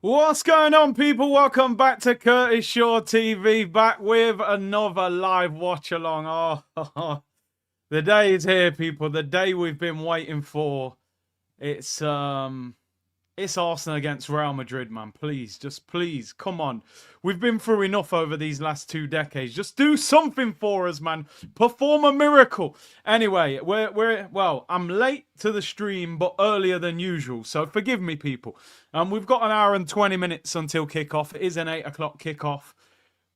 What's going on, people? Welcome back to Curtis Shaw TV, back with another live watch along. Oh, the day is here, people. The day we've been waiting for. It's Arsenal against Real Madrid, man. Please, just please, come on. We've been through enough over these last 2 decades. Just do something for us, man. Perform a miracle. Anyway, well, I'm late to the stream, but earlier than usual. So forgive me, people. We've got an hour and 20 minutes until kickoff. It is an 8 o'clock kickoff.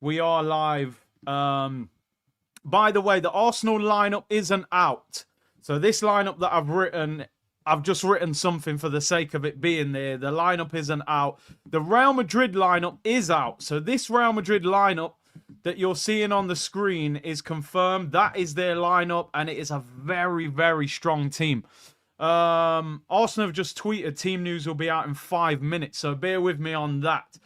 We are live. By the way, the Arsenal lineup isn't out. So this lineup that I've just written something for the sake of it being there. The lineup isn't out. The Real Madrid lineup is out. So this Real Madrid lineup that you're seeing on the screen is confirmed. That is their lineup, and it is a very, very strong team. Arsenal have just tweeted team news will be out in 5 minutes, so bear with me on that.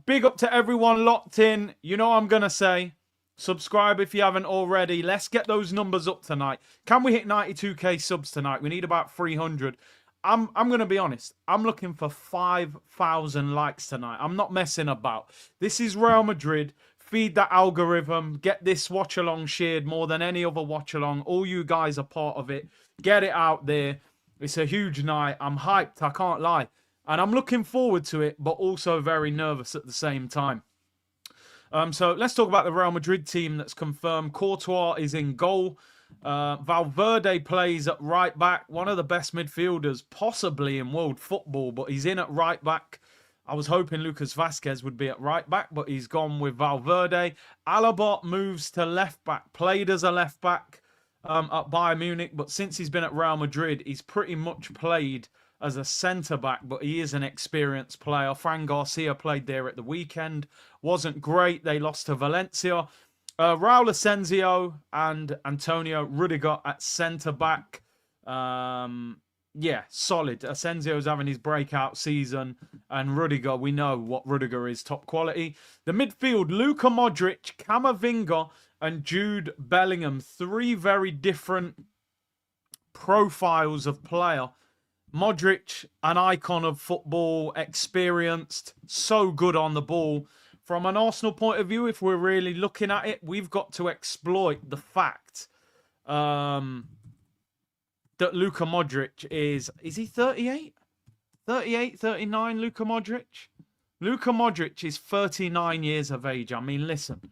Big up to everyone locked in. You know what I'm going to say. Subscribe if you haven't already. Let's get those numbers up tonight. Can we hit 92k subs tonight? We need about 300. I'm going to be honest. I'm looking for 5,000 likes tonight. I'm not messing about. This is Real Madrid. Feed that algorithm. Get this watch along shared more than any other watch along. All you guys are part of it. Get it out there. It's a huge night. I'm hyped. I can't lie. And I'm looking forward to it, but also very nervous at the same time. So let's talk about the Real Madrid team that's confirmed. Courtois is in goal. Valverde plays at right back. One of the best midfielders possibly in world football, but he's in at right back. I was hoping Lucas Vazquez would be at right back, but he's gone with Valverde. Alaba moves to left back. Played as a left back at Bayern Munich, but since he's been at Real Madrid, he's pretty much played as a centre-back, but he is an experienced player. Fran Garcia played there at the weekend. Wasn't great. They lost to Valencia. Raul Asensio and Antonio Rudiger at centre-back. Yeah, solid. Asensio's having his breakout season. And Rudiger, we know what Rudiger is, top quality. The midfield, Luka Modric, Camavinga, and Jude Bellingham. 3 very different profiles of player. Modric, an icon of football, experienced, so good on the ball. From an Arsenal point of view, if we're really looking at it, we've got to exploit the fact that Luka Modric is he 38? 38, 39, Luka Modric? Luka Modric is 39 years of age. I mean, listen,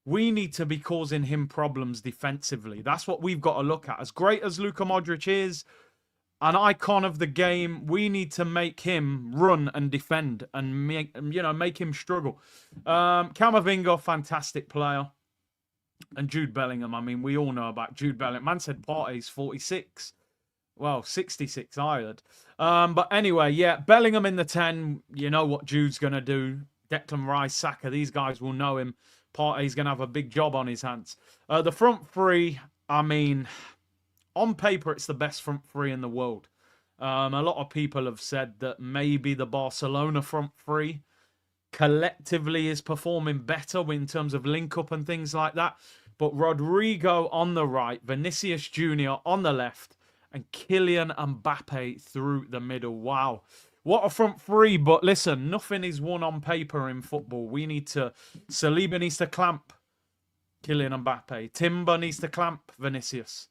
we need to be causing him problems defensively. That's what we've got to look at. As great as Luka Modric is, an icon of the game, we need to make him run and defend and make him struggle. Camavinga, fantastic player. And Jude Bellingham, I mean, we all know about Jude Bellingham. Man said Partey's 46. Well, 66, I heard. But anyway, yeah, Bellingham in the 10. You know what Jude's going to do. Declan Rice, Saka, these guys will know him. Partey's going to have a big job on his hands. The front three, I mean, on paper, it's the best front three in the world. A lot of people have said that maybe the Barcelona front three collectively is performing better in terms of link-up and things like that. But Rodrigo on the right, Vinicius Jr. on the left, and Kylian Mbappe through the middle. Wow. What a front three. But listen, nothing is won on paper in football. Saliba needs to clamp Kylian Mbappe. Timber needs to clamp Vinicius.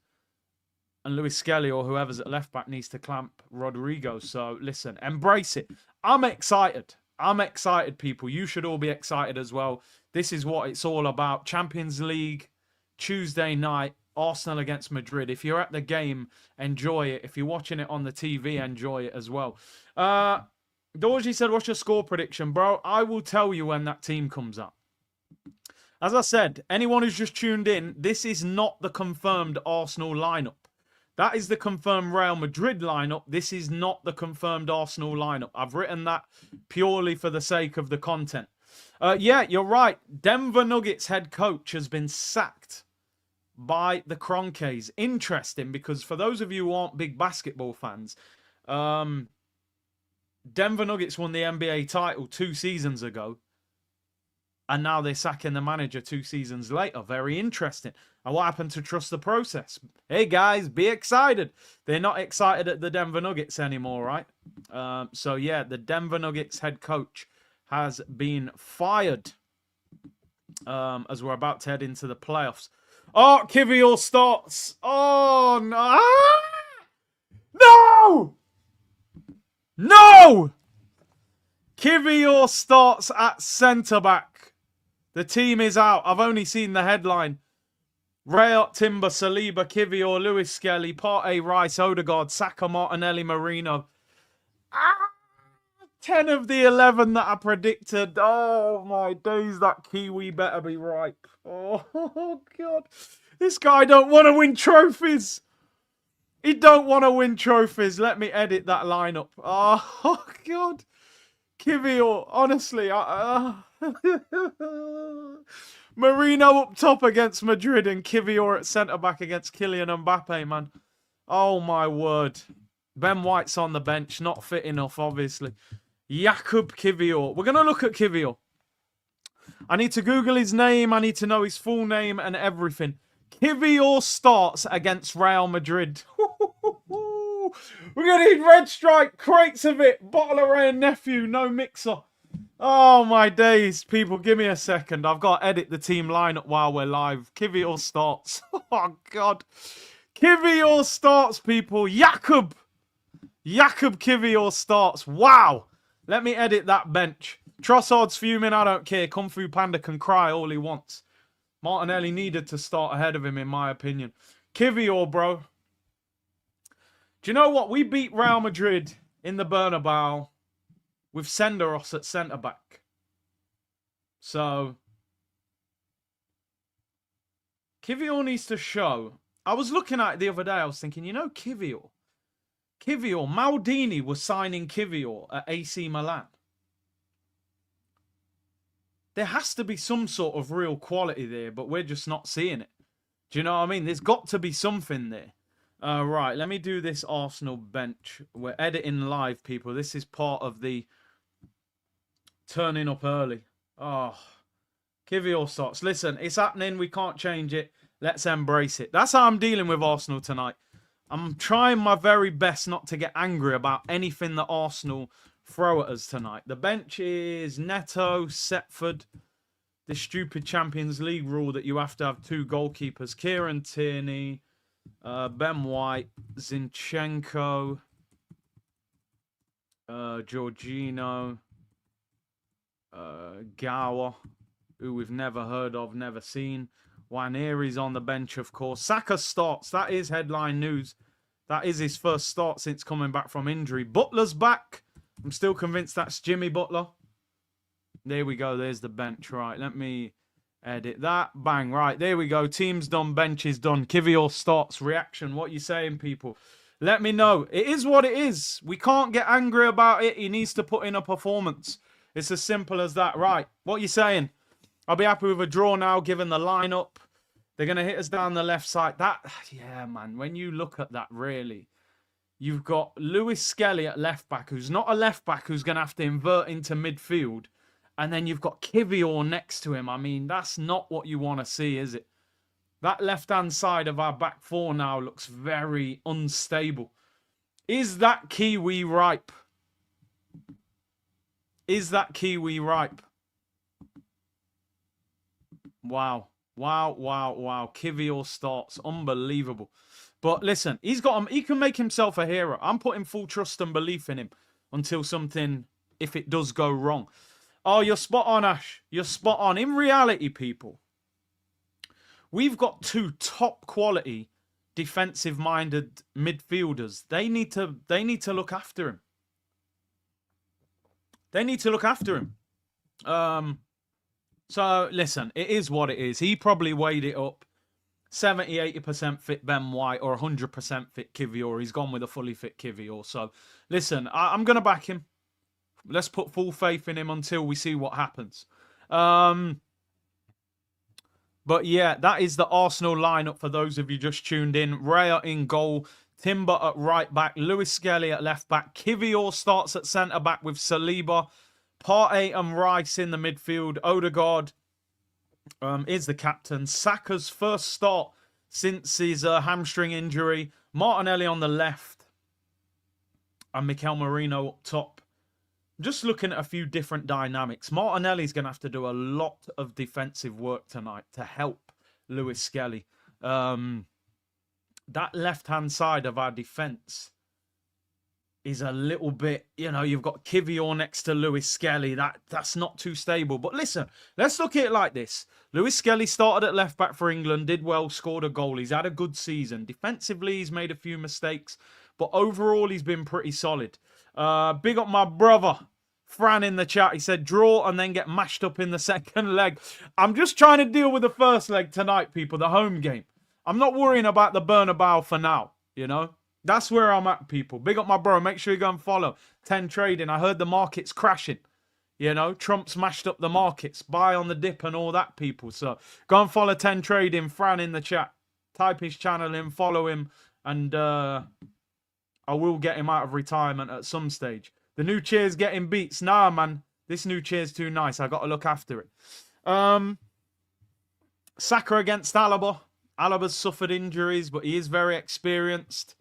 And Luis Skelly or whoever's at left back needs to clamp Rodrigo. So listen, embrace it. I'm excited. I'm excited, people. You should all be excited as well. This is what it's all about. Champions League, Tuesday night, Arsenal against Madrid. If you're at the game, enjoy it. If you're watching it on the TV, enjoy it as well. Dorji said, what's your score prediction? Bro, I will tell you when that team comes up. As I said, anyone who's just tuned in, this is not the confirmed Arsenal lineup. That is the confirmed Real Madrid lineup. This is not the confirmed Arsenal lineup. I've written that purely for the sake of the content. Yeah, you're right. Denver Nuggets head coach has been sacked by the Kroenkes. Interesting, because for those of you who aren't big basketball fans, Denver Nuggets won the NBA title 2 seasons ago. And now they're sacking the manager 2 seasons later. Very interesting. And what happened to trust the process? Hey, guys, be excited. They're not excited at the Denver Nuggets anymore, right? So, yeah, the Denver Nuggets head coach has been fired as we're about to head into the playoffs. Oh, Kiwior starts. Oh, no. No! No! Kiwior starts at centre-back. The team is out. I've only seen the headline. Rayot, Timber, Saliba, Kiwior, Lewis Skelly, Partey, Rice, Odegaard, Saka, Martinelli, Marino. 10 of the 11 that I predicted. Oh, my days, that Kiwi better be ripe. Oh, God. This guy don't want to win trophies. He don't want to win trophies. Let me edit that lineup. Oh, God. Kiwior, honestly. Marino up top against Madrid and Kiwior at centre-back against Kylian Mbappe, man. Oh, my word. Ben White's on the bench. Not fit enough, obviously. Jakub Kiwior. We're going to look at Kiwior. I need to Google his name. I need to know his full name and everything. Kiwior starts against Real Madrid. We're going to need red stripe, crates of it, bottle of Ray and Nephew, no mixer. Oh, my days. People, give me a second. I've got to edit the team lineup while we're live. Kiwior starts. Oh, God. Kiwior starts, people. Jakub Kiwior starts. Wow. Let me edit that bench. Trossard's fuming. I don't care. Kung Fu Panda can cry all he wants. Martinelli needed to start ahead of him, in my opinion. Kiwior, bro. Do you know what? We beat Real Madrid in the Bernabeu with Senderos at centre-back. So, Kiwior needs to show. I was looking at it the other day. I was thinking, you know, Kiwior, Maldini was signing Kiwior at AC Milan. There has to be some sort of real quality there, but we're just not seeing it. Do you know what I mean? There's got to be something there. Right, let me do this Arsenal bench. We're editing live, people. This is part of the turning up early. Oh, Kiwior starts. Listen, it's happening. We can't change it. Let's embrace it. That's how I'm dealing with Arsenal tonight. I'm trying my very best not to get angry about anything that Arsenal throw at us tonight. The bench is Neto, Setford, the stupid Champions League rule that you have to have 2 goalkeepers. Kieran Tierney, Ben White, Zinchenko, Jorginho, Gower, who we've never heard of, never seen. Waneri's on the bench, of course. Saka starts. That is headline news. That is his first start since coming back from injury. Butler's back. I'm still convinced that's Jimmy Butler. There we go. There's the bench. Right, let me edit that. Bang. Right, there we go. Team's done. Bench is done. Kiwior starts. Reaction. What you saying, people? Let me know. It is what it is. We can't get angry about it. He needs to put in a performance. It's as simple as that. Right, what you saying? I'll be happy with a draw now, given the lineup. They're going to hit us down the left side. Yeah, man, when you look at that, really, you've got Lewis Skelly at left back, who's not a left back, who's going to have to invert into midfield. And then you've got Kiwior next to him. I mean, that's not what you want to see, is it? That left-hand side of our back four now looks very unstable. Is that Kiwi ripe? Is that Kiwi ripe? Wow. Wow, wow, wow. Kiwior starts. Unbelievable. But listen, he can make himself a hero. I'm putting full trust and belief in him until something, if it does go wrong. Oh, you're spot on, Ash. You're spot on. In reality, people, we've got 2 top quality defensive-minded midfielders. They need to look after him. They need to look after him. So, listen, it is what it is. He probably weighed it up. 70-80% fit Ben White or 100% fit Kiwior. He's gone with a fully fit Kiwior. So, listen, I'm going to back him. Let's put full faith in him until we see what happens. But, yeah, that is the Arsenal lineup for those of you just tuned in. Raya in goal. Timber at right back. Lewis Skelly at left back. Kiwior starts at centre back with Saliba. Partey and Rice in the midfield. Odegaard is the captain. Saka's first start since his hamstring injury. Martinelli on the left. And Mikel Merino up top. Just looking at a few different dynamics. Martinelli's going to have to do a lot of defensive work tonight to help Lewis Skelly. That left-hand side of our defence is a little bit, you know, you've got Kiwior next to Lewis Skelly. That's not too stable. But listen, let's look at it like this. Lewis Skelly started at left-back for England, did well, scored a goal. He's had a good season. Defensively, he's made a few mistakes. But overall, he's been pretty solid. Big up my brother, Fran, in the chat. He said, draw and then get mashed up in the second leg. I'm just trying to deal with the first leg tonight, people, the home game. I'm not worrying about the Bernabeu for now, you know. That's where I'm at, people. Big up my bro. Make sure you go and follow 10 Trading. I heard the market's crashing. You know, Trump's mashed up the markets. Buy on the dip and all that, people. So go and follow 10 Trading. Fran in the chat. Type his channel in, follow him, and I will get him out of retirement at some stage. The new chair's getting beats. Nah, man. This new chair's too nice. I got to look after it. Saka against Alaba. Alaba's suffered injuries, but he is very experienced.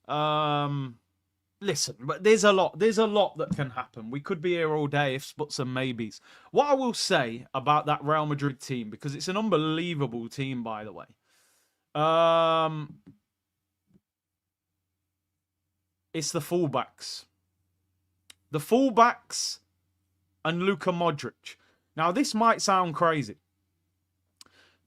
Listen, but there's a lot that can happen. We could be here all day, ifs, buts, and maybes. What I will say about that Real Madrid team, because it's an unbelievable team, by the way. It's the fullbacks. The fullbacks and Luka Modric. Now, this might sound crazy.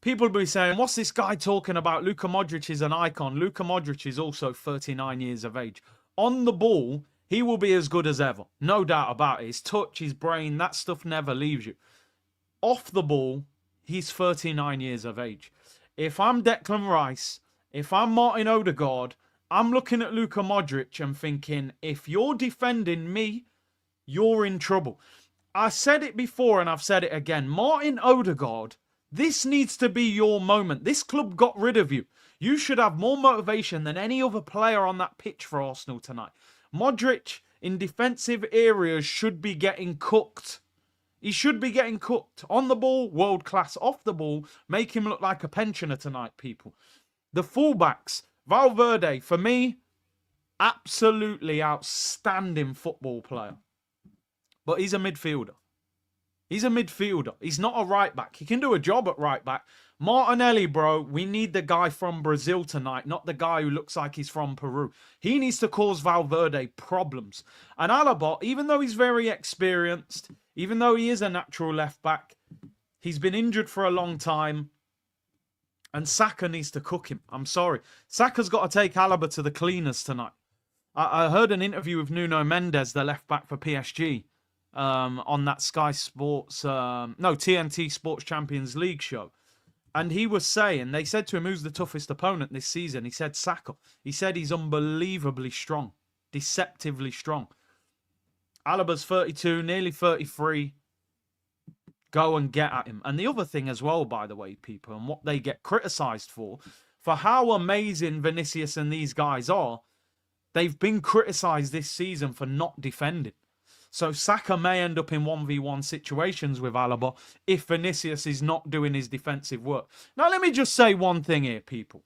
People will be saying, what's this guy talking about? Luka Modric is an icon. Luka Modric is also 39 years of age. On the ball, he will be as good as ever. No doubt about it. His touch, his brain, that stuff never leaves you. Off the ball, he's 39 years of age. If I'm Declan Rice, if I'm Martin Odegaard, I'm looking at Luka Modric and thinking, if you're defending me, you're in trouble. I said it before and I've said it again. Martin Odegaard, this needs to be your moment. This club got rid of you. You should have more motivation than any other player on that pitch for Arsenal tonight. Modric, in defensive areas, should be getting cooked. He should be getting cooked. On the ball, world class. Off the ball, make him look like a pensioner tonight, people. The fullbacks, Valverde, for me, absolutely outstanding football player. But he's a midfielder. He's a midfielder. He's not a right back. He can do a job at right back. Martinelli, bro, we need the guy from Brazil tonight, not the guy who looks like he's from Peru. He needs to cause Valverde problems. And Alaba, even though he's very experienced, even though he is a natural left back, he's been injured for a long time. And Saka needs to cook him. I'm sorry. Saka's got to take Alaba to the cleaners tonight. I heard an interview with Nuno Mendes, the left back for PSG. On that Sky Sports, TNT Sports Champions League show. And he was saying, they said to him, who's the toughest opponent this season? He said Saka. He said he's unbelievably strong, deceptively strong. Alaba's 32, nearly 33. Go and get at him. And the other thing as well, by the way, people, and what they get criticised for how amazing Vinicius and these guys are, they've been criticised this season for not defending. So Saka may end up in 1v1 situations with Alaba if Vinicius is not doing his defensive work. Now, let me just say one thing here, people.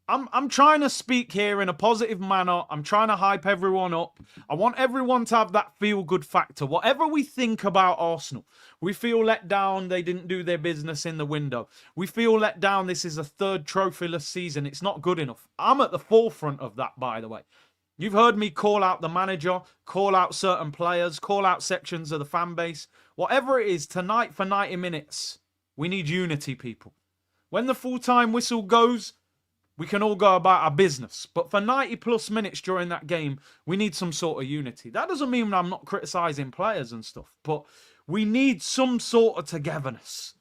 I'm trying to speak here in a positive manner. I'm trying to hype everyone up. I want everyone to have that feel-good factor. Whatever we think about Arsenal, we feel let down. They didn't do their business in the window. We feel let down. This is a third trophyless season. It's not good enough. I'm at the forefront of that, by the way. You've heard me call out the manager, call out certain players, call out sections of the fan base. Whatever it is, tonight for 90 minutes, we need unity, people. When the full-time whistle goes, we can all go about our business. But for 90-plus minutes during that game, we need some sort of unity. That doesn't mean I'm not criticising players and stuff, but we need some sort of togetherness.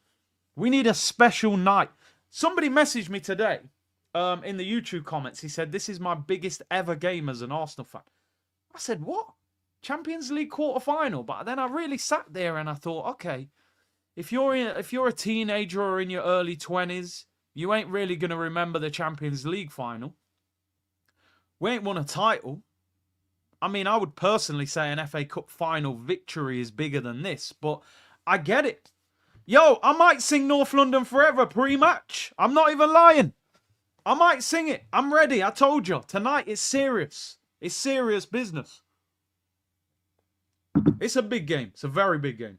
We need a special night. Somebody messaged me today. In the YouTube comments, he said, this is my biggest ever game as an Arsenal fan. I said, what? Champions League quarter-final? But then I really sat there and I thought, okay, if you're a teenager or in your early 20s, you ain't really going to remember the Champions League final. We ain't won a title. I mean, I would personally say an FA Cup final victory is bigger than this, but I get it. Yo, I might sing North London Forever pre-match. I'm not even lying. I might sing it. I'm ready. I told you. Tonight it's serious. It's serious business. It's a big game. It's a very big game.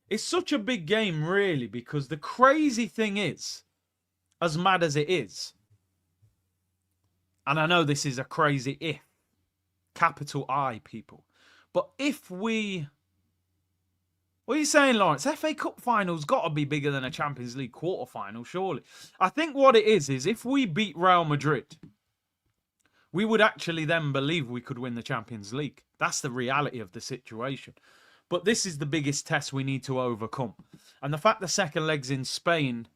It's such a big game, really, because the crazy thing is, as mad as it is, and I know this is a crazy if, capital I, people, but if we... What are you saying, Lawrence? FA Cup final's got to be bigger than a Champions League quarter-final, surely. I think what it is if we beat Real Madrid, we would actually then believe we could win the Champions League. That's the reality of the situation. But this is the biggest test we need to overcome. And the fact the second leg's in Spain,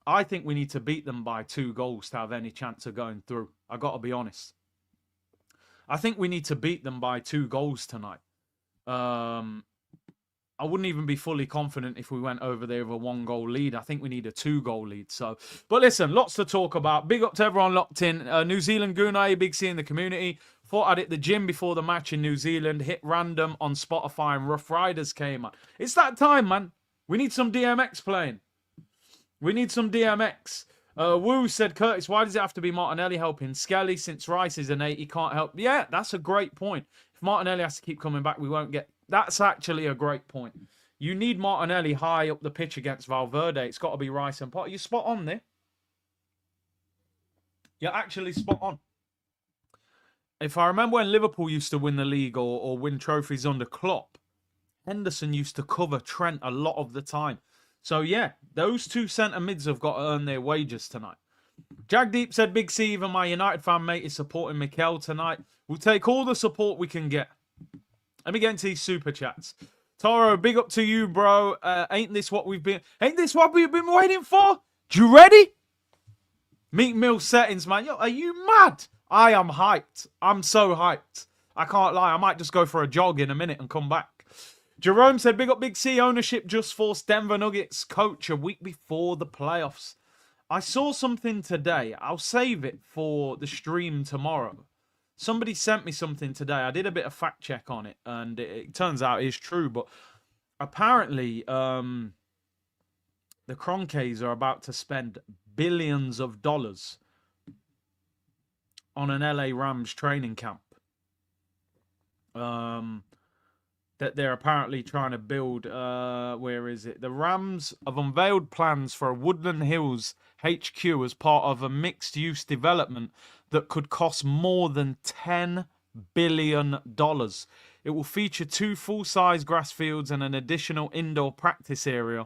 I think we need to beat them by 2 goals to have any chance of going through. I got to be honest. I think we need to beat them by 2 goals tonight. I wouldn't even be fully confident if we went over there with a 1-goal lead. I think we need a 2-goal lead. So, but listen, lots to talk about. Big up to everyone locked in. New Zealand Gunai, Big C in the community. Thought I'd hit the gym before the match in New Zealand. Hit random on Spotify and Rough Riders came on. It's that time, man. We need some DMX playing. We need some DMX. Woo said, Curtis, why does it have to be Martinelli helping Skelly? Since Rice is an 8, he can't help. Yeah, that's a great point. If Martinelli has to keep coming back, we won't get... That's actually a great point. You need Martinelli high up the pitch against Valverde. It's got to be Rice and Potter. You're spot on there. You're actually spot on. If I remember when Liverpool used to win the league or win trophies under Klopp, Henderson used to cover Trent a lot of the time. So, yeah, those 2 centre mids have got to earn their wages tonight. Jagdeep said, Big C, even my United fan mate is supporting Mikel tonight. We'll take all the support we can get. Let me get into these super chats. Toro, big up to you, bro. Ain't this what we've been waiting for? You ready? Meat Mill settings, man. Yo, are you mad? I am hyped. I'm so hyped. I can't lie. I might just go for a jog in a minute and come back. Jerome said, big up Big C. Ownership just forced Denver Nuggets coach a week before the playoffs. I saw something today. I'll save it for the stream tomorrow. Somebody sent me something today. I did a bit of fact check on it, and it turns out it's true. But apparently, the Kroenkes are about to spend billions of dollars on an LA Rams training camp. That they're apparently trying to build. Where is it? The Rams have unveiled plans for a Woodland Hills HQ as part of a mixed-use development that could cost more than $10 billion. It will feature 2 full-size grass fields and an additional indoor practice area.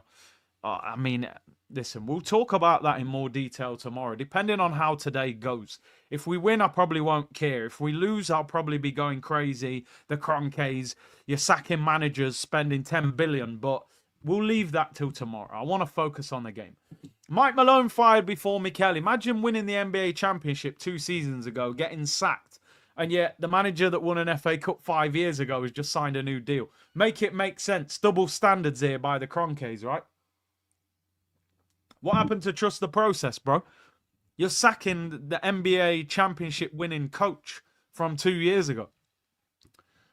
I mean, listen, we'll talk about that in more detail tomorrow, depending on how today goes. If we win, I probably won't care. If we lose, I'll probably be going crazy. The Kroenkes, you're sacking managers, spending $10 billion, but we'll leave that till tomorrow. I want to focus on the game. Mike Malone fired before Mikel. Imagine winning the NBA championship 2 seasons ago, getting sacked, and yet the manager that won an FA Cup 5 years ago has just signed a new deal. Make it make sense. Double standards here by the Kroenkes, right? What happened to trust the process, bro? You're sacking the NBA championship winning coach from 2 years ago.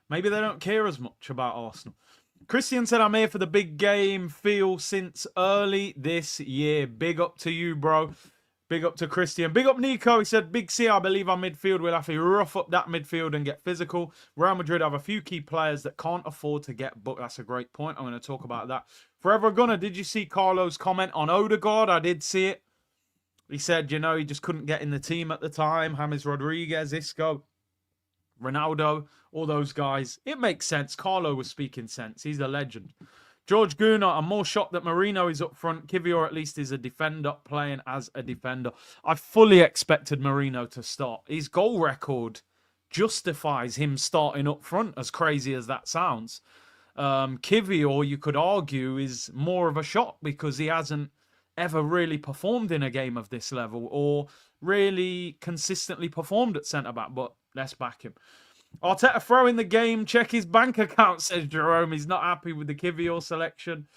Maybe they don't care as much about Arsenal. Christian said, I'm here for the big game feel since early this year. Big up to you, bro. Big up to Christian. Big up Nico. He said, Big C, I believe our midfield will have to rough up that midfield and get physical. Real Madrid have a few key players that can't afford to get booked. That's a great point. I'm going to talk about that. Forever Gunner, did you see Carlo's comment on Odegaard? I did see it. He said, you know, he just couldn't get in the team at the time. James Rodriguez, Isco, Ronaldo, all those guys. It makes sense. Carlo was speaking sense. He's a legend. George Guna, I'm more shocked that Marino is up front. Kiwior at least is a defender, playing as a defender. I fully expected Marino to start. His goal record justifies him starting up front, as crazy as that sounds. Kiwior, you could argue, is more of a shock because he hasn't ever really performed in a game of this level or really consistently performed at centre-back, but let's back him. Arteta throwing the game. Check his bank account, says Jerome. He's not happy with the Kiwior selection.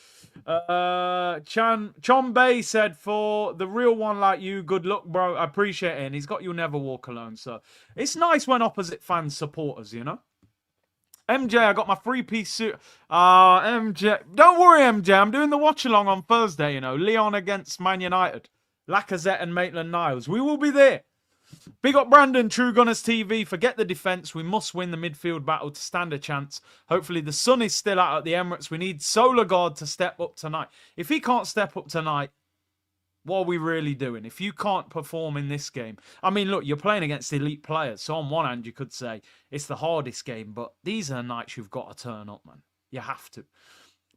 Chon Bay said, for the real one like you, good luck, bro. I appreciate it. And he's got You'll Never Walk Alone. So it's nice when opposite fans support us, you know? MJ, I got my 3-piece suit. MJ. Don't worry, MJ. I'm doing the watch-along on Thursday, you know. Leon against Man United. Lacazette and Maitland-Niles. We will be there. Big up Brandon, True Gunners TV. Forget the defence. We must win the midfield battle to stand a chance. Hopefully the sun is still out at the Emirates. We need Solar God to step up tonight. If he can't step up tonight, what are we really doing? If you can't perform in this game, I mean, look, you're playing against elite players. So on one hand, you could say it's the hardest game, but these are nights you've got to turn up, man. You have to.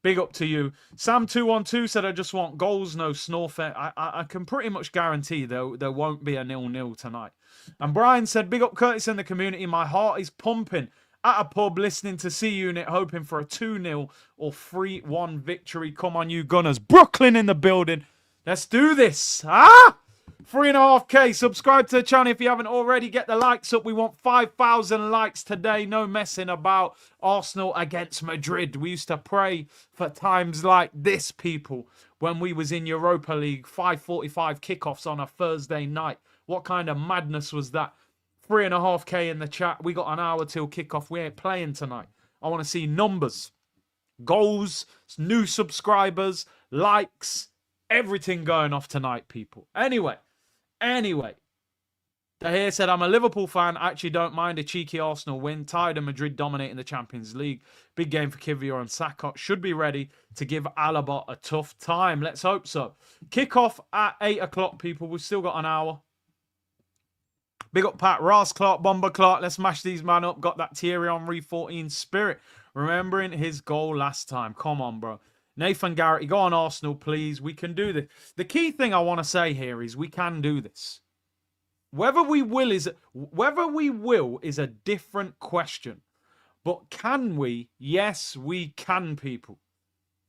Big up to you. Sam212 said, I just want goals, no snorfet. I can pretty much guarantee there won't be a 0-0 tonight. And Brian said, big up Curtis in the community. My heart is pumping at a pub, listening to C Unit, hoping for a 2-0 or 3-1 victory. Come on, you Gunners. Brooklyn in the building. Let's do this. 3.5K. Subscribe to the channel if you haven't already. Get the likes up. We want 5,000 likes today. No messing about. Arsenal against Madrid. We used to pray for times like this, people, when we was in Europa League. 5:45 kickoffs on a Thursday night. What kind of madness was that? 3.5K in the chat. We got an hour till kickoff. We ain't playing tonight. I want to see numbers, goals, new subscribers, likes, everything going off tonight, people. Anyway. Tahir said, I'm a Liverpool fan. Actually don't mind a cheeky Arsenal win. Tired of Madrid dominating the Champions League. Big game for Kiwior and Saka. Should be ready to give Alaba a tough time. Let's hope so. Kickoff at 8 o'clock, people. We've still got an hour. Big up Pat, Ross Clark, Bomber Clark. Let's mash these man up. Got that Thierry Henry 14 spirit. Remembering his goal last time. Come on, bro. Nathan Garrett, go on Arsenal, please. We can do this. The key thing I want to say here is we can do this. Whether we will is a different question. But can we? Yes, we can, people.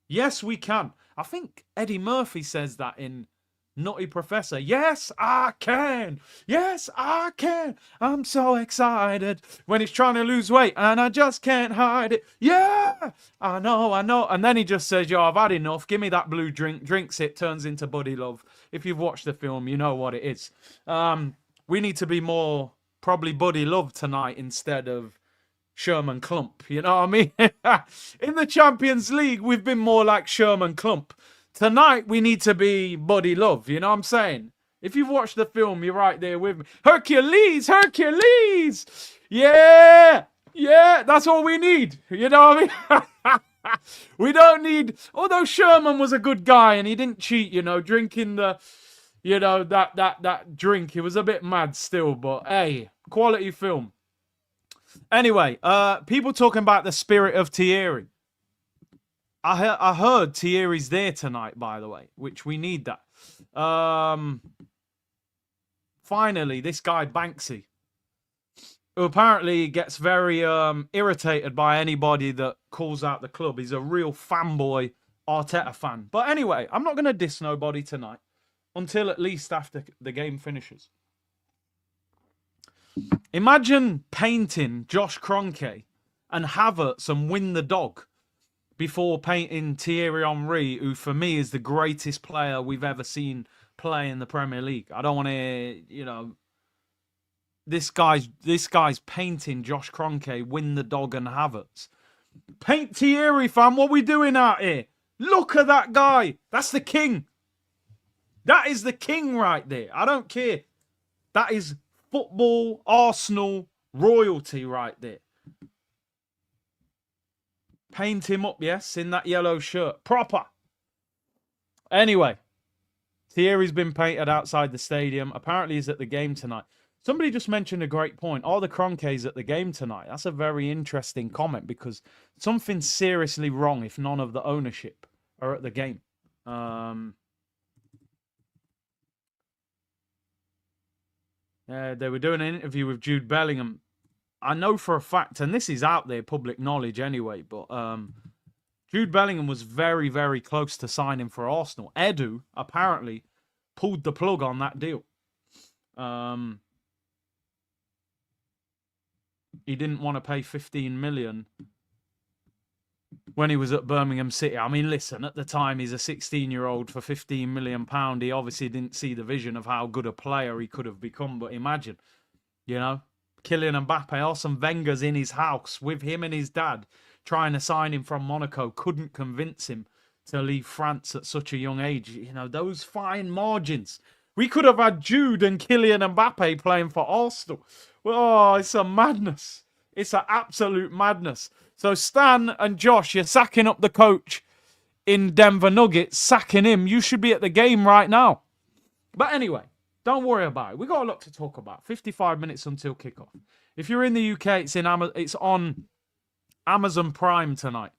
Yes, we can. I think Eddie Murphy says that in Nutty Professor. Yes, I can. Yes, I can. I'm so excited when he's trying to lose weight and I just can't hide it. Yeah, I know. And then he just says, yo, I've had enough. Give me that blue drink. Drinks it, turns into Buddy Love. If you've watched the film, you know what it is. We need to be more probably Buddy Love tonight instead of Sherman Klump. You know what I mean? In the Champions League, we've been more like Sherman Klump. Tonight, we need to be Buddy Love. You know what I'm saying? If you've watched the film, you're right there with me. Hercules! Yeah! That's all we need. You know what I mean? We don't need... Although Sherman was a good guy and he didn't cheat, you know, drinking the... You know, that drink. It was a bit mad still, but hey, quality film. Anyway, people talking about the spirit of Thierry. I heard Thierry's there tonight, by the way, which we need that. Finally, this guy Banksy, who apparently gets very irritated by anybody that calls out the club. He's a real fanboy Arteta fan. But anyway, I'm not going to diss nobody tonight until at least after the game finishes. Imagine painting Josh Kroenke and Havertz and Win the Dog before painting Thierry Henry, who for me is the greatest player we've ever seen play in the Premier League. I don't want to, you know, this guy's painting Josh Kroenke, Win the Dog and Havertz. Paint Thierry, fam. What we doing out here? Look at that guy. That's the king. That is the king right there. I don't care. That is football, Arsenal, royalty right there. Paint him up, yes, in that yellow shirt. Proper. Anyway, Thierry's been painted outside the stadium. Apparently he's at the game tonight. Somebody just mentioned a great point. Are the Kroenkes at the game tonight? That's a very interesting comment because something's seriously wrong if none of the ownership are at the game. They were doing an interview with Jude Bellingham. I know for a fact, and this is out there, public knowledge anyway, but Jude Bellingham was very, very close to signing for Arsenal. Edu apparently pulled the plug on that deal. he didn't want to pay 15 million when he was at Birmingham City. I mean, listen, at the time, he's a 16-year-old for 15 million pound. He obviously didn't see the vision of how good a player he could have become. But imagine, you know, Kylian Mbappe, Arsene Wenger's in his house with him and his dad trying to sign him from Monaco, couldn't convince him to leave France at such a young age. You know, those fine margins. We could have had Jude and Kylian Mbappe playing for Arsenal. Oh, it's a madness. It's an absolute madness. So Stan and Josh, you're sacking up the coach in Denver Nuggets, sacking him. You should be at the game right now. But anyway, don't worry about it. We got a lot to talk about. 55 minutes until kickoff. If you're in the UK, it's on Amazon Prime tonight,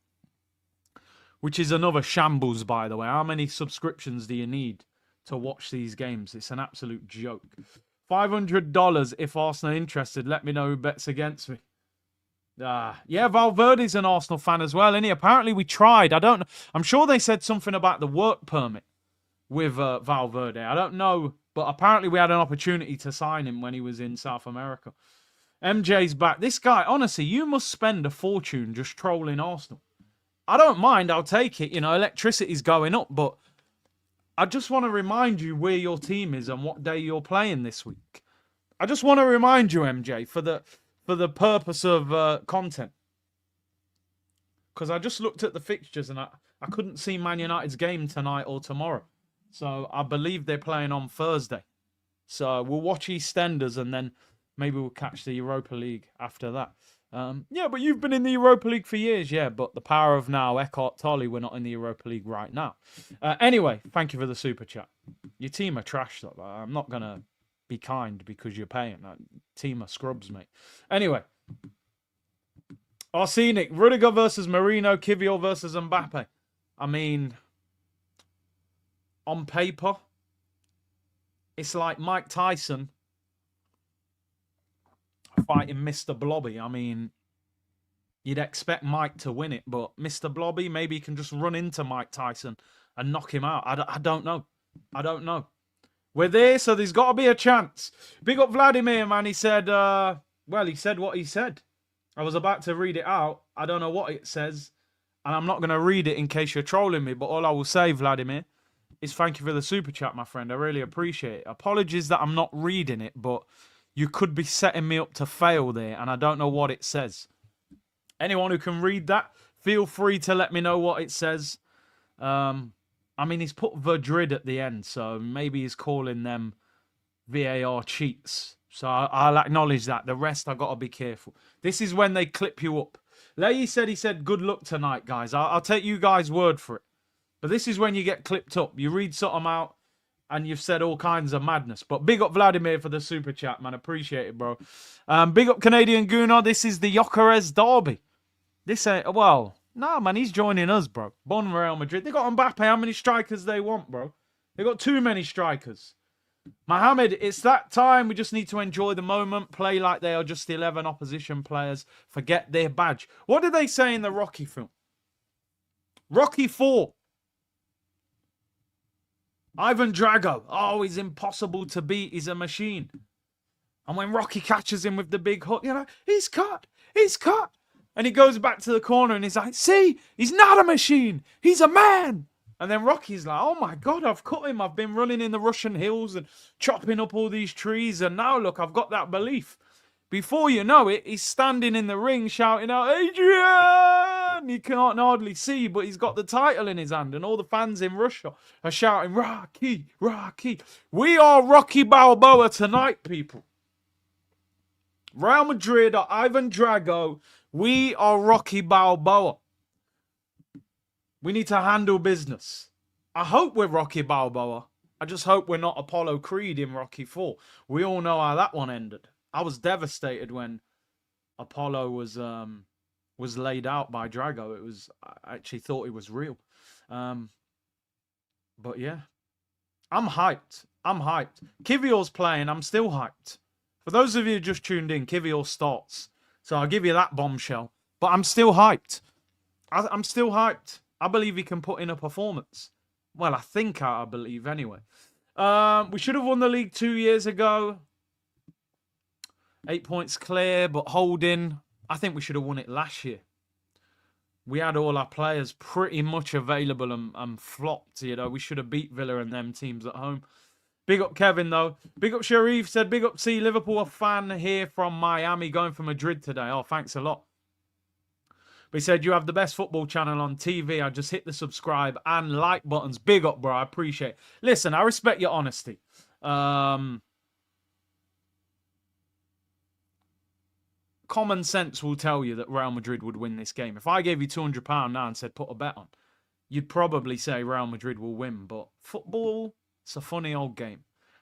which is another shambles, by the way. How many subscriptions do you need to watch these games? It's an absolute joke. $500 if Arsenal are interested. Let me know who bets against me. Yeah, Valverde's an Arsenal fan as well, isn't he? Apparently we tried. I'm sure they said something about the work permit with Valverde. I don't know, but apparently we had an opportunity to sign him when he was in South America. MJ's back. This guy, honestly, you must spend a fortune just trolling Arsenal. I don't mind. I'll take it. You know, electricity's going up, but I just want to remind you where your team is and what day you're playing this week. I just want to remind you, MJ, for the purpose of content. Because I just looked at the fixtures and I couldn't see Man United's game tonight or tomorrow. So I believe they're playing on Thursday. So we'll watch EastEnders and then maybe we'll catch the Europa League after that. Yeah, but you've been in the Europa League for years. Yeah, but the power of now, Eckhart Tolle, we're not in the Europa League right now. Anyway, thank you for the super chat. Your team are trash, though. I'm not going to be kind because you're paying. Team are scrubs, mate. Anyway. Arsenic, Rudiger versus Marino, Kiwior versus Mbappe. I mean, on paper, it's like Mike Tyson fighting Mr. Blobby. I mean, you'd expect Mike to win it, but Mr. Blobby, maybe he can just run into Mike Tyson and knock him out. I don't know. I don't know. We're there, so there's got to be a chance. Big up Vladimir, man. He said, well, he said what he said. I was about to read it out. I don't know what it says, and I'm not going to read it in case you're trolling me, but all I will say, Vladimir, is thank you for the super chat, my friend. I really appreciate it. Apologies that I'm not reading it, but you could be setting me up to fail there, and I don't know what it says. Anyone who can read that, feel free to let me know what it says. I mean, he's put Madrid at the end, so maybe he's calling them VAR cheats. So I'll acknowledge that. The rest, I got to be careful. This is when they clip you up. Leahy said, he said, good luck tonight, guys. I'll take you guys' word for it. But this is when you get clipped up. You read something out, and you've said all kinds of madness. But big up Vladimir for the super chat, man. Appreciate it, bro. Big up Canadian Gooner. This is the Jokeres derby. This ain't, well, no, man, he's joining us, bro. Bon Real Madrid. They got Mbappe. How many strikers they want, bro? They got too many strikers. Mohamed, it's that time. We just need to enjoy the moment. Play like they are just 11 opposition players. Forget their badge. What did they say in the Rocky film? Rocky 4. Ivan Drago. Oh, he's impossible to beat. He's a machine. And when Rocky catches him with the big hook, you know, he's cut. He's cut. And he goes back to the corner and he's like, see, he's not a machine. He's a man. And then Rocky's like, oh my God, I've cut him. I've been running in the Russian hills and chopping up all these trees. And now, look, I've got that belief. Before you know it, he's standing in the ring shouting out, Adrian! He can't hardly see, but he's got the title in his hand. And all the fans in Russia are shouting, Rocky, Rocky. We are Rocky Balboa tonight, people. Real Madrid are Ivan Drago. We are Rocky Balboa. We need to handle business. I hope we're Rocky Balboa. I just hope we're not Apollo Creed in Rocky 4. We all know how that one ended. I was devastated when Apollo was laid out by Drago. I actually thought it was real. But yeah. I'm hyped. I'm hyped. Kiwior's playing. I'm still hyped. For those of you who just tuned in, Kiwior starts. So I'll give you that bombshell. But I'm still hyped. I'm still hyped. I believe he can put in a performance. Well, I think I believe anyway. We should have won the league 2 years ago. 8 points clear, but holding. I think we should have won it last year. We had all our players pretty much available and flopped. You know, we should have beat Villa and them teams at home. Big up Kevin, though. Big up Sharif said, big up C. Liverpool, a fan here from Miami going for Madrid today. Oh, thanks a lot. But he said, you have the best football channel on TV. I just hit the subscribe and like buttons. Big up, bro. I appreciate it. Listen, I respect your honesty. Common sense will tell you that Real Madrid would win this game. If I gave you £200 now and said put a bet on, you'd probably say Real Madrid will win. But football, it's a funny old game.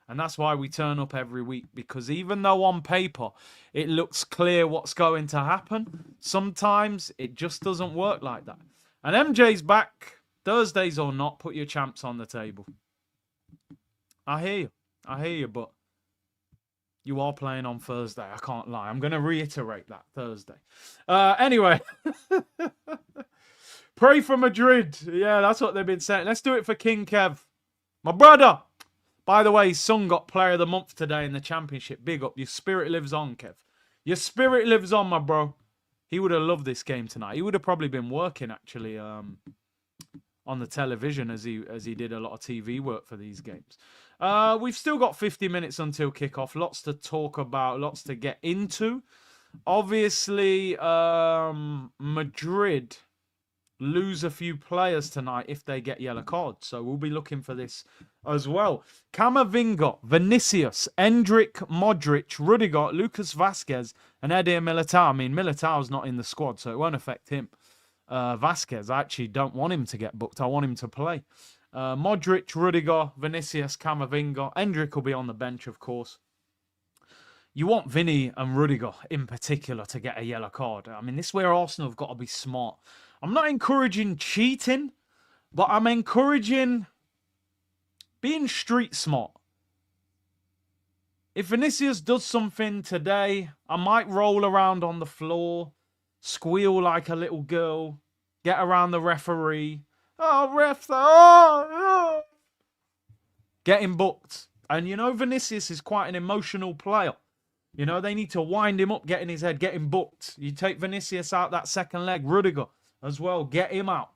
And that's why we turn up every week. Because even though on paper it looks clear what's going to happen, sometimes it just doesn't work like that. And MJ's back. Thursdays or not, put your champs on the table. I hear you, but you are playing on Thursday. I can't lie. I'm going to reiterate that Thursday. Anyway. Pray for Madrid. Yeah, that's what they've been saying. Let's do it for King Kev. My brother. By the way, his son got Player of the Month today in the Championship. Big up. Your spirit lives on, Kev. Your spirit lives on, my bro. He would have loved this game tonight. He would have probably been working, actually, on the television as he did a lot of TV work for these games. We've still got 50 minutes until kickoff. Lots to talk about, lots to get into. Obviously, Madrid lose a few players tonight if they get yellow cards. So we'll be looking for this as well. Camavinga, Vinicius, Endrick, Modric, Rudiger, Lucas Vazquez, and Eder Militao. I mean, Militao's not in the squad, so it won't affect him. Vazquez, I actually don't want him to get booked. I want him to play. Modric, Rudiger, Vinicius, Camavinga. Endrick will be on the bench, of course. You want Vinny and Rudiger in particular to get a yellow card. I mean, this is where Arsenal have got to be smart. I'm not encouraging cheating, but I'm encouraging being street smart. If Vinicius does something today, I might roll around on the floor, squeal like a little girl, get around the referee. Oh, ref, oh. Get him booked. And you know, Vinicius is quite an emotional player. You know, they need to wind him up, get in his head, get him booked. You take Vinicius out that second leg, Rudiger as well, get him out.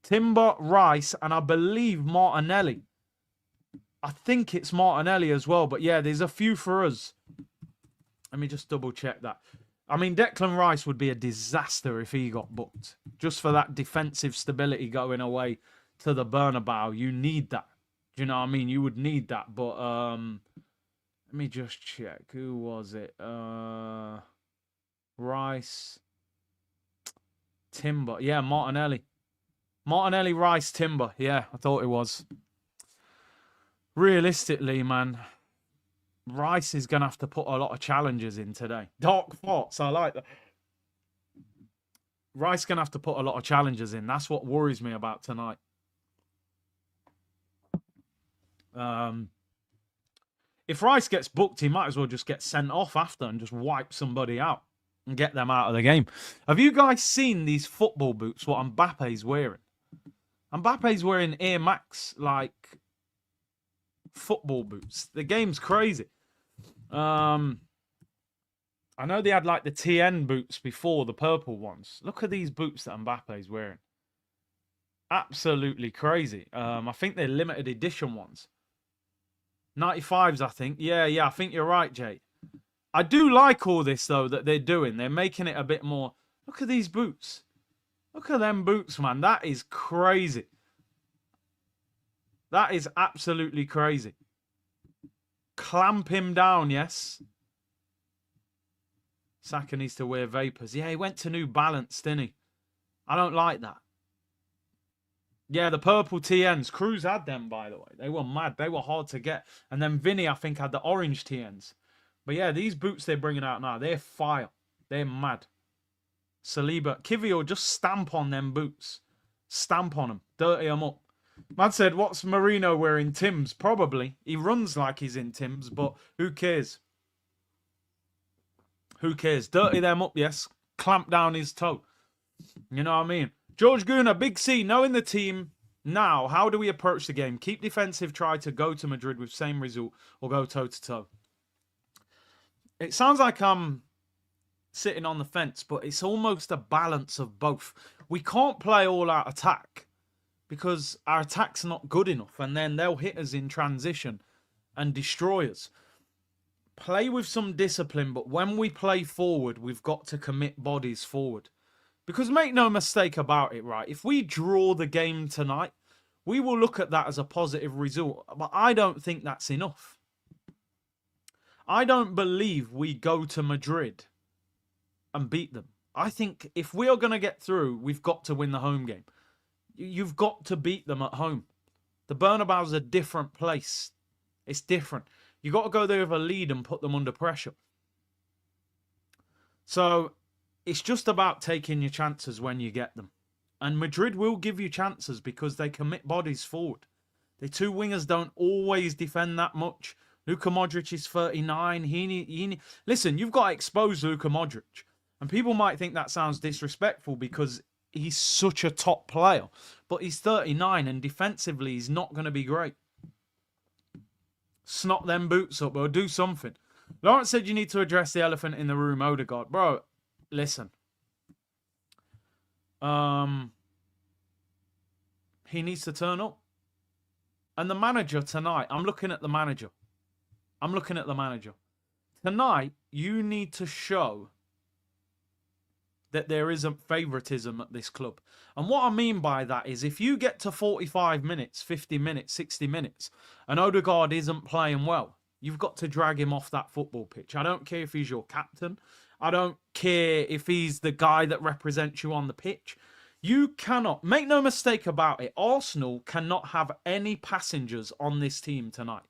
Timber, Rice, and I believe Martinelli. I think it's Martinelli as well, but yeah, there's a few for us. Let me just double check that. I mean, Declan Rice would be a disaster if he got booked. Just for that defensive stability going away to the Bernabeu, you need that. Do you know what I mean? You would need that, but let me just check. Who was it? Rice. Timber. Yeah, Martinelli. Martinelli, Rice, Timber. Yeah, I thought it was. Realistically, man, Rice is going to have to put a lot of challenges in today. Dark thoughts. I like that. Rice going to have to put a lot of challenges in. That's what worries me about tonight. If Rice gets booked, he might as well just get sent off after and just wipe somebody out and get them out of the game. Have you guys seen these football boots, what Mbappe's wearing? Mbappe's wearing Air Max, like, football boots. The game's crazy. I know they had, like, the TN boots before, the purple ones. Look at these boots that Mbappe's wearing. Absolutely crazy. I think they're limited edition ones. 95s, I think. Yeah, I think you're right, Jay. I do like all this, though, that they're doing. They're making it a bit more... Look at these boots. Look at them boots, man. That is crazy. That is absolutely crazy. Clamp him down, yes. Saka needs to wear Vapors. Yeah, he went to New Balance, didn't he? I don't like that. Yeah, the purple TNs. Cruz had them, by the way. They were mad. They were hard to get. And then Vinny, I think, had the orange TNs. But yeah, these boots they're bringing out now, they're fire. They're mad. Saliba. Kiwior, just stamp on them boots. Stamp on them. Dirty them up. Man said, what's Marino wearing? Tim's? Probably. He runs like he's in Tim's, but who cares? Who cares? Dirty them up, yes. Clamp down his toe. You know what I mean? George Guna, Big C, knowing the team now, how do we approach the game? Keep defensive, try to go to Madrid with same result, or go toe-to-toe? It sounds like I'm sitting on the fence, but it's almost a balance of both. We can't play all out attack because our attack's not good enough, and then they'll hit us in transition and destroy us. Play with some discipline, but when we play forward, we've got to commit bodies forward. Because make no mistake about it, right? If we draw the game tonight, we will look at that as a positive result. But I don't think that's enough. I don't believe we go to Madrid and beat them. I think if we are going to get through, we've got to win the home game. You've got to beat them at home. The Bernabeu's a different place. It's different. You've got to go there with a lead and put them under pressure. So it's just about taking your chances when you get them. And Madrid will give you chances because they commit bodies forward. The two wingers don't always defend that much. Luka Modric is 39. Listen, you've got to expose Luka Modric. And people might think that sounds disrespectful because he's such a top player. But he's 39 and defensively he's not going to be great. Snot them boots up or do something. Lawrence said you need to address the elephant in the room, Odegaard. Bro, listen. He needs to turn up. And the manager tonight, I'm looking at the manager. Tonight, you need to show that there isn't favoritism at this club. And what I mean by that is if you get to 45 minutes, 50 minutes, 60 minutes, and Odegaard isn't playing well, you've got to drag him off that football pitch. I don't care if he's your captain. I don't care if he's the guy that represents you on the pitch. You cannot, make no mistake about it, Arsenal cannot have any passengers on this team tonight.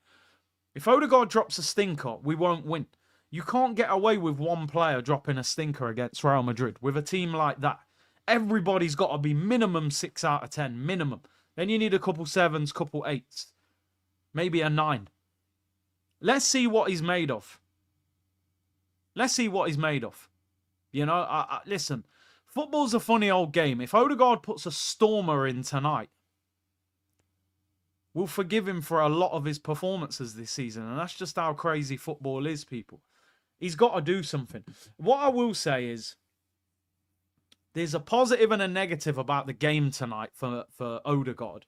If Odegaard drops a stinker, we won't win. You can't get away with one player dropping a stinker against Real Madrid. With a team like that, everybody's got to be minimum 6 out of 10, minimum. Then you need a couple 7s, couple 8s. Maybe a 9. Let's see what he's made of. You know, listen, football's a funny old game. If Odegaard puts a stormer in tonight, we'll forgive him for a lot of his performances this season. And that's just how crazy football is, people. He's got to do something. What I will say is there's a positive and a negative about the game tonight for Odegaard.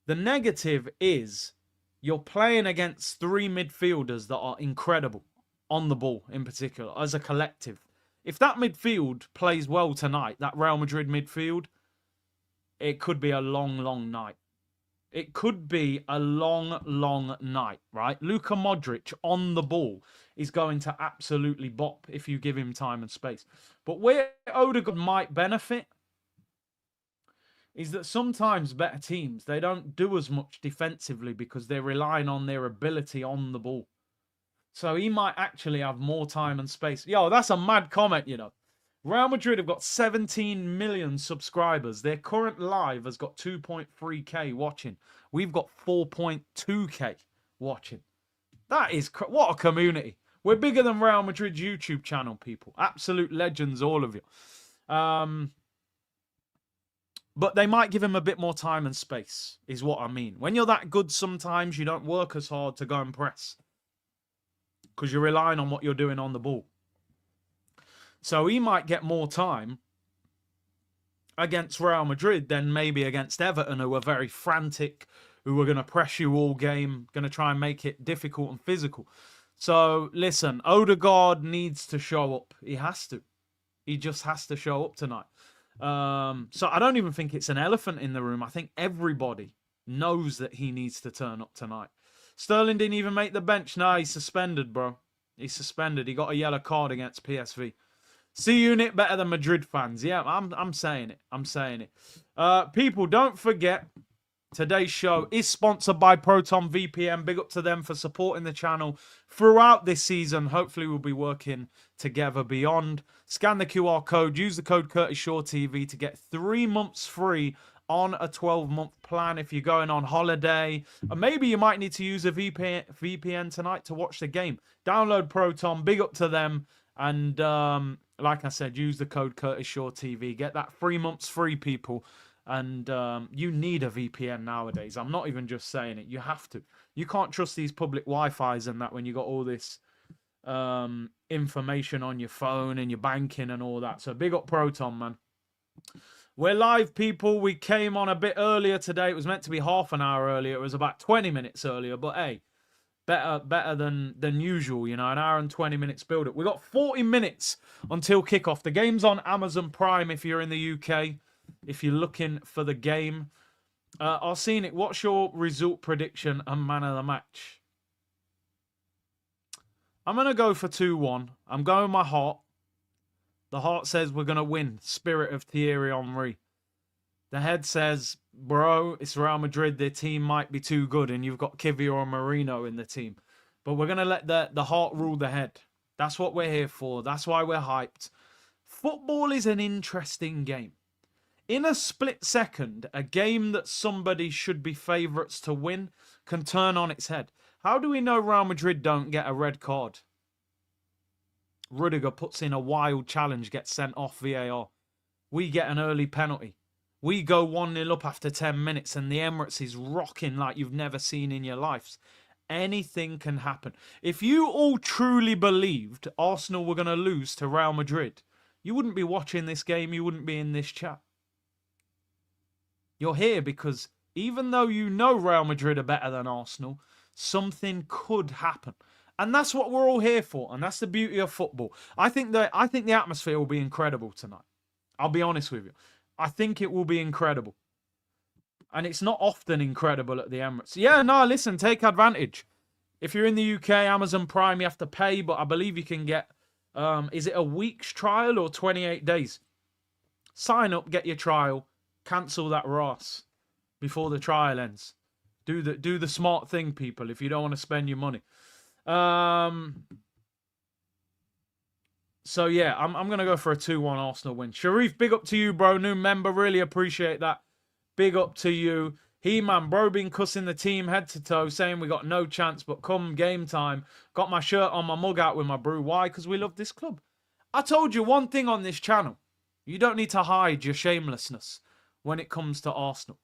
The negative is you're playing against 3 midfielders that are incredible on the ball in particular as a collective. If that midfield plays well tonight, that Real Madrid midfield, it could be a long, long night. It could be a long, long night, right? Luka Modric on the ball is going to absolutely bop if you give him time and space. But where Odegaard might benefit is that sometimes better teams, they don't do as much defensively because they're relying on their ability on the ball. So he might actually have more time and space. Yo, that's a mad comment, you know. Real Madrid have got 17 million subscribers. Their current live has got 2.3K watching. We've got 4.2K watching. That is, what a community. We're bigger than Real Madrid's YouTube channel, people. Absolute legends, all of you. But they might give him a bit more time and space, is what I mean. When you're that good, sometimes you don't work as hard to go and press. Because you're relying on what you're doing on the ball. So he might get more time against Real Madrid than maybe against Everton, who are very frantic, who are going to press you all game, going to try and make it difficult and physical. So, listen, Odegaard needs to show up. He has to. He just has to show up tonight. So I don't even think it's an elephant in the room. I think everybody knows that he needs to turn up tonight. Sterling didn't even make the bench. Nah, he's suspended, bro. He's suspended. He got a yellow card against PSV. C Unit better than Madrid fans. Yeah, I'm saying it. I'm saying it. People, don't forget, today's show is sponsored by Proton VPN. Big up to them for supporting the channel throughout this season. Hopefully, we'll be working together beyond. Scan the QR code. Use the code CurtisShawTV to get 3 months free on a 12-month plan if you're going on holiday. And maybe you might need to use a VPN tonight to watch the game. Download Proton. Big up to them. And like I said, use the code CurtisShawTV. Get that 3 months free, people. And you need a VPN nowadays. I'm not even just saying it. You have to. You can't trust these public Wi-Fis and that when you got all this information on your phone and your banking and all that. So big up Proton, man. We're live, people. We came on a bit earlier today. It was meant to be half an hour earlier. It was about 20 minutes earlier, but hey, better than usual, you know, an hour and 20 minutes build up. We got 40 minutes until kickoff. The game's on Amazon Prime if you're in the UK, if you're looking for the game. Arsenic, what's your result prediction and man of the match? I'm going to go for 2-1. I'm going my heart. The heart says we're going to win. Spirit of Thierry Henry. The head says, bro, it's Real Madrid. Their team might be too good, and you've got Kiwior or Marino in the team. But we're going to let the heart rule the head. That's what we're here for. That's why we're hyped. Football is an interesting game. In a split second, a game that somebody should be favourites to win can turn on its head. How do we know Real Madrid don't get a red card? Rudiger puts in a wild challenge, gets sent off VAR. We get an early penalty. We go 1-0 up after 10 minutes and the Emirates is rocking like you've never seen in your lives. Anything can happen. If you all truly believed Arsenal were going to lose to Real Madrid, you wouldn't be watching this game, you wouldn't be in this chat. You're here because even though you know Real Madrid are better than Arsenal, something could happen. And that's what we're all here for. And that's the beauty of football. I think the atmosphere will be incredible tonight. I'll be honest with you. I think it will be incredible. And it's not often incredible at the Emirates. Yeah, no, listen, take advantage. If you're in the UK, Amazon Prime, you have to pay. But I believe you can get, is it a week's trial or 28 days? Sign up, get your trial. Cancel that Ross before the trial ends. Do the smart thing, people, if you don't want to spend your money. So yeah, I'm gonna go for a 2-1 Arsenal win. Sharif, big up to you, bro. New member, really appreciate that. Big up to you. He-Man, bro, been cussing the team head to toe, saying we got no chance, but come game time, got my shirt on, my mug out with my brew. Why? Because we love this club. I told you one thing on this channel. You don't need to hide your shamelessness when it comes to Arsenal.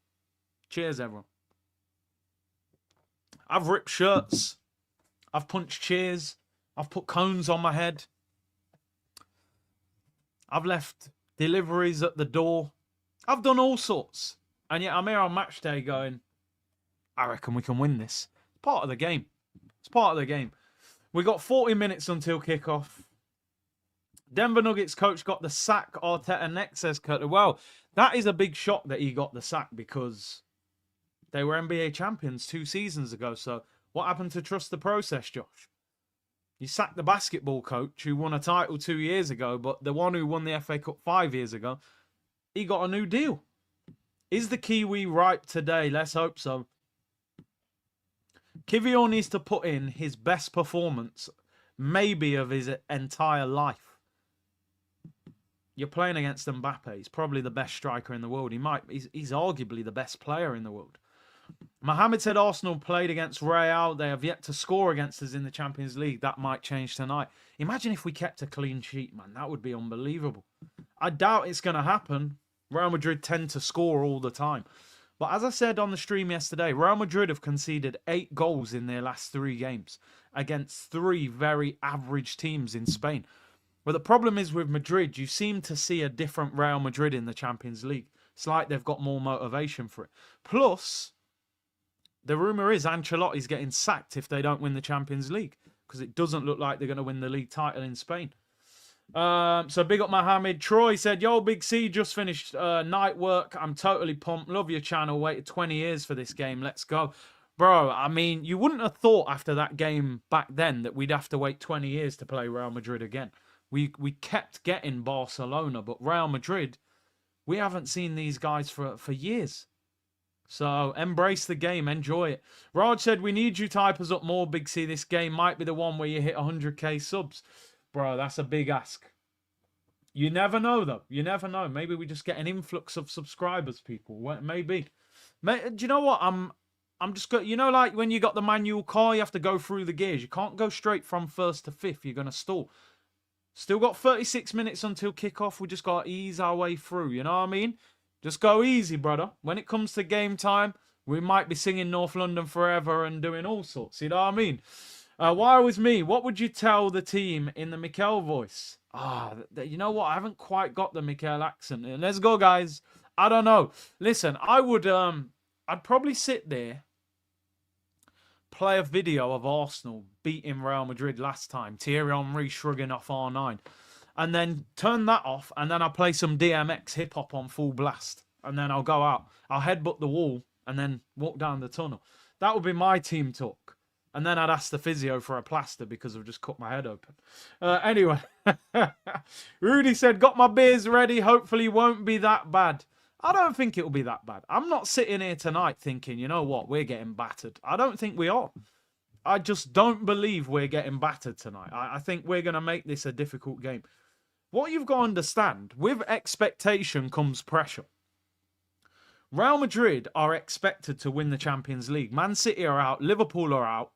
Cheers, everyone. I've ripped shirts. I've punched chairs. I've put cones on my head. I've left deliveries at the door. I've done all sorts. And yet I'm here on match day going, I reckon we can win this. It's part of the game. It's part of the game. We got 40 minutes until kickoff. Denver Nuggets coach got the sack. Arteta next, says Kurt. Well, that is a big shock that he got the sack because they were NBA champions 2 seasons ago. So what happened to trust the process, Josh? You sacked the basketball coach who won a title 2 years ago, but the one who won the FA Cup 5 years ago, he got a new deal. Is the Kiwi ripe today? Let's hope so. Kiwior needs to put in his best performance, maybe of his entire life. You're playing against Mbappe. He's probably the best striker in the world. He's arguably the best player in the world. Mohammed said Arsenal played against Real. They have yet to score against us in the Champions League. That might change tonight. Imagine if we kept a clean sheet, man. That would be unbelievable. I doubt it's going to happen. Real Madrid tend to score all the time. But as I said on the stream yesterday, Real Madrid have conceded 8 goals in their last 3 games against 3 very average teams in Spain. But the problem is with Madrid, you seem to see a different Real Madrid in the Champions League. It's like they've got more motivation for it. Plus, the rumour is Ancelotti's getting sacked if they don't win the Champions League because it doesn't look like they're going to win the league title in Spain. So big up Mohammed. Troy said, yo, Big C, just finished night work. I'm totally pumped. Love your channel. Waited 20 years for this game. Let's go. Bro, I mean, you wouldn't have thought after that game back then that we'd have to wait 20 years to play Real Madrid again. We kept getting Barcelona, but Real Madrid, we haven't seen these guys for years. So embrace the game. Enjoy it. Raj said, we need you to hype us up more, Big C. This game might be the one where you hit 100k subs. Bro, that's a big ask. You never know, though. You never know. Maybe we just get an influx of subscribers, people. Maybe. Do you know what? I'm just going, you know, like when you got the manual car, you have to go through the gears. You can't go straight from 1st to 5th. You're going to stall. Still got 36 minutes until kickoff. We just got to ease our way through. You know what I mean? Just go easy, brother. When it comes to game time, we might be singing North London Forever and doing all sorts. You know what I mean? Why was me? What would you tell the team in the Mikel voice? You know what? I haven't quite got the Mikel accent. Let's go, guys. I don't know. Listen, I'd probably sit there, play a video of Arsenal beating Real Madrid last time, Thierry Henry shrugging off R9, and then turn that off, and then I'll play some DMX hip-hop on full blast, and then I'll go out. I'll headbutt the wall, and then walk down the tunnel. That would be my team talk. And then I'd ask the physio for a plaster because I've just cut my head open. Anyway, Rudy said, got my beers ready. Hopefully won't be that bad. I don't think it'll be that bad. I'm not sitting here tonight thinking, you know what, we're getting battered. I don't think we are. I just don't believe we're getting battered tonight. I think we're going to make this a difficult game. What you've got to understand, with expectation comes pressure. Real Madrid are expected to win the Champions League. Man City are out. Liverpool are out.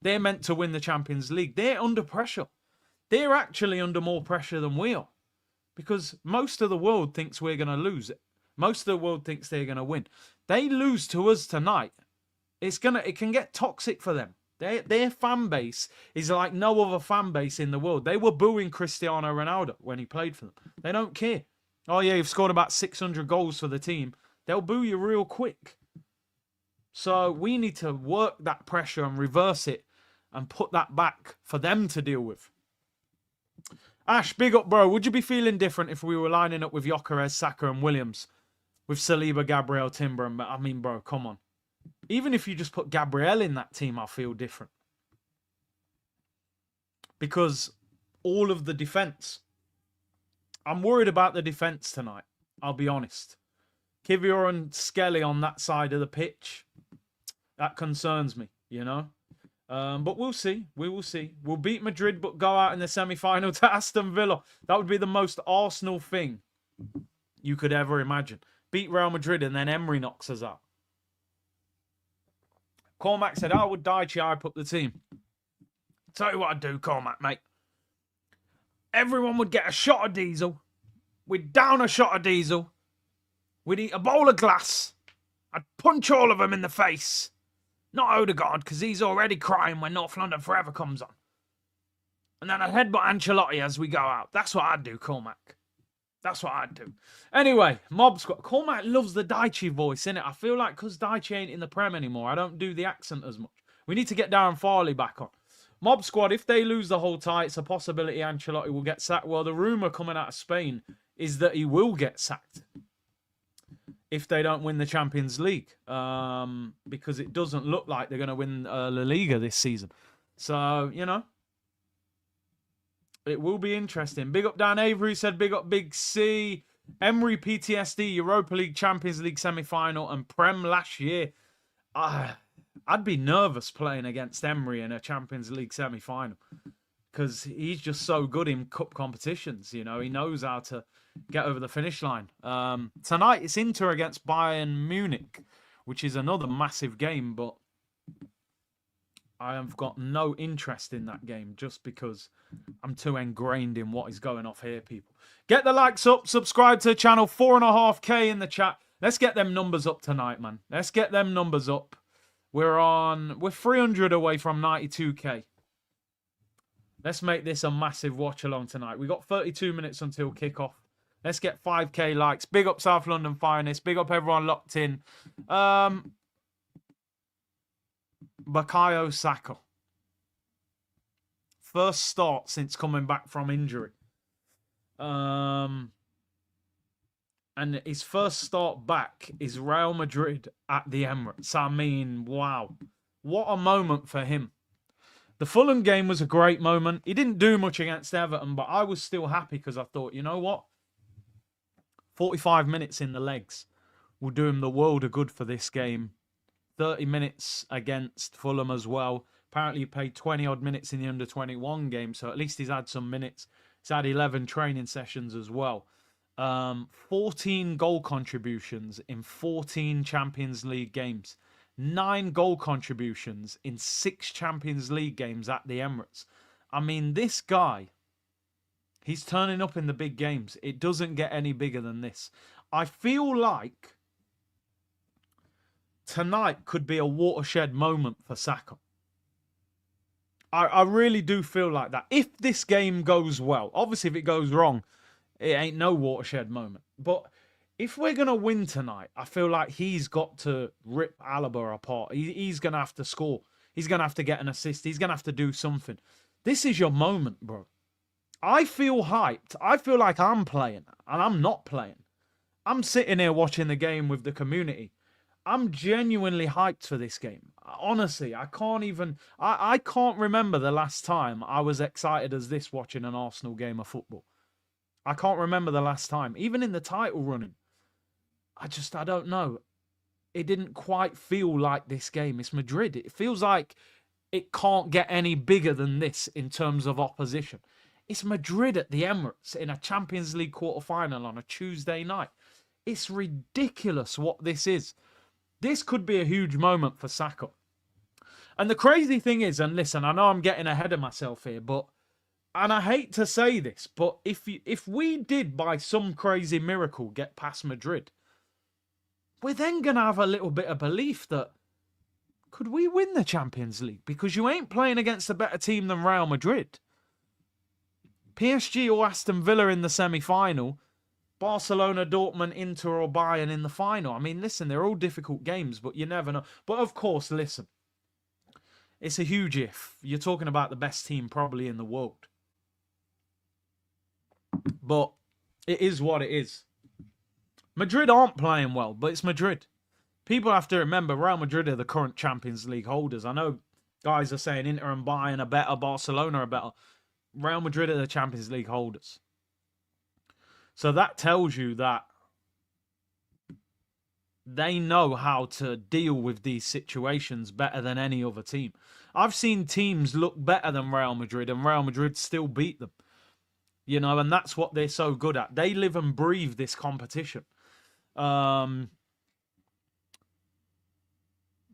They're meant to win the Champions League. They're under pressure. They're actually under more pressure than we are. Because most of the world thinks we're going to lose it. Most of the world thinks they're going to win. They lose to us tonight. It can get toxic for them. Their fan base is like no other fan base in the world. They were booing Cristiano Ronaldo when he played for them. They don't care. Oh yeah, you've scored about 600 goals for the team. They'll boo you real quick. So we need to work that pressure and reverse it and put that back for them to deal with. Ash, big up, bro. Would you be feeling different if we were lining up with Gyökeres, Saka and Williams? With Saliba, Gabriel, Timber and... I mean, bro, come on. Even if you just put Gabriel in that team, I feel different. Because all of the defence. I'm worried about the defence tonight. I'll be honest. Kiwior and Skelly on that side of the pitch. That concerns me, you know. But we'll see. We will see. We'll beat Madrid, but go out in the semi-final to Aston Villa. That would be the most Arsenal thing you could ever imagine. Beat Real Madrid and then Emery knocks us out. Cormac said, I would die to hype up the team. Tell you what I'd do, Cormac, mate. Everyone would get a shot of diesel. We'd down a shot of diesel. We'd eat a bowl of glass. I'd punch all of them in the face. Not Odegaard, because he's already crying when North London Forever comes on. And then I'd headbutt Ancelotti as we go out. That's what I'd do, Cormac. That's what I'd do. Anyway, Mob Squad. Cormac loves the Daichi voice, innit? I feel like because Daichi ain't in the Prem anymore, I don't do the accent as much. We need to get Darren Farley back on. Mob Squad, if they lose the whole tie, it's a possibility Ancelotti will get sacked. Well, the rumour coming out of Spain is that he will get sacked if they don't win the Champions League. Because it doesn't look like they're going to win La Liga this season. So, you know, it will be interesting. Big up Dan Avery said, big up Big C. Emery PTSD, Europa League, Champions League semi-final and Prem last year. I'd be nervous playing against Emery in a Champions League semi-final because he's just so good in cup competitions. You know, he knows how to get over the finish line. Tonight, it's Inter against Bayern Munich, which is another massive game, but I have got no interest in that game just because I'm too ingrained in what is going off here, people. Get the likes up, subscribe to the channel, 4.5K in the chat. Let's get them numbers up tonight, man. Let's get them numbers up. We're 300 away from 92K. Let's make this a massive watch along tonight. We got 32 minutes until kickoff. Let's get 5K likes. Big up South London Finest. Big up everyone locked in. Bukayo Saka. First start since coming back from injury. And his first start back is Real Madrid at the Emirates. I mean, wow. What a moment for him. The Fulham game was a great moment. He didn't do much against Everton, but I was still happy because I thought, you know what? 45 minutes in the legs will do him the world of good for this game. 30 minutes against Fulham as well. Apparently he played 20-odd minutes in the under-21 game, so at least he's had some minutes. He's had 11 training sessions as well. 14 goal contributions in 14 Champions League games. 9 goal contributions in 6 Champions League games at the Emirates. I mean, this guy, he's turning up in the big games. It doesn't get any bigger than this. I feel like tonight could be a watershed moment for Saka. I really do feel like that. If this game goes well, obviously if it goes wrong, it ain't no watershed moment. But if we're going to win tonight, I feel like he's got to rip Alaba apart. He's going to have to score. He's going to have to get an assist. He's going to have to do something. This is your moment, bro. I feel hyped. I feel like I'm playing, and I'm not playing. I'm sitting here watching the game with the community. I'm genuinely hyped for this game. Honestly, I can't even... I can't remember the last time I was excited as this watching an Arsenal game of football. I can't remember the last time. Even in the title running. I don't know. It didn't quite feel like this game. It's Madrid. It feels like it can't get any bigger than this in terms of opposition. It's Madrid at the Emirates in a Champions League quarter-final on a Tuesday night. It's ridiculous what this is. This could be a huge moment for Saka. And the crazy thing is, and listen, I know I'm getting ahead of myself here, but, and I hate to say this, but if we did by some crazy miracle get past Madrid, we're then going to have a little bit of belief that could we win the Champions League? Because you ain't playing against a better team than Real Madrid. PSG or Aston Villa in the semi-final, Barcelona, Dortmund, Inter or Bayern in the final. I mean, listen, they're all difficult games, but you never know. But of course, listen, it's a huge if. You're talking about the best team probably in the world. But it is what it is. Madrid aren't playing well, but it's Madrid. People have to remember Real Madrid are the current Champions League holders. I know guys are saying Inter and Bayern are better, Barcelona are better. Real Madrid are the Champions League holders. So that tells you that they know how to deal with these situations better than any other team. I've seen teams look better than Real Madrid and Real Madrid still beat them. You know, and that's what they're so good at. They live and breathe this competition.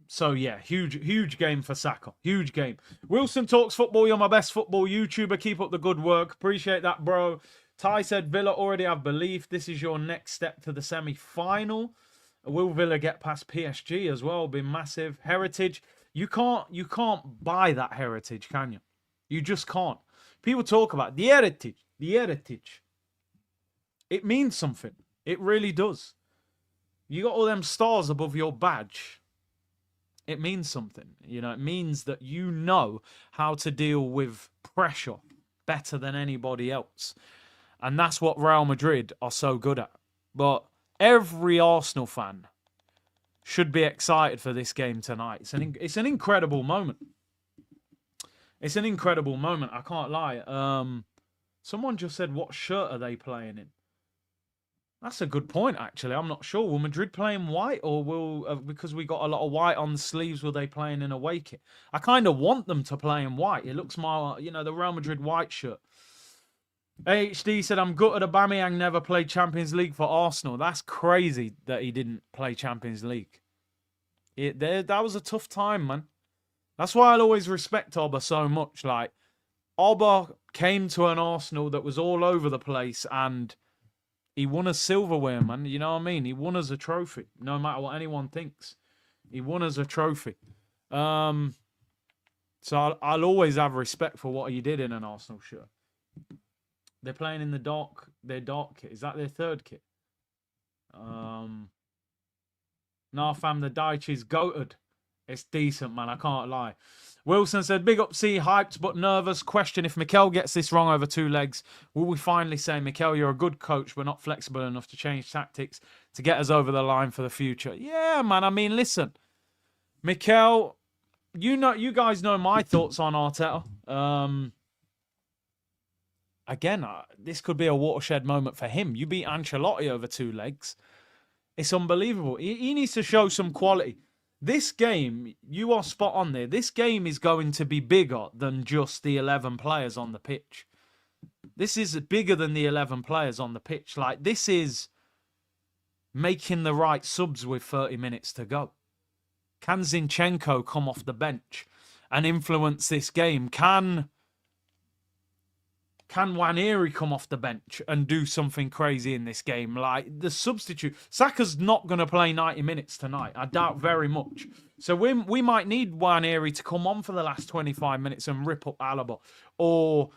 So, yeah, huge game for Saka. Huge game. Wilson Talks Football. You're my best football YouTuber. Keep up the good work. Appreciate that, bro. Ty said, Villa already have belief. This is your next step to the semi-final. Will Villa get past PSG as well? Be massive. Heritage. You can't buy that heritage, can you? You just can't. People talk about the heritage. The heritage. It means something. It really does. You got all them stars above your badge. It means something. You know, it means that you know how to deal with pressure better than anybody else. And that's what Real Madrid are so good at. But every Arsenal fan should be excited for this game tonight. It's an incredible moment. It's an incredible moment. I can't lie. Someone just said, what shirt are they playing in? That's a good point, actually. I'm not sure. Will Madrid play in white, or will, because we got a lot of white on the sleeves, will they play in an away kit? I kind of want them to play in white. It looks more, you know, the Real Madrid white shirt. HD said, I'm gutted Aubameyang never played Champions League for Arsenal. That's crazy that he didn't play Champions League. That was a tough time, man. That's why I'll always respect Auba so much. Like, Auba came to an Arsenal that was all over the place, and he won us silverware, man. You know what I mean? He won us a trophy, no matter what anyone thinks. He won us a trophy. So I'll always have respect for what he did in an Arsenal shirt. They're playing in their dark kit. Is that their third kit? Nah, fam, the Daichi's goated. It's decent, man. I can't lie. Wilson said, big up C, hyped but nervous. Question, if Mikel gets this wrong over 2 legs, will we finally say, Mikel, you're a good coach but not flexible enough to change tactics to get us over the line for the future? Yeah, man. I mean, listen. Mikel, you guys know my thoughts on Arteta. Again, this could be a watershed moment for him. You beat Ancelotti over 2 legs. It's unbelievable. He needs to show some quality. This game, you are spot on there. This game is going to be bigger than just the 11 players on the pitch. This is bigger than the 11 players on the pitch. Like, this is making the right subs with 30 minutes to go. Can Zinchenko come off the bench and influence this game? Can can Waneri come off the bench and do something crazy in this game? Like, the substitute, Saka's not going to play 90 minutes tonight. I doubt very much. So we might need Waneri to come on for the last 25 minutes and rip up Alaba. Or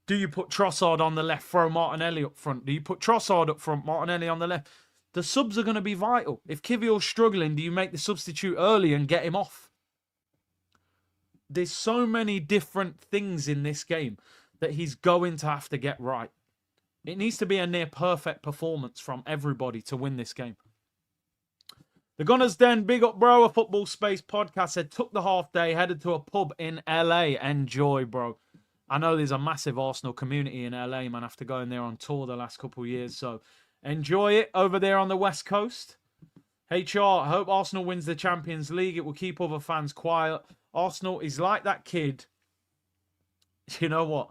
do you put Trossard on the left, throw Martinelli up front? Do you put Trossard up front, Martinelli on the left? The subs are going to be vital. If Kiwior's struggling, do you make the substitute early and get him off? There's so many different things in this game that he's going to have to get right. It needs to be a near perfect performance from everybody to win this game. The Gunners Den, big up, bro. A Football Space podcast said, took the half day, headed to a pub in LA. Enjoy, bro. I know there's a massive Arsenal community in LA, man, after going there on tour the last couple of years. So enjoy it over there on the West Coast. HR, I hope Arsenal wins the Champions League. It will keep other fans quiet. Arsenal is like that kid. You know what?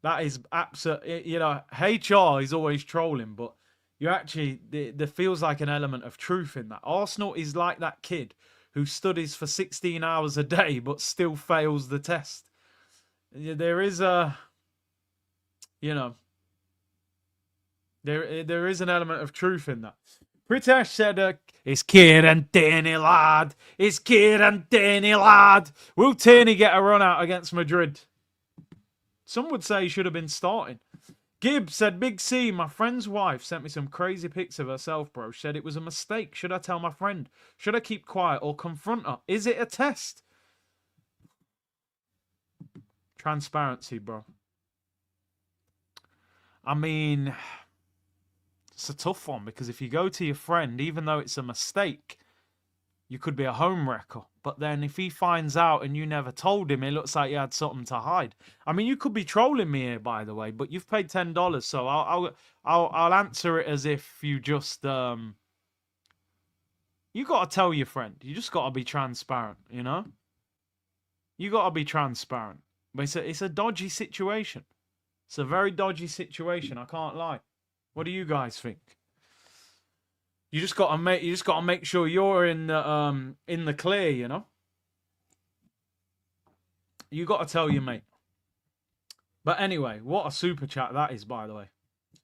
That is absolutely, you know, HR is always trolling, but you actually, there feels like an element of truth in that. Arsenal is like that kid who studies for 16 hours a day, but still fails the test. There is a, you know, there is an element of truth in that. Pritesh said, it's Kieran Tierney, lad. It's Kieran Tierney, lad. Will Tierney get a run out against Madrid? Some would say he should have been starting. Gibbs said, Big C, my friend's wife sent me some crazy pics of herself, bro. She said it was a mistake. Should I tell my friend? Should I keep quiet or confront her? Is it a test? Transparency, bro. I mean, it's a tough one because if you go to your friend, even though it's a mistake, you could be a home wrecker. But then if he finds out and you never told him, it looks like you had something to hide. I mean, you could be trolling me here, by the way, but you've paid $10, so I'll answer it as if you just you got to tell your friend. You just got to be transparent, you know. You got to be transparent. But it's a dodgy situation. It's a very dodgy situation. I can't lie. What do you guys think? You just got to make sure you're in the clear, you know. You got to tell your mate. But anyway, what a super chat that is, by the way.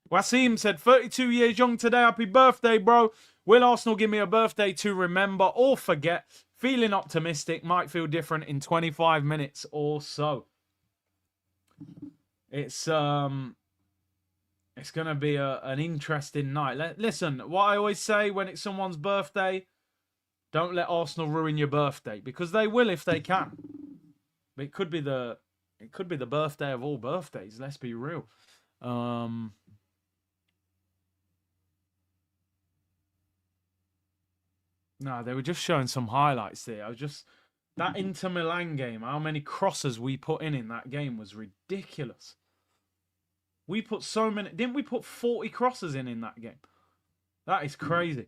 Wasim said, 32 years young today. Happy birthday, bro. Will Arsenal give me a birthday to remember or forget? Feeling optimistic. Might feel different in 25 minutes or so. It's going to be an interesting night. Listen, what I always say when it's someone's birthday, don't let Arsenal ruin your birthday, because they will if they can. But it could be the birthday of all birthdays. Let's be real. No, they were just showing some highlights there. That Inter Milan game, how many crosses we put in that game was ridiculous. We put so many... Didn't we put 40 crosses in that game? That is crazy.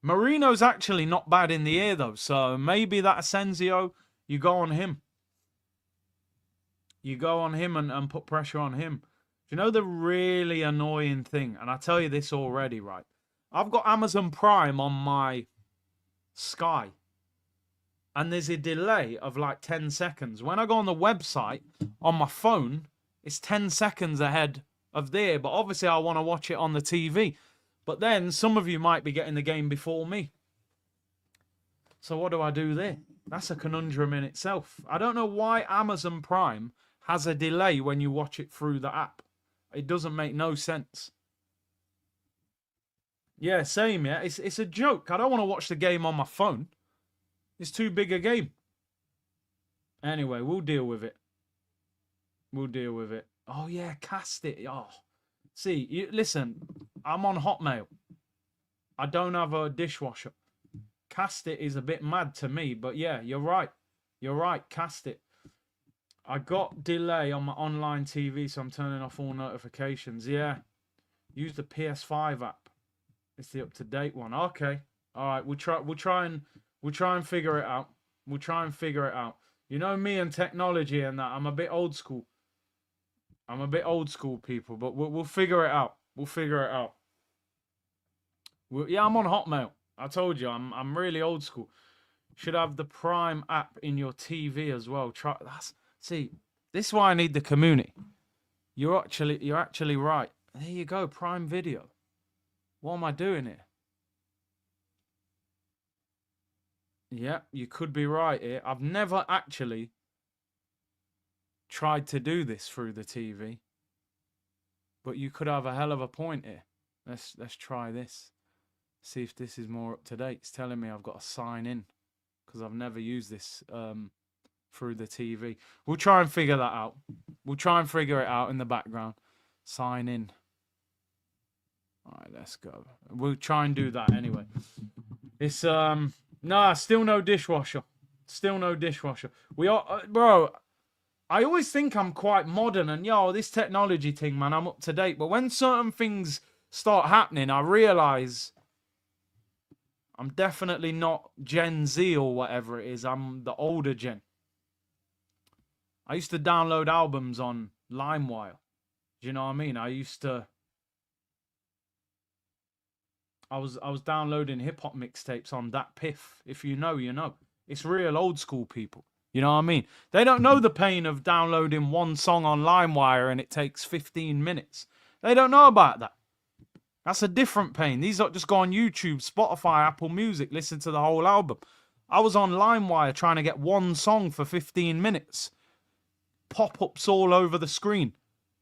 Marino's actually not bad in the air, though. So maybe that Asensio, you go on him. You go on him and put pressure on him. Do you know the really annoying thing? And I tell you this already, right? I've got Amazon Prime on my Sky. And there's a delay of like 10 seconds. When I go on the website on my phone, it's 10 seconds ahead of there. But obviously I want to watch it on the TV. But then some of you might be getting the game before me. So what do I do there? That's a conundrum in itself. I don't know why Amazon Prime has a delay when you watch it through the app. It doesn't make no sense. Yeah, same, yeah. It's a joke. I don't want to watch the game on my phone. It's too big a game. Anyway, we'll deal with it. We'll deal with it. Oh, yeah, cast it. Oh, see, listen, I'm on Hotmail. I don't have a dishwasher. Cast it is a bit mad to me, but yeah, you're right. You're right, cast it. I got delay on my online TV, so I'm turning off all notifications. Yeah, use the PS5 app. It's the up-to-date one. Okay, all right. We'll try and figure it out. We'll try and figure it out. You know me and technology and that. I'm a bit old school. I'm a bit old school, people, but we'll figure it out. We'll figure it out. Yeah, I'm on Hotmail. I told you, I'm really old school. Should have the Prime app in your TV as well. See, this is why I need the community. You're actually right. There you go, Prime Video. What am I doing here? Yeah, you could be right here. I've never actually tried to do this through the TV. But you could have a hell of a point here. Let's try this. See if this is more up to date. It's telling me I've got to sign in because I've never used this through the TV. We'll try and figure that out. We'll try and figure it out in the background. Sign in. All right, let's go. We'll try and do that anyway. It's nah, still no dishwasher. Still no dishwasher. We are, bro. I always think I'm quite modern and yo, this technology thing, man, I'm up to date. But when certain things start happening, I realize I'm definitely not Gen Z or whatever it is. I'm the older gen. I used to download albums on LimeWire. Do you know what I mean? I was downloading hip hop mixtapes on that Piff. If you know, you know. It's real old school people. You know what I mean? They don't know the pain of downloading one song on LimeWire and it takes 15 minutes. They don't know about that. That's a different pain. These are just go on YouTube, Spotify, Apple Music, listen to the whole album. I was on LimeWire trying to get one song for 15 minutes. Pop-ups all over the screen.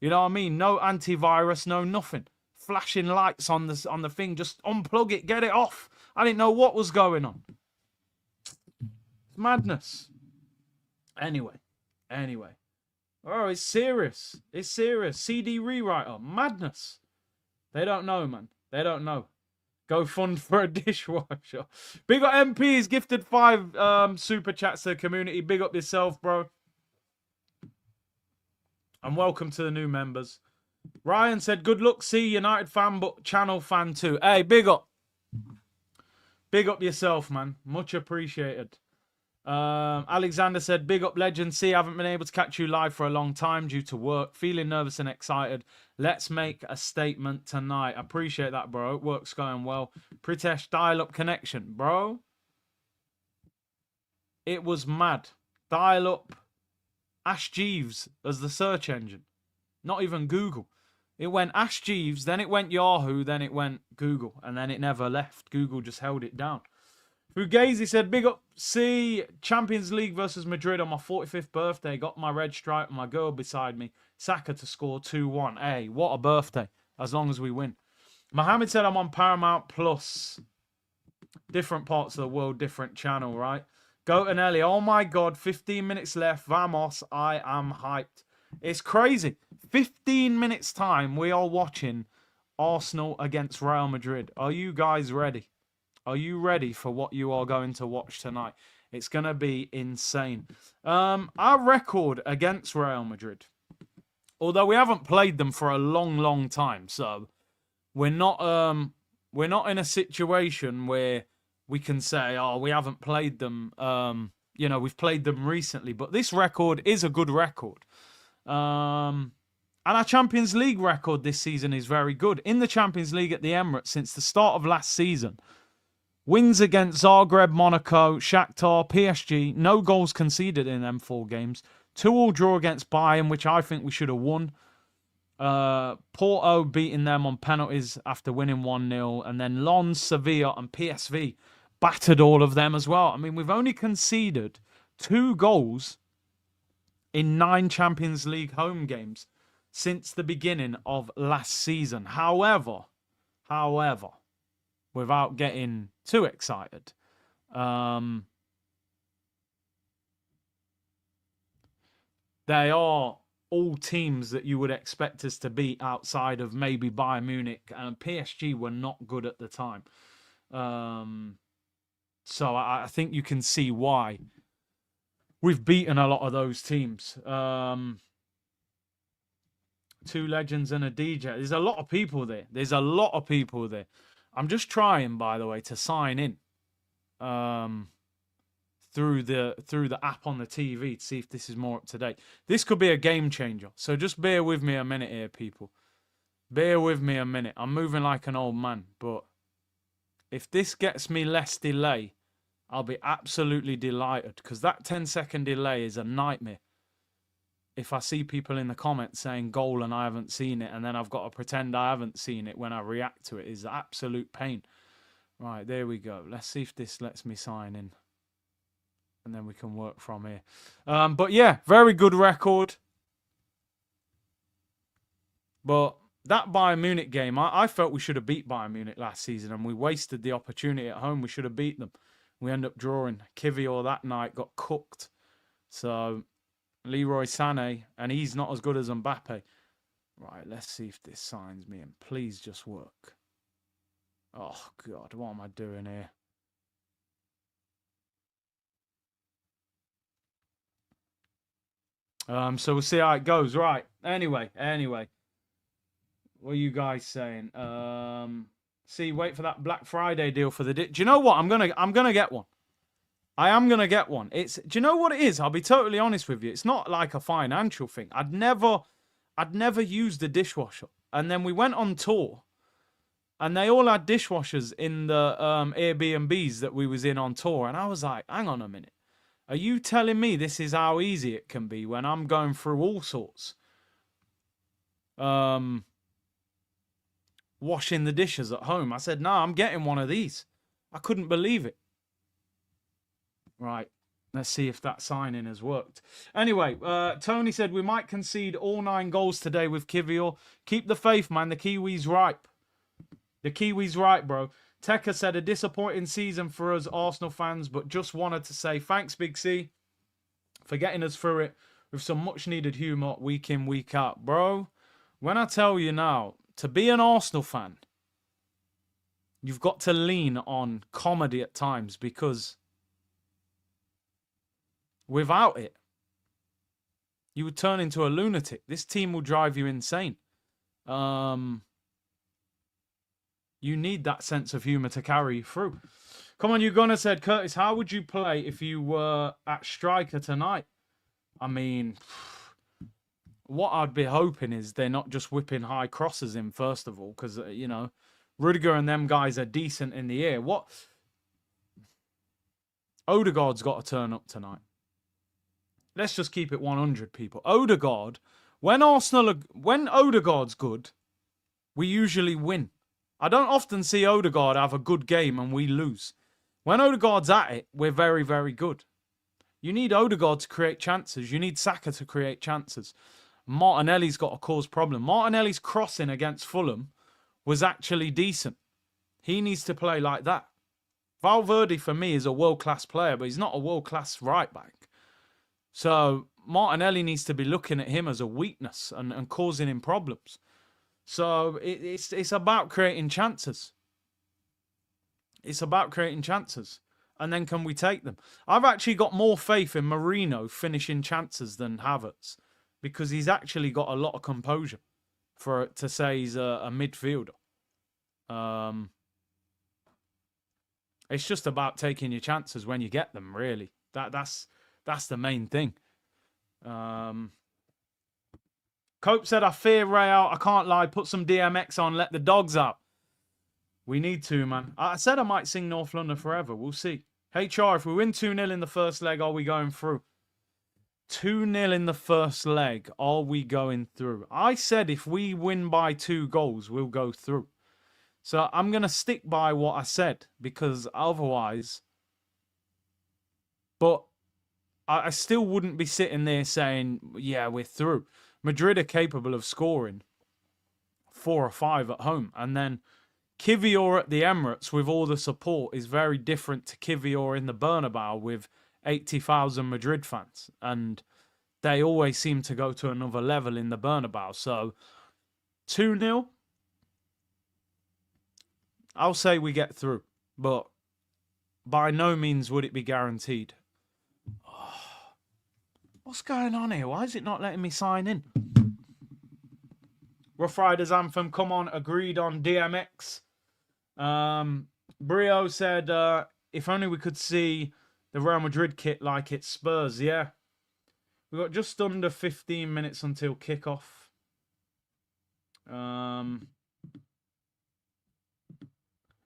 You know what I mean? No antivirus, no nothing. Flashing lights on the thing. Just unplug it, get it off. I didn't know what was going on. It's madness. Anyway. Oh, it's serious. It's serious. CD rewriter. Madness. They don't know, man. They don't know. Go fund for a dishwasher. Big up MPs. Gifted 5 super chats to the community. Big up yourself, bro. And welcome to the new members. Ryan said, good luck, see United fan, but channel fan too. Hey, big up. Big up yourself, man. Much appreciated. Alexander said, big up legend. See, I haven't been able to catch you live for a long time due to work. Feeling nervous and excited. Let's make a statement tonight. Appreciate that, bro. Work's going well. Pritesh, dial-up connection. Bro, it was mad. Dial-up. Ash Jeeves as the search engine. Not even Google. It went Ash Jeeves, then it went Yahoo, then it went Google, and then it never left. Google just held it down. Fugazi said, big up, see, Champions League versus Madrid on my 45th birthday. Got my red stripe and my girl beside me. Saka to score 2-1. Hey, what a birthday, as long as we win. Mohammed said, I'm on Paramount Plus. Different parts of the world, different channel, right? Goat and Ellie, oh my God, 15 minutes left. Vamos, I am hyped. It's crazy. 15 minutes time, we are watching Arsenal against Real Madrid. Are you guys ready? Are you ready for what you are going to watch tonight? It's going to be insane. Our record against Real Madrid, although we haven't played them for a long, long time, so we're not in a situation where we can say, oh, we haven't played them. You know, we've played them recently, but this record is a good record. And our Champions League record this season is very good. In the Champions League at the Emirates since the start of last season, wins against Zagreb, Monaco, Shakhtar, PSG, no goals conceded in them 4 games. 2-2 draw against Bayern, which I think we should have won. Porto beating them on penalties after winning 1-0. And then Lens, Sevilla and PSV battered all of them as well. I mean, we've only conceded 2 goals in 9 Champions League home games since the beginning of last season. However, without getting too excited, they are all teams that you would expect us to beat outside of maybe Bayern Munich, and PSG were not good at the time. So I think you can see why we've beaten a lot of those teams. 2 legends and a DJ. There's a lot of people there. I'm just trying, by the way, to sign in through the app on the TV to see if this is more up to date. This could be a game changer. So just bear with me a minute here, people. Bear with me a minute. I'm moving like an old man, but if this gets me less delay, I'll be absolutely delighted, because that 10-second delay is a nightmare. if I see people in the comments saying goal and I haven't seen it, and then I've got to pretend I haven't seen it when I react to it, is absolute pain. Right, there we go. Let's see if this lets me sign in. And then we can work from here. But yeah, very good record. But that Bayern Munich game, I felt we should have beat Bayern Munich last season, and we wasted the opportunity at home. We should have beat them. We end up drawing. Kiwior that night got cooked. So, Leroy Sané, and he's not as good as Mbappe. Right, let's see if this signs me in. Please just work. Oh, God, what am I doing here? So we'll see how it goes. Right. Anyway. What are you guys saying? See, wait for that Black Friday deal for the... Do you know what? I'm gonna get one. I am gonna get one. Do you know what it is? I'll be totally honest with you. It's not like a financial thing. I'd never used a dishwasher. And then we went on tour, and they all had dishwashers in the Airbnbs that we was in on tour. And I was like, hang on a minute. Are you telling me this is how easy it can be when I'm going through all sorts? Washing the dishes at home. I said, no, I'm getting one of these. I couldn't believe it. Right. Let's see if that sign-in has worked. Anyway, Tony said we might concede all 9 goals today with Kiwior. Keep the faith, man. The Kiwi's ripe. The Kiwi's ripe, bro. Tekka said a disappointing season for us Arsenal fans, but just wanted to say thanks, Big C, for getting us through it with some much-needed humour week in, week out. Bro, when I tell you now, to be an Arsenal fan, you've got to lean on comedy at times, because without it, you would turn into a lunatic. This team will drive you insane. You need that sense of humour to carry you through. Come on, you gonna said, Curtis, how would you play if you were at striker tonight? I mean, what I'd be hoping is they're not just whipping high crosses in, first of all, because, you know, Rudiger and them guys are decent in the air. Odegaard's got to turn up tonight. Let's just keep it 100, people. Odegaard, when Odegaard's good, we usually win. I don't often see Odegaard have a good game and we lose. When Odegaard's at it, we're very, very good. You need Odegaard to create chances. You need Saka to create chances. Martinelli's got to cause problem. Martinelli's crossing against Fulham was actually decent. He needs to play like that. Valverde, for me, is a world-class player, but he's not a world-class right-back. So Martinelli needs to be looking at him as a weakness and causing him problems. So it's about creating chances. It's about creating chances. And then can we take them? I've actually got more faith in Marino finishing chances than Havertz, because he's actually got a lot of composure to say he's a midfielder. It's just about taking your chances when you get them, really. That's the main thing. Cope said, I fear Real. I can't lie. Put some DMX on. Let the dogs out. We need to, man. I said I might sing North London Forever. We'll see. HR, if we win 2-0 in the first leg, are we going through? 2-0 in the first leg, are we going through? I said if we win by 2 goals, we'll go through. So I'm going to stick by what I said, because otherwise... But I still wouldn't be sitting there saying, yeah, we're through. Madrid are capable of scoring 4 or 5 at home. And then Kiwior at the Emirates with all the support is very different to Kiwior in the Bernabeu with 80,000 Madrid fans. And they always seem to go to another level in the Bernabeu. So 2-0, I'll say we get through. But by no means would it be guaranteed. What's going on here? Why is it not letting me sign in? Rough Riders Anthem, come on, agreed on DMX. Brio said, if only we could see the Real Madrid kit like it's Spurs. Yeah. We've got just under 15 minutes until kickoff.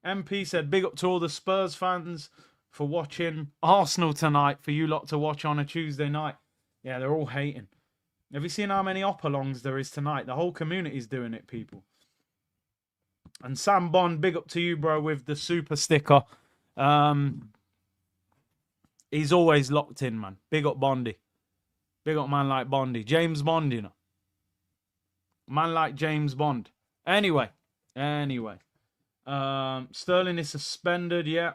MP said, big up to all the Spurs fans for watching Arsenal tonight, for you lot to watch on a Tuesday night. Yeah, they're all hating. Have you seen how many Watchalongs there is tonight? The whole community's doing it, people. And Sam Bond, big up to you, bro, with the super sticker. He's always locked in, man. Big up Bondy. Big up man like Bondy. James Bond, you know. Man like James Bond. Anyway. Sterling is suspended, yeah.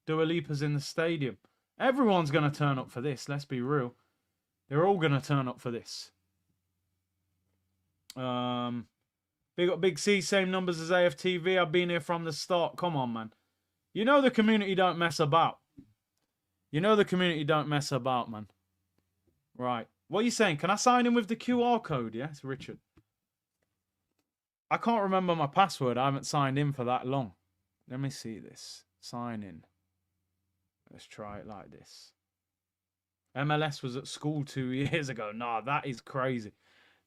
Dua Lipa's in the stadium. Everyone's going to turn up for this, let's be real. They're all going to turn up for this. Big up Big C, same numbers as AFTV. I've been here from the start. Come on, man. You know the community don't mess about. You know the community don't mess about, man. Right. What are you saying? Can I sign in with the QR code? Yeah, it's Richard. I can't remember my password. I haven't signed in for that long. Let me see this. Sign in. Let's try it like this. MLS was at school 2 years ago. Nah, that is crazy.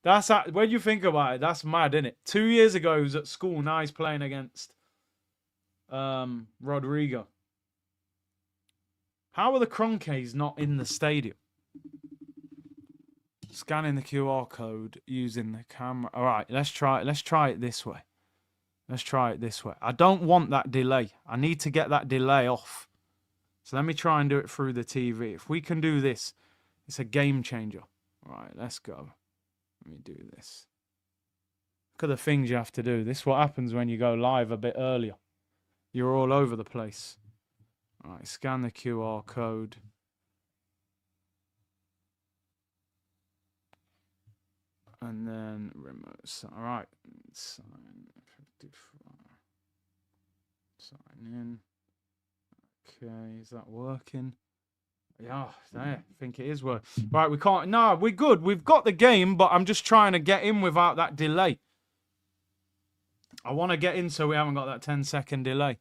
That's when you think about it, that's mad, isn't it? 2 years ago, he was at school. Now he's playing against Rodrigo. How are the Cronkies not in the stadium? Scanning the QR code using the camera. All right, let's try it. Let's try it this way. Let's try it this way. I don't want that delay. I need to get that delay off. So let me try and do it through the TV. If we can do this, it's a game changer. All right, let's go. Let me do this. Look at the things you have to do. This is what happens when you go live a bit earlier. You're all over the place. All right, scan the QR code. And then remote. All right. Sign in. Okay, is that working? Yeah, I think it is working. Right, we can't. No, we're good. We've got the game, but I'm just trying to get in without that delay. I want to get in so we haven't got that 10-second delay.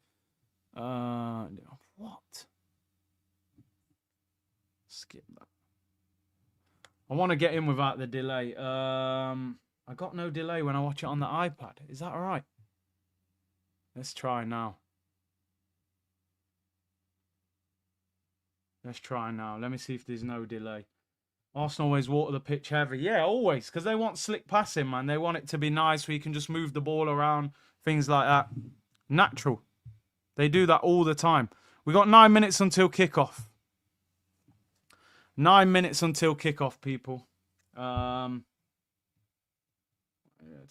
What? Skip that. I want to get in without the delay. I got no delay when I watch it on the iPad. Is that all right? Let's try now. Let's try now. Let me see if there's no delay. Arsenal always water the pitch heavy. Yeah, always. Because they want slick passing, man. They want it to be nice where you can just move the ball around. Things like that. Natural. They do that all the time. We got 9 minutes until kickoff. 9 minutes until kickoff, people. To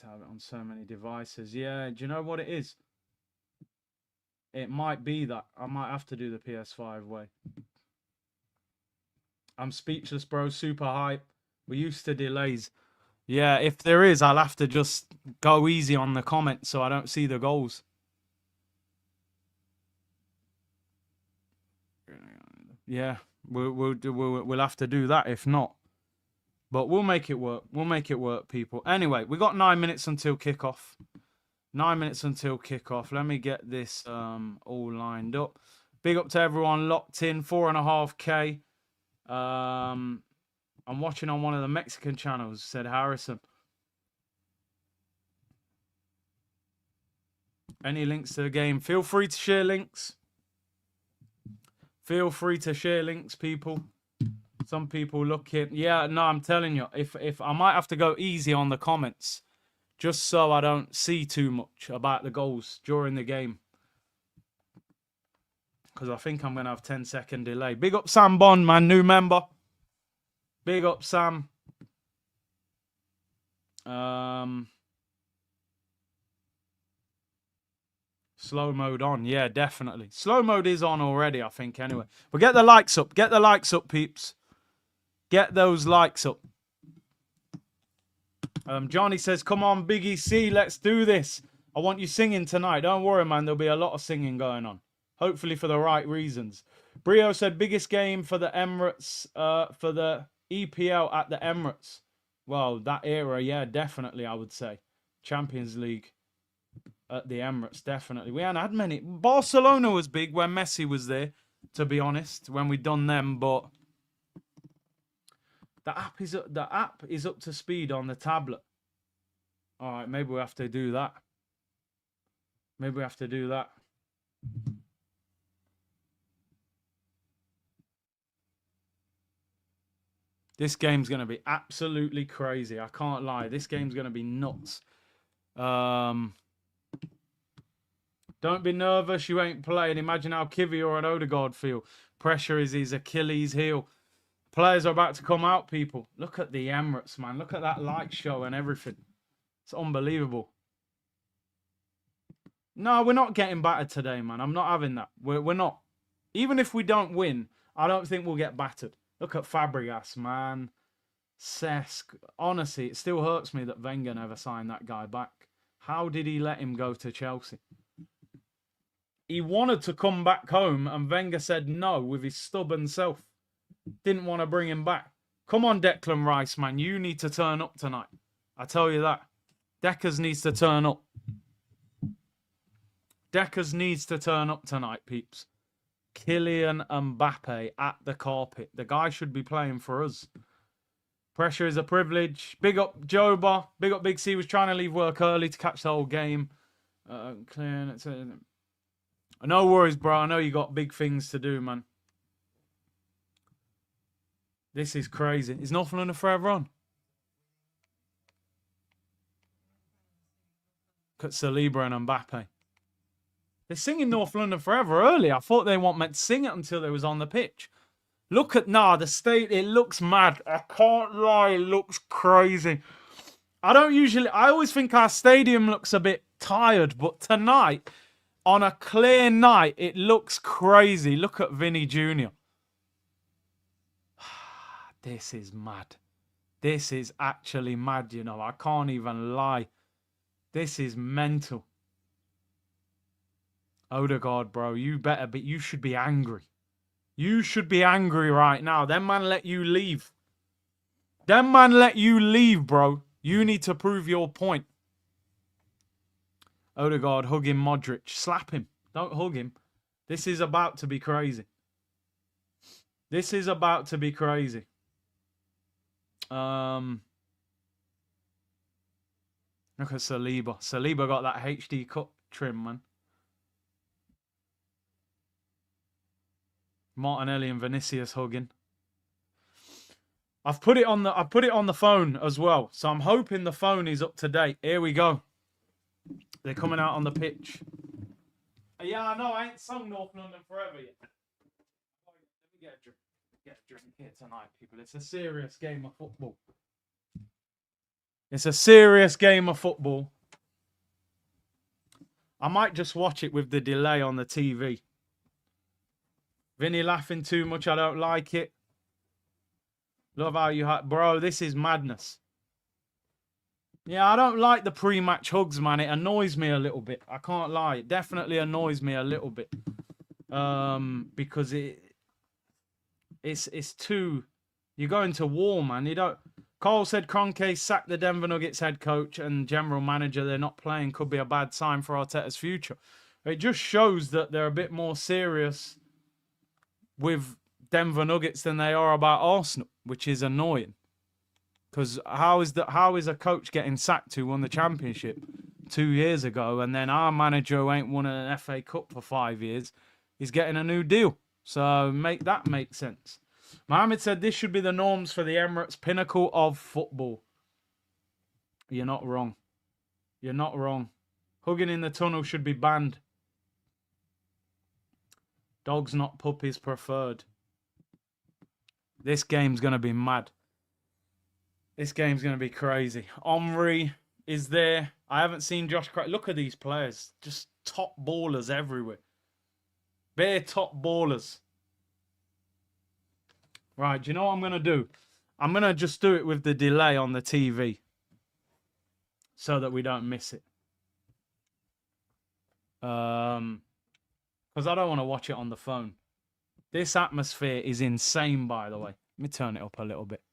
have it on so many devices. Yeah, do you know what it is? It might be that. I might have to do the PS5 way. I'm speechless, bro. Super hype. We're used to delays. Yeah, if there is, I'll have to just go easy on the comments so I don't see the goals. Yeah, we'll have to do that if not. But we'll make it work. We'll make it work, people. Anyway, we got 9 minutes until kickoff. 9 minutes until kickoff. Let me get this all lined up. Big up to everyone locked in. 4.5K. I'm watching on one of the Mexican channels, said Harrison. Any links to the game? Feel free to share links. Feel free to share links, people. Some people looking. Yeah, no, I'm telling you, if I might have to go easy on the comments, just so I don't see too much about the goals during the game. Because I think I'm going to have 10-second delay. Big up Sam Bond, man, new member. Big up Sam. Slow mode on. Yeah, definitely. Slow mode is on already, I think, anyway. But get the likes up. Get the likes up, peeps. Get those likes up. Johnny says, come on, Biggie C, let's do this. I want you singing tonight. Don't worry, man. There'll be a lot of singing going on. Hopefully for the right reasons. Brio said, biggest game for the Emirates, for the EPL at the Emirates. Well, that era, yeah, definitely, I would say. Champions League at the Emirates, definitely. We hadn't had many. Barcelona was big when Messi was there, to be honest, when we done them, but the app is up to speed on the tablet. All right, maybe we have to do that. Maybe we have to do that. This game's going to be absolutely crazy. I can't lie. This game's going to be nuts. Don't be nervous. You ain't playing. Imagine how Kiwior and Odegaard feel. Pressure is his Achilles heel. Players are about to come out, people. Look at the Emirates, man. Look at that light show and everything. It's unbelievable. No, we're not getting battered today, man. I'm not having that. We're not. Even if we don't win, I don't think we'll get battered. Look at Fabregas, man. Cesc. Honestly, it still hurts me that Wenger never signed that guy back. How did he let him go to Chelsea? He wanted to come back home and Wenger said no with his stubborn self. Didn't want to bring him back. Come on, Declan Rice, man. You need to turn up tonight. I tell you that. Deckers needs to turn up. Deckers needs to turn up tonight, peeps. Kylian Mbappe at the carpet. The guy should be playing for us. Pressure is a privilege. Big up Joba. Big up Big C. Was trying to leave work early to catch the whole game. No worries, bro. I know you got big things to do, man. This is crazy. Is North London forever on? Look at Saliba and Mbappe. They're singing North London forever early. I thought they weren't meant to sing it until they was on the pitch. Look at, the state, it looks mad. I can't lie, it looks crazy. I always think our stadium looks a bit tired, but tonight, on a clear night, it looks crazy. Look at Vinny Jr. This is mad. This is actually mad, you know. I can't even lie. This is mental. Odegaard, bro, you should be angry. You should be angry right now. Them man let you leave. Them man let you leave, bro. You need to prove your point. Odegaard hugging Modric. Slap him. Don't hug him. This is about to be crazy. This is about to be crazy. Look at Saliba. Saliba got that HD cut trim, man. Martinelli and Vinicius hugging. I've put it on the phone as well, so I'm hoping the phone is up to date. Here we go. They're coming out on the pitch. Yeah, I know. I ain't sung North London forever yet. Let me get a drink here tonight, people. It's a serious game of football. It's a serious game of football. I might just watch it with the delay on the TV. Vinny laughing too much. I don't like it. Love how you... Bro, this is madness. Yeah, I don't like the pre-match hugs, man. It annoys me a little bit. I can't lie. It definitely annoys me a little bit. Because it's too... You're going to war, man. You don't... Cole said Kroenke sacked the Denver Nuggets head coach and general manager. They're not playing. Could be a bad sign for Arteta's future. It just shows that they're a bit more serious with Denver Nuggets than they are about Arsenal, which is annoying. Because how is a coach getting sacked who won the championship 2 years ago, and then our manager who ain't won an FA Cup for 5 years is getting a new deal? So make that make sense. Mohammed said this should be the norms for the Emirates, pinnacle of football. You're not wrong. You're not wrong. Hugging in the tunnel should be banned. Dogs, not puppies preferred. This game's going to be mad. This game's going to be crazy. Omri is there. I haven't seen Josh Craig. Look at these players. Just top ballers everywhere. Bare top ballers. Right, do you know what I'm going to do? I'm going to just do it with the delay on the TV. So that we don't miss it. Because I don't want to watch it on the phone. This atmosphere is insane, by the way. Let me turn it up a little bit.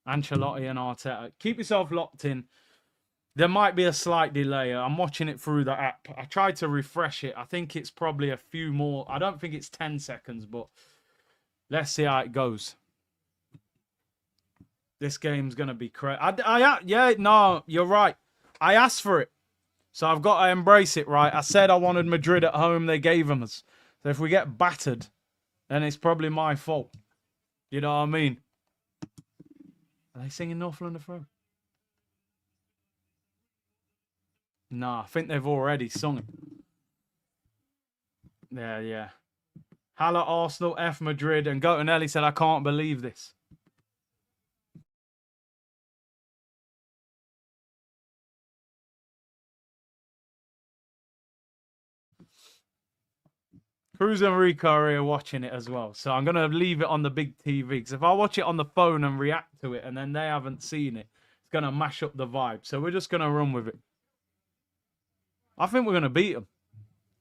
Ancelotti and Arteta. Keep yourself locked in. There might be a slight delay. I'm watching it through the app. I tried to refresh it. I think it's probably a few more. I don't think it's 10 seconds, but let's see how it goes. This game's going to be crazy. Yeah, no, you're right. I asked for it. So I've got to embrace it, right? I said I wanted Madrid at home. They gave them us. So if we get battered, then it's probably my fault. You know what I mean? Are they singing North London Throw? Nah, I think they've already sung it. Yeah, yeah. Hala Arsenal, F Madrid, and Gotonelli said, I can't believe this. Cruz and Rico are here watching it as well. So I'm going to leave it on the big TV. Because if I watch it on the phone and react to it and then they haven't seen it, it's going to mash up the vibe. So we're just going to run with it. I think we're going to beat them.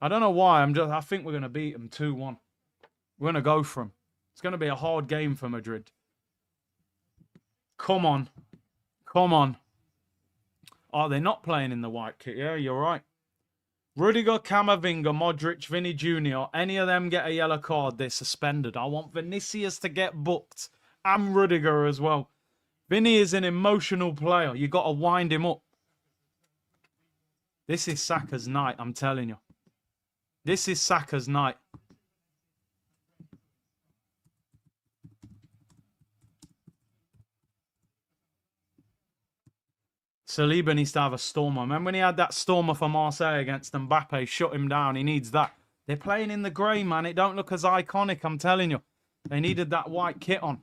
I don't know why. I think we're going to beat them 2-1. We're going to go for them. It's going to be a hard game for Madrid. Come on. Come on. Oh, they're not playing in the white kit. Yeah, you're right. Rudiger, Camavinga, Modric, Vinny Jr., any of them get a yellow card, they're suspended. I want Vinicius to get booked. And Rudiger as well. Vinny is an emotional player. You got to wind him up. This is Saka's night, I'm telling you. This is Saka's night. Saliba needs to have a stormer. Remember when he had that stormer for Marseille against Mbappe? Shut him down. He needs that. They're playing in the grey, man. It don't look as iconic, I'm telling you. They needed that white kit on.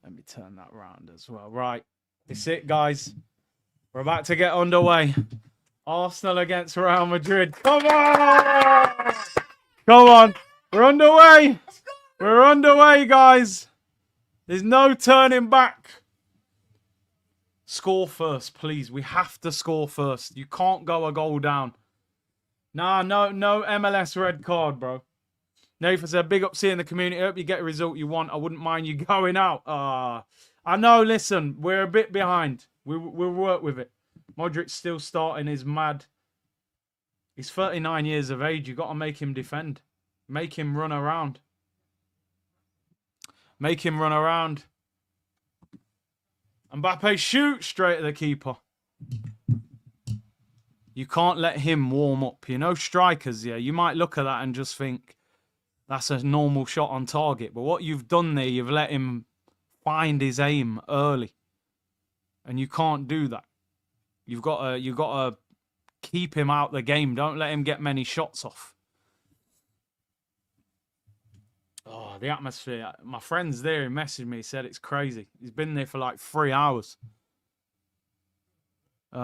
Let me turn that round as well. Right. It's it, guys. We're about to get underway. Arsenal against Real Madrid. Come on! Come on. We're underway. We're underway, guys. There's no turning back. Score first, please. We have to score first. You can't go a goal down. Nah, no MLS red card, bro. Nathan said, big up seeing the community. Hope you get a result you want. I wouldn't mind you going out. I know, listen, we're a bit behind. We'll work with it. Modric still starting is mad. He's 39 years of age. You got to make him defend. Make him run around. Make him run around. Mbappe shoot straight at the keeper. You can't let him warm up. You know, strikers, yeah, you might look at that and just think that's a normal shot on target. But what you've done there, you've let him find his aim early. And you can't do that. You've got to keep him out the game. Don't let him get many shots off. Oh, the atmosphere. My friend's there. He messaged me. He said it's crazy. He's been there for like 3 hours. Just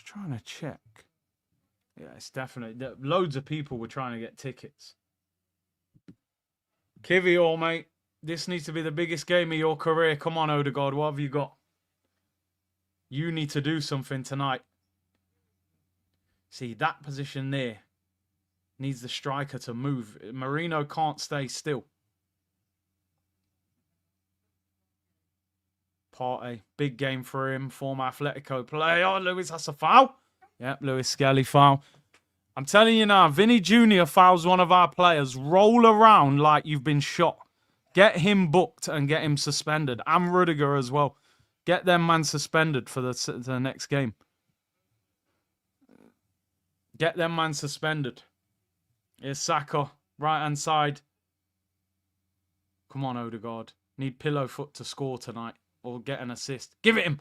trying to check. Yeah, it's definitely... Loads of people were trying to get tickets. Kiwior, mate. This needs to be the biggest game of your career. Come on, Odegaard. What have you got? You need to do something tonight. See, that position there needs the striker to move. Marino can't stay still. Partey, big game for him. Former Atletico player. Oh, Lewis has a foul. Yep, Lewis Skelly foul. I'm telling you now, Vinny Jr. fouls one of our players. Roll around like you've been shot. Get him booked and get him suspended. And Rudiger as well. Get them man suspended for the next game. Get them man suspended. Here's Saka, right-hand side. Come on, Odegaard. Need pillow foot to score tonight or get an assist. Give it him.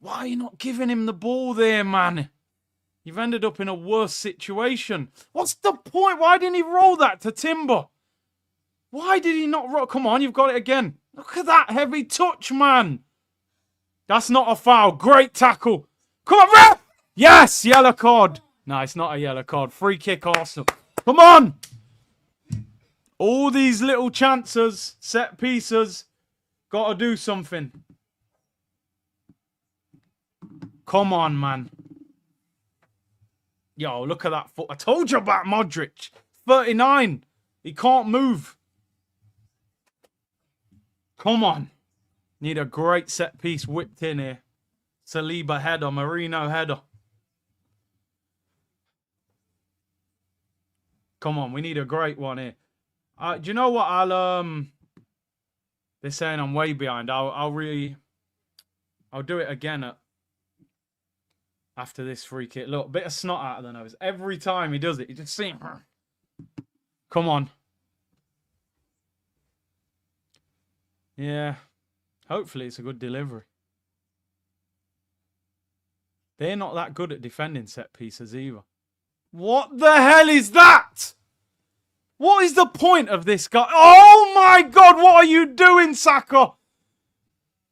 Why are you not giving him the ball there, man? You've ended up in a worse situation. What's the point? Why didn't he roll that to Timber? Why did he not roll? Come on, you've got it again. Look at that heavy touch, man. That's not a foul. Great tackle. Come on, ref! Yes, yellow card. No, it's not a yellow card. Free kick, Arsenal. Come on! All these little chances, set pieces, got to do something. Come on, man. Yo, look at that foot. I told you about Modric. 39. He can't move. Come on. Need a great set piece whipped in here. Saliba header, Marino header. Come on, we need a great one here. Do you know what? They're saying I'm way behind. I'll do it again after this free kick. Look, bit of snot out of the nose. Every time he does it, you just see him. Come on. Yeah. Hopefully it's a good delivery. They're not that good at defending set pieces either. What the hell is that? What is the point of this guy? Oh my God, what are you doing, Saka?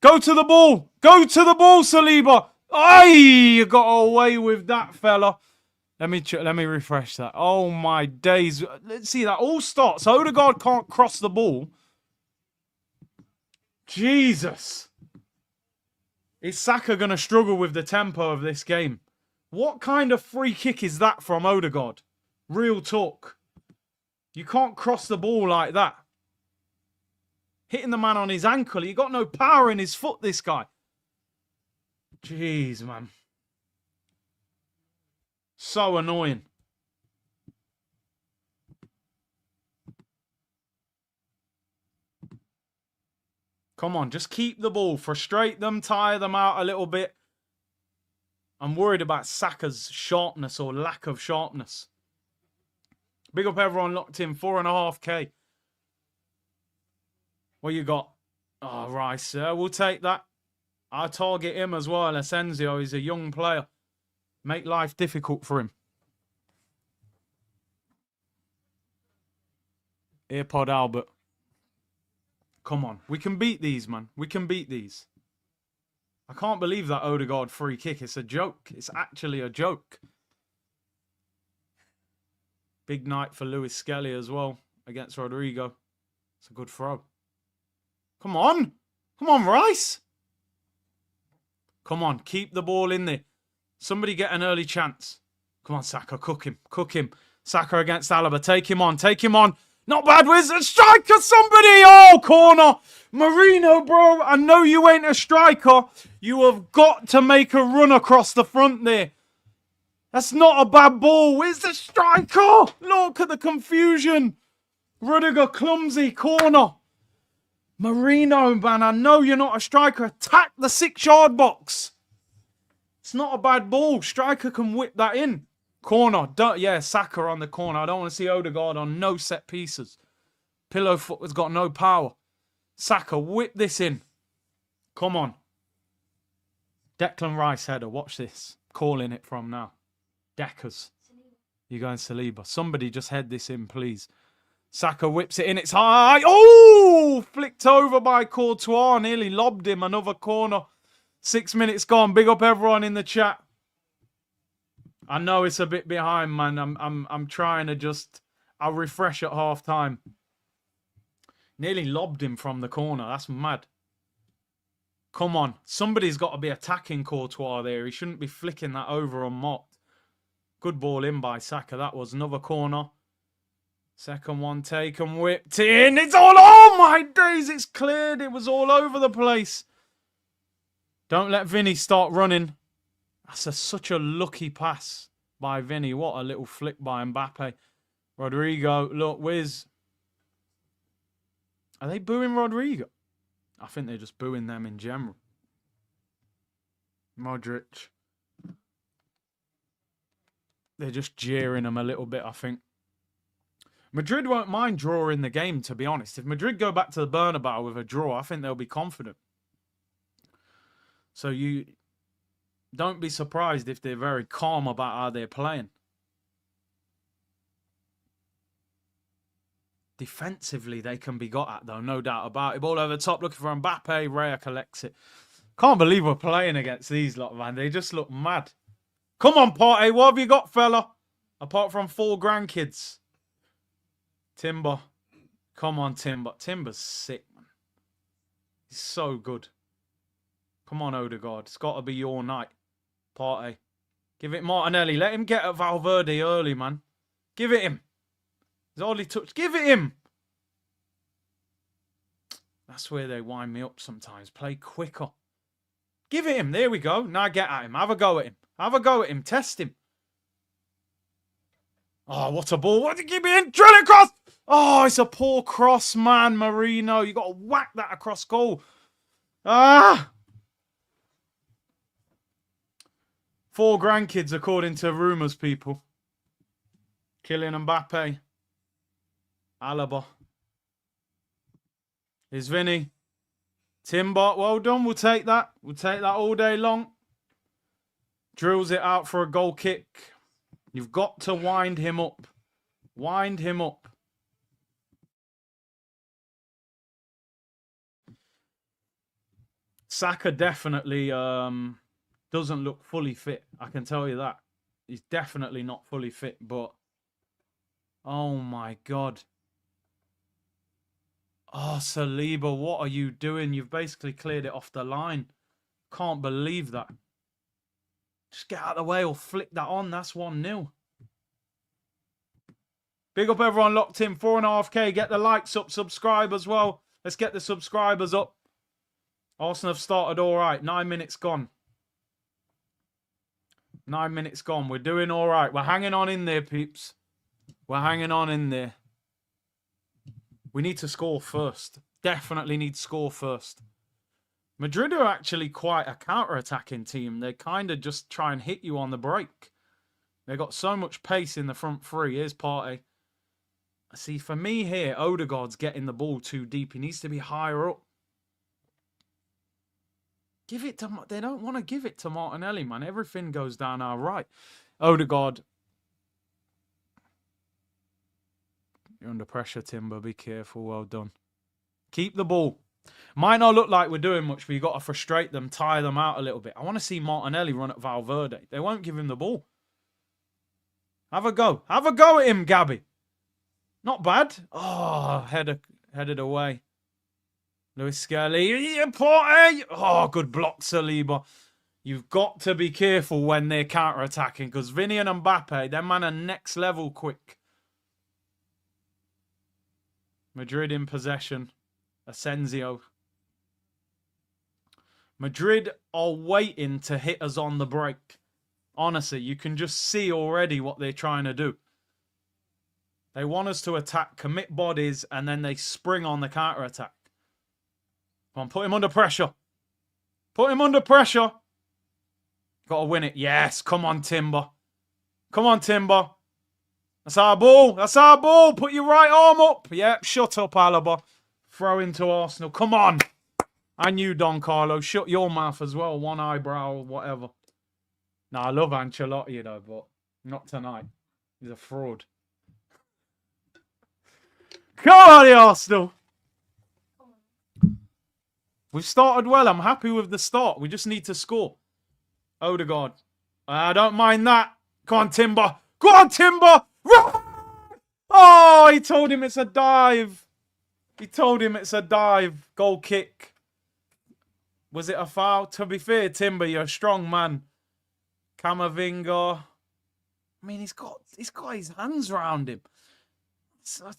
Go to the ball. Go to the ball, Saliba. Aye, you got away with that, fella. Let me refresh that. Oh my days. Let's see, that all starts. Odegaard can't cross the ball. Jesus. Is Saka going to struggle with the tempo of this game? What kind of free kick is that from Odegaard? Real talk. You can't cross the ball like that. Hitting the man on his ankle. He got no power in his foot, this guy. Jeez, man. So annoying. Come on, just keep the ball. Frustrate them, tire them out a little bit. I'm worried about Saka's sharpness or lack of sharpness. Big up everyone locked in. 4.5K. What you got? Oh, Rice. We'll take that. I'll target him as well. Asensio, he's a young player. Make life difficult for him. Earpod Albert. Come on. We can beat these, man. We can beat these. I can't believe that Odegaard free kick. It's a joke. It's actually a joke. Big night for Lewis Skelly as well against Rodrigo. It's a good throw. Come on. Come on, Rice. Come on. Keep the ball in there. Somebody get an early chance. Come on, Saka. Cook him. Cook him. Saka against Alaba. Take him on. Take him on. Not bad, Wizard. Striker, somebody. Oh, corner. Marino, bro. I know you ain't a striker. You have got to make a run across the front there. That's not a bad ball. Where's the striker? Look at the confusion. Rudiger, clumsy, corner. Marino, man, I know you're not a striker. Attack the 6-yard box. It's not a bad ball. Striker can whip that in. Corner. Yeah, Saka on the corner. I don't want to see Odegaard on no set pieces. Pillowfoot has got no power. Saka, whip this in. Come on. Declan Rice header. Watch this. Calling it from now. Deckers. You going Saliba. Somebody just head this in, please. Saka whips it in. It's high. Oh! Flicked over by Courtois. Nearly lobbed him. Another corner. 6 minutes gone. Big up everyone in the chat. I know it's a bit behind, man. I'm trying to just... I'll refresh at half time. Nearly lobbed him from the corner. That's mad. Come on. Somebody's got to be attacking Courtois there. He shouldn't be flicking that over unmocked. Good ball in by Saka. That was another corner. Second one taken, whipped in. It's all... Oh, my days. It's cleared. It was all over the place. Don't let Vinny start running. That's such a lucky pass by Vinny. What a little flick by Mbappe. Rodrigo. Look, Wiz. Are they booing Rodrigo? I think they're just booing them in general. Modric. They're just jeering him a little bit, I think. Madrid won't mind drawing the game, to be honest. If Madrid go back to the Bernabeu with a draw, I think they'll be confident. So you don't be surprised if they're very calm about how they're playing. Defensively, they can be got at, though, no doubt about it. Ball over the top, looking for Mbappe. Raya collects it. Can't believe we're playing against these lot, man. They just look mad. Come on, Partey. What have you got, fella? Apart from 4 grandkids. Timber. Come on, Timber. Timber's sick, man. He's so good. Come on, Odegaard. It's got to be your night. Partey. Give it Martinelli. Let him get at Valverde early, man. Give it him. He's hardly touched. Give it him. That's where they wind me up sometimes. Play quicker. Give it him. There we go. Now get at him. Have a go at him. Have a go at him. Test him. Oh, what a ball. What did you give me in? Drill it across. Oh, it's a poor cross, man. Marino. You got to whack that across goal. Ah. 4 grandkids, according to rumours, people. Kylian Mbappe. Alaba. Here's Vinny. Timber, well done. We'll take that. We'll take that all day long. Drills it out for a goal kick. You've got to wind him up. Wind him up. Saka definitely doesn't look fully fit. I can tell you that. He's definitely not fully fit, but oh my God. Oh, Saliba, what are you doing? You've basically cleared it off the line. Can't believe that. Just get out of the way or flick that on. That's 1-0. Big up everyone locked in. 4.5K. Get the likes up. Subscribe as well. Let's get the subscribers up. Arsenal have started all right. 9 minutes gone. 9 minutes gone. We're doing all right. We're hanging on in there, peeps. We're hanging on in there. We need to score first. Definitely need to score first. Madrid are actually quite a counter-attacking team. They kind of just try and hit you on the break. They got so much pace in the front three. Here's Partey. See, for me here, Odegaard's getting the ball too deep. He needs to be higher up. Give it to... They don't want to give it to Martinelli, man. Everything goes down our right. Odegaard. You're under pressure, Timber. Be careful. Well done. Keep the ball. Might not look like we're doing much, but you've got to frustrate them, tire them out a little bit. I want to see Martinelli run at Valverde. They won't give him the ball. Have a go. Have a go at him, Gabby. Not bad. Oh, headed away. Lewis Skelly. Partey. Oh, good block, Saliba. You've got to be careful when they're counter-attacking because Vinny and Mbappe, them man are next level quick. Madrid in possession. Asensio. Madrid are waiting to hit us on the break. Honestly, you can just see already what they're trying to do. They want us to attack, commit bodies, and then they spring on the counter-attack. Come on, put him under pressure. Put him under pressure. Got to win it. Yes, come on, Timber. Come on, Timber. That's our ball. That's our ball. Put your right arm up. Yep, shut up, Alaba. Throw into Arsenal. Come on. And you, Don Carlo. Shut your mouth as well. One eyebrow or whatever. No, I love Ancelotti, you know, but not tonight. He's a fraud. Come on, the Arsenal. We've started well. I'm happy with the start. We just need to score. Odegaard. I don't mind that. Come on, Timber. Go on, Timber. Run! Oh, he told him it's a dive. He told him it's a dive. Goal kick. Was it a foul? To be fair, Timber, you're a strong man. Camavinga. I mean, he's got his hands around him. So, I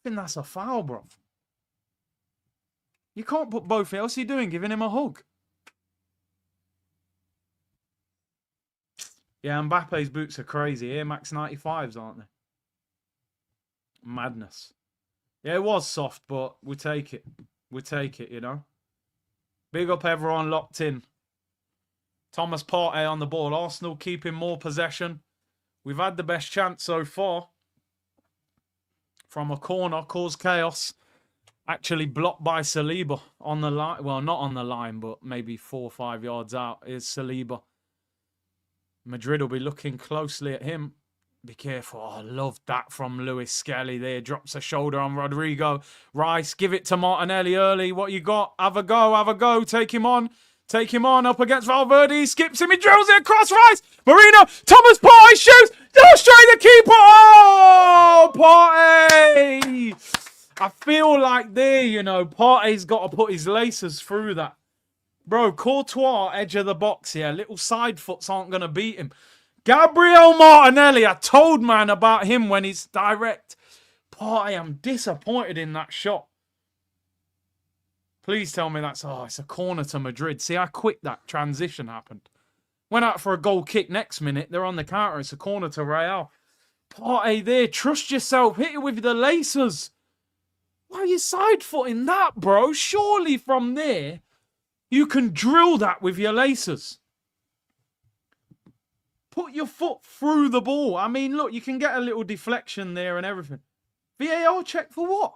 think that's a foul, bro. You can't put both. What's he doing? Giving him a hug. Yeah, Mbappe's boots are crazy. Air Max 95s, aren't they? Madness. Yeah, it was soft, but we take it. We take it, you know. Big up everyone locked in. Thomas Partey on the ball. Arsenal keeping more possession. We've had the best chance so far. From a corner, caused chaos. Actually blocked by Saliba on the line. Well, not on the line, but maybe 4 or 5 yards out is Saliba. Madrid will be looking closely at him. Be careful. Oh, I love that from Lewis Skelly there. Drops a shoulder on Rodrigo. Rice, give it to Martinelli early. What you got? Have a go. Have a go. Take him on. Take him on up against Valverde. He skips him. He drills it across. Rice. Marino. Thomas Partey shoots. Straight the keeper. Oh, Partey. I feel like there, you know, Partey's got to put his laces through that. Bro, Courtois, edge of the box here. Little side foots aren't going to beat him. Gabriel Martinelli, I told man about him when he's direct. Partey, I'm disappointed in that shot. Please tell me that's... Oh, it's a corner to Madrid. See how quick that transition happened. Went out for a goal kick next minute. They're on the counter. It's a corner to Real. Partey there. Trust yourself. Hit it with the laces. Why are you side-footing that, bro? Surely from there, you can drill that with your laces. Put your foot through the ball. I mean, look, you can get a little deflection there and everything. VAR check for what?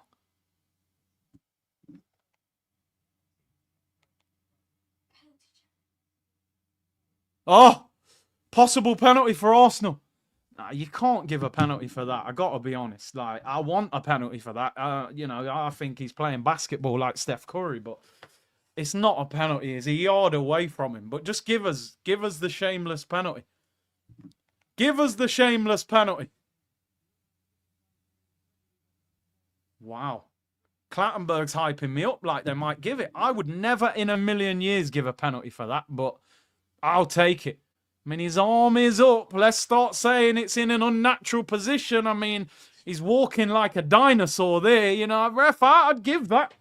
Oh, possible penalty for Arsenal. Nah, you can't give a penalty for that. I got to be honest. Like, I want a penalty for that. You know, I think he's playing basketball like Steph Curry, but it's not a penalty. It's a yard away from him. But just give us the shameless penalty. Give us the shameless penalty. Wow. Clattenburg's hyping me up like they might give it. I would never in a million years give a penalty for that, but I'll take it. I mean, his arm is up. Let's start saying it's in an unnatural position. I mean, he's walking like a dinosaur there. You know, ref, I'd give that.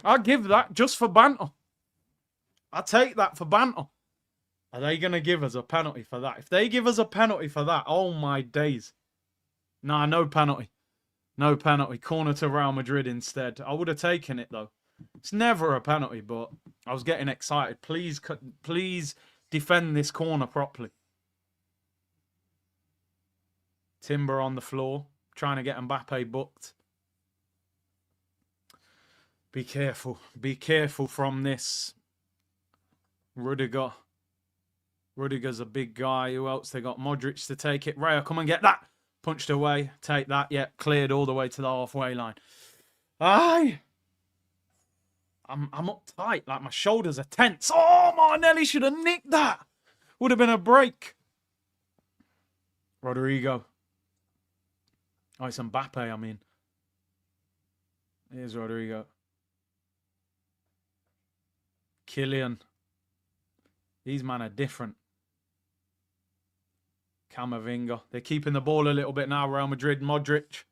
I'd give that just for banter. I'd take that for banter. Are they going to give us a penalty for that? If they give us a penalty for that, oh my days. Nah, no penalty. No penalty. Corner to Real Madrid instead. I would have taken it, though. It's never a penalty, but I was getting excited. Please defend this corner properly. Timber on the floor. Trying to get Mbappe booked. Be careful. Be careful from this. Rudiger. Rudiger's a big guy. Who else they got? Modric to take it. Raya, come and get that. Punched away. Take that. Yep, cleared all the way to the halfway line. Aye. I'm uptight. Like, my shoulders are tense. Oh, Martinelli should have nicked that. Would have been a break. Rodrigo. Oh, it's Mbappe, I mean. Here's Rodrigo. Kylian. These men are different. Camavinga. They're keeping the ball a little bit now. Real Madrid, Modric.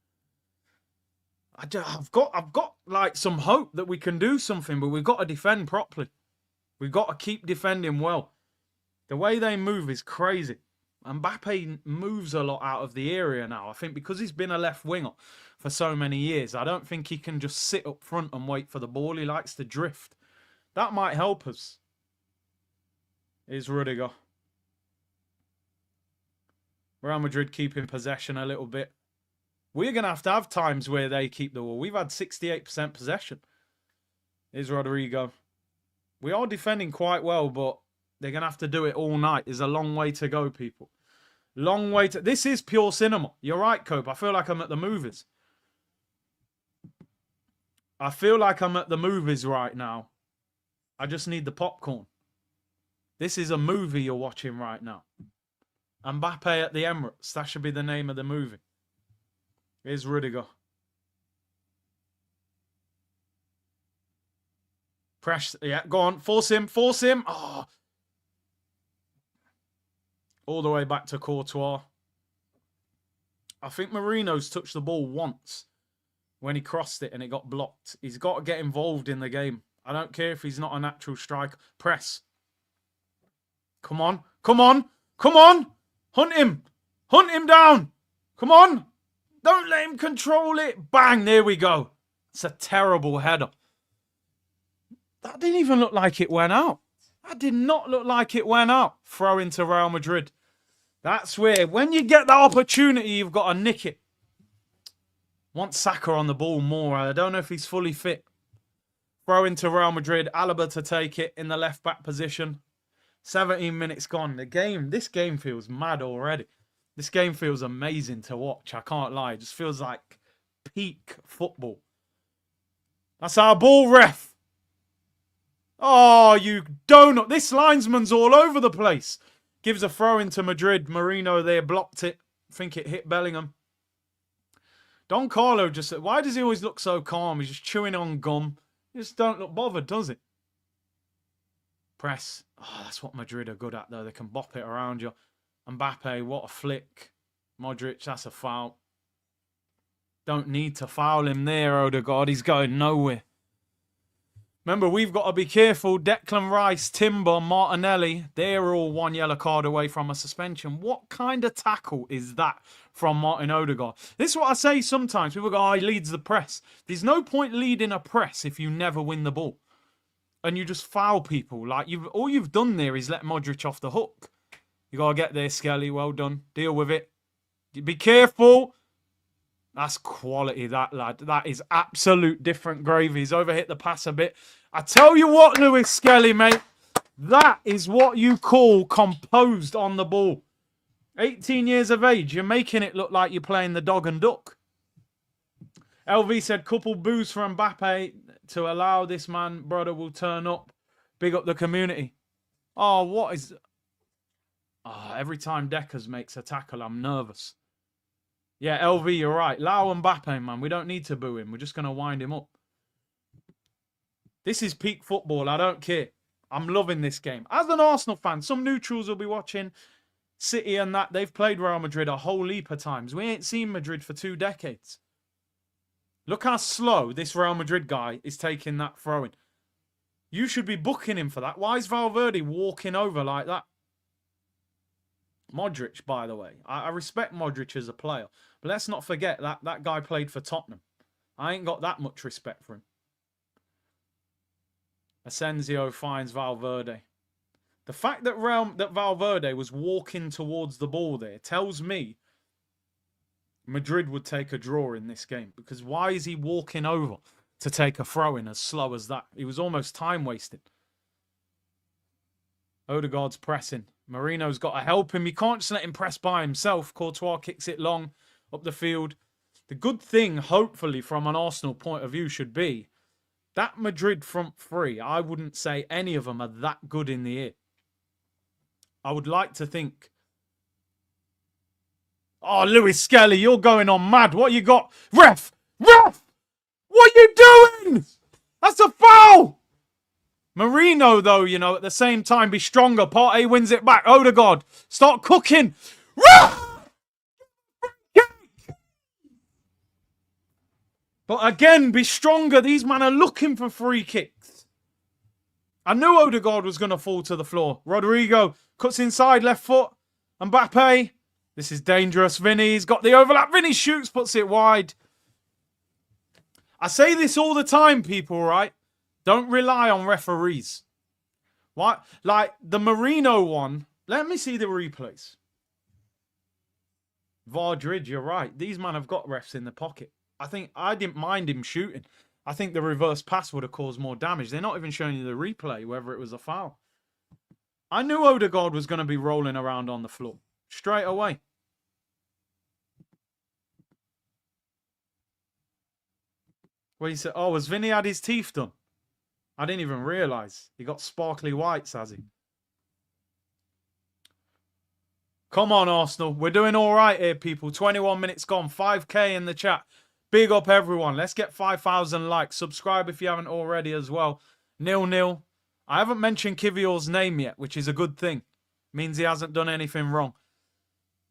I've got like some hope that we can do something, but we've got to defend properly. We've got to keep defending well. The way they move is crazy. Mbappe moves a lot out of the area now. I think because he's been a left winger for so many years, I don't think he can just sit up front and wait for the ball. He likes to drift. That might help us. Here's Rudiger. Real Madrid keeping possession a little bit. We're going to have times where they keep the ball. We've had 68% possession. Here's Rodrigo. We are defending quite well, but they're going to have to do it all night. There's a long way to go, people. Long way to... This is pure cinema. You're right, Cope. I feel like I'm at the movies. I feel like I'm at the movies right now. I just need the popcorn. This is a movie you're watching right now. Mbappe at the Emirates. That should be the name of the movie. Here's Rudiger. Press. Yeah, go on. Force him. Force him. Oh. All the way back to Courtois. I think Marino's touched the ball once when he crossed it and it got blocked. He's got to get involved in the game. I don't care if he's not a natural striker. Press. Come on. Come on. Come on. Hunt him. Hunt him down. Come on. Don't let him control it. Bang. There we go. It's a terrible header. That didn't even look like it went out. That did not look like it went out. Throw into Real Madrid. That's where, when you get that opportunity, you've got to nick it. Want Saka on the ball more. I don't know if he's fully fit. Throw into Real Madrid. Alaba to take it in the left-back position. 17 minutes gone. This game feels mad already. This game feels amazing to watch. I can't lie. It just feels like peak football. That's our ball, ref. Oh, you donut. This linesman's all over the place. Gives a throw into Madrid. Marino there blocked it. I think it hit Bellingham. Don Carlo just... Why does he always look so calm? He's just chewing on gum. He just don't look bothered, does it? Press. Oh, that's what Madrid are good at, though. They can bop it around you. Mbappe, what a flick. Modric, that's a foul. Don't need to foul him there, Odegaard. He's going nowhere. Remember, we've got to be careful. Declan Rice, Timber, Martinelli, they're all one yellow card away from a suspension. What kind of tackle is that from Martin Odegaard? This is what I say sometimes. People go, oh, he leads the press. There's no point leading a press if you never win the ball. And you just foul people. Like, all you've done there is let Modric off the hook. You got to get there, Skelly. Well done. Deal with it. Be careful. That's quality, that lad. That is absolute different gravy. He's overhit the pass a bit. I tell you what, Lewis Skelly, mate. That is what you call composed on the ball. 18 years of age, you're making it look like you're playing the dog and duck. LV said, couple boos for Mbappe to allow this man, brother, will turn up. Big up the community. Oh, what is... Oh, every time Deckers makes a tackle, I'm nervous. Yeah, LV, you're right. Allow Mbappe, man. We don't need to boo him. We're just going to wind him up. This is peak football. I don't care. I'm loving this game. As an Arsenal fan, some neutrals will be watching City and that. They've played Real Madrid a whole heap of times. We ain't seen Madrid for 2 decades. Look how slow this Real Madrid guy is taking that throw-in. You should be booking him for that. Why is Valverde walking over like that? Modric, by the way. I respect Modric as a player. But let's not forget that guy played for Tottenham. I ain't got that much respect for him. Asensio finds Valverde. The fact that Valverde was walking towards the ball there tells me Madrid would take a draw in this game. Because why is he walking over to take a throw-in as slow as that? He was almost time-wasted. Odegaard's pressing. Marino's got to help him. He can't just let him press by himself. Courtois kicks it long up the field. The good thing, hopefully, from an Arsenal point of view should be that Madrid front three, I wouldn't say any of them are that good in the air. I would like to think... Oh, Lewis Skelly, you're going on mad. What you got? Ref! Ref! What are you doing? That's a foul! Marino, though, you know, at the same time, be stronger. Partey wins it back. Odegaard, start cooking. But again, be stronger. These men are looking for free kicks. I knew Odegaard was going to fall to the floor. Rodrigo cuts inside, left foot. Mbappe. This is dangerous. Vinny's got the overlap. Vinny shoots, puts it wide. I say this all the time, people, right? Don't rely on referees. What? Like the Marino one. Let me see the replays. Vardrid, you're right. These men have got refs in the pocket. I didn't mind him shooting. I think the reverse pass would have caused more damage. They're not even showing you the replay, whether it was a foul. I knew Odegaard was going to be rolling around on the floor. Straight away. Well, he said, oh, has Vinny had his teeth done? I didn't even realise. He got sparkly whites, has he? Come on, Arsenal. We're doing all right here, people. 21 minutes gone. 5K in the chat. Big up, everyone. Let's get 5,000 likes. Subscribe if you haven't already as well. 0-0. I haven't mentioned Kiwior's name yet, which is a good thing. Means he hasn't done anything wrong.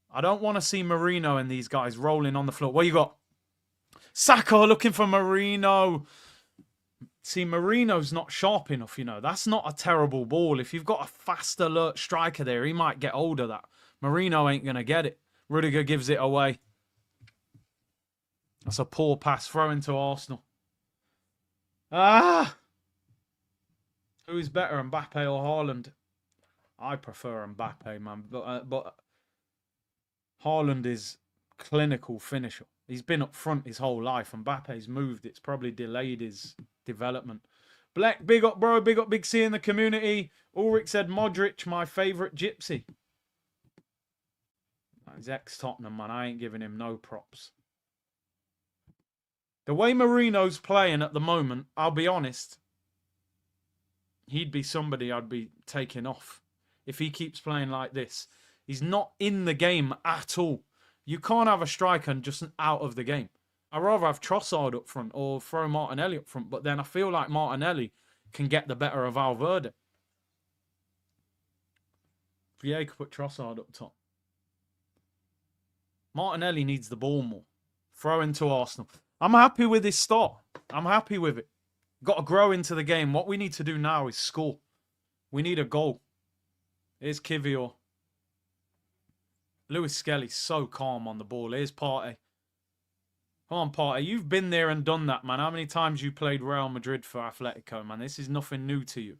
I don't want to see Marino and these guys rolling on the floor. What you got? Saka looking for Marino. See, Marino's not sharp enough, you know. That's not a terrible ball. If you've got a fast, alert striker there, he might get hold of that. Marino ain't going to get it. Rudiger gives it away. That's a poor pass. Throw into Arsenal. Ah! Who's better, Mbappe or Haaland? I prefer Mbappe, man. But Haaland is clinical finisher. He's been up front his whole life. Mbappe's moved. It's probably delayed his development. Black, big up, bro. Big up, Big C in the community. Ulrich said, Modric, my favourite gypsy. He's ex-Tottenham, man. I ain't giving him no props. The way Marino's playing at the moment, I'll be honest, he'd be somebody I'd be taking off if he keeps playing like this. He's not in the game at all. You can't have a striker and just out of the game. I'd rather have Trossard up front or throw Martinelli up front, but then I feel like Martinelli can get the better of Valverde. Vieira could put Trossard up top. Martinelli needs the ball more. Throw into Arsenal. I'm happy with this start. I'm happy with it. Got to grow into the game. What we need to do now is score. We need a goal. Here's Kiwior. Lewis Skelly's so calm on the ball. Here's Partey. Come on, Partey. You've been there and done that, man. How many times you played Real Madrid for Atletico, man? This is nothing new to you.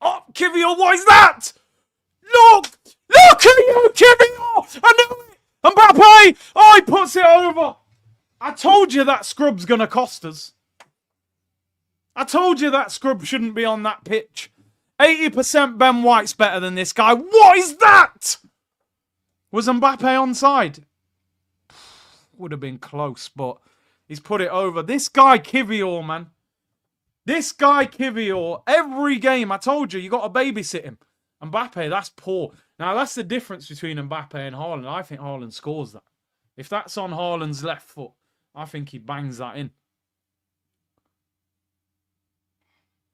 Oh, Kiwior, what is that? Look! Look at you, Kiwior! I knew it! Mbappe! Oh, he puts it over. I told you that scrub's going to cost us. I told you that scrub shouldn't be on that pitch. 80% Ben White's better than this guy. What is that? Was Mbappe onside? Would have been close, but he's put it over. This guy, Kiwior, man. This guy, Kiwior, every game, I told you got to babysit him. Mbappe, that's poor. Now, that's the difference between Mbappe and Haaland. I think Haaland scores that. If that's on Haaland's left foot, I think he bangs that in.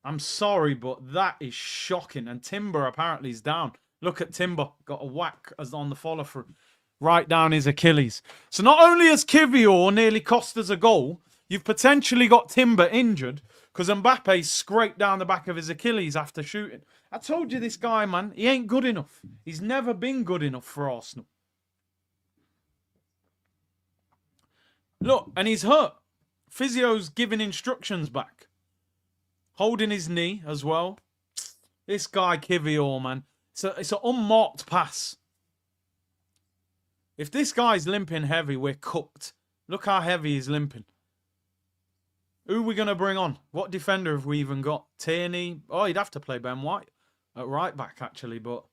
I'm sorry, but that is shocking. And Timber apparently is down. Look at Timber. Got a whack as on the follow through. Right down his Achilles. So not only has Kiwior nearly cost us a goal, you've potentially got Timber injured because Mbappe scraped down the back of his Achilles after shooting. I told you this guy, man, he ain't good enough. He's never been good enough for Arsenal. Look, and he's hurt. Physio's giving instructions back. Holding his knee as well. This guy, Kiwior, man. It's an unmarked pass. If this guy's limping heavy, we're cooked. Look how heavy he's limping. Who are we going to bring on? What defender have we even got? Tierney? Oh, he'd have to play Ben White at right back, actually. But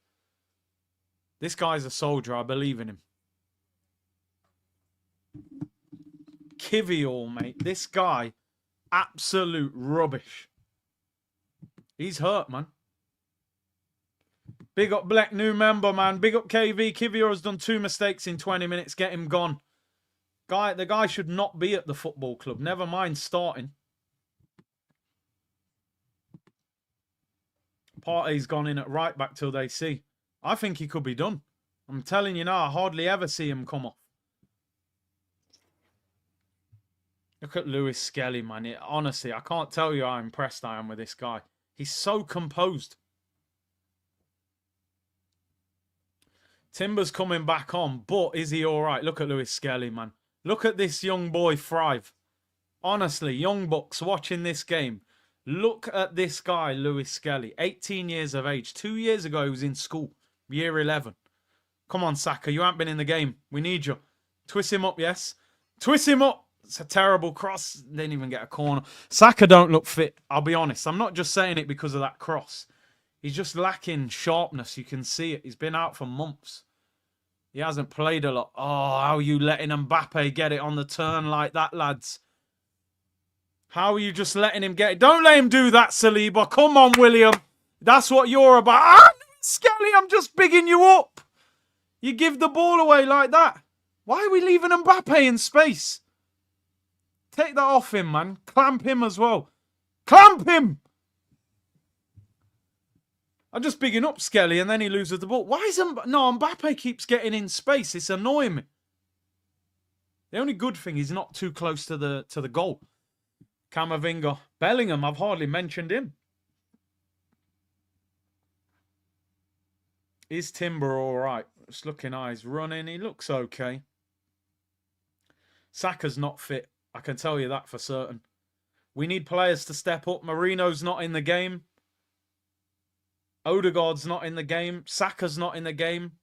this guy's a soldier. I believe in him. Kiwior, mate. This guy, absolute rubbish. He's hurt, man. Big up Black, new member, man. Big up KV. Kiwior has done 2 mistakes in 20 minutes. Get him gone. The guy should not be at the football club. Never mind starting. Partey's gone in at right back till they see. I think he could be done. I'm telling you now, I hardly ever see him come off. Look at Lewis Skelly, man. Honestly, I can't tell you how impressed I am with this guy. He's so composed. Timber's coming back on, but is he all right? Look at Lewis Skelly, man. Look at this young boy thrive. Honestly, young bucks watching this game. Look at this guy, Lewis Skelly. 18 years of age. 2 years ago, he was in school. Year 11. Come on, Saka. You haven't been in the game. We need you. Twist him up, yes. Twist him up. It's a terrible cross. Didn't even get a corner. Saka don't look fit. I'll be honest. I'm not just saying it because of that cross. He's just lacking sharpness. You can see it. He's been out for months. He hasn't played a lot. Oh, how are you letting Mbappe get it on the turn like that, lads? How are you just letting him get it? Don't let him do that, Saliba. Come on, William. That's what you're about. Ah, Skelly, I'm just bigging you up. You give the ball away like that. Why are we leaving Mbappe in space? Take that off him, man. Clamp him as well. Clamp him! I'm just bigging up Skelly and then he loses the ball. Why is Mbappe keeps getting in space. It's annoying me. The only good thing is not too close to the goal. Camavinga. Bellingham, I've hardly mentioned him. Is Timber all right? Just looking eyes running. He looks okay. Saka's not fit. I can tell you that for certain. We need players to step up. Marino's not in the game. Odegaard's not in the game. Saka's not in the game.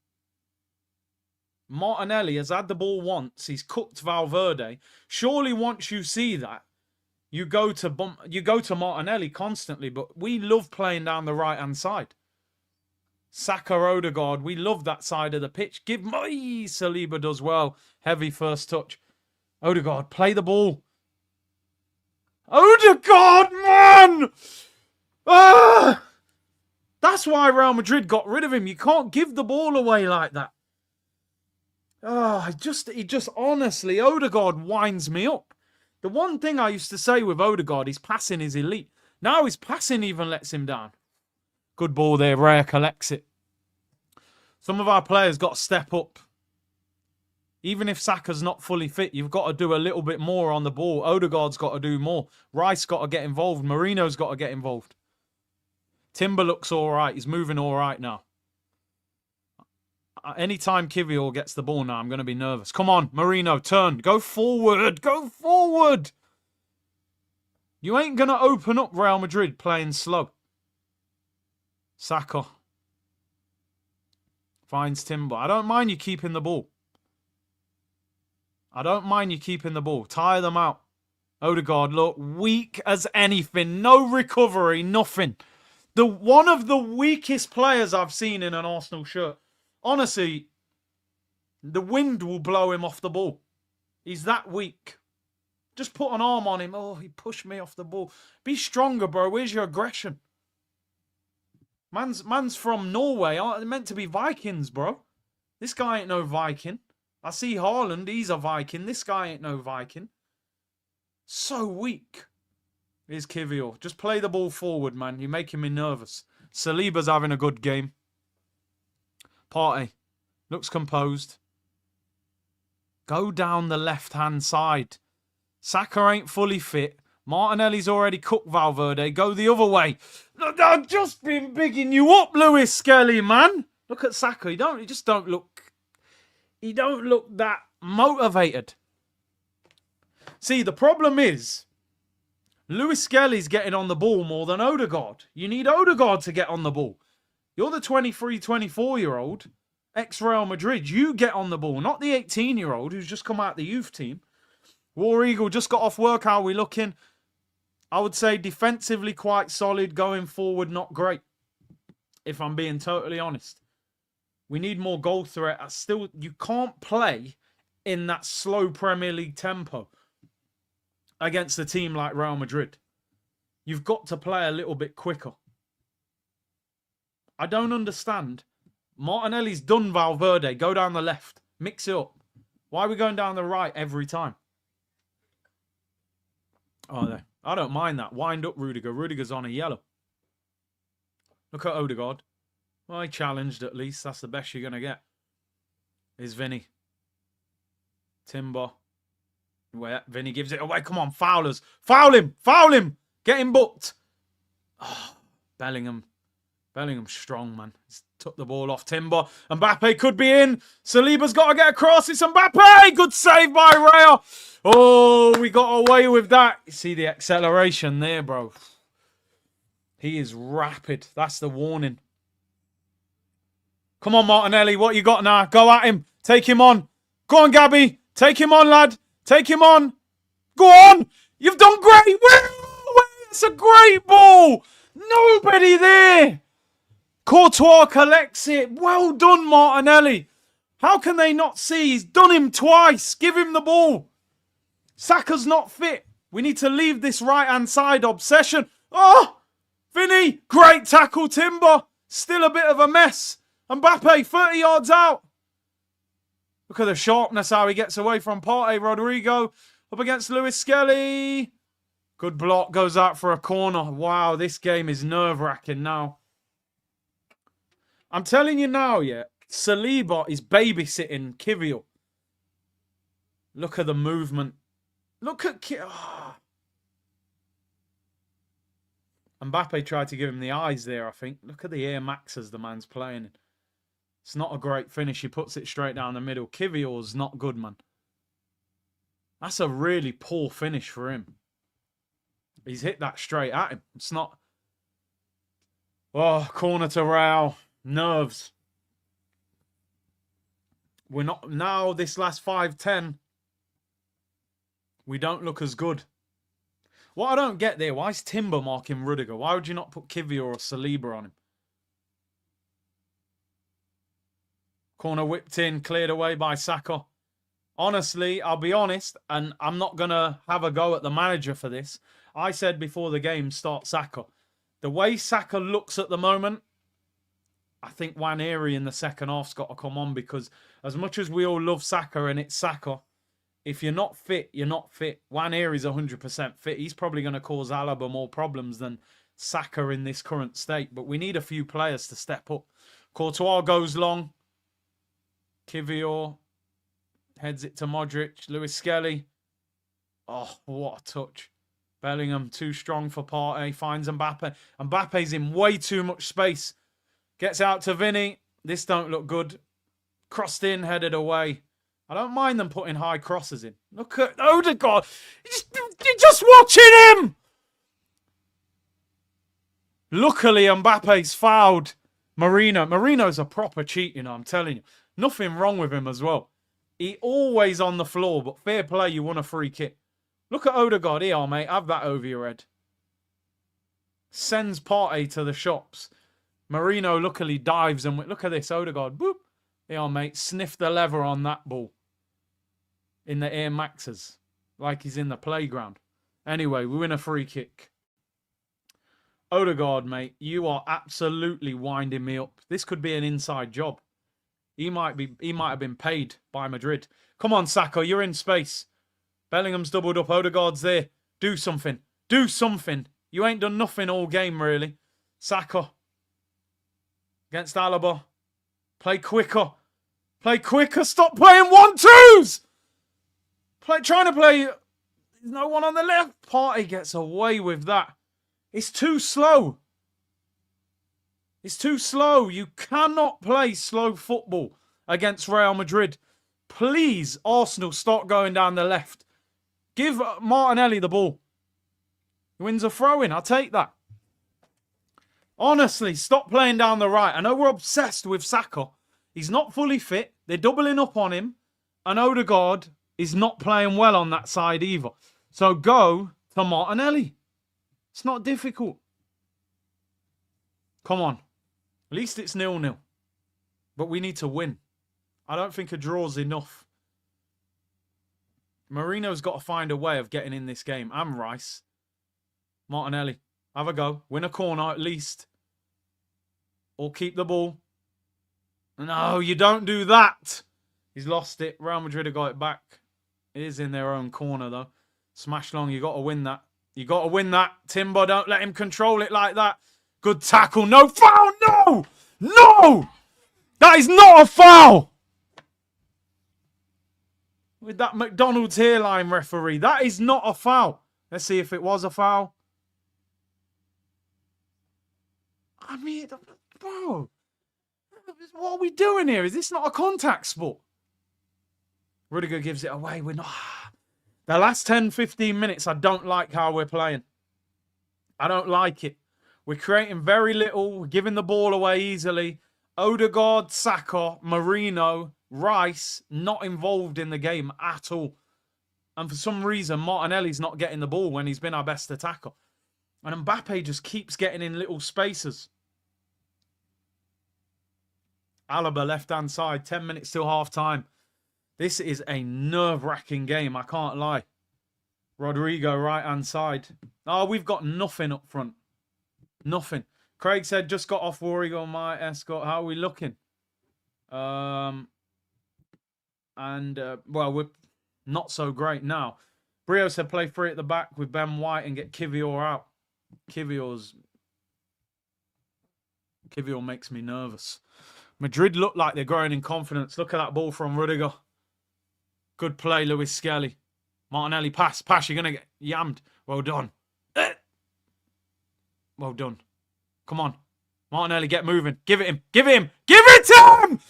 Martinelli has had the ball once. He's cooked Valverde. Surely once you see that, you go to Martinelli constantly. But we love playing down the right-hand side. Saka, Odegaard, we love that side of the pitch. Give me Saliba does well. Heavy first touch. Odegaard, play the ball. Odegaard, man! Ah! That's why Real Madrid got rid of him. You can't give the ball away like that. Oh, he just honestly, Odegaard winds me up. The one thing I used to say with Odegaard, his passing is elite. Now his passing even lets him down. Good ball there. Raya collects it. Some of our players got to step up. Even if Saka's not fully fit, you've got to do a little bit more on the ball. Odegaard's got to do more. Rice got to get involved. Marino's got to get involved. Timber looks all right. He's moving all right now. Anytime Kiwior gets the ball now, I'm going to be nervous. Come on, Marino, turn. Go forward. Go forward. You ain't going to open up Real Madrid playing slow. Saka finds Timber. I don't mind you keeping the ball. I don't mind you keeping the ball. Tire them out. Odegaard, look, weak as anything. No recovery, nothing. One of the weakest players I've seen in an Arsenal shirt. Honestly, the wind will blow him off the ball. He's that weak. Just put an arm on him. Oh, he pushed me off the ball. Be stronger, bro. Where's your aggression? Man's from Norway. Aren't they meant to be Vikings, bro? This guy ain't no Viking. I see Haaland. He's a Viking. This guy ain't no Viking. So weak. Here's Kiwior. Just play the ball forward, man. You're making me nervous. Saliba's having a good game. Partey. Looks composed. Go down the left-hand side. Saka ain't fully fit. Martinelli's already cooked Valverde. Go the other way. I've just been bigging you up, Lewis Skelly, man. Look at Saka. He don't look that motivated. See, the problem is Lewis Skelly's getting on the ball more than Odegaard. You need Odegaard to get on the ball. You're the 23, 24-year-old, ex-Real Madrid. You get on the ball, not the 18-year-old who's just come out the youth team. War Eagle just got off work. How are we looking? I would say defensively quite solid. Going forward, not great. If I'm being totally honest. We need more goal threat. You can't play in that slow Premier League tempo against a team like Real Madrid. You've got to play a little bit quicker. I don't understand. Martinelli's done Valverde. Go down the left. Mix it up. Why are we going down the right every time? Oh, I don't mind that. Wind up Rudiger. Rudiger's on a yellow. Look at Odegaard. Well, he challenged at least. That's the best you're going to get. Here's Vinny. Timber. Where Vinny gives it away. Come on, foulers. Foul him. Foul him. Get him booked. Oh, Bellingham. Bellingham's strong, man. He's took the ball off Timber. Mbappe could be in. Saliba's got to get across. It's Mbappe. Good save by Raya. Oh, we got away with that. You see the acceleration there, bro. He is rapid. That's the warning. Come on, Martinelli. What you got now? Go at him. Take him on. Go on, Gabby. Take him on, lad. Take him on. Go on. You've done great. It's a great ball. Nobody there. Courtois collects it. Well done, Martinelli. How can they not see? He's done him twice. Give him the ball. Saka's not fit. We need to leave this right-hand side obsession. Oh, Vinny. Great tackle, Timber. Still a bit of a mess. Mbappe, 30 yards out. Look at the sharpness, how he gets away from Partey. Rodrigo up against Lewis Skelly. Good block, goes out for a corner. Wow, this game is nerve-wracking now. I'm telling you now, yeah, Saliba is babysitting Kiwior. Look at the movement. Look at Mbappe tried to give him the eyes there, I think. Look at the Air Maxes the man's playing. It's not a great finish. He puts it straight down the middle. Kiwior's not good, man. That's a really poor finish for him. He's hit that straight at him. It's not... Oh, corner to Real. Nerves. We're not... Now, this last 5-10, we don't look as good. What I don't get there, why is Timber marking Rudiger? Why would you not put Kiwior or Saliba on him? Corner whipped in, cleared away by Saka. Honestly, I'll be honest, and I'm not going to have a go at the manager for this. I said before the game, start Saka. The way Saka looks at the moment, I think Nwaneri in the second half's got to come on, because as much as we all love Saka and it's Saka, if you're not fit, you're not fit. Nwaneri's 100% fit. He's probably going to cause Alaba more problems than Saka in this current state. But we need a few players to step up. Courtois goes long. Kiwior heads it to Modric. Lewis Skelly. Oh, what a touch. Bellingham too strong for Partey. Finds Mbappe. Mbappe's in way too much space. Gets out to Vinny. This don't look good. Crossed in, headed away. I don't mind them putting high crosses in. Look at Odegaard. You're just watching him. Luckily, Mbappe's fouled Marino. Marino's a proper cheat, you know, I'm telling you. Nothing wrong with him as well. He always on the floor, but fair play, you won a free kick. Look at Odegaard here, mate. Have that over your head. Sends Partey to the shops. Marino luckily dives and look at this. Odegaard. Boop. Here, mate. Sniff the lever on that ball. In the Air Maxes. Like he's in the playground. Anyway, we win a free kick. Odegaard, mate. You are absolutely winding me up. This could be an inside job. He might have been paid by Madrid. Come on, Saka. You're in space. Bellingham's doubled up. Odegaard's there. Do something. Do something. You ain't done nothing all game, really. Saka. Against Alaba. Play quicker. Play quicker. Stop playing 1-2s. Trying to play. There's no one on the left. Partey gets away with that. It's too slow. It's too slow. You cannot play slow football against Real Madrid. Please, Arsenal, start going down the left. Give Martinelli the ball. He wins a throw-in. I'll take that. Honestly, stop playing down the right. I know we're obsessed with Saka. He's not fully fit. They're doubling up on him. And Odegaard is not playing well on that side either. So go to Martinelli. It's not difficult. Come on. At least it's 0-0. But we need to win. I don't think a draw's enough. Marino's got to find a way of getting in this game. And Rice. Martinelli. Have a go. Win a corner at least. Or keep the ball. No, you don't do that. He's lost it. Real Madrid have got it back. It is in their own corner, though. Smash long. You got to win that. You got to win that. Timber, don't let him control it like that. Good tackle. No foul. No. No. That is not a foul. With that McDonald's hairline referee. That is not a foul. Let's see if it was a foul. I mean, bro. What are we doing here? Is this not a contact sport? Rudiger gives it away. We're not... The last 10, 15 minutes, I don't like how we're playing. I don't like it. We're creating very little. We're giving the ball away easily. Odegaard, Saka, Marino, Rice, not involved in the game at all. And for some reason, Martinelli's not getting the ball when he's been our best attacker. And Mbappe just keeps getting in little spaces. Alaba, left-hand side, 10 minutes till half-time. This is a nerve-wracking game, I can't lie. Rodrigo, right-hand side. Oh, we've got nothing up front. Nothing. Craig said, just got off Warrigo on my escort. How are we looking? Well, we're not so great now. Brio said, play free at the back with Ben White and get Kiwior out. Kiwior makes me nervous. Madrid look like they're growing in confidence. Look at that ball from Rudiger. Good play, Luis Skelly. Martinelli, pass. You're going to get yammed. Well done. Well done. Come on. Martinelli, get moving. Give it him. Give it him. Give it to him!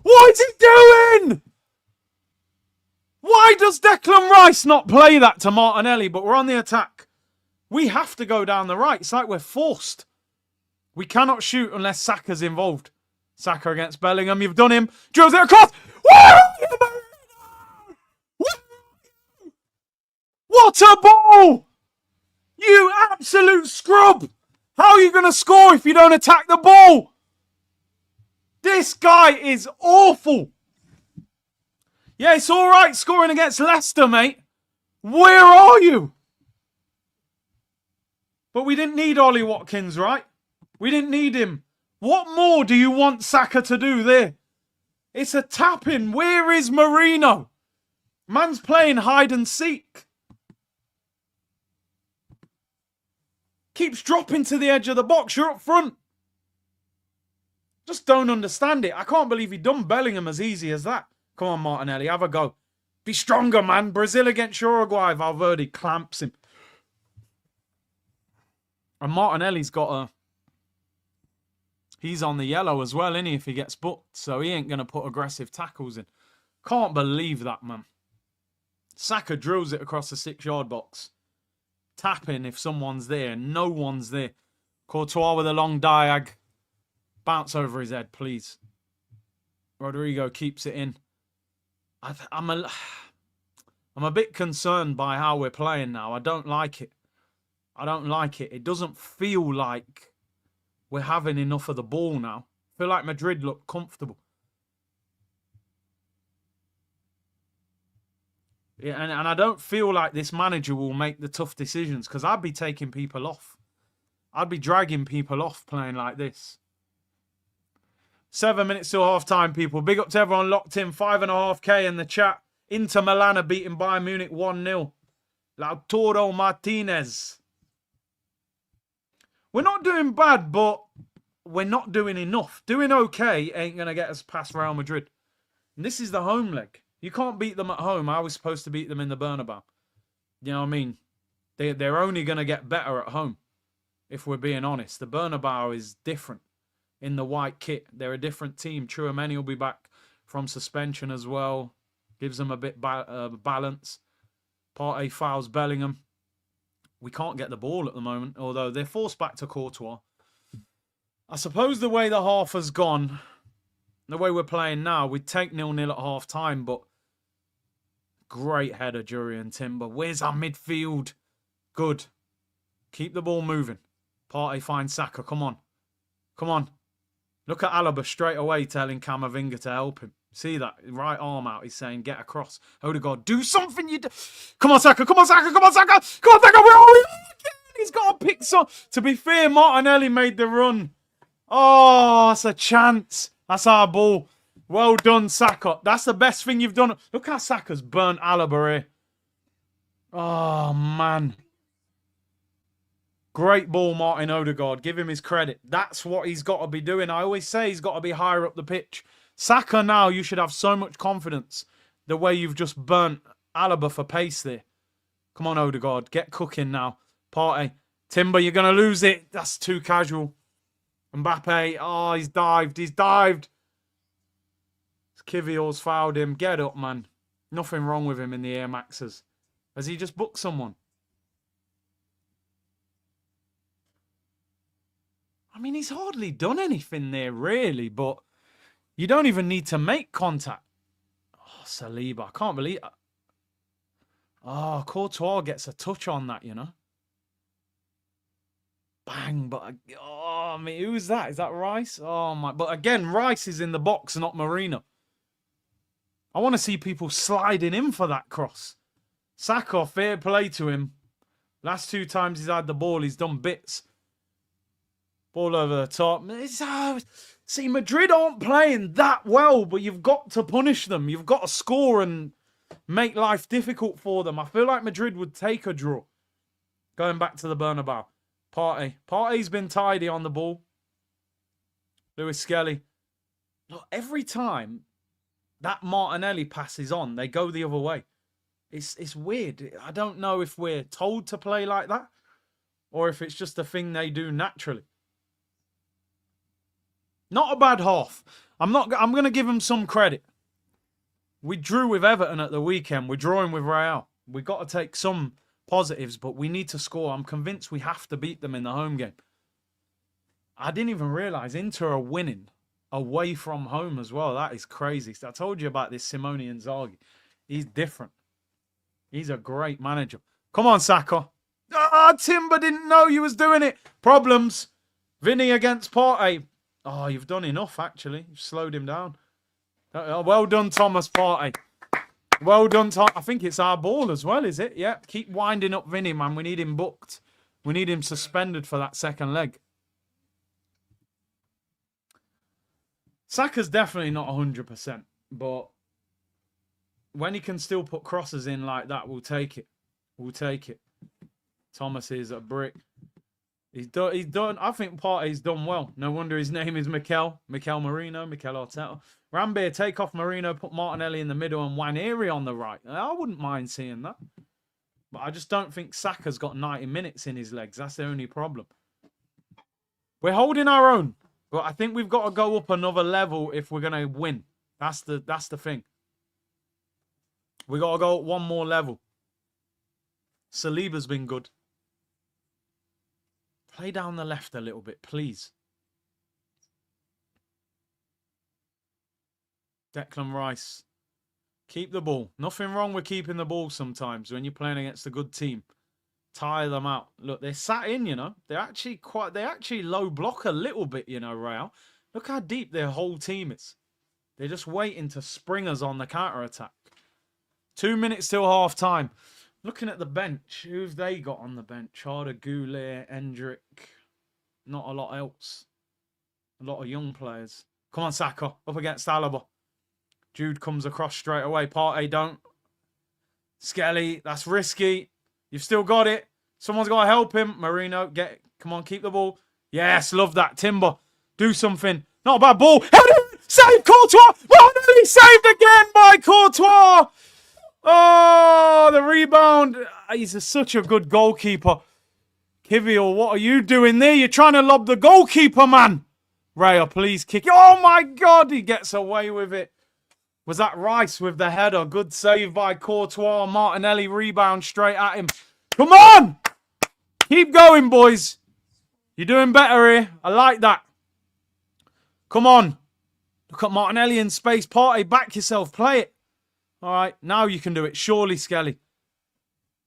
What is he doing? Why does Declan Rice not play that to Martinelli, but we're on the attack? We have to go down the right. It's like we're forced. We cannot shoot unless Saka's involved. Saka against Bellingham. You've done him. Drills it across. What a ball! You absolute scrub! How are you going to score if you don't attack the ball? This guy is awful. Yeah, it's all right scoring against Leicester, mate. Where are you? But we didn't need Ollie Watkins, right? We didn't need him. What more do you want Saka to do there? It's a tap-in. Where is Marino? Man's playing hide and seek. Keeps dropping to the edge of the box. You're up front. Just don't understand it. I can't believe he done Bellingham as easy as that. Come on, Martinelli. Have a go. Be stronger, man. Brazil against Uruguay. Valverde clamps him. And Martinelli's got a... He's on the yellow as well, isn't he, if he gets booked. So he ain't going to put aggressive tackles in. Can't believe that, man. Saka drills it across the 6-yard box. Tapping if someone's there. No one's there. Courtois with a long diag. Bounce over his head, please. Rodrigo keeps it in. I'm a bit concerned by how we're playing now. I don't like it. I don't like it. It doesn't feel like we're having enough of the ball now. I feel like Madrid look comfortable. Yeah, and I don't feel like this manager will make the tough decisions, because I'd be taking people off. I'd be dragging people off playing like this. 7 minutes till half time, people. Big up to everyone locked in. 5.5K in the chat. Inter Milan are beating Bayern Munich 1-0. Lautaro Martinez. We're not doing bad, but we're not doing enough. Doing okay ain't going to get us past Real Madrid. And this is the home leg. You can't beat them at home. I was supposed to beat them in the Bernabeu. You know what I mean? They're only going to get better at home, if we're being honest. The Bernabeu is different in the white kit. They're a different team. Tchouameni will be back from suspension as well. Gives them a bit balance. Partey fouls Bellingham. We can't get the ball at the moment, although they're forced back to Courtois. I suppose the way the half has gone, the way we're playing now, we'd take 0-0 at half time, but great header, Jurriën Timber. Where's our midfield? Good. Keep the ball moving. Partey finds Saka. Come on. Come on. Look at Alaba straight away telling Camavinga to help him. See that? Right arm out. He's saying, get across. Odegaard, do something. Come on, Saka. Come on, Saka. Come on, Saka. Come on, Saka. Where are we? He's got to pick some. To be fair, Martinelli made the run. Oh, that's a chance. That's our ball. Well done, Saka. That's the best thing you've done. Look how Saka's burnt Alaba here. Oh, man. Great ball, Martin Odegaard. Give him his credit. That's what he's got to be doing. I always say he's got to be higher up the pitch. Saka now, you should have so much confidence the way you've just burnt Alaba for pace there. Come on, Odegaard. Get cooking now. Partey. Timber, you're going to lose it. That's too casual. Mbappe. Oh, he's dived. He's dived. Kiwior's fouled him. Get up, man. Nothing wrong with him in the Air Maxes. Has he just booked someone? I mean, he's hardly done anything there, really, but you don't even need to make contact. Oh, Saliba. I can't believe it. Oh, Courtois gets a touch on that, you know. Bang, but... Oh, I mean, who's that? Is that Rice? Oh, my... But again, Rice is in the box, not Marino. I want to see people sliding in for that cross. Saka, fair play to him. Last 2 times he's had the ball, he's done bits. Ball over the top. See, Madrid aren't playing that well, but you've got to punish them. You've got to score and make life difficult for them. I feel like Madrid would take a draw. Going back to the Bernabeu. Partey. Partey's been tidy on the ball. Lewis Skelly. Look, every time that Martinelli passes on, they go the other way. It's weird. I don't know if we're told to play like that or if it's just a thing they do naturally. Not a bad half. I'm going to give them some credit. We drew with Everton at the weekend. We're drawing with Real. We've got to take some positives, but we need to score. I'm convinced we have to beat them in the home game. I didn't even realise Inter are winning away from home as well. That is crazy. I told you about this Simone Inzaghi. He's different. He's a great manager. Come on, Saka. Ah, Timber didn't know you was doing it. Problems. Vinny against Partey. Oh, you've done enough, actually. You've slowed him down. Well done, Thomas Partey. Well done, Tom. I think it's our ball as well, is it? Yeah. Keep winding up Vinny, man. We need him booked. We need him suspended for that second leg. Saka's definitely not 100%, but when he can still put crosses in like that, we'll take it. We'll take it. Thomas is a brick. He's done. I think Partey's done well. No wonder his name is Mikel Marino, Mikel Arteta. Rambier, take off Marino, put Martinelli in the middle and Waneri on the right. I wouldn't mind seeing that. But I just don't think Saka's got 90 minutes in his legs. That's the only problem. We're holding our own. But I think we've got to go up another level if we're going to win. That's the thing. We got to go up one more level. Saliba's been good. Play down the left a little bit, please. Declan Rice. Keep the ball. Nothing wrong with keeping the ball sometimes when you're playing against a good team. Tire them out. Look, they're sat in, you know. They actually low block a little bit, you know, Real. Look how deep their whole team is. They're just waiting to spring us on the counter-attack. 2 minutes till half time. Looking at the bench, who've they got on the bench? Harder, Goulet, Hendrick. Not a lot else. A lot of young players. Come on, Saka. Up against Alaba. Jude comes across straight away. Partey don't. Skelly, that's risky. You've still got it. Someone's got to help him. Marino, come on, keep the ball. Yes, love that. Timber, do something. Not a bad ball. Save Courtois. Martinelli saved again by Courtois. Oh, the rebound. He's such a good goalkeeper. Kiwior, what are you doing there? You're trying to lob the goalkeeper, man. Raya, please kick it. Oh, my God. He gets away with it. Was that Rice with the header? Good save by Courtois. Martinelli rebound straight at him. Come on! Keep going, boys. You're doing better here. I like that. Come on. Look at Martinelli in space. Partey, back yourself. Play it. All right, now you can do it. Surely, Skelly.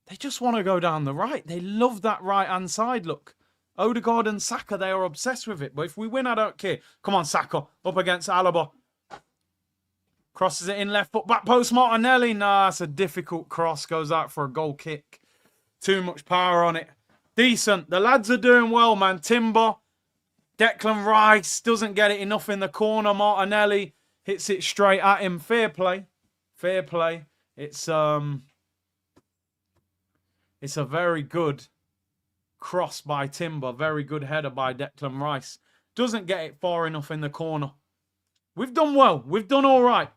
They just want to go down the right. They love that right-hand side, look. Odegaard and Saka, they are obsessed with it. But if we win, I don't care. Come on, Saka. Up against Alaba. Crosses it in left foot. Back post, Martinelli. Nah, it's a difficult cross. Goes out for a goal kick. Too much power on it. Decent. The lads are doing well, man. Timber. Declan Rice doesn't get it enough in the corner. Martinelli hits it straight at him. Fair play. Fair play. It's a very good cross by Timber. Very good header by Declan Rice. Doesn't get it far enough in the corner. We've done well. We've done all right.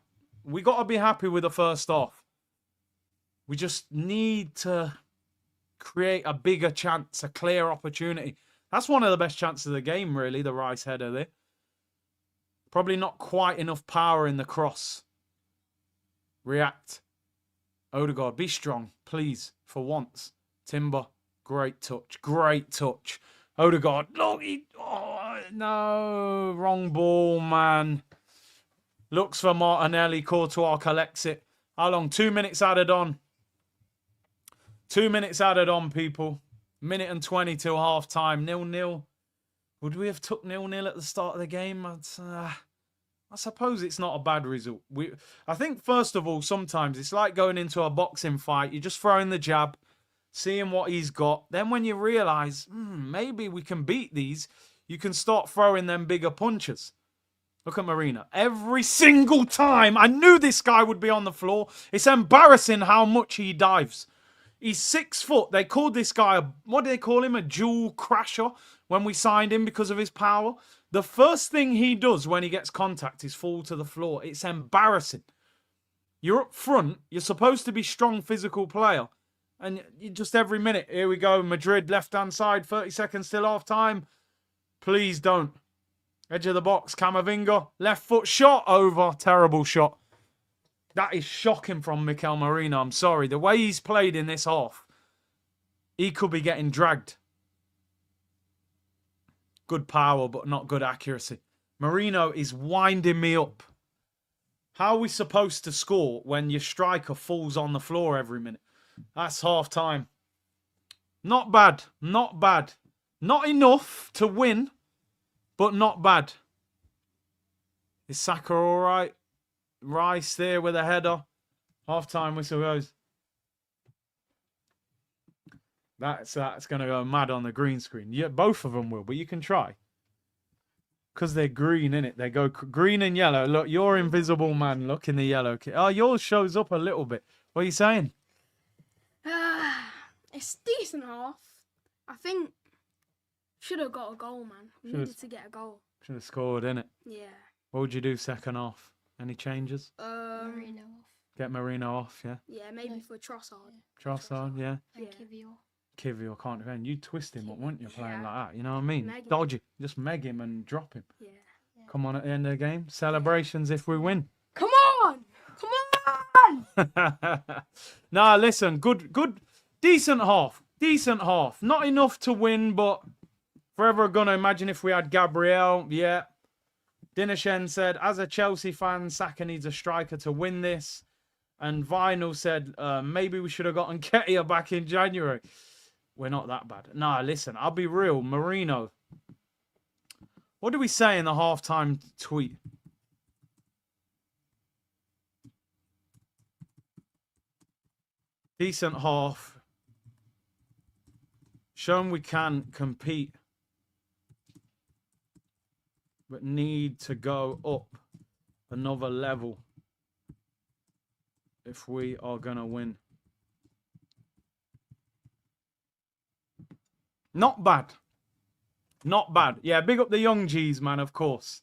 We got to be happy with the first half. We just need to create a bigger chance, a clear opportunity. That's one of the best chances of the game, really, the Rice header there. Probably not quite enough power in the cross. React. Odegaard, be strong, please, for once. Timber, great touch, great touch. Odegaard, look, oh, no, wrong ball, man. Looks for Martinelli, Courtois collects it. How long? 2 minutes added on. 2 minutes added on, people. Minute and 20 till half time. 0-0. Would we have took 0-0 at the start of the game? I suppose it's not a bad result. I think, first of all, sometimes it's like going into a boxing fight. You're just throwing the jab, seeing what he's got. Then when you realise, maybe we can beat these, you can start throwing them bigger punches. Look at Marina. Every single time, I knew this guy would be on the floor. It's embarrassing how much he dives. He's 6 foot. They called this guy, what do they call him? A jewel crasher when we signed him because of his power. The first thing he does when he gets contact is fall to the floor. It's embarrassing. You're up front. You're supposed to be strong physical player. And you just every minute, here we go. Madrid, left-hand side, 30 seconds till half time. Please don't. Edge of the box, Camavinga. Left foot shot over. Terrible shot. That is shocking from Mikel Merino. I'm sorry. The way he's played in this half, he could be getting dragged. Good power, but not good accuracy. Merino is winding me up. How are we supposed to score when your striker falls on the floor every minute? That's half time. Not bad. Not bad. Not enough to win, but not bad. Is Saka all right? Rice there with a header. Half-time whistle goes. That's going to go mad on the green screen. Yeah, both of them will, but you can try. Because they're green, innit? They go green and yellow. Look, you're invisible, man. Look in the yellow. Oh, yours shows up a little bit. What are you saying? It's decent half. I think should have got a goal, man. We needed to get a goal. Should have scored, innit? Yeah. What would you do second half? Any changes? Marino off. Get Marino off, yeah? Yeah, maybe for Trossard. Trossard, yeah. And Kiwior. Kiwior can't defend. You twist him up, wouldn't you, playing like that? You know what I mean? Meg him. Dodge it. Just meg him and drop him. Yeah. Come on at the end of the game. Celebrations if we win. Come on! Come on! Nah, listen. Good. Decent half. Decent half. Not enough to win, but forever gonna imagine if we had Gabriel. Yeah. Dinershen said, as a Chelsea fan, Saka needs a striker to win this. And Vinyl said, maybe we should have gotten Ketia back in January. We're not that bad. Nah, listen, I'll be real. Marino. What do we say in the halftime tweet? Decent half. Shown we can compete, but need to go up another level if we are going to win. Not bad. Not bad. Yeah, big up the young G's, man, of course.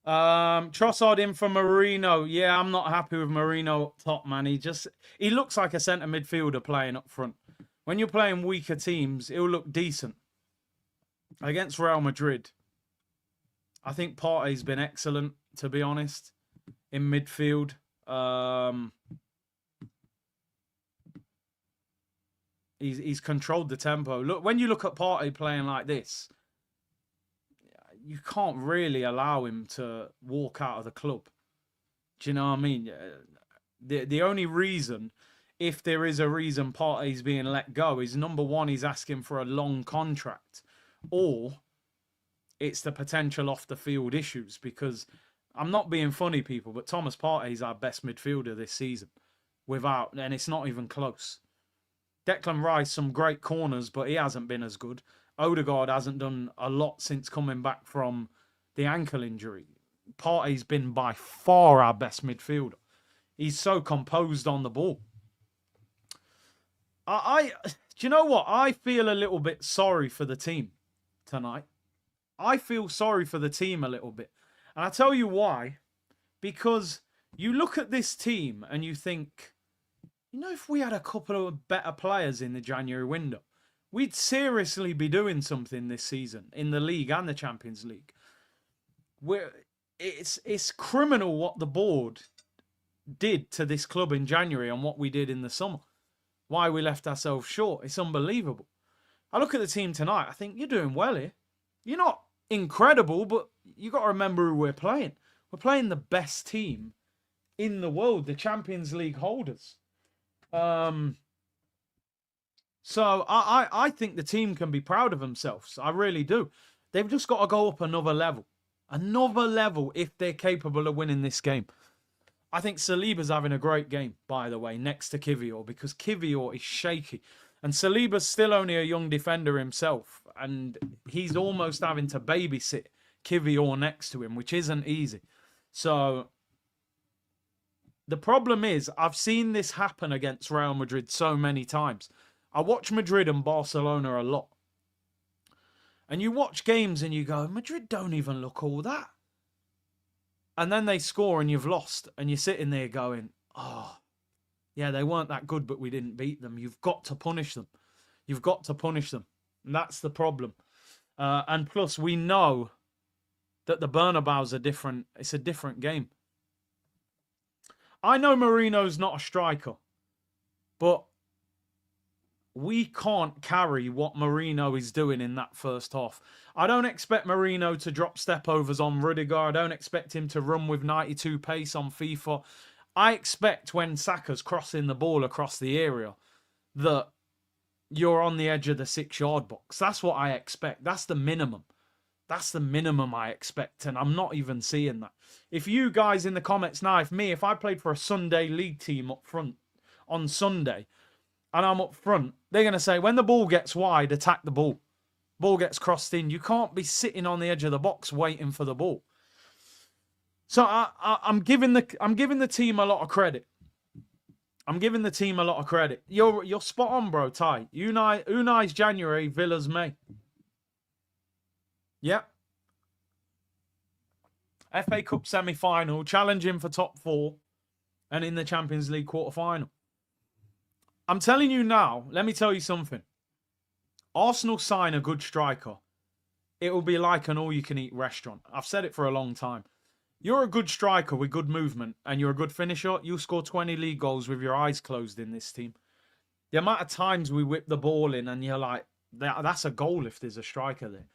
Trossard in for Marino. Yeah, I'm not happy with Marino up top, man. He looks like a centre midfielder playing up front. When you're playing weaker teams, he'll look decent. Against Real Madrid, I think Partey's been excellent, to be honest, in midfield. He's controlled the tempo. Look, when you look at Partey playing like this, you can't really allow him to walk out of the club. Do you know what I mean? The only reason, if there is a reason Partey's being let go, is number one, he's asking for a long contract, or it's the potential off the field issues. Because I'm not being funny, people, but Thomas Partey's our best midfielder this season, and it's not even close. Declan Rice, some great corners, but he hasn't been as good. Odegaard hasn't done a lot since coming back from the ankle injury. Partey's been by far our best midfielder. He's so composed on the ball. Do you know what? I feel a little bit sorry for the team tonight. I feel sorry for the team a little bit. And I tell you why. Because you look at this team and you think, you know, if we had a couple of better players in the January window, we'd seriously be doing something this season in the league and the Champions League. It's criminal what the board did to this club in January and what we did in the summer. Why we left ourselves short. It's unbelievable. I look at the team tonight. I think you're doing well here. You're not incredible, but you got to remember who we're playing. We're playing the best team in the world, the Champions League holders. So I think the team can be proud of themselves. I really do. They've just got to go up another level. Another level if they're capable of winning this game. I think Saliba's having a great game, by the way, next to Kiwior, because Kiwior is shaky. And Saliba's still only a young defender himself. And he's almost having to babysit Kiwior next to him, which isn't easy. So the problem is, I've seen this happen against Real Madrid so many times. I watch Madrid and Barcelona a lot. And you watch games and you go, Madrid don't even look all that. And then they score and you've lost. And you're sitting there going, oh, yeah, they weren't that good, but we didn't beat them. You've got to punish them. You've got to punish them. And that's the problem. And plus, we know that the Bernabeu's it's a different game. I know Marino's not a striker, but we can't carry what Marino is doing in that first half. I don't expect Marino to drop step-overs on Rudiger. I don't expect him to run with 92 pace on FIFA. I expect when Saka's crossing the ball across the area that you're on the edge of the 6-yard box. That's what I expect. That's the minimum. That's the minimum I expect, and I'm not even seeing that. If you guys in the comments now, if I played for a Sunday league team up front on Sunday, and I'm up front, they're going to say, when the ball gets wide, attack the ball. Ball gets crossed in. You can't be sitting on the edge of the box waiting for the ball. So I'm giving the team a lot of credit. I'm giving the team a lot of credit. You're spot on, bro, Ty. Unai's January, Villa's May. Yep. FA Cup semi-final, challenging for top 4, and in the Champions League quarter-final. I'm telling you now, let me tell you something. Arsenal sign a good striker, it will be like an all-you-can-eat restaurant. I've said it for a long time. You're a good striker with good movement, and you're a good finisher, you'll score 20 league goals with your eyes closed in this team. The amount of times we whip the ball in, and you're like, that's a goal if there's a striker there.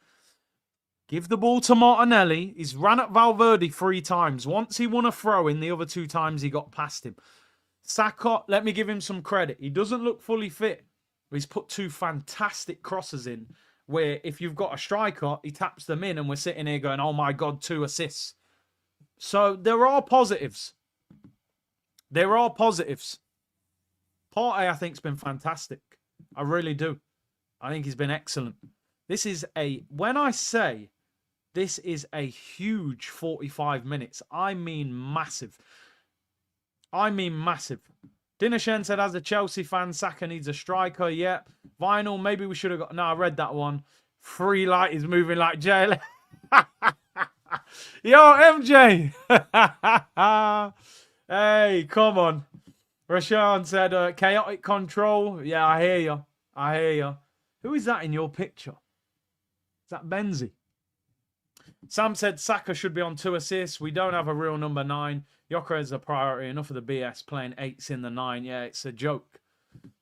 Give the ball to Martinelli. He's ran at Valverde 3 times. Once he won a throw in, the other 2 times he got past him. Saka, let me give him some credit. He doesn't look fully fit, He's put 2 fantastic crosses in where if you've got a striker, he taps them in and we're sitting here going, oh my God, 2 assists. So there are positives. There are positives. Partey, I think, has been fantastic. I really do. I think he's been excellent. This is when I say this is a huge 45 minutes, I mean massive. I mean massive. Dinershen said, as a Chelsea fan, Saka needs a striker. Yeah. Vinyl, maybe we should have got... No, I read that one. Free light is moving like jail. Yo, MJ. Hey, come on. Rashan said, chaotic control. Yeah, I hear you. I hear you. Who is that in your picture? Is that Benzi? Sam said, Saka should be on 2 assists. We don't have a real number 9. Yoker is a priority. Enough of the BS playing 8s in the 9. Yeah, it's a joke.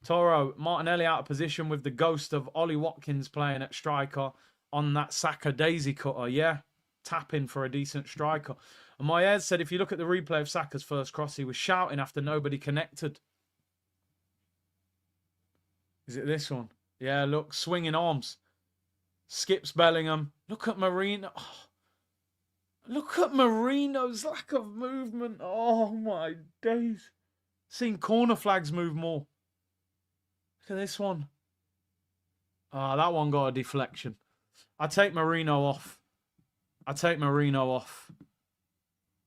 Toro, Martinelli out of position with the ghost of Ollie Watkins playing at striker on that Saka daisy cutter. Yeah, tapping for a decent striker. And Moyes said, if you look at the replay of Saka's first cross, he was shouting after nobody connected. Is it this one? Yeah, look, swinging arms. Skips Bellingham. Look at Marino. Oh, look at Marino's lack of movement. Oh, my days. Seen corner flags move more. Look at this one. Ah, that one got a deflection. I take Marino off. I take Marino off.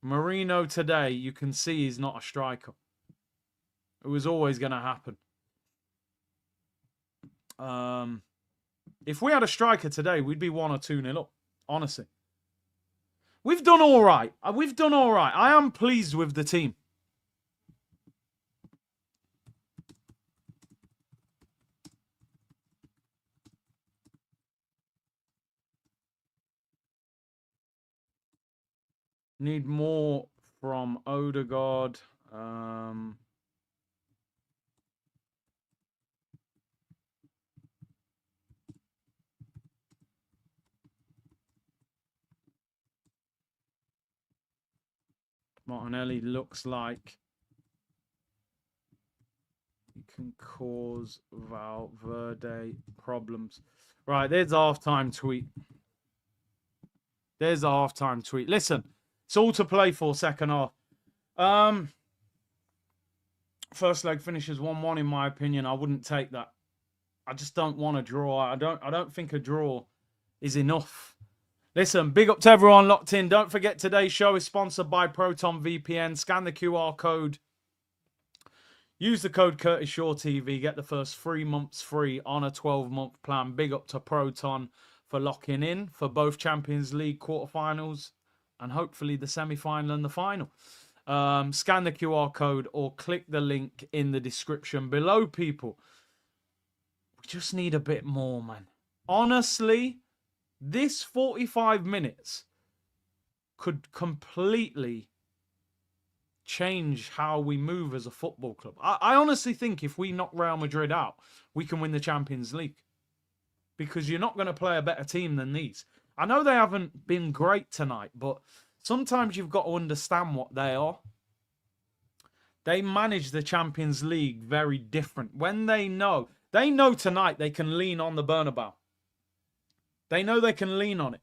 Marino today, you can see he's not a striker. It was always going to happen. If we had a striker today, we'd be 1 or 2-0 up. Honestly. We've done all right. We've done all right. I am pleased with the team. Need more from Odegaard. Martinelli looks like he can cause Valverde problems. Right, there's a half-time tweet. There's a half-time tweet. Listen, it's all to play for second half. First leg finishes 1-1 in my opinion. I wouldn't take that. I just don't want a draw. I don't think a draw is enough. Listen, big up to everyone locked in. Don't forget today's show is sponsored by Proton VPN. Scan the QR code. Use the code CurtisShawTV. Get the first 3 months free on a 12-month plan. Big up to Proton for locking in for both Champions League quarterfinals and hopefully the semi-final and the final. Scan the QR code or click the link in the description below, people. We just need a bit more, man. Honestly, this 45 minutes could completely change how we move as a football club. I honestly think if we knock Real Madrid out, we can win the Champions League. Because you're not going to play a better team than these. I know they haven't been great tonight, but sometimes you've got to understand what they are. They manage the Champions League very different. When they know tonight they can lean on the Bernabeu. They know they can lean on it.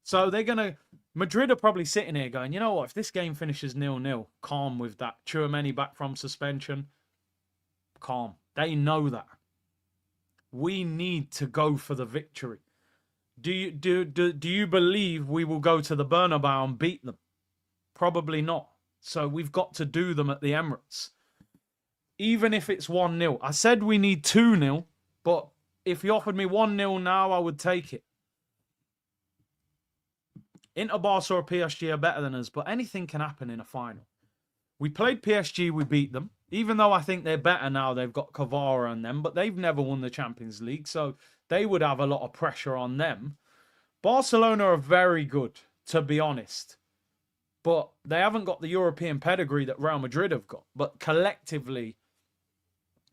So they're going to... Madrid are probably sitting here going, you know what, if this game finishes 0-0, calm with that. Tchouaméni back from suspension. Calm. They know that. We need to go for the victory. Do you believe we will go to the Bernabeu and beat them? Probably not. So we've got to do them at the Emirates. Even if it's 1-0. I said we need 2-0, but if you offered me 1-0 now, I would take it. Inter, Barca or PSG are better than us, but anything can happen in a final. We played PSG, we beat them. Even though I think they're better now, they've got Kvara and them, but they've never won the Champions League, so they would have a lot of pressure on them. Barcelona are very good, to be honest. But they haven't got the European pedigree that Real Madrid have got. But collectively,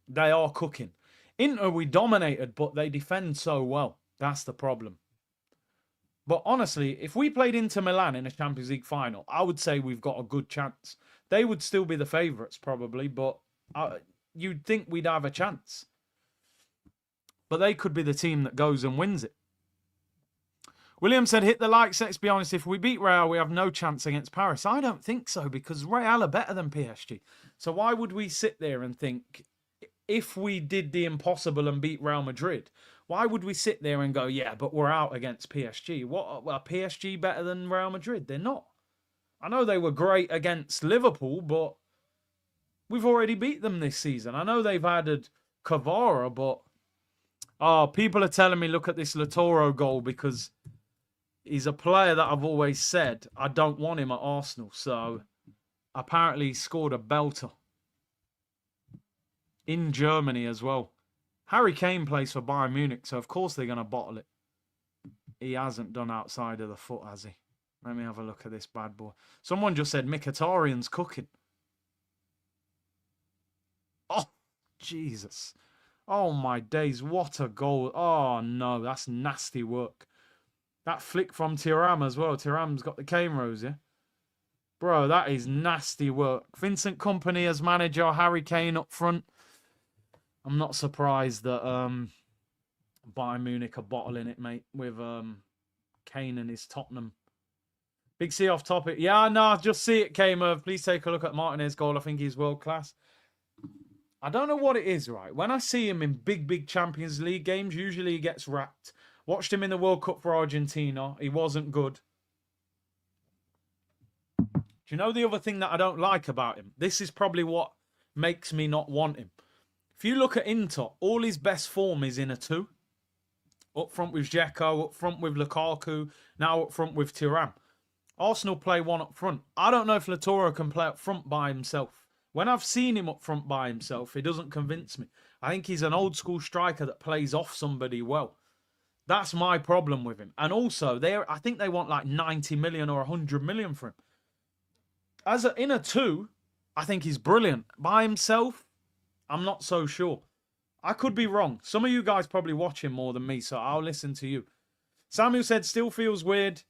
they are cooking. Inter, we dominated, but they defend so well. That's the problem. But honestly, if we played Inter Milan in a Champions League final, I would say we've got a good chance. They would still be the favourites probably, but you'd think we'd have a chance. But they could be the team that goes and wins it. William said, hit the likes. Let's be honest, if we beat Real, we have no chance against Paris. I don't think so, because Real are better than PSG. So why would we sit there and think, if we did the impossible and beat Real Madrid, why would we sit there and go, yeah, but we're out against PSG? What, are PSG better than Real Madrid? They're not. I know they were great against Liverpool, but we've already beat them this season. I know they've added Kiwior, but people are telling me, look at this Lautaro goal, because he's a player that I've always said I don't want him at Arsenal. So apparently he scored a belter. In Germany as well. Harry Kane plays for Bayern Munich, so of course they're going to bottle it. He hasn't done outside of the foot, has he? Let me have a look at this bad boy. Someone just said Mkhitaryan's cooking. Oh, Jesus. Oh, my days. What a goal. Oh, no. That's nasty work. That flick from Thuram as well. Thuram's got the cane rose, yeah? Bro, that is nasty work. Vincent Kompany as manager. Harry Kane up front. I'm not surprised that Bayern Munich are bottling it, mate, with Kane and his Tottenham. Big C off topic. Yeah, no, just see it, K-Merv. Please take a look at Martinez's goal. I think he's world class. I don't know what it is, right? When I see him in big Champions League games, usually he gets wrapped. Watched him in the World Cup for Argentina. He wasn't good. Do you know the other thing that I don't like about him? This is probably what makes me not want him. If you look at Inter, all his best form is in a 2. Up front with Dzeko, up front with Lukaku, now up front with Thuram. Arsenal play 1 up front. I don't know if Lautaro can play up front by himself. When I've seen him up front by himself, he doesn't convince me. I think he's an old school striker that plays off somebody well. That's my problem with him. And also, I think they want like 90 million or 100 million for him. In a 2, I think he's brilliant. By himself, I'm not so sure. I could be wrong. Some of you guys probably watch him more than me, so I'll listen to you. Samuel said, still feels weird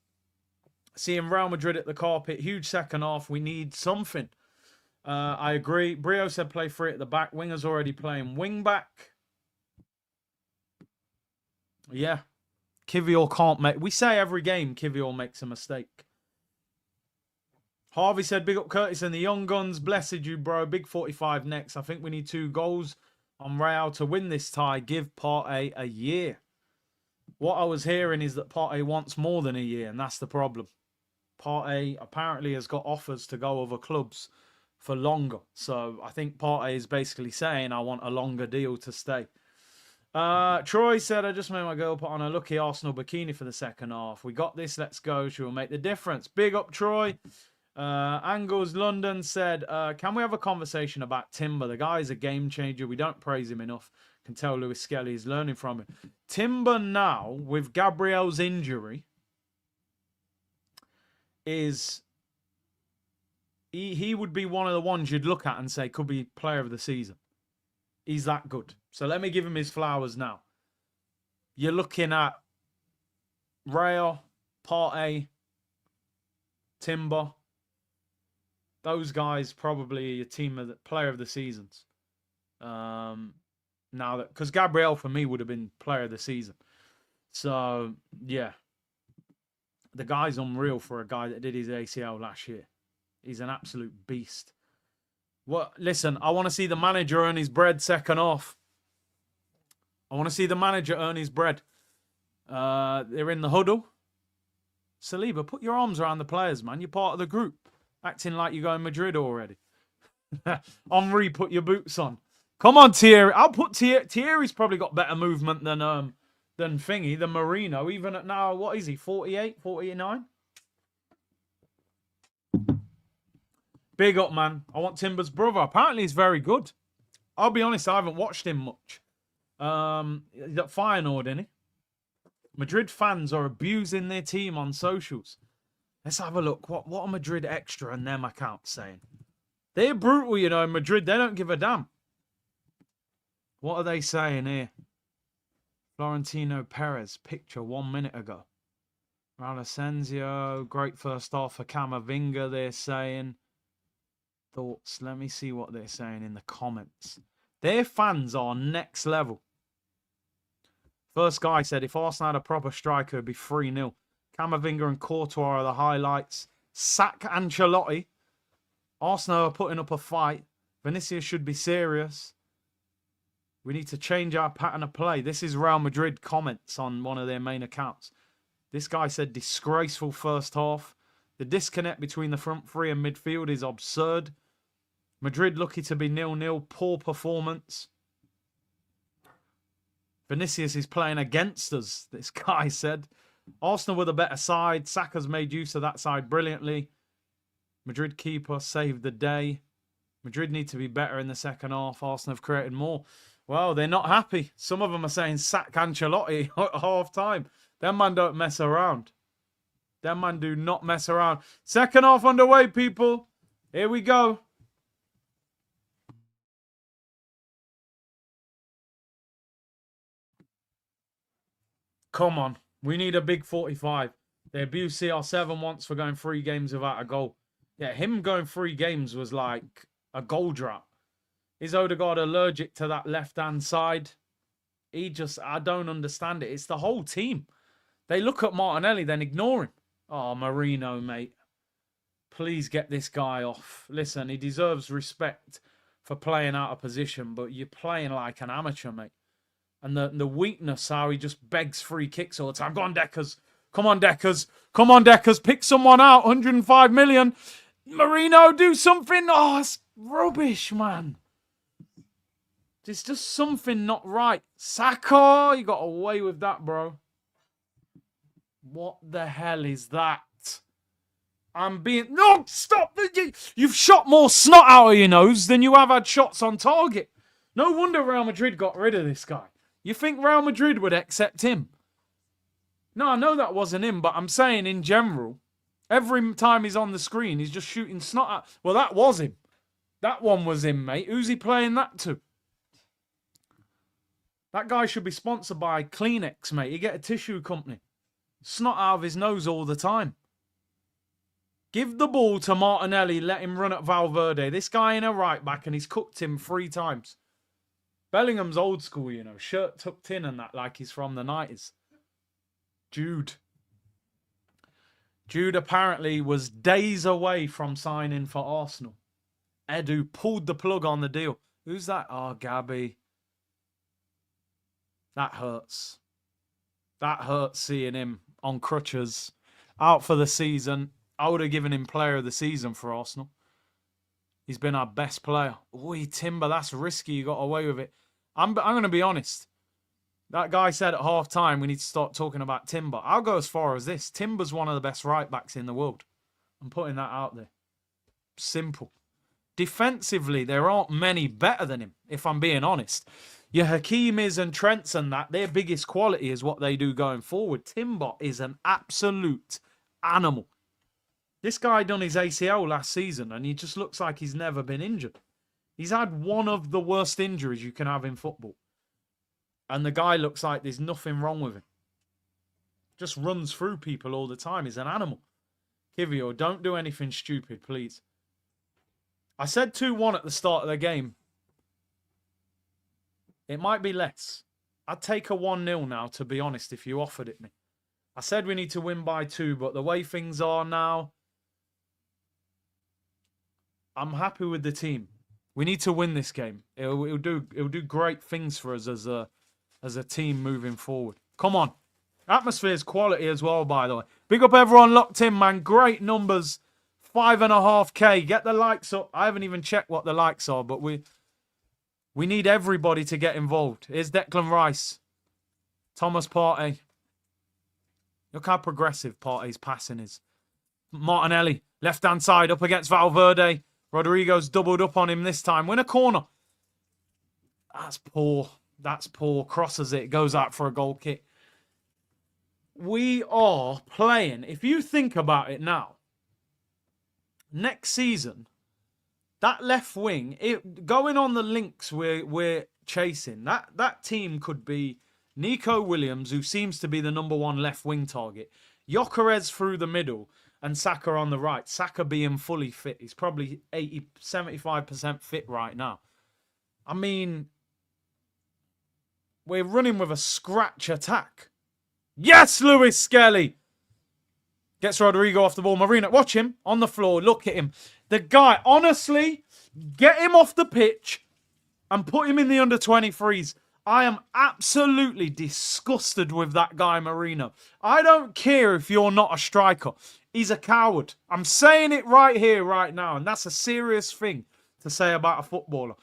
seeing Real Madrid at the carpet. Huge second half. We need something. I agree. Brio said play free at the back. Winger's already playing wing back. Yeah. Kiwior can't make... We say every game Kiwior makes a mistake. Harvey said, big up Curtis and the Young Guns. Blessed you, bro. Big 45 next. I think we need 2 goals on Real to win this tie. Give Partey a year. What I was hearing is that Partey wants more than a year, and that's the problem. Partey apparently has got offers to go other clubs for longer. So I think Partey is basically saying, I want a longer deal to stay. Troy said, I just made my girl put on a lucky Arsenal bikini for the second half. We got this. Let's go. She will make the difference. Big up, Troy. Angles London said, can we have a conversation about Timber? The guy is a game changer. We don't praise him enough. Can tell Lewis Skelly is learning from him. Timber now, with Gabriel's injury, is... He would be one of the ones you'd look at and say could be player of the season. He's that good. So let me give him his flowers now. You're looking at Real, Partey, Timber. Those guys probably your team of the player of the seasons. Now that, because Gabriel for me would have been player of the season. So yeah, the guy's unreal for a guy that did his ACL last year. He's an absolute beast. Well, listen, I want to see the manager earn his bread second half. I want to see the manager earn his bread. They're in the huddle. Saliba, put your arms around the players, man. You're part of the group. Acting like you're going Madrid already. Henri, put your boots on. Come on, Thierry. I'll put Thierry. Thierry's probably got better movement than Thingy, than Marino. Even at now, what is he, 48, 49? Big up, man. I want Timber's brother. Apparently, he's very good. I'll be honest, I haven't watched him much. He's at Feyenoord, isn't he? Madrid fans are abusing their team on socials. Let's have a look. What are Madrid Extra and them accounts saying? They're brutal, you know, in Madrid. They don't give a damn. What are they saying here? Florentino Perez, picture 1 minute ago. Raul Asensio, great first half for Camavinga, they're saying. Thoughts. Let me see what they're saying in the comments. Their fans are next level. First guy said, if Arsenal had a proper striker, it'd be 3-0. Camavinga and Courtois are the highlights. Sack Ancelotti. Arsenal are putting up a fight. Vinicius should be serious. We need to change our pattern of play. This is Real Madrid comments on one of their main accounts. This guy said, disgraceful first half. The disconnect between the front three and midfield is absurd. Madrid lucky to be 0-0. Poor performance. Vinicius is playing against us, this guy said. Arsenal were the better side. Saka's made use of that side brilliantly. Madrid keeper saved the day. Madrid need to be better in the second half. Arsenal have created more. Well, they're not happy. Some of them are saying sack Ancelotti at half time. Them man don't mess around. Them man do not mess around. Second half underway, people. Here we go. Come on. We need a big 45. They abused CR7 once for going 3 games without a goal. Yeah, him going 3 games was like a goal drought. Is Odegaard allergic to that left-hand side? I don't understand it. It's the whole team. They look at Martinelli, then ignore him. Oh, Marino, mate. Please get this guy off. Listen, he deserves respect for playing out of position, but you're playing like an amateur, mate. And the weakness, how he just begs free kicks all the time. Go on, Deckers. Come on, Deckers. Come on, Deckers. Pick someone out. 105 million. Marino, do something. Oh, it's rubbish, man. There's just something not right. Saka, you got away with that, bro. What the hell is that? No, stop. You've shot more snot out of your nose than you have had shots on target. No wonder Real Madrid got rid of this guy. You think Real Madrid would accept him? No, I know that wasn't him, but I'm saying in general, every time he's on the screen, he's just shooting snot out. Well, that was him. That one was him, mate. Who's he playing that to? That guy should be sponsored by Kleenex, mate. You get a tissue company. Snot out of his nose all the time. Give the ball to Martinelli. Let him run at Valverde. This guy in a right back and he's cooked him 3 times. Bellingham's old school, you know. Shirt tucked in and that like he's from the 90s. Jude apparently was days away from signing for Arsenal. Edu pulled the plug on the deal. Who's that? Oh, Gabby. That hurts. That hurts seeing him on crutches, out for the season. I would have given him player of the season for Arsenal. He's been our best player. Oi, Timber, that's risky. You got away with it. I'm going to be honest. That guy said at half time we need to start talking about Timber. I'll go as far as this. Timber's one of the best right backs in the world. I'm putting that out there. Simple. Defensively, there aren't many better than him, if I'm being honest. Your Hakimis and Trents and that, their biggest quality is what they do going forward. Timber is an absolute animal. This guy done his ACL last season and he just looks like he's never been injured. He's had one of the worst injuries you can have in football. And the guy looks like there's nothing wrong with him. Just runs through people all the time. He's an animal. Kiwior, don't do anything stupid, please. I said 2-1 at the start of the game. It might be less. I'd take a 1-0 now, to be honest, if you offered it me. I said we need to win by 2, but the way things are now, I'm happy with the team. We need to win this game. It'll do great things for us as a team moving forward. Come on. Atmosphere's quality as well, by the way. Big up everyone locked in, man. Great numbers. 5.5K. Get the likes up. I haven't even checked what the likes are, but we need everybody to get involved. Here's Declan Rice. Thomas Partey. Look how progressive Partey's passing is. Martinelli, left-hand side, up against Valverde. Rodrigo's doubled up on him this time. Win a corner. That's poor. That's poor. Crosses it. Goes out for a goal kick. We are playing. If you think about it now, next season, that left wing, going on the links we're chasing, that team could be Nico Williams, who seems to be the #1 left wing target, Gyökeres through the middle, and Saka on the right. Saka being fully fit. He's probably 75% fit right now. I mean, We're running with a scratch attack. Yes, Lewis Skelly. Gets Rodrigo off the ball. Marino, watch him on the floor. Look at him. The guy, honestly, get him off the pitch and put him in the under-23s. I am absolutely disgusted with that guy, Marino. I don't care if you're not a striker. He's a coward. I'm saying it right here, right now, and that's a serious thing to say about a footballer.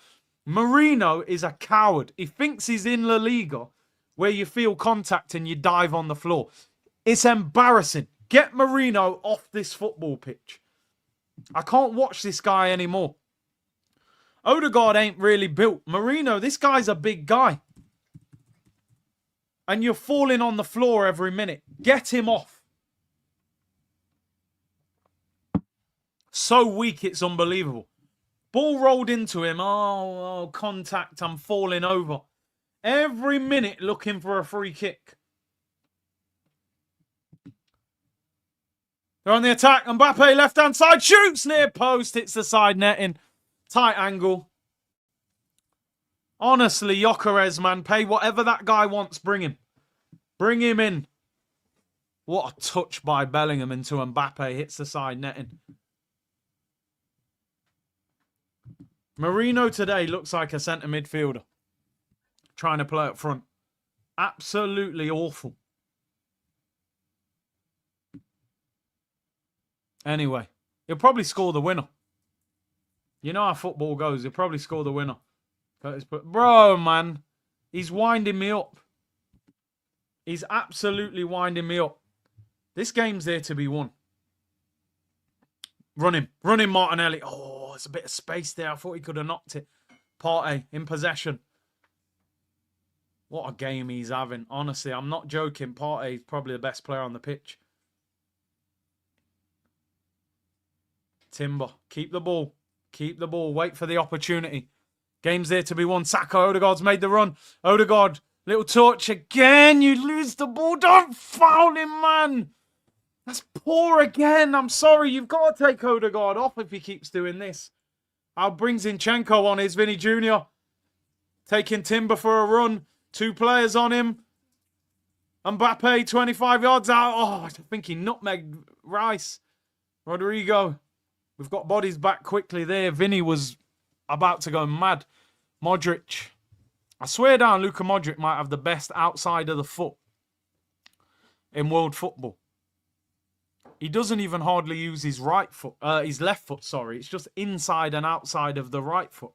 Marino is a coward. He thinks he's in La Liga, where you feel contact and you dive on the floor. It's embarrassing. Get Marino off this football pitch. I can't watch this guy anymore. Odegaard ain't really built. Marino, this guy's a big guy. And you're falling on the floor every minute. Get him off. So weak, it's unbelievable. Ball rolled into him. Oh, contact. I'm falling over. Every minute looking for a free kick. They're on the attack. Mbappe, left-hand side, shoots near post. It's the side netting. Tight angle. Honestly, Gyökeres, man, pay whatever that guy wants. Bring him. Bring him in. What a touch by Bellingham into Mbappe. Hits the side netting. Marino today looks like a centre midfielder. Trying to play up front. Absolutely awful. Anyway, he'll probably score the winner. You know how football goes. He'll probably score the winner. Bro, man. He's winding me up. He's absolutely winding me up. This game's there to be won. Run him. Run him, Martinelli. Oh, there's a bit of space there. I thought he could have knocked it. Partey in possession. What a game he's having. Honestly, I'm not joking. Partey is probably the best player on the pitch. Timber. Keep the ball. Keep the ball. Wait for the opportunity. Game's there to be won. Saka, Odegaard's made the run. Odegaard, little touch again. You lose the ball. Don't foul him, man. That's poor again. I'm sorry. You've got to take Odegaard off if he keeps doing this. I'll bring Zinchenko on. Here's Vinny Jr. Taking Timber for a run. 2 players on him. Mbappe, 25 yards out. Oh, I think he nutmegged Rice. Rodrigo. We've got bodies back quickly there. Vinny was about to go mad. Modric. I swear down, Luka Modric might have the best outside of the foot in world football. He doesn't even hardly use his right foot, his left foot, sorry. It's just inside and outside of the right foot.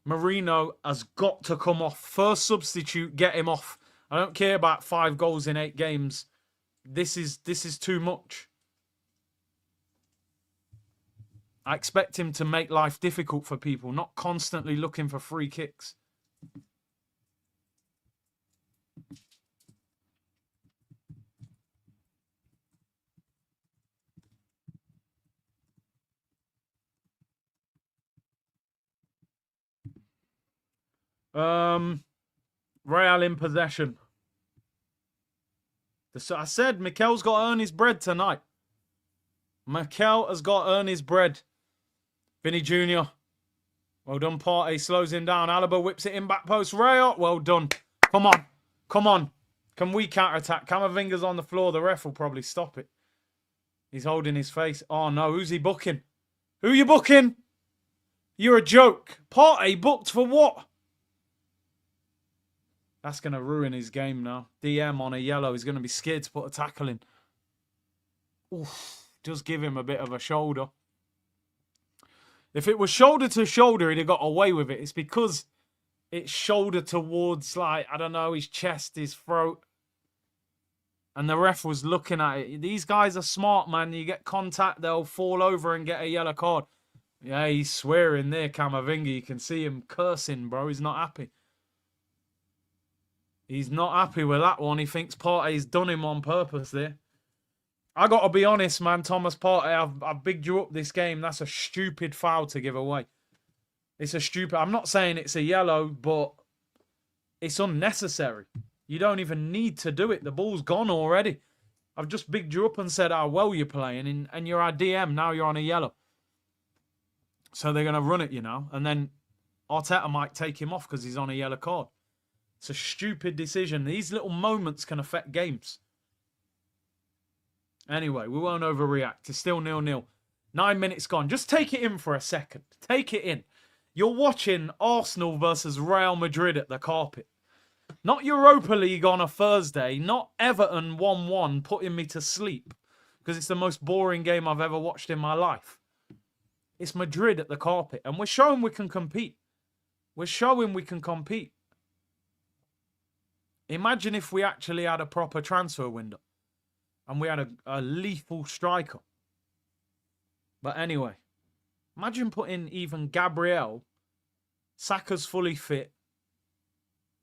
Marino has got to come off. First substitute, get him off. I don't care about 5 goals in 8 games. This is too much. I expect him to make life difficult for people, not constantly looking for free kicks. Real in possession. I said Mikel's got to earn his bread tonight. Mikel has got to earn his bread. Vinny Jr. Well done, Partey. Slows him down. Alaba whips it in back post. Rayo. Well done. Come on. Come on. Can we counter-attack? Camavinga's on the floor. The ref will probably stop it. He's holding his face. Oh, no. Who's he booking? Who you booking? You're a joke. Partey booked for what? That's going to ruin his game now. DM on a yellow. He's going to be scared to put a tackle in. Oof. Just give him a bit of a shoulder. If it was shoulder to shoulder, he'd have got away with it. It's because it's shoulder towards, like, I don't know, his chest, his throat. And the ref was looking at it. These guys are smart, man. You get contact, they'll fall over and get a yellow card. Yeah, he's swearing there, Camavinga. You can see him cursing, bro. He's not happy. He's not happy with that one. He thinks Partey's done him on purpose there. I got to be honest, man. Thomas Partey, I've bigged you up this game. That's a stupid foul to give away. It's a stupid... I'm not saying it's a yellow, but it's unnecessary. You don't even need to do it. The ball's gone already. I've just bigged you up and said how well you're playing, and you're our DM. Now you're on a yellow. So they're going to run it, you know. And then Arteta might take him off because he's on a yellow card. It's a stupid decision. These little moments can affect games. Anyway, we won't overreact. It's still 0-0. 9 minutes gone. Just take it in for a second. Take it in. You're watching Arsenal versus Real Madrid at the carpet. Not Europa League on a Thursday. Not Everton 1-1 putting me to sleep. Because it's the most boring game I've ever watched in my life. It's Madrid at the carpet. And we're showing we can compete. We're showing we can compete. Imagine if we actually had a proper transfer window. And we had a lethal striker. But anyway. Imagine putting even Gabriel. Saka's fully fit.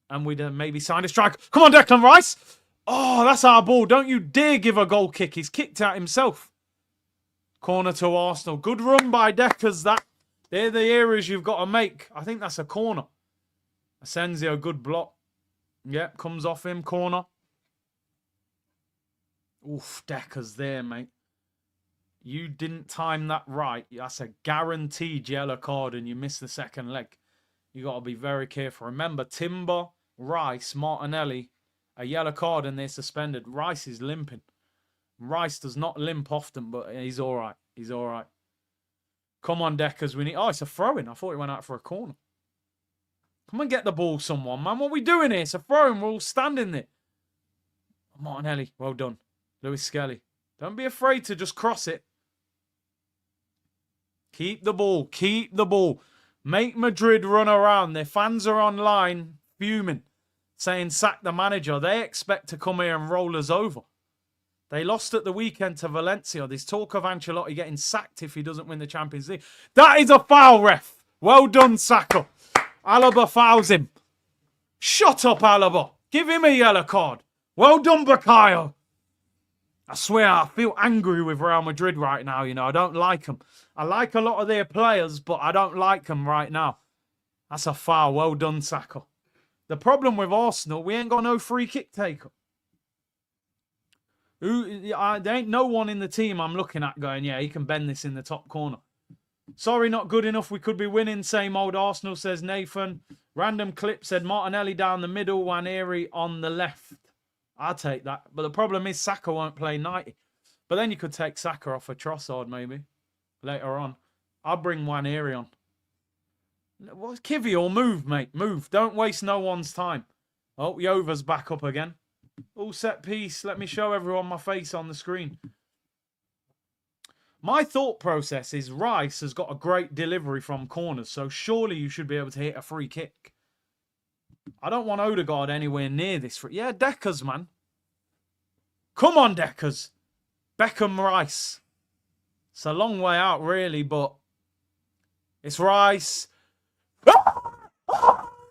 And we'd maybe signed a striker. Come on, Declan Rice. Oh, that's our ball. Don't you dare give a goal kick. He's kicked out himself. Corner to Arsenal. Good run by Deckers, that. They're the areas you've got to make. I think that's a corner. Asensio, good block. Yep, comes off him. Corner. Oof, Deckers there, mate. You didn't time that right. That's a guaranteed yellow card and you missed the second leg. You got to be very careful. Remember, Timber, Rice, Martinelli, a yellow card and they're suspended. Rice is limping. Rice does not limp often, but he's all right. He's all right. Come on, Deckers. We need... Oh, it's a throw-in. I thought he went out for a corner. Come and get the ball, someone, man. What are we doing here? It's a throw-in. We're all standing there. Martinelli. Well done. Lewis Skelly. Don't be afraid to just cross it. Keep the ball. Keep the ball. Make Madrid run around. Their fans are online fuming, saying sack the manager. They expect to come here and roll us over. They lost at the weekend to Valencia. There's talk of Ancelotti getting sacked if he doesn't win the Champions League. That is a foul, ref. Well done, Saka. Alaba fouls him. Shut up, Alaba. Give him a yellow card. Well done, Bukayo. I swear, I feel angry with Real Madrid right now. You know, I don't like them. I like a lot of their players, but I don't like them right now. That's a foul. Well done, Saka. The problem with Arsenal, we ain't got no free kick taker. There ain't no one in the team I'm looking at going, yeah, he can bend this in the top corner. Sorry, not good enough. We could be winning. Same old Arsenal, says Nathan. Random clip said Martinelli down the middle, Waneri on the left. I'll take that. But the problem is Saka won't play 90. But then you could take Saka off a Trossard maybe later on. I'll bring Waneri on. What, Kiwior, move, mate. Move. Don't waste no one's time. Oh, Yova's back up again. All set piece. Let me show everyone my face on the screen. My thought process is Rice has got a great delivery from corners, so surely you should be able to hit a free kick. I don't want Odegaard anywhere near this. Yeah, Deckers, man. Come on, Deckers. Beckham Rice. It's a long way out, really, but it's Rice. Oh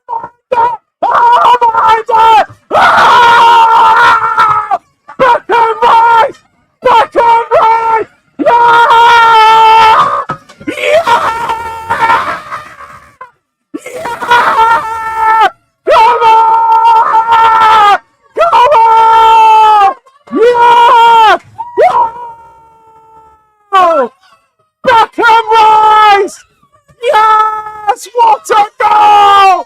my God! Oh my God! Oh! Beckham Rice! Beckham Rice! Yeah! Yeah! Yeah! Come on! Come on! Yeah! Oh! Beckham Rice! Yes! What a goal!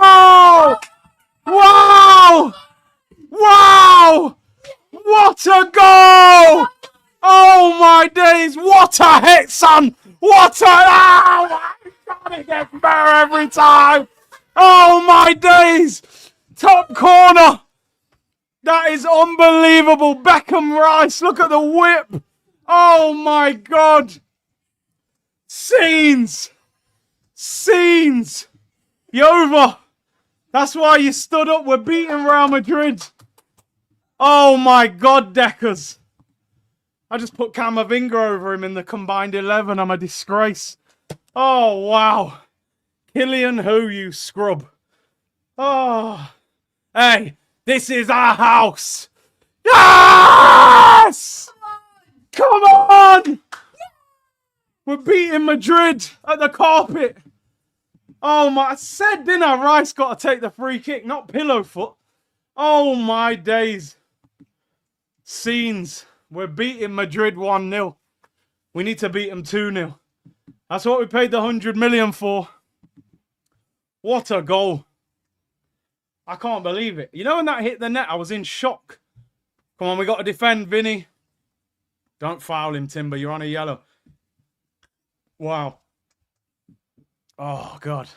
Oh! Wow! Wow! What a goal! Oh my days! What a hit, son! What a... Oh my God, it gets better every time! Oh my days! Top corner! That is unbelievable! Beckham Rice, look at the whip! Oh my God! Scenes! Scenes! Yova! That's why you stood up. We're beating Real Madrid. Oh my God, Deckers. I just put Camavinga over him in the combined 11. I'm a disgrace. Oh, wow. Killian who, you scrub? Oh. Hey, this is our house. Yes! Come on! We're beating Madrid at the carpet. Oh my, I said, didn't I? Rice got to take the free kick, not pillow foot. Oh my days. Scenes. We're beating Madrid 1-0. We need to beat them 2-0. That's what we paid the 100 million for. What a goal. I can't believe it. You know when that hit the net, I was in shock. Come on, we got to defend, Vinny. Don't foul him, Timber. You're on a yellow. Wow. Oh, God.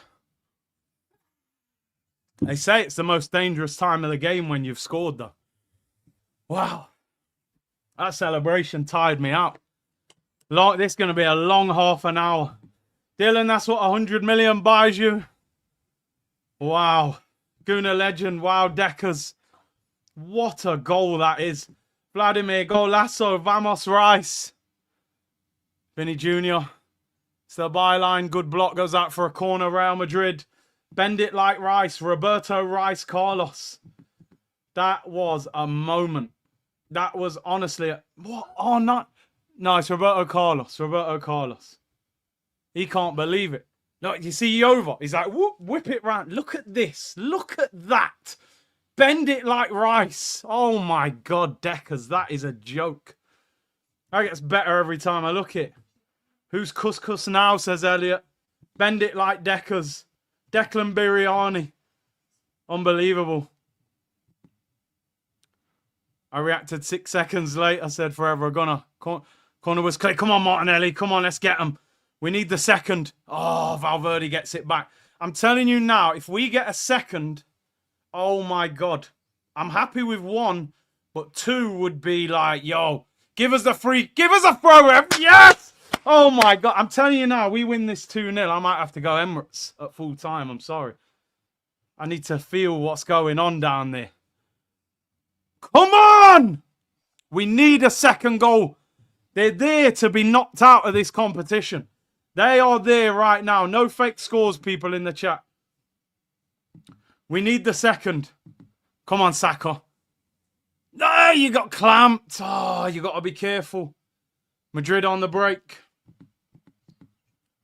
They say it's the most dangerous time of the game when you've scored, though. Wow. That celebration tired me out. This is going to be a long half an hour. Dylan, that's what 100 million buys you. Wow. Guna legend. Wow, Deckers. What a goal that is. Vladimir Golasso. Vamos Rice. Vinny Jr. It's the byline. Good block. Goes out for a corner. Real Madrid. Bend it like Rice. Roberto Rice Carlos. That was a moment. That was honestly... What? Oh, not... No, it's Roberto Carlos. Roberto Carlos. He can't believe it. No, you see Yova. He's like, whoop, whip it round. Look at this. Look at that. Bend it like Rice. Oh, my God, Deckers. That is a joke. That gets better every time I look at it. Who's Couscous now, says Elliot. Bend it like Deckers. Declan Biryani. Unbelievable. I reacted 6 seconds late. I said forever gonna. Corner was clear. Come on, Martinelli. Come on, let's get him. We need the second. Oh, Valverde gets it back. I'm telling you now, if we get a second, oh my God. I'm happy with one, but two would be like, yo, give us the free, give us a throw. Yes! Oh my God. I'm telling you now, we win this 2-0. I might have to go Emirates at full time. I'm sorry. I need to feel what's going on down there. Come on! We need a second goal. They're there to be knocked out of this competition. They are there right now. No fake scores, people in the chat. We need the second. Come on, Saka. No, you got clamped. Oh, you got to be careful. Madrid on the break.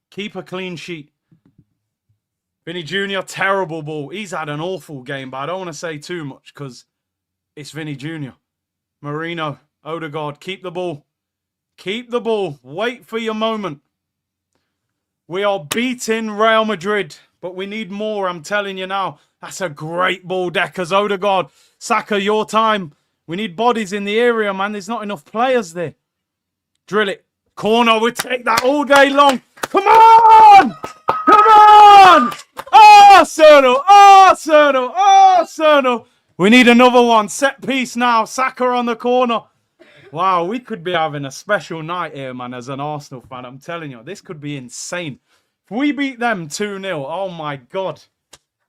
Keep a clean sheet. Vinny Jr., terrible ball. He's had an awful game, but I don't want to say too much because it's Vinny Jr. Marino, Odegaard, keep the ball. Keep the ball. Wait for your moment. We are beating Real Madrid, but we need more, I'm telling you now. That's a great ball, Deckers. Odegaard, Saka, your time. We need bodies in the area, man. There's not enough players there. Drill it. Corner, we'll take that all day long. Come on! Come on! Arsenal! Arsenal! Arsenal! We need another one. Set piece now. Saka on the corner. Wow, we could be having a special night here, man, as an Arsenal fan. I'm telling you, this could be insane. If we beat them 2-0, oh my God.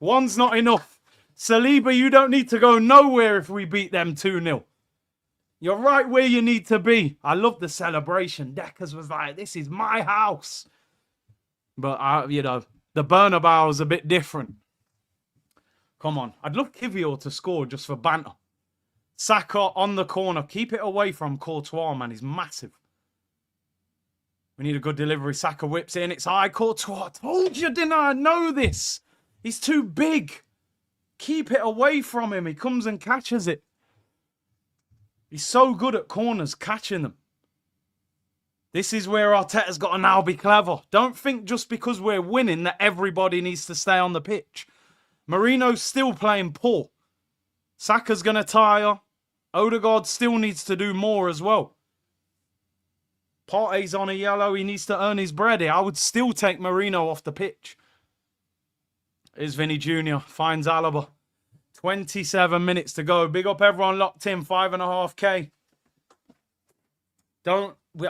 One's not enough. Saliba, you don't need to go nowhere if we beat them 2-0. You're right where you need to be. I love the celebration. Deckers was like, this is my house. But, you know, the Bernabeu is a bit different. Come on. I'd love Kiwior to score just for banter. Saka on the corner. Keep it away from Courtois, man. He's massive. We need a good delivery. Saka whips in. It's high. Courtois. I told you, didn't I? I know this. He's too big. Keep it away from him. He comes and catches it. He's so good at corners, catching them. This is where Arteta's got to now be clever. Don't think just because we're winning that everybody needs to stay on the pitch. Marino's still playing poor. Saka's going to tire. Odegaard still needs to do more as well. Partey's on a yellow. He needs to earn his bread here. I would still take Marino off the pitch. Here's Vinny Jr. Finds Alaba. 27 minutes to go. Big up everyone locked in. 5.5K.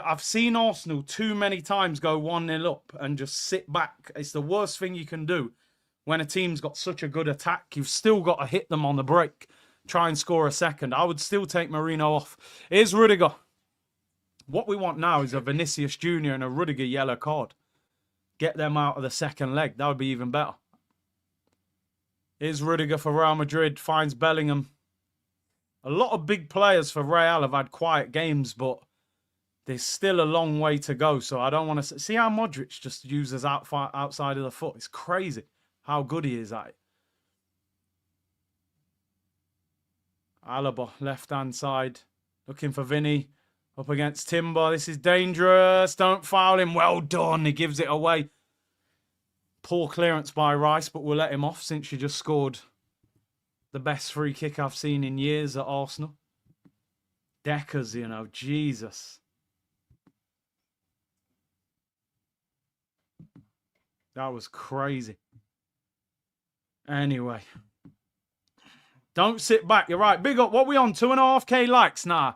I've seen Arsenal too many times go 1-0 up and just sit back. It's the worst thing you can do when a team's got such a good attack. You've still got to hit them on the break. Try and score a second. I would still take Marino off. Here's Rudiger. What we want now is a Vinicius Jr. and a Rudiger yellow card. Get them out of the second leg. That would be even better. Here's Rudiger for Real Madrid. Finds Bellingham. A lot of big players for Real have had quiet games, but there's still a long way to go. So I don't want to... See how Modric just uses outside of the foot? It's crazy how good he is at it. Alaba, left-hand side. Looking for Vinny. Up against Timber. This is dangerous. Don't foul him. Well done. He gives it away. Poor clearance by Rice, but we'll let him off since she just scored the best free kick I've seen in years at Arsenal. Deckers, you know, Jesus. That was crazy. Anyway. Don't sit back. You're right. Big up. What we on? 2.5K likes? Nah.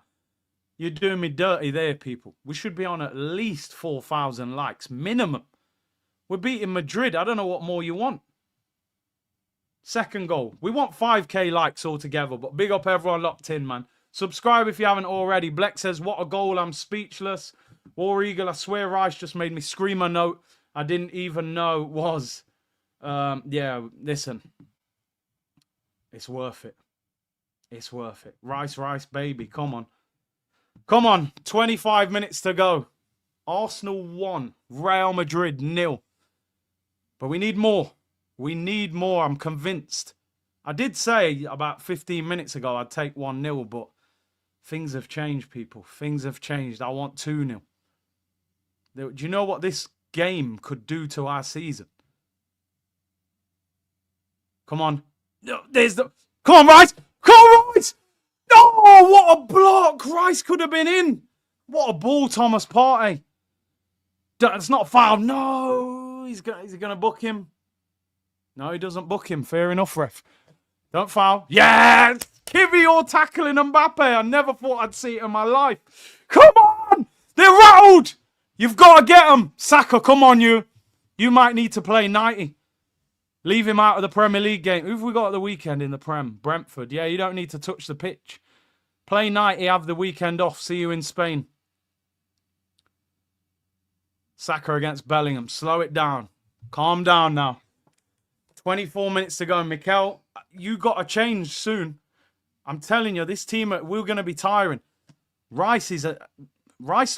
You're doing me dirty there, people. We should be on at least 4,000 likes. Minimum. We're beating Madrid. I don't know what more you want. Second goal. We want 5K likes altogether, but big up everyone locked in, man. Subscribe if you haven't already. Bleck says, what a goal. I'm speechless. War Eagle, I swear Rice just made me scream a note I didn't even know was. Yeah, listen. It's worth it. It's worth it. Rice, baby. Come on. Come on. 25 minutes to go. Arsenal 1. Real Madrid 0. But we need more. We need more. I'm convinced. I did say about 15 minutes ago I'd take 1-0, but things have changed, people. Things have changed. I want 2-0. Do you know what this game could do to our season? Come on. There's the... Come on, Rice! Come on, Rice! Oh, what a block! Rice could have been in. What a ball, Thomas Partey. That's not a foul. No! Is he going to book him? No, he doesn't book him. Fair enough, ref. Don't foul. Yes! Kiwior tackling Mbappe. I never thought I'd see it in my life. Come on! They're rattled! You've got to get them. Saka, come on, you. You might need to play 90. Leave him out of the Premier League game. Who have we got at the weekend in the Prem? Brentford. Yeah, you don't need to touch the pitch. Play 90, have the weekend off. See you in Spain. Saka against Bellingham. Slow it down. Calm down now. 24 minutes to go. Mikel, you got to change soon. I'm telling you, this team, we're going to be tiring. Rice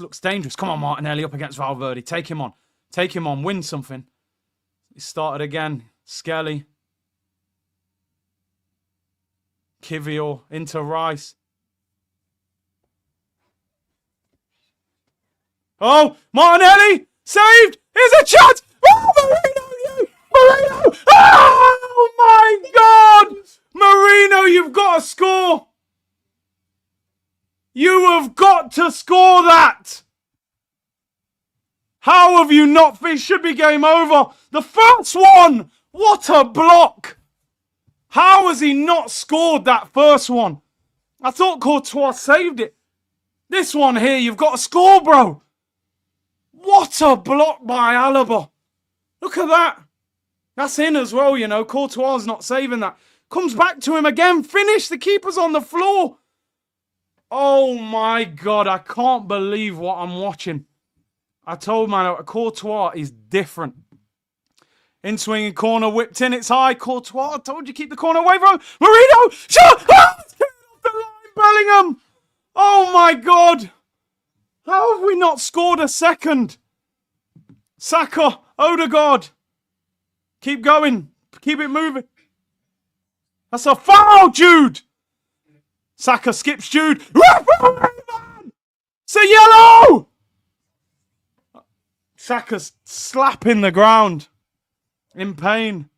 looks dangerous. Come on, Martinelli up against Valverde. Take him on. Take him on. Win something. He started again. Skelly. Kiwior into Rice. Oh, Martinelli! Saved! Here's a chance! Oh, Marino! Marino! Oh, my God! Marino, you've got to score! You have got to score that! How have you not? It should be game over. The first one! What a block! How has he not scored that first one? I thought Courtois saved it. This one here, you've got to score, bro. What a block by Alaba. Look at that. That's in as well, you know. Courtois not saving that. Comes back to him again. Finish. The keeper's on the floor. Oh, my God. I can't believe what I'm watching. I told man, Courtois is different. In swinging corner, whipped in. It's high. Courtois, I told you, keep the corner away from him. Marino. Shot. Oh, it's getting off the line, Bellingham. Oh, my God. How have we not scored a second? Saka, Odegaard. Keep going. Keep it moving. That's a foul, Jude. Saka skips Jude. It's a yellow. Saka's slapping the ground. In pain.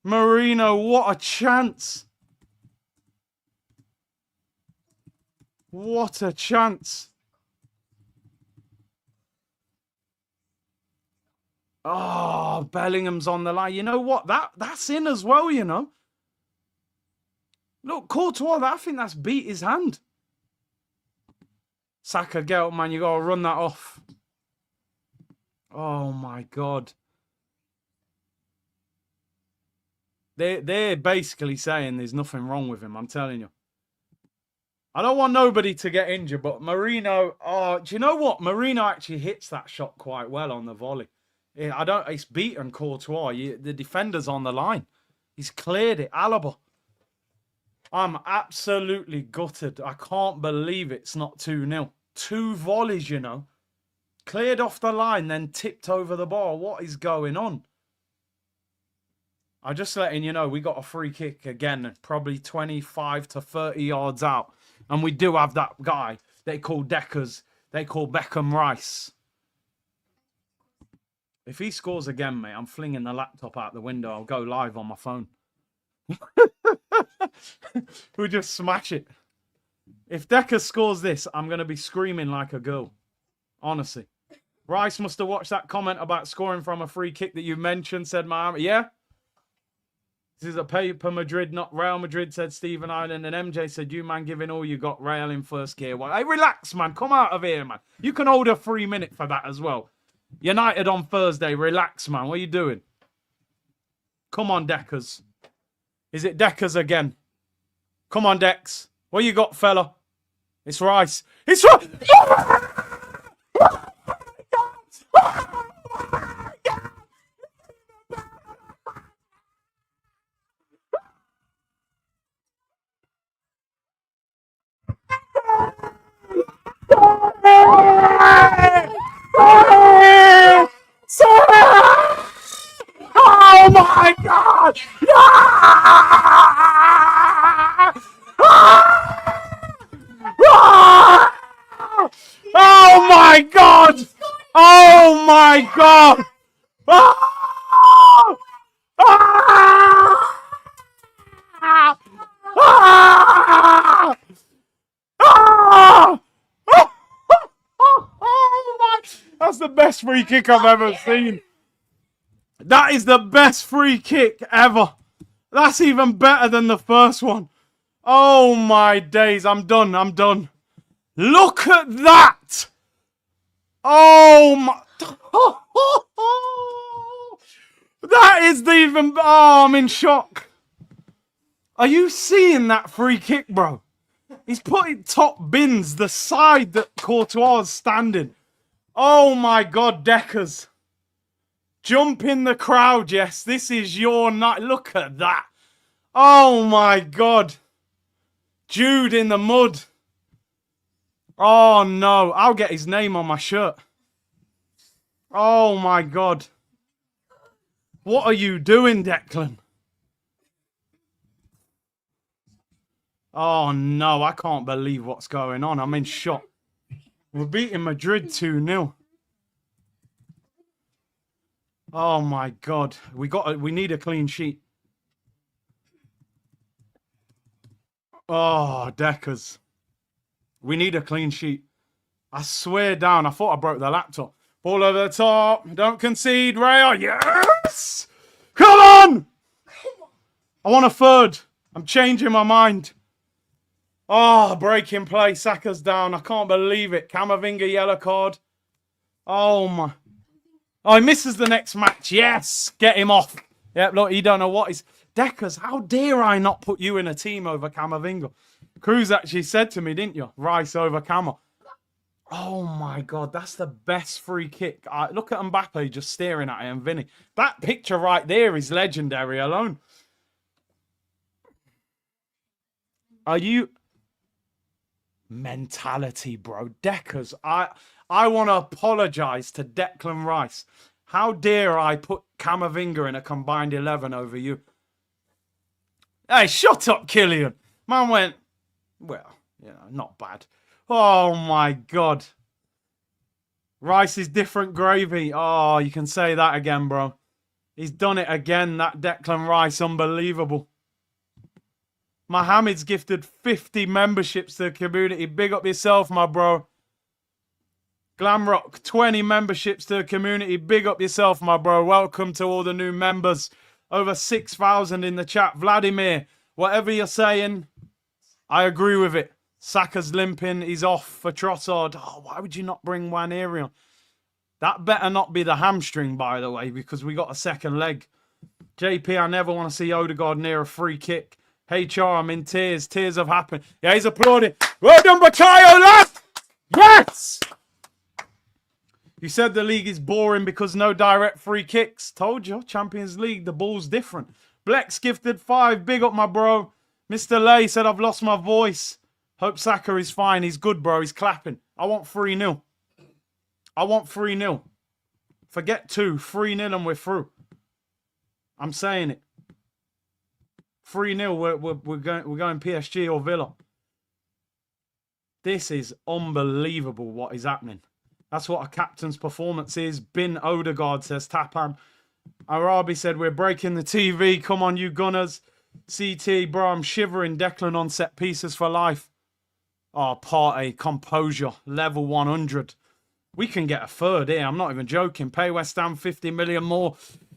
Marino, what a chance. What a chance. Oh, Bellingham's on the line. You know what? That's in as well, you know. Look, Courtois, I think that's beat his hand. Saka, get up, man. You got to run that off. Oh, my God. They're basically saying there's nothing wrong with him, I'm telling you. I don't want nobody to get injured, but Marino... Oh, do you know what? Marino actually hits that shot quite well on the volley. It's beaten Courtois. The defender's on the line. He's cleared it. Alaba. I'm absolutely gutted. I can't believe it's not 2-0. 2 volleys, you know. Cleared off the line, then tipped over the bar. What is going on? I'm just letting you know, we got a free kick again, probably 25 to 30 yards out. And we do have that guy they call Deckers, they call Beckham Rice. If he scores again, mate, I'm flinging the laptop out the window. I'll go live on my phone. We'll just smash it. If Decker scores this, I'm going to be screaming like a girl. Honestly. Rice must have watched that comment about scoring from a free kick that you mentioned, said Miami. Yeah? This is a paper Madrid, not Real Madrid, said Stephen Island. And MJ said, you, man, giving all you got Real in first gear. Well, hey, relax, man. Come out of here, man. You can hold a 3 minute for that as well. United on Thursday. Relax, man. What are you doing? Come on, Deckers. Is it Deckers again? Come on, Dex. What you got, fella? It's Rice. It's Rice! Oh my God! Oh my God! Oh my God! That's the best free kick I've ever seen. That is the best free kick ever. That's even better than the first one. Oh my days. I'm done. I'm done. Look at that. Oh my. That is the even. Oh, I'm in shock. Are you seeing that free kick, bro? He's putting top bins, the side that Courtois is standing. Oh my God, Deckers. Jump in the crowd, yes. This is your night. Look at that. Oh my God. Jude in the mud. Oh no. I'll get his name on my shirt. Oh my God. What are you doing, Declan? Oh no. I can't believe what's going on. I'm in shock. We're beating Madrid 2-0. Oh my God. We need a clean sheet. Oh, Deckers. We need a clean sheet. I swear down. I thought I broke the laptop. Ball over the top. Don't concede, Real. Yes! Come on! I want a third. I'm changing my mind. Oh, breaking play. Saka's down. I can't believe it. Camavinga yellow card. Oh my. Oh, he misses the next match. Yes. Get him off. Yep, look, he don't know what he's... Deckers, how dare I not put you in a team over Camavinga? Cruz actually said to me, didn't you? Rice over Cama. Oh my God, that's the best free kick. Look at Mbappe just staring at him, Vinny. That picture right there is legendary alone. Are you... Mentality, bro. Deckers, I want to apologize to Declan Rice. How dare I put Camavinga in a combined 11 over you? Hey, shut up, Killian. Man went, well, you know, not bad. Oh, my God. Rice is different gravy. Oh, you can say that again, bro. He's done it again, that Declan Rice. Unbelievable. Mohammed's gifted 50 memberships to the community. Big up yourself, my bro. Glamrock, 20 memberships to the community. Big up yourself, my bro. Welcome to all the new members. Over 6,000 in the chat. Vladimir, whatever you're saying, I agree with it. Saka's limping. He's off for Trossard. Oh, why would you not bring Waneri on? That better not be the hamstring, by the way, because we got a second leg. JP, I never want to see Odegaard near a free kick. HR, I'm in tears. Tears have happened. Yeah, he's applauding. Well done, Bakayo, lad! Yes! You said the league is boring because no direct free kicks. Told you, Champions League, the ball's different. Blex gifted 5. Big up, my bro. Mr. Lay said, I've lost my voice. Hope Saka is fine. He's good, bro. He's clapping. I want 3-0. I want 3-0. Forget 2. 3-0 and we're through. I'm saying it. 3-0. We're going PSG or Villa. This is unbelievable what is happening. That's what a captain's performance is. Bin Odegaard, says Tapan. Arabi said, we're breaking the TV. Come on, you Gunners. CT, bro, I'm shivering. Declan on set pieces for life. Oh, party, composure, level 100. We can get a third here. I'm not even joking. Pay West Ham 50 million more.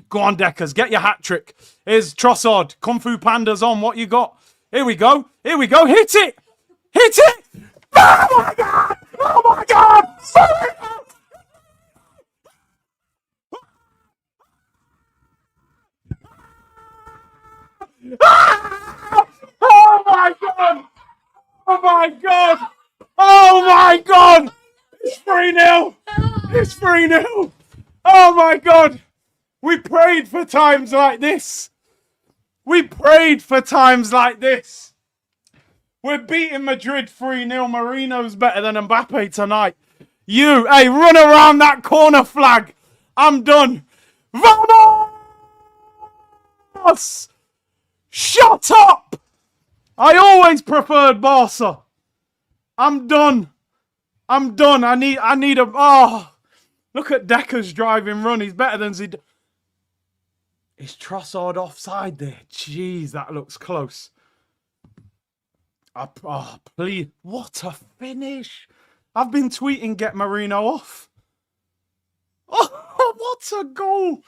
Go on, Deckers. Get your hat trick. Here's Trossard. Kung Fu Panda's on. What you got? Here we go. Here we go. Hit it. Hit it. Oh, my God. Oh, my God. Oh, my God. Oh, my God. Oh, my God. It's 3-0. It's 3-0. Oh, my God. We prayed for times like this. We prayed for times like this. We're beating Madrid 3-0. Marino's better than Mbappe tonight. You, hey, run around that corner flag. I'm done. Vamos! Shut up! I always preferred Barca. I'm done. I'm done. I need a... Oh, look at Decker's driving run. He's better than Zidane. Is Trossard offside there? Jeez, that looks close. Oh, please. What a finish. I've been tweeting get Marino off. Oh, what a goal.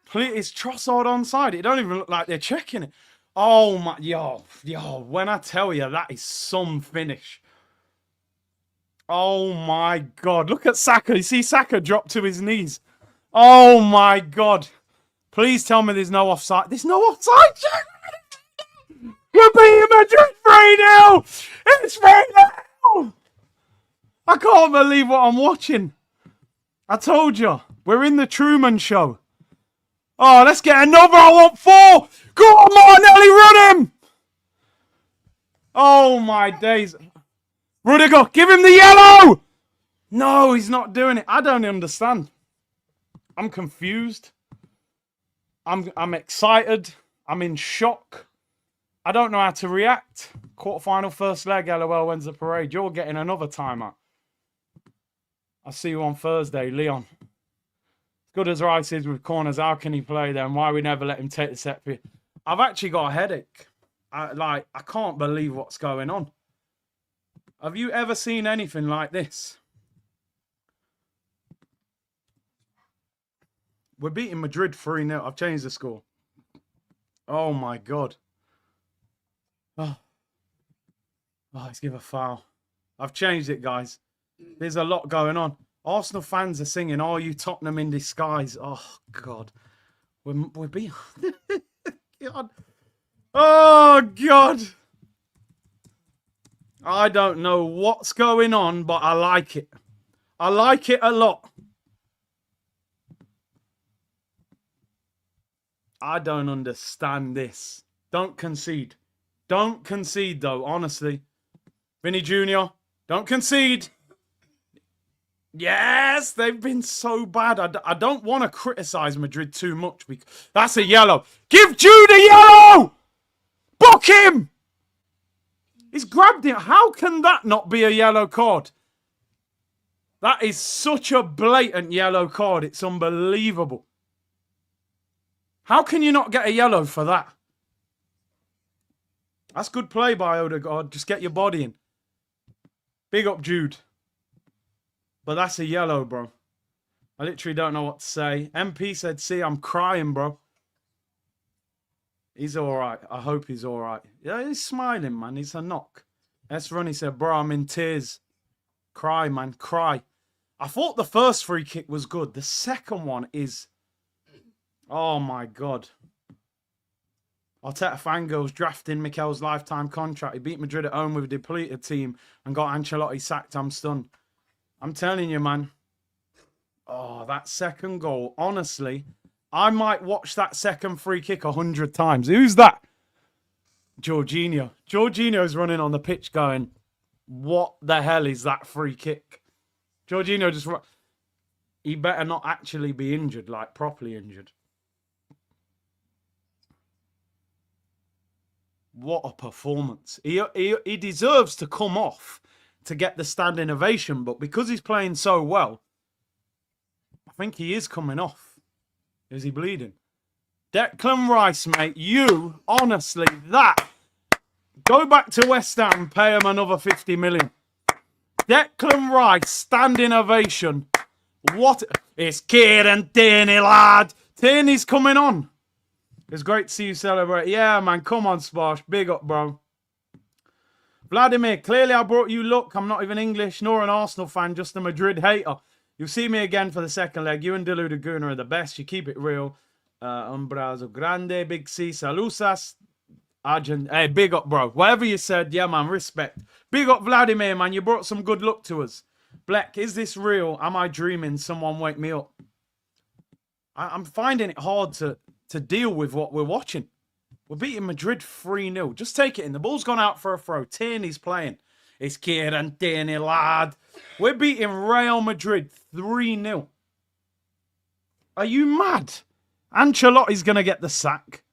Please, is Trossard onside? It don't even look like they're checking it. Oh, my. Yo. When I tell you, that is some finish. Oh, my God. Look at Saka. You see Saka drop to his knees. Oh, my God. Please tell me there's no offside. There's no offside. We're beating Madrid 3-0. It's 3-0. I can't believe what I'm watching. I told you. We're in the Truman Show. Oh, let's get another. I want 4. Go on, Martinelli, run him. Oh, my days. Rudiger, give him the yellow. No, he's not doing it. I don't understand. I'm confused. I'm excited. I'm in shock. I don't know how to react. Quarterfinal, first leg, LOL, when's the parade? You're getting another timeout. I'll see you on Thursday, Leon. Good as Rice is with corners, how can he play them? Why we never let him take the set piece? I've actually got a headache. I can't believe what's going on. Have you ever seen anything like this? We're beating Madrid 3-0. I've changed the score. Oh, my God. Oh, let's give a foul. I've changed it, guys. There's a lot going on. Arsenal fans are singing, "Are you Tottenham in disguise?" Oh, God. We're being... God. Oh, God. I don't know what's going on, but I like it. I like it a lot. I don't understand this. Don't concede. Don't concede, though, honestly. Vinny Jr., don't concede. Yes, they've been so bad. I don't want to criticize Madrid too much. That's a yellow. Give Jude a yellow! Book him! He's grabbed it. How can that not be a yellow card? That is such a blatant yellow card. It's unbelievable. How can you not get a yellow for that? That's good play by Odegaard. Just get your body in. Big up, Jude. But that's a yellow, bro. I literally don't know what to say. MP said, "See, I'm crying, bro." He's all right. I hope he's all right. Yeah, he's smiling, man. He's a knock. S. Ronnie said, "Bro, I'm in tears." Cry, man. Cry. I thought the first free kick was good. The second one is... Oh, my God. Arteta fangirls drafting Mikel's lifetime contract. He beat Madrid at home with a depleted team and got Ancelotti sacked. I'm stunned. I'm telling you, man. Oh, that second goal. Honestly, I might watch that second free kick 100 times. Who's that? Jorginho. Jorginho's running on the pitch going, what the hell is that free kick? Jorginho just... He better not actually be injured, like properly injured. What a performance. He deserves to come off to get the standing ovation, but because he's playing so well, I think he is coming off. Is he bleeding? Declan Rice, mate, you, honestly, that. Go back to West Ham, pay him another 50 million. Declan Rice, standing ovation. What? It's Kieran Tierney, lad. Tierney's coming on. It's great to see you celebrate. Yeah, man, come on, Sparsh. Big up, bro. Vladimir, clearly I brought you luck. I'm not even English nor an Arsenal fan, just a Madrid hater. You'll see me again for the second leg. You and Dilu Laguna are the best. You keep it real. Umbrazo Grande, Big C, Salusas. Argent. Hey, big up, bro. Whatever you said, yeah, man, respect. Big up, Vladimir, man. You brought some good luck to us. Black, is this real? Am I dreaming? Someone wake me up. I'm finding it hard to deal with what we're watching. We're beating Madrid 3-0. Just take it in. The ball's gone out for a throw. Tierney's playing. It's Kieran Tierney, lad. We're beating Real Madrid 3-0. Are you mad? Ancelotti's going to get the sack.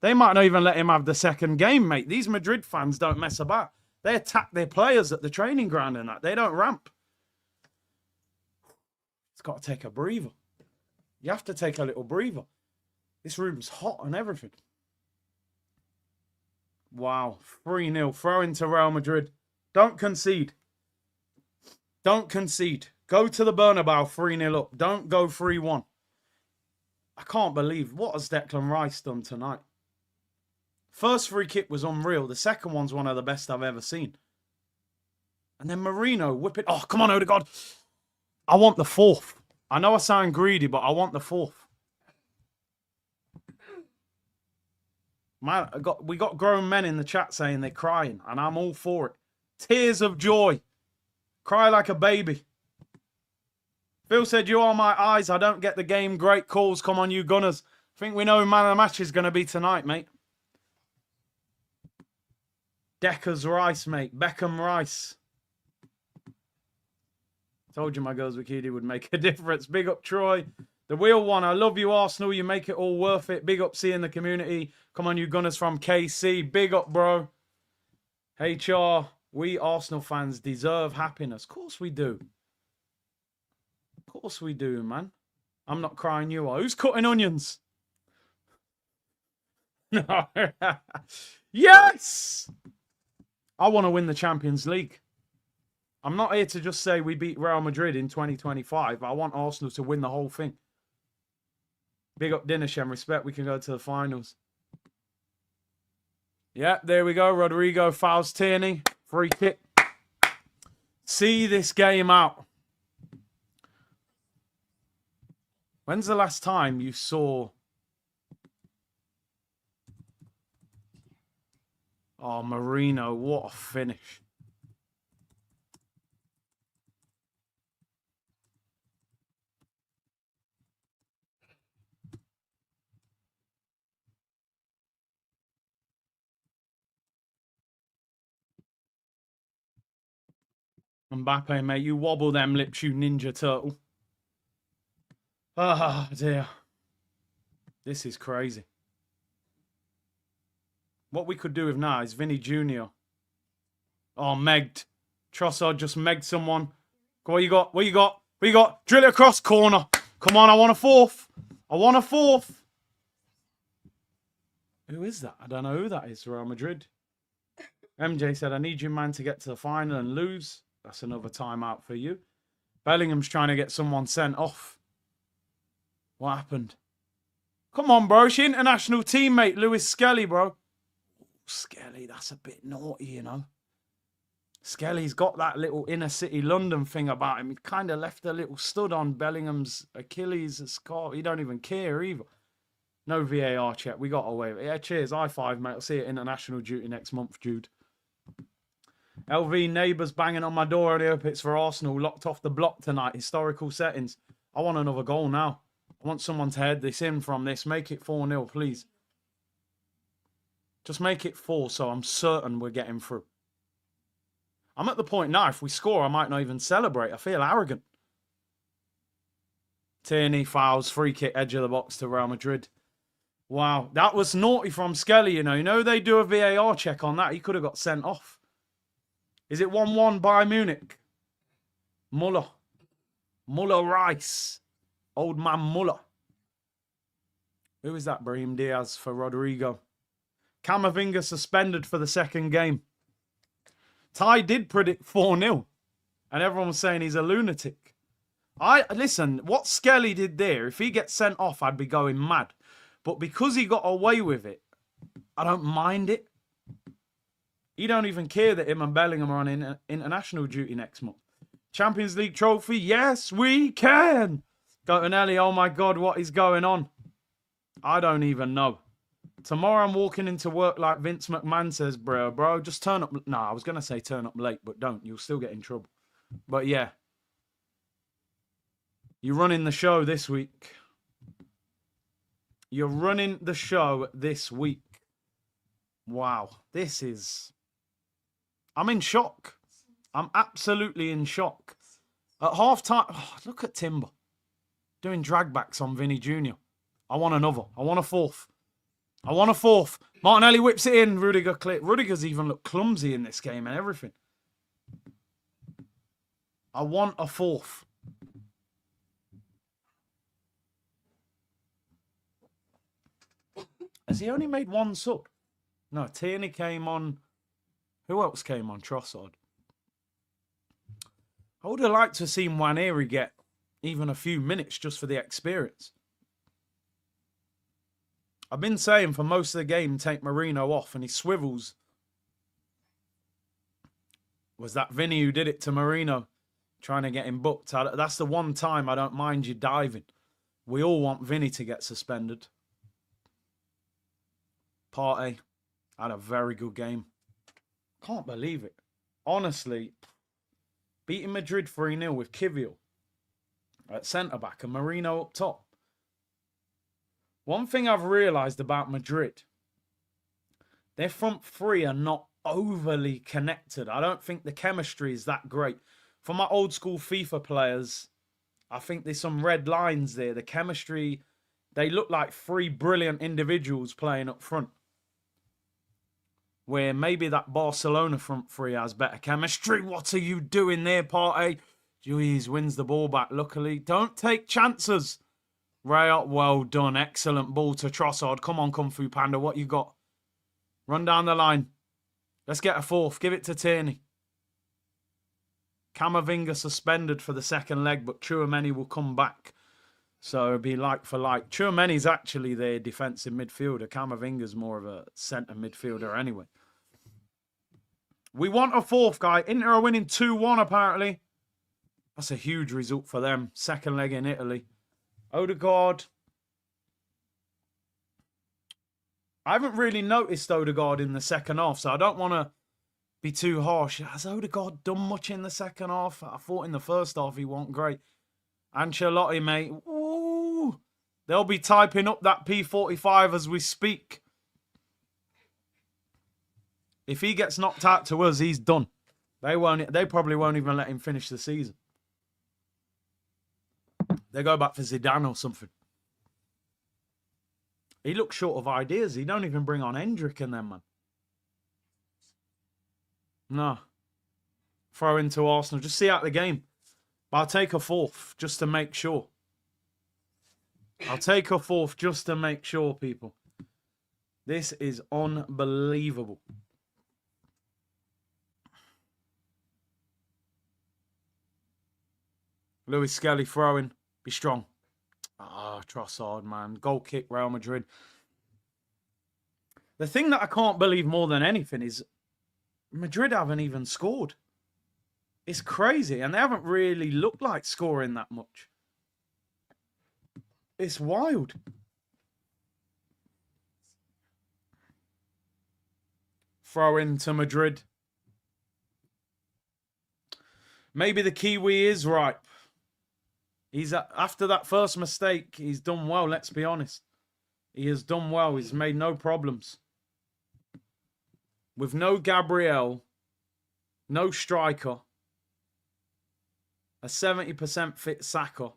They might not even let him have the second game, mate. These Madrid fans don't mess about. They attack their players at the training ground and that. They don't ramp. It's got to take a breather. You have to take a little breather. This room's hot and everything. Wow. 3-0. Throw into Real Madrid. Don't concede. Don't concede. Go to the Bernabeu 3-0 up. Don't go 3-1. I can't believe. What has Declan Rice done tonight? First free kick was unreal. The second one's one of the best I've ever seen. And then Marino whip it. Oh, come on, Odegaard. I want the fourth. I know I sound greedy, but I want the fourth. Man, we got grown men in the chat saying they're crying, and I'm all for it. Tears of joy. Cry like a baby. Phil said, you are my eyes. I don't get the game. Great calls. Come on, you Gunners. I think we know who man of the match is going to be tonight, mate. Decker's Rice, mate. Beckham Rice. Told you my girls with Kidi would make a difference. Big up, Troy. The wheel one. I love you, Arsenal. You make it all worth it. Big up, seeing the community. Come on, you Gunners from KC. Big up, bro. HR. We Arsenal fans deserve happiness. Of course we do. Of course we do, man. I'm not crying, you are. Who's cutting onions? No. Yes! I want to win the Champions League. I'm not here to just say we beat Real Madrid in 2025. I want Arsenal to win the whole thing. Big up Dinesh, respect. We can go to the finals. Yeah, there we go. Rodrigo fouls Tierney. Free kick. See this game out. When's the last time you saw... Oh, Marino, what a finish. Mbappe, mate, you wobble them lips, you ninja turtle. Ah, dear. This is crazy. What we could do with now is Vinny Jr. Oh, megged. Trossard just megged someone. What you got? What you got? What you got? Drill it across corner. Come on, I want a fourth. I want a fourth. Who is that? I don't know who that is. Real Madrid. MJ said, I need you, man, to get to the final and lose. That's another timeout for you. Bellingham's trying to get someone sent off. What happened? Come on, bro. It's your international teammate, Lewis Skelly, bro. Skelly, that's a bit naughty, you know. Skelly's got that little inner city London thing about him. He kind of left a little stud on Bellingham's Achilles scar. He don't even care either. No VAR check. We got away with it. Yeah, cheers. High five, mate. I'll see you at international duty next month, Jude. LV neighbours banging on my door. I hope it's for Arsenal. Locked off the block tonight. Historical settings. I want another goal now. I want someone to head this in from this. Make it 4-0, please. Just make it 4 so I'm certain we're getting through. I'm at the point now, if we score, I might not even celebrate. I feel arrogant. Tierney fouls, free kick, edge of the box to Real Madrid. Wow, that was naughty from Skelly, you know. You know they do a VAR check on that. He could have got sent off. Is it 1-1 by Munich? Muller Rice. Old man Muller. Who is that? Brahim Diaz for Rodrigo. Camavinga suspended for the second game. Ty did predict 4-0. And everyone was saying he's a lunatic. Listen, what Skelly did there, if he gets sent off, I'd be going mad. But because he got away with it, I don't mind it. He don't even care that him and Bellingham are on international duty next month. Champions League trophy, yes, we can. Gotonelli, oh my God, what is going on? I don't even know. Tomorrow I'm walking into work like Vince McMahon says, bro, just turn up. No, I was going to say turn up late, but don't. You'll still get in trouble. But yeah. You're running the show this week. You're running the show this week. Wow. This is... I'm in shock. I'm absolutely in shock. At half-time... Oh, look at Timber. Doing dragbacks on Vinny Jr. I want another. I want a fourth. I want a fourth. Martinelli whips it in. Rudiger clear. Rudiger's even looked clumsy in this game and everything. I want a fourth. Has he only made one sub? No, Tierney came on. Who else came on? Trossard. I would have liked to have seen Nwaneri get even a few minutes just for the experience. I've been saying for most of the game, take Marino off, and he swivels. Was that Vinny who did it to Marino? Trying to get him booked. That's the one time I don't mind you diving. We all want Vinny to get suspended. Partey had a very good game. Can't believe it. Honestly, beating Madrid 3-0 with Kiwior at centre-back and Marino up top. One thing I've realised about Madrid, their front three are not overly connected. I don't think the chemistry is that great. For my old school FIFA players, I think there's some red lines there. The chemistry, they look like three brilliant individuals playing up front. Where maybe that Barcelona front three has better chemistry. What are you doing there, Partey? Jeez, wins the ball back, luckily. Don't take chances. Real, well done. Excellent ball to Trossard. Come on, Kung Fu Panda. What you got? Run down the line. Let's get a fourth. Give it to Tierney. Camavinga suspended for the second leg, but Tchouaméni will come back. So it'll be like for like. Tchouaméni's actually their defensive midfielder. Camavinga's more of a centre midfielder anyway. We want a fourth, guy. Inter are winning 2-1 apparently. That's a huge result for them. Second leg in Italy. Odegaard. I haven't really noticed Odegaard in the second half, so I don't want to be too harsh. Has Odegaard done much in the second half? I thought in the first half he wasn't great. Ancelotti, mate. Ooh. They'll be typing up that P45 as we speak. If he gets knocked out to us, he's done. They probably won't even let him finish the season. They go back for Zidane or something. He looks short of ideas. He don't even bring on Hendrick and them, man. No. Throw into Arsenal. Just see out the game. But I'll take a fourth just to make sure. I'll take a fourth just to make sure, people. This is unbelievable. Luis Skelly throwing. Be strong. Ah, Trossard, man. Goal kick, Real Madrid. The thing that I can't believe more than anything is Madrid haven't even scored. It's crazy. And they haven't really looked like scoring that much. It's wild. Throw into Madrid. Maybe the Kiwi is ripe. He's after that first mistake, he's done well, let's be honest. He has done well. He's made no problems. With no Gabriel, no striker, a 70% fit Saka,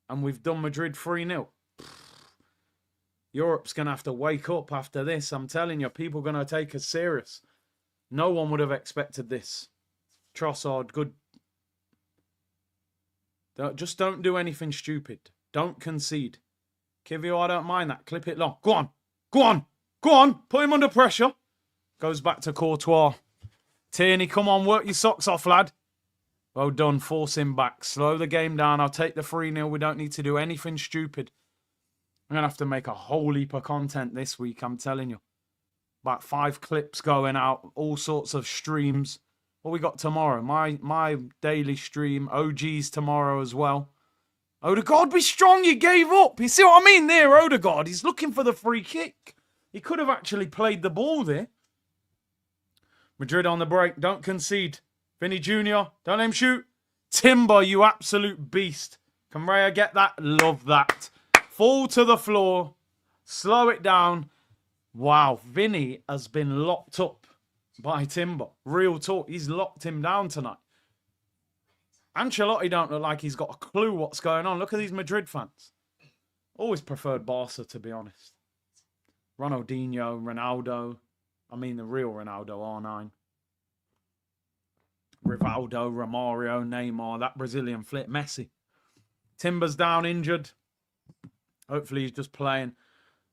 and we've done Madrid 3-0. Europe's going to have to wake up after this. I'm telling you, people are going to take us serious. No one would have expected this. Trossard, good. Just don't do anything stupid. Don't concede. Kiwior, I don't mind that. Clip it long. Go on. Go on. Go on. Put him under pressure. Goes back to Courtois. Tierney, come on. Work your socks off, lad. Well done. Force him back. Slow the game down. I'll take the 3-0. We don't need to do anything stupid. I'm going to have to make a whole heap of content this week, I'm telling you. About 5 clips going out. All sorts of streams. What we got tomorrow? My daily stream. OG's tomorrow as well. Odegaard, be strong. You gave up. You see what I mean there, Odegaard? He's looking for the free kick. He could have actually played the ball there. Madrid on the break. Don't concede. Vinny Jr., don't let him shoot. Timber, you absolute beast. Can Raya get that? Love that. Fall to the floor. Slow it down. Wow, Vinny has been locked up by Timber. Real talk. He's locked him down tonight. Ancelotti don't look like he's got a clue what's going on. Look at these Madrid fans. Always preferred Barca, to be honest. Ronaldinho, Ronaldo. I mean the real Ronaldo, R9. Rivaldo, Romario, Neymar, that Brazilian flip, Messi. Timber's down, injured. Hopefully he's just playing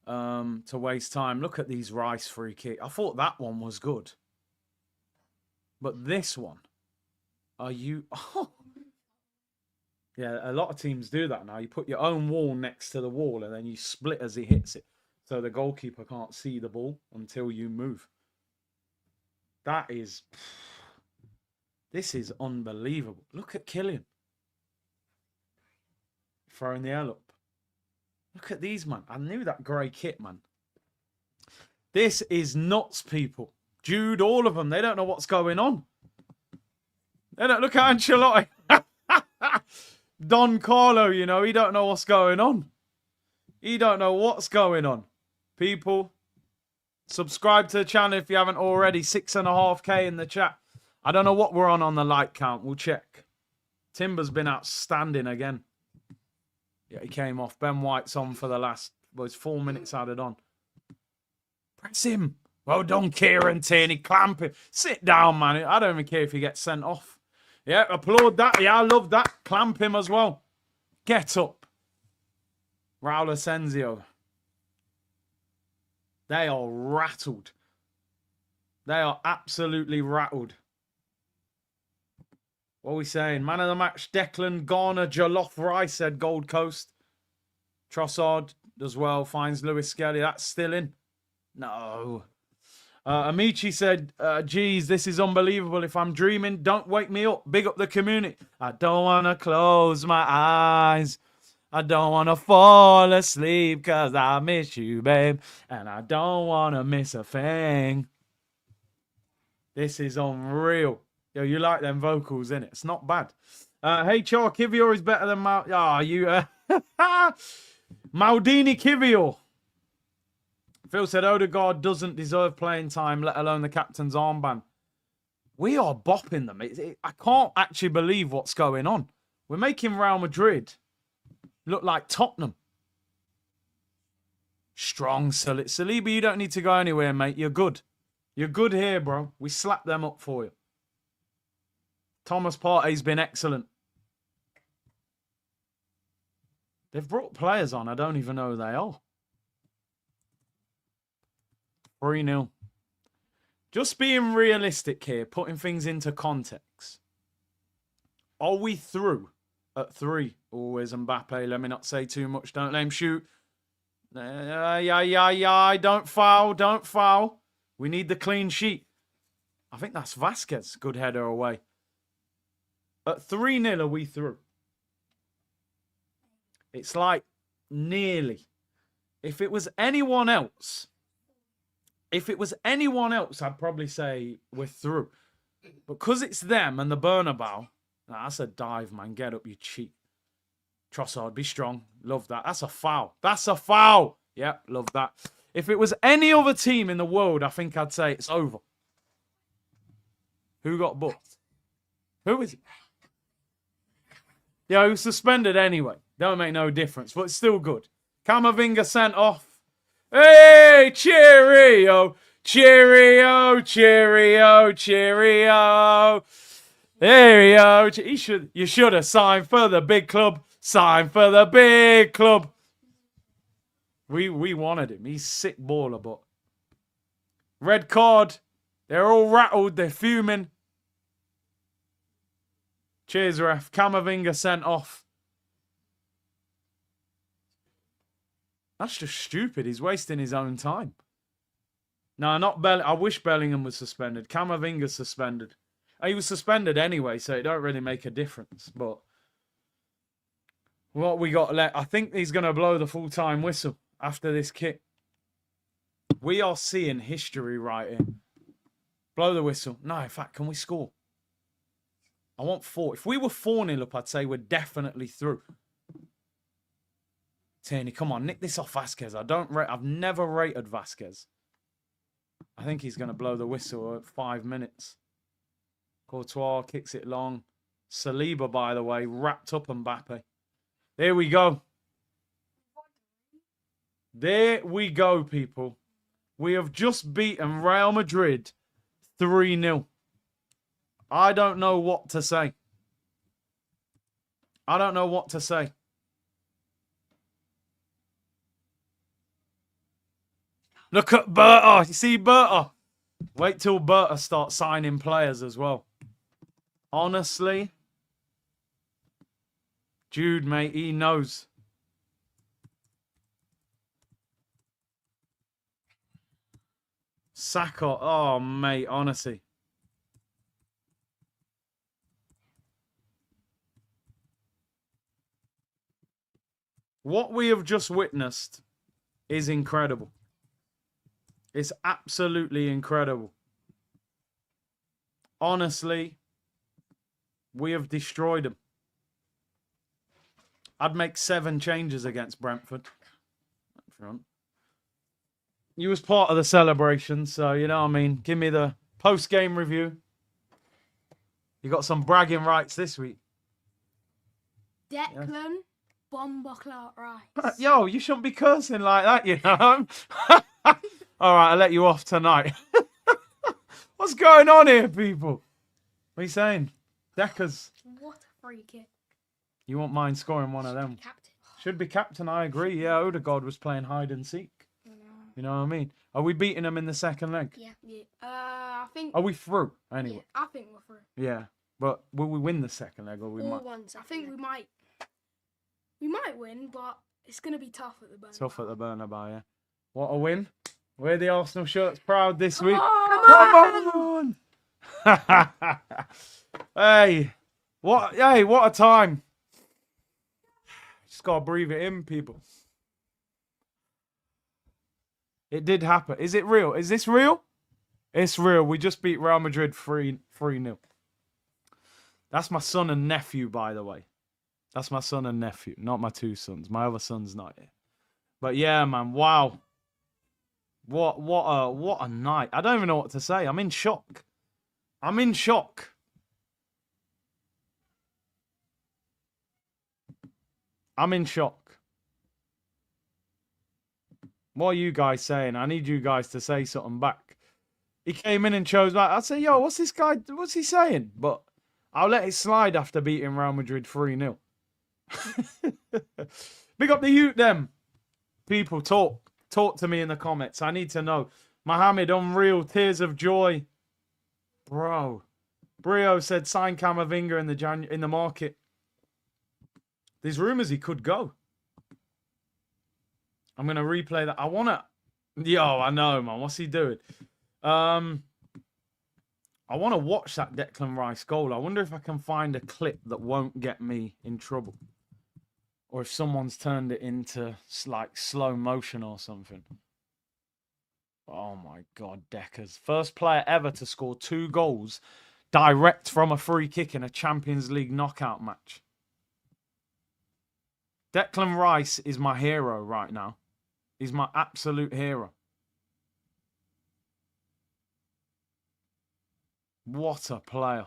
to waste time. Look at these Rice free kick. I thought that one was good. But this one, are you... Oh. Yeah, a lot of teams do that now. You put your own wall next to the wall and then you split as he hits it. So the goalkeeper can't see the ball until you move. That is... This is unbelievable. Look at Kylian. Throwing the L up. Look at these, man. I knew that grey kit, man. This is nuts, people. Jude, all of them. They don't know what's going on. They don't look at Ancelotti. Don Carlo, you know, he don't know what's going on. He don't know what's going on. People, subscribe to the channel if you haven't already. 6.5K in the chat. I don't know what we're on the like count. We'll check. Timber's been outstanding again. Yeah, he came off. Ben White's on for the last... Well, it's 4 minutes added on. Press him. Well done, Kieran Tierney. Clamp him. Sit down, man. I don't even care if he gets sent off. Yeah, applaud that. Yeah, I love that. Clamp him as well. Get up. Raul Asensio. They are rattled. They are absolutely rattled. What are we saying? Man of the match, Declan, Garner, Jollof Rice, said Gold Coast. Trossard as well, finds Lewis Skelly. That's still in. No. Amici said, geez, this is unbelievable. If I'm dreaming, don't wake me up. Big up the community. I don't want to close my eyes. I don't want to fall asleep because I miss you, babe. And I don't want to miss a thing. This is unreal. Yo, you like them vocals, innit? It's not bad. HR, Kiwior is better than Maldini Kiwior. Phil said Odegaard doesn't deserve playing time, let alone the captain's armband. We are bopping them. I can't actually believe what's going on. We're making Real Madrid look like Tottenham. Strong, Saliba, you don't need to go anywhere, mate. You're good. You're good here, bro. We slapped them up for you. Thomas Partey's been excellent. They've brought players on. I don't even know who they are. 3-0. Just being realistic here, putting things into context. Are we through at 3? Always Mbappe. Let me not say too much. Don't let him shoot. Don't foul. Don't foul. We need the clean sheet. I think that's Vasquez. Good header away. At 3-0, are we through? It's like nearly. If it was anyone else, I'd probably say we're through. But because it's them and the Bernabeu, that's a dive, man. Get up, you cheat. Trossard, be strong. Love that. That's a foul. That's a foul. Yep, love that. If it was any other team in the world, I think I'd say it's over. Who got booked? Who is it? Yeah, he was suspended anyway. Don't make no difference, but it's still good. Camavinga sent off. Hey, cheerio, cheerio, cheerio, cheerio. There we go. You should have signed for the big club. Sign for the big club. We wanted him. He's sick baller, but red card. They're all rattled. They're fuming. Cheers, ref. Camavinga sent off. That's just stupid. He's wasting his own time. No, not I wish Bellingham was suspended. Camavinga's suspended. He was suspended anyway, so it don't really make a difference. But what we got left, I think he's going to blow the full-time whistle after this kick. We are seeing history right here. Blow the whistle. No, in fact, can we score? I want 4. If we were 4-0 up, I'd say we're definitely through. Tierney, come on, nick this off Vasquez. I've never rated Vasquez. I think he's going to blow the whistle at 5 minutes. Courtois kicks it long. Saliba, by the way, wrapped up Mbappe. There we go. There we go, people. We have just beaten Real Madrid 3-0. I don't know what to say. I don't know what to say. Look at Berta. You see Berta? Wait till Berta starts signing players as well. Honestly. Jude, mate, he knows. Saka. Oh, mate, honestly. What we have just witnessed is incredible. It's absolutely incredible. Honestly, we have destroyed them. I'd make 7 changes against Brentford. You was part of the celebration, so you know what I mean. Give me the post-game review. You got some bragging rights this week. Declan, yeah. Bomber Clark Rice. Yo, you shouldn't be cursing like that, you know. All right, I'll let you off tonight. What's going on here, people? What are you saying? Deckers. What a free kick. You won't mind scoring one of them. Captain. Should be captain, I agree. Yeah, Odegaard was playing hide and seek. You know what I mean? Are we beating them in the second leg? Yeah. I think... Are we through, anyway? Yeah, I think we're through. Yeah. But will we win the second leg? Or we All might... ones. I think we might... We might win, but it's going to be tough at the Bernabeu. Tough at the Bernabeu, yeah. What a win. Wear the Arsenal shirts proud this week. Come on! Hey, what a time. Just got to breathe it in, people. It did happen. Is it real? Is this real? It's real. We just beat Real Madrid 3-0. That's my son and nephew, by the way. That's my son and nephew, not my 2 sons. My other son's not here. But yeah, man, wow. What a night. I don't even know what to say. I'm in shock. I'm in shock. I'm in shock. What are you guys saying? I need you guys to say something back. He came in and chose back. I'd say, yo, what's this guy? What's he saying? But I'll let it slide after beating Real Madrid 3-0. Big up the youth, them. People, talk. Talk to me in the comments. I need to know. Mohammed, unreal. Tears of joy. Bro. Brio said sign Camavinga in the market. There's rumours he could go. I'm going to replay that. I want to... Yo, I know, man. What's he doing? I want to watch that Declan Rice goal. I wonder if I can find a clip that won't get me in trouble. Or if someone's turned it into like slow motion or something. Oh my God, Deckers. First player ever to score 2 goals direct from a free kick in a Champions League knockout match. Declan Rice is my hero right now. He's my absolute hero. What a player.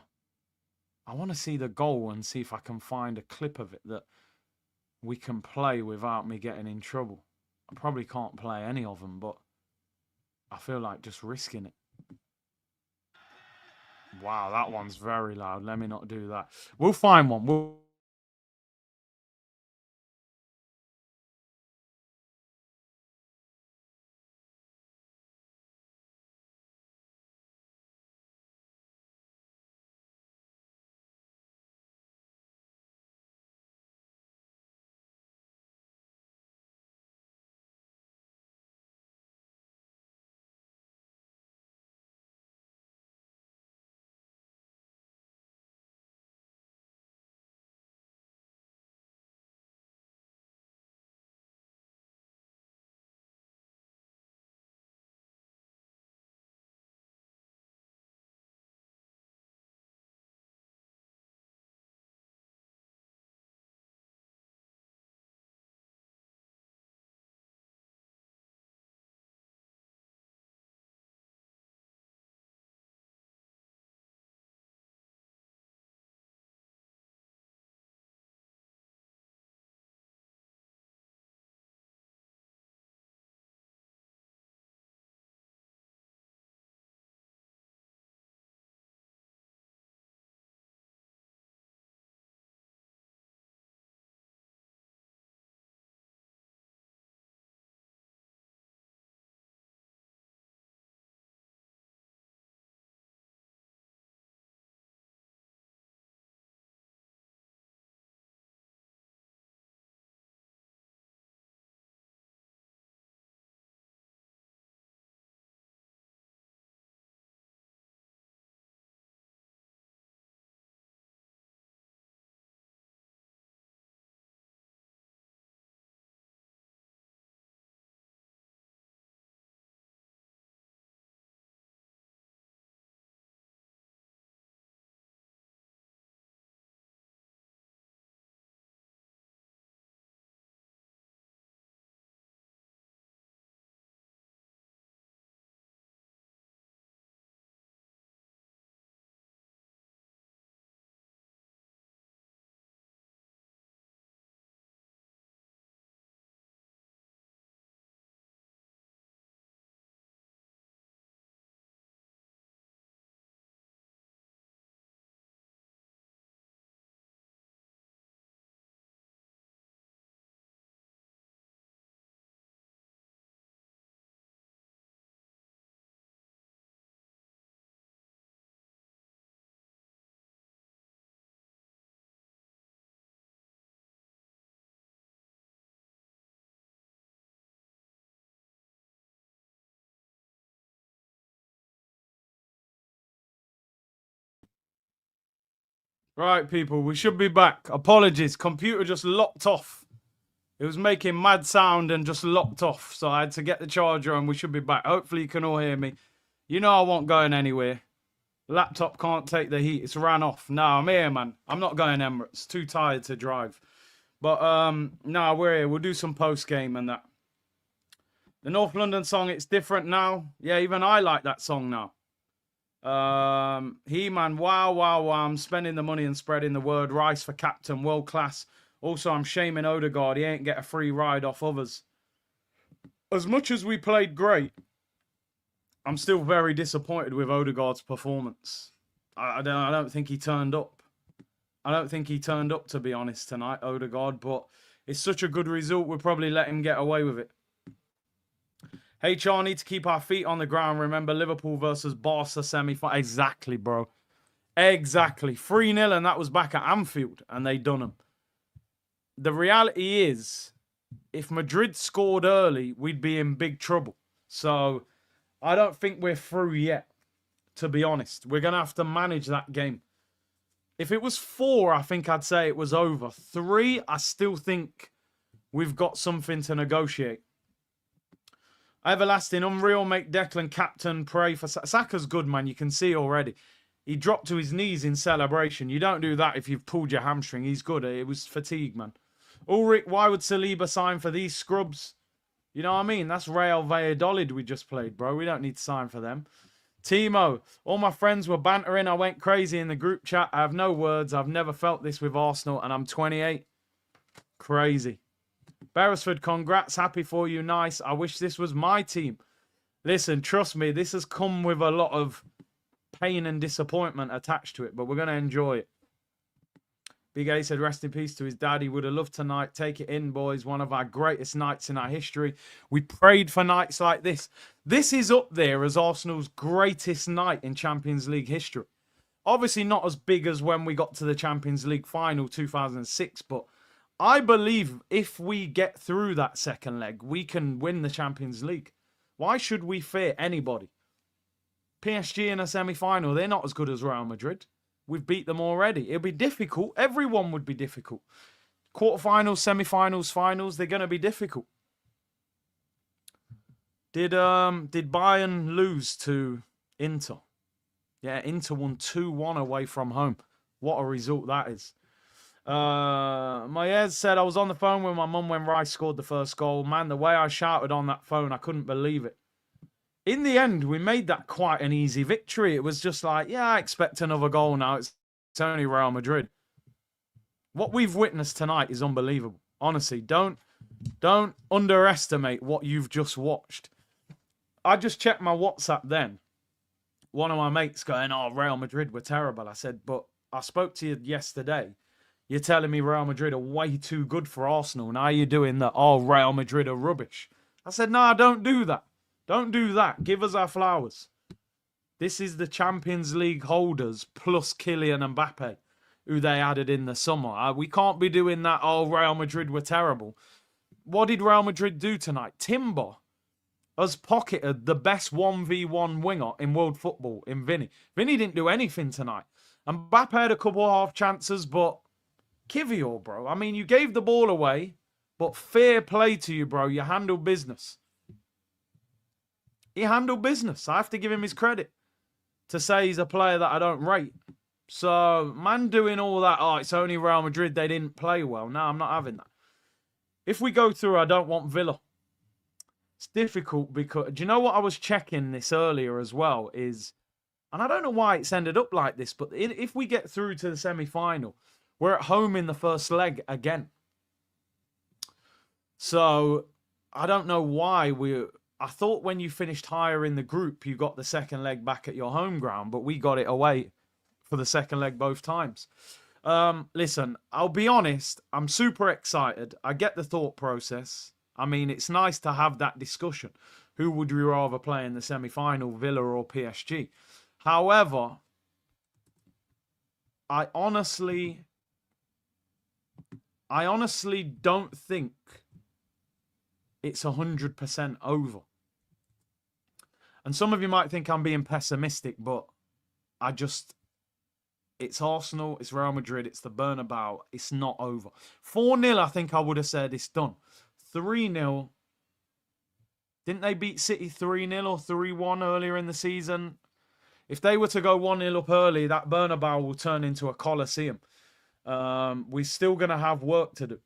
I want to see the goal and see if I can find a clip of it that we can play without me getting in trouble. I probably can't play any of them, but I feel like just risking it. Wow, that one's very loud. Let me not do that. We'll find one. Right, people, we should be back. Apologies, computer just locked off. It was making mad sound and just locked off. So I had to get the charger and we should be back. Hopefully you can all hear me. You know I won't going anywhere. Laptop can't take the heat. It's ran off. No, I'm here, man. I'm not going Emirates. Too tired to drive. But no, we're here. We'll do some post game and that. The North London song, it's different now. Yeah, even I like that song now. He-Man, wow, wow, wow. I'm spending the money and spreading the word. Rice for captain, world class. Also, I'm shaming Odegaard. He ain't get a free ride off others. As much as we played great, I'm still very disappointed with Odegaard's performance. I don't think he turned up. I don't think he turned up, to be honest, tonight, Odegaard. But it's such a good result, we'll probably let him get away with it. HR need to keep our feet on the ground. Remember Liverpool versus Barca semi-final. Exactly, bro. Exactly. 3-0 and that was back at Anfield and they done them. The reality is, if Madrid scored early, we'd be in big trouble. So I don't think we're through yet, to be honest. We're going to have to manage that game. If it was 4, I think I'd say it was over. 3, I still think we've got something to negotiate. Everlasting, unreal, make Declan captain, pray for... Saka's good, man. You can see already. He dropped to his knees in celebration. You don't do that if you've pulled your hamstring. He's good. It was fatigue, man. Ulrich, why would Saliba sign for these scrubs? You know what I mean? That's Real Valladolid we just played, bro. We don't need to sign for them. Timo, all my friends were bantering. I went crazy in the group chat. I have no words. I've never felt this with Arsenal, and I'm 28. Crazy. Beresford, congrats. Happy for you. Nice. I wish this was my team. Listen, trust me, this has come with a lot of pain and disappointment attached to it, but we're going to enjoy it. Big A said, rest in peace to his dad. He would have loved tonight. Take it in, boys. One of our greatest nights in our history. We prayed for nights like this. This is up there as Arsenal's greatest night in Champions League history. Obviously not as big as when we got to the Champions League final 2006, but I believe if we get through that second leg, we can win the Champions League. Why should we fear anybody? PSG in a semi-final, they're not as good as Real Madrid. We've beat them already. It'll be difficult. Everyone would be difficult. Quarterfinals, semi-finals, finals, they're going to be difficult. Did Bayern lose to Inter? Yeah, Inter won 2-1 away from home. What a result that is. Mayez said, I was on the phone with my mum when Rice scored the first goal. Man, the way I shouted on that phone, I couldn't believe it. In the end, we made that quite an easy victory. It was just like, yeah, I expect another goal now. It's only Real Madrid. What we've witnessed tonight is unbelievable. Honestly, don't underestimate what you've just watched. I just checked my WhatsApp then. One of my mates going, oh, Real Madrid were terrible. I said, but I spoke to you yesterday. You're telling me Real Madrid are way too good for Arsenal. Now you're doing that, oh, Real Madrid are rubbish. I said, no, don't do that. Don't do that. Give us our flowers. This is the Champions League holders plus Kylian Mbappe, who they added in the summer. We can't be doing that, oh, Real Madrid were terrible. What did Real Madrid do tonight? Timber has pocketed the best 1v1 winger in world football in Vinny. Vinny didn't do anything tonight. Mbappe had a couple of half chances, but Kiwior, bro. I mean, you gave the ball away, but fair play to you, bro. You handled business. He handled business. I have to give him his credit to say he's a player that I don't rate. So, man doing all that, oh, it's only Real Madrid, they didn't play well. No, I'm not having that. If we go through, I don't want Villa. It's difficult because, do you know what I was checking this earlier as well is, and I don't know why it's ended up like this, but if we get through to the semi-final, we're at home in the first leg again. So, I don't know why I thought when you finished higher in the group, you got the second leg back at your home ground, but we got it away for the second leg both times. Listen, I'll be honest, I'm super excited. I get the thought process. I mean, it's nice to have that discussion. Who would you rather play in the semi-final, Villa or PSG? However, I honestly don't think it's 100% over. And some of you might think I'm being pessimistic, but it's Arsenal, it's Real Madrid, it's the Bernabeu. It's not over. 4-0, I think I would have said it's done. 3-0. Didn't they beat City 3-0 or 3-1 earlier in the season? If they were to go 1-0 up early, that Bernabeu will turn into a Colosseum. We're still going to have work to do.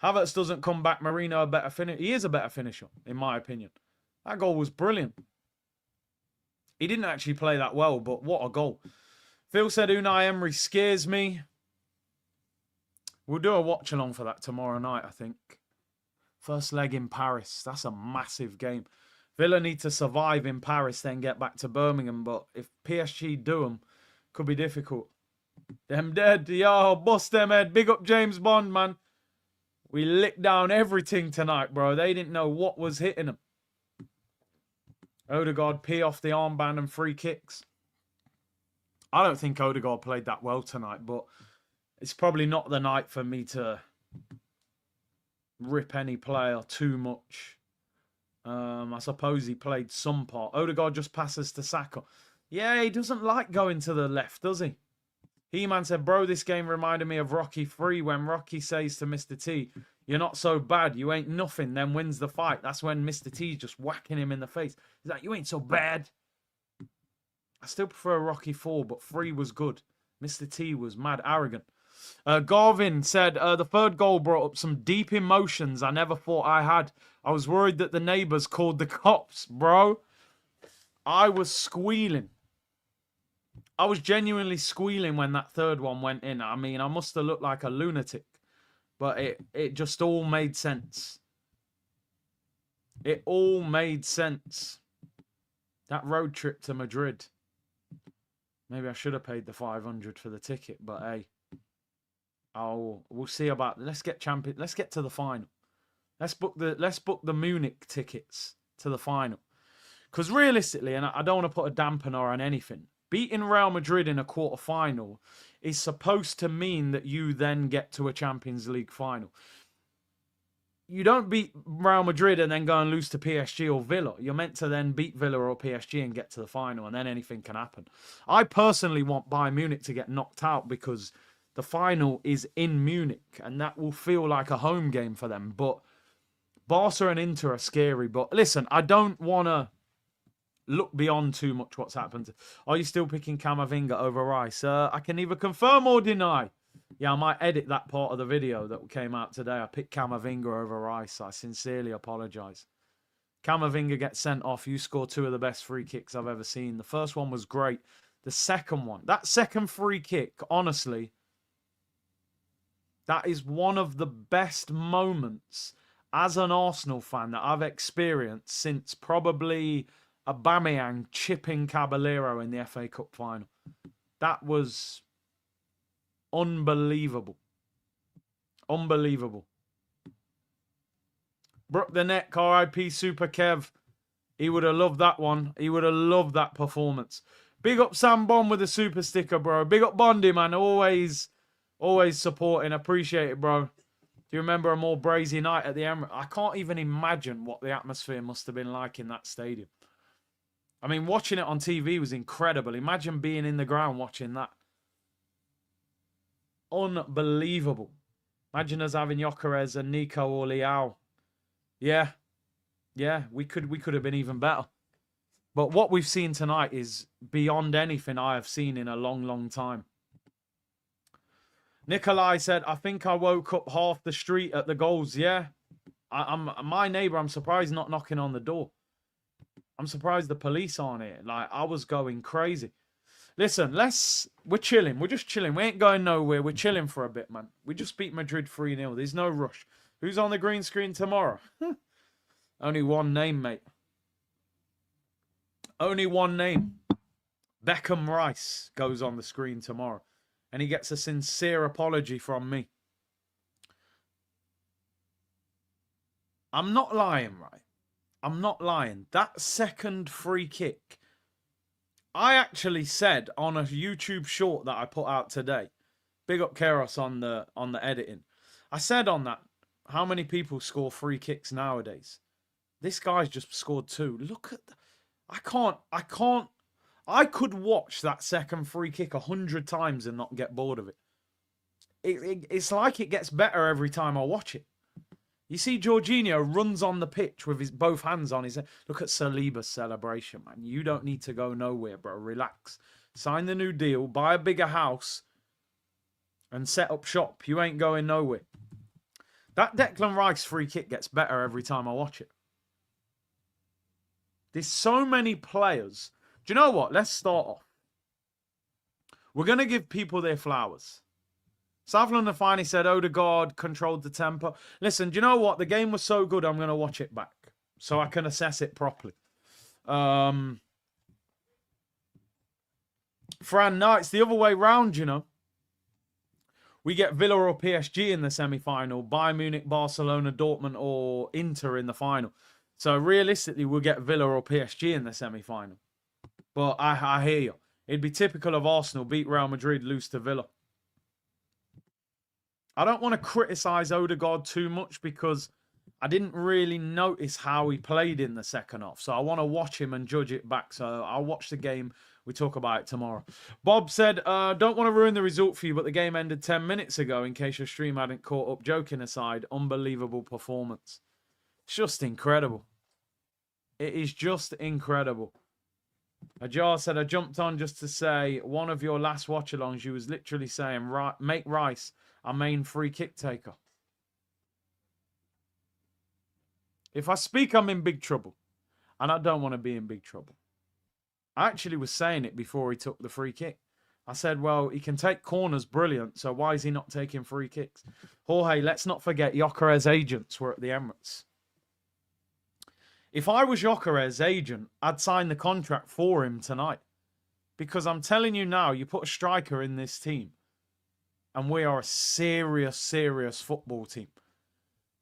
Havertz doesn't come back. Marino a better finisher. He is a better finisher, in my opinion. That goal was brilliant. He didn't actually play that well, but what a goal. Phil said Unai Emery scares me. We'll do a watch-along for that tomorrow night, I think. First leg in Paris. That's a massive game. Villa need to survive in Paris, then get back to Birmingham. But if PSG do them, could be difficult. Them dead. Yo, bust them head. Big up James Bond, man. We licked down everything tonight, bro. They didn't know what was hitting them. Odegaard pee off the armband and free kicks. I don't think Odegaard played that well tonight, but it's probably not the night for me to rip any player too much. I suppose he played some part. Odegaard just passes to Saka. Yeah, he doesn't like going to the left, does he? He-Man said, bro, this game reminded me of Rocky 3 when Rocky says to Mr. T, you're not so bad, you ain't nothing, then wins the fight. That's when Mr. T's just whacking him in the face. He's like, you ain't so bad. I still prefer Rocky 4, but 3 was good. Mr. T was mad arrogant. Garvin said, the third goal brought up some deep emotions I never thought I had. I was worried that the neighbours called the cops, bro. I was squealing. I was genuinely squealing when that third one went in. I mean, I must have looked like a lunatic. But it just all made sense. It all made sense. That road trip to Madrid. Maybe I should have paid the 500 for the ticket, but hey, we'll see about. Let's get to the final. Let's book the Munich tickets to the final. Because realistically, and I don't want to put a dampener on anything, beating Real Madrid in a quarter-final is supposed to mean that you then get to a Champions League final. You don't beat Real Madrid and then go and lose to PSG or Villa. You're meant to then beat Villa or PSG and get to the final, and then anything can happen. I personally want Bayern Munich to get knocked out because the final is in Munich, and that will feel like a home game for them. But Barca and Inter are scary. But listen, I don't want to look beyond too much what's happened. Are you still picking Camavinga over Rice? I can neither confirm or deny. Yeah, I might edit that part of the video that came out today. I picked Camavinga over Rice. I sincerely apologise. Camavinga gets sent off. You score 2 of the best free kicks I've ever seen. The first one was great. The second one, that second free kick, honestly, that is one of the best moments as an Arsenal fan that I've experienced since probably Aubameyang chipping Caballero in the FA Cup final. That was unbelievable. Unbelievable. Brook the Neck, RIP Super Kev. He would have loved that one. He would have loved that performance. Big up Sam Bond with the super sticker, bro. Big up Bondy, man. Always supporting. Appreciate it, bro. Do you remember a more brazy night at the Emirates? I can't even imagine what the atmosphere must have been like in that stadium. I mean, watching it on TV was incredible. Imagine being in the ground watching that. Unbelievable. Imagine us having Gyökeres and Nico or Leao. Yeah, we could have been even better. But what we've seen tonight is beyond anything I have seen in a long, long time. Nikolai said, I think I woke up half the street at the goals. Yeah, I'm my neighbour. I'm surprised not knocking on the door. I'm surprised the police aren't here. Like, I was going crazy. Listen, we're chilling. We're just chilling. We ain't going nowhere. We're chilling for a bit, man. We just beat Madrid 3-0. There's no rush. Who's on the green screen tomorrow? Only one name, mate. Only one name. Beckham Rice goes on the screen tomorrow. And he gets a sincere apology from me. I'm not lying, right? I'm not lying. That second free kick, I actually said on a YouTube short that I put out today, big up Keros on the editing. I said on that, how many people score free kicks nowadays? This guy's just scored 2. Look at I could watch that second free kick 100 times and not get bored of it. It's like it gets better every time I watch it. You see Jorginho runs on the pitch with his both hands on his head. Look at Saliba's celebration, man. You don't need to go nowhere, bro. Relax. Sign the new deal, buy a bigger house, and set up shop. You ain't going nowhere. That Declan Rice free kick gets better every time I watch it. There's so many players. Do you know what? Let's start off. We're going to give people their flowers. Southland Finey said Odegaard controlled the tempo. Listen, do you know what? The game was so good, I'm going to watch it back so I can assess it properly. Fran, no, it's the other way round, you know. We get Villa or PSG in the semi-final, Bayern Munich, Barcelona, Dortmund or Inter in the final. So realistically, we'll get Villa or PSG in the semi-final. But I hear you. It'd be typical of Arsenal, beat Real Madrid, lose to Villa. I don't want to criticise Odegaard too much because I didn't really notice how he played in the second half. So I want to watch him and judge it back. So I'll watch the game. We talk about it tomorrow. Bob said, don't want to ruin the result for you, but the game ended 10 minutes ago in case your stream hadn't caught up. Joking aside, unbelievable performance. It's just incredible. It is just incredible. Ajar said, I jumped on just to say one of your last watch-alongs, you was literally saying, make Rice our main free kick taker. If I speak, I'm in big trouble. And I don't want to be in big trouble. I actually was saying it before he took the free kick. I said, well, he can take corners, brilliant. So why is he not taking free kicks? Jorge, let's not forget Gyökeres' agents were at the Emirates. If I was Gyökeres' agent, I'd sign the contract for him tonight. Because I'm telling you now, you put a striker in this team, and we are a serious, serious football team.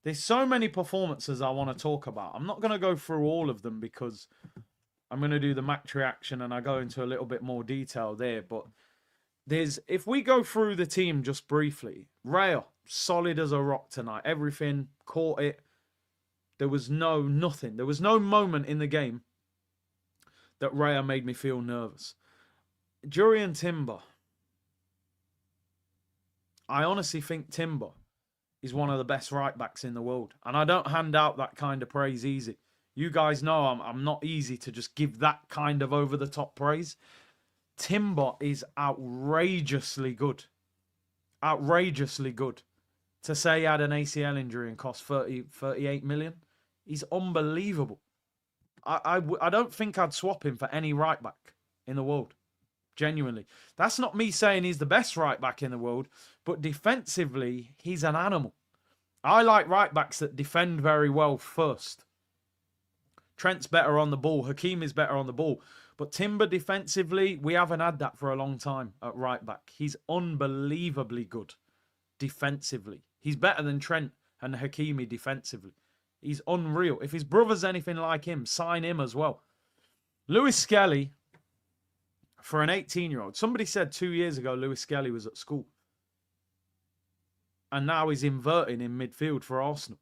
There's so many performances I want to talk about. I'm not going to go through all of them because I'm going to do the match reaction and I go into a little bit more detail there. But if we go through the team just briefly, Real, solid as a rock tonight. Everything, caught it. There was nothing. There was no moment in the game that Real made me feel nervous. Jurriën Timber. I honestly think Timber is one of the best right backs in the world. And I don't hand out that kind of praise easy. You guys know I'm not easy to just give that kind of over-the-top praise. Timber is outrageously good. Outrageously good. To say he had an ACL injury and cost 38 million, he's unbelievable. I don't think I'd swap him for any right back in the world. Genuinely. That's not me saying he's the best right back in the world, but defensively, he's an animal. I like right backs that defend very well first. Trent's better on the ball. Hakimi's better on the ball. But Timber defensively, we haven't had that for a long time at right back. He's unbelievably good defensively. He's better than Trent and Hakimi defensively. He's unreal. If his brother's anything like him, sign him as well. Lewis Skelly, for an 18-year-old. Somebody said 2 years ago Lewis Skelly was at school. And now he's inverting in midfield for Arsenal.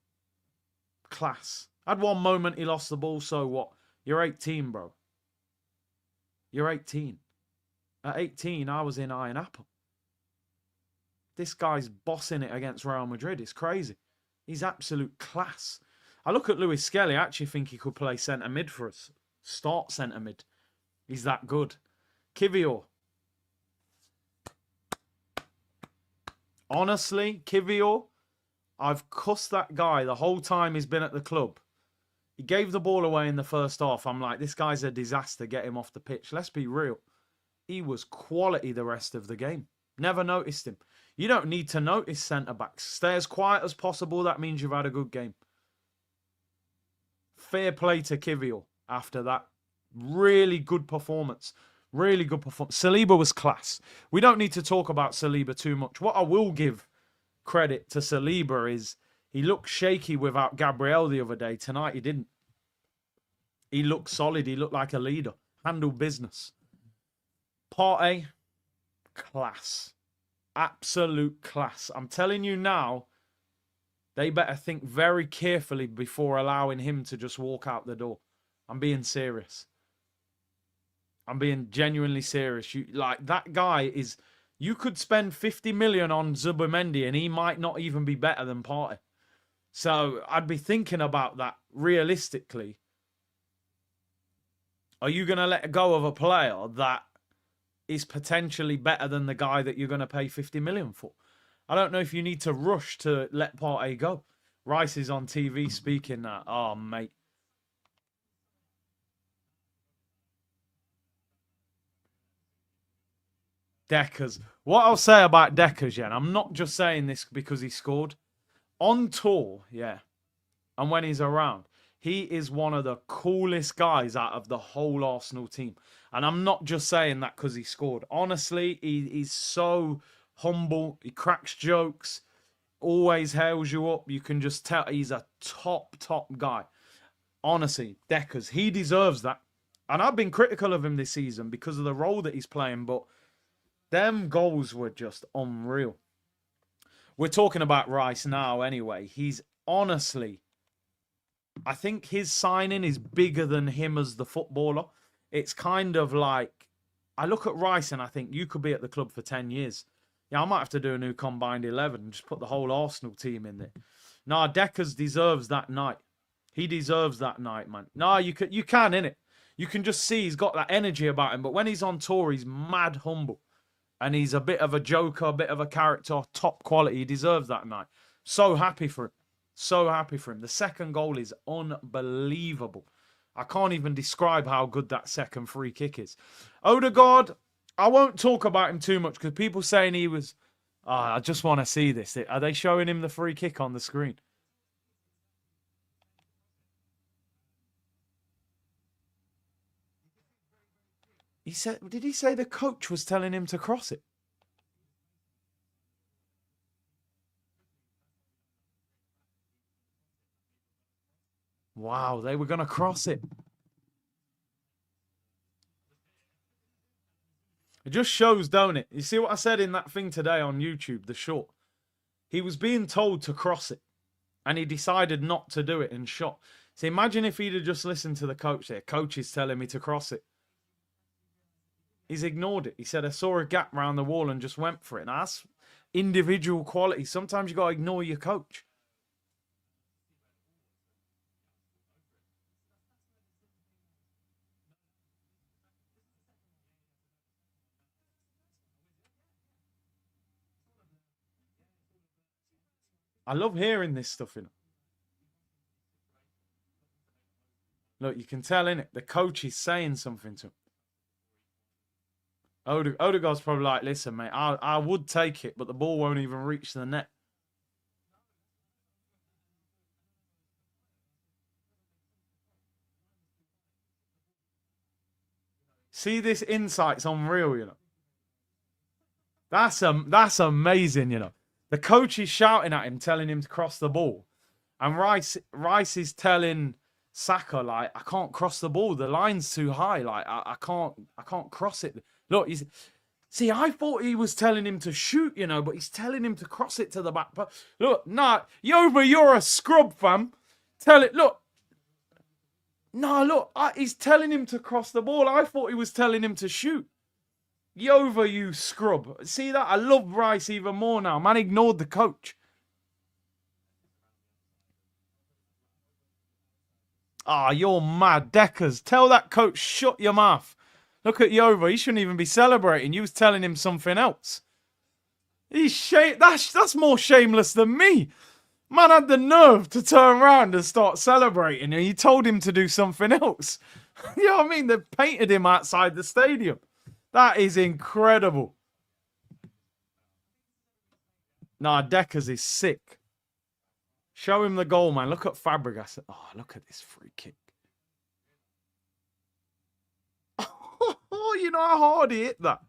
Class. Had one moment he lost the ball, so what? You're 18, bro. You're 18. At 18, I was in Iron Apple. This guy's bossing it against Real Madrid. It's crazy. He's absolute class. I look at Lewis Skelly, I actually think he could play centre mid for us. Start centre mid. He's that good. Kiwior. Honestly, Kiwior, I've cussed that guy the whole time he's been at the club. He gave the ball away in the first half. I'm like, this guy's a disaster. Get him off the pitch. Let's be real. He was quality the rest of the game. Never noticed him. You don't need to notice centre-backs. Stay as quiet as possible. That means you've had a good game. Fair play to Kiwior after that. Really good performance. Really good performance. Saliba was class. We don't need to talk about Saliba too much. What I will give credit to Saliba is he looked shaky without Gabriel the other day. Tonight he didn't. He looked solid. He looked like a leader. Handled business. Partey, class. Absolute class. I'm telling you now, they better think very carefully before allowing him to just walk out the door. I'm being serious. I'm being genuinely serious. That guy is... You could spend 50 million on Zubimendi and he might not even be better than Partey. So I'd be thinking about that realistically. Are you going to let go of a player that is potentially better than the guy that you're going to pay 50 million for? I don't know if you need to rush to let Partey go. Rice is on TV speaking that. Oh, mate. Deckers. What I'll say about Deckers, yeah, and I'm not just saying this because he scored. On tour, yeah, and when he's around, he is one of the coolest guys out of the whole Arsenal team. And I'm not just saying that because he scored. Honestly, he's so humble. He cracks jokes, always hails you up. You can just tell he's a top guy. Honestly, Deckers, he deserves that. And I've been critical of him this season because of the role that he's playing, but them goals were just unreal. We're talking about Rice now anyway. He's honestly... I think his signing is bigger than him as the footballer. It's kind of like... I look at Rice and I think you could be at the club for 10 years. Yeah, I might have to do a new combined 11 and just put the whole Arsenal team in there. Nah, Deckers deserves that night. He deserves that night, man. Nah, you can, innit? You can just see he's got that energy about him. But when he's on tour, he's mad humble. And he's a bit of a joker, a bit of a character, top quality. He deserves that night. So happy for him. So happy for him. The second goal is unbelievable. I can't even describe how good that second free kick is. Odegaard, I won't talk about him too much because people saying he was... I just want to see this. Are they showing him the free kick on the screen? did he say the coach was telling him to cross it? Wow, they were going to cross it. It just shows, don't it? You see what I said in that thing today on YouTube, the short? He was being told to cross it, and he decided not to do it and shot. So imagine if he'd have just listened to the coach there. Coach is telling me to cross it. He's ignored it. He said, I saw a gap round the wall and just went for it. Now, that's individual quality. Sometimes you got to ignore your coach. I love hearing this stuff, you know. Look, you can tell, innit? The coach is saying something to him. Odegaard's probably like, listen, mate, I would take it, but the ball won't even reach the net. See, this insight's unreal, you know. That's amazing, you know. The coach is shouting at him, telling him to cross the ball. And Rice is telling Saka, like, I can't cross the ball. The line's too high. Like, I can't cross it. Look, see, I thought he was telling him to shoot, you know, but he's telling him to cross it to the back. But look, nah, Yova, you're a scrub, fam. Tell it, look. Nah, look, he's telling him to cross the ball. I thought he was telling him to shoot. Yova, you scrub. See that? I love Rice even more now. Man ignored the coach. Ah, you're mad. Deckers, tell that coach, shut your mouth. Look at Yova. He shouldn't even be celebrating. You was telling him something else. That's more shameless than me. Man had the nerve to turn around and start celebrating, and you told him to do something else. You know what I mean? They painted him outside the stadium. That is incredible. Nah, Deckers is sick. Show him the goal, man. Look at Fabregas. Oh, look at this free kick. Oh, you know how hard he hit that.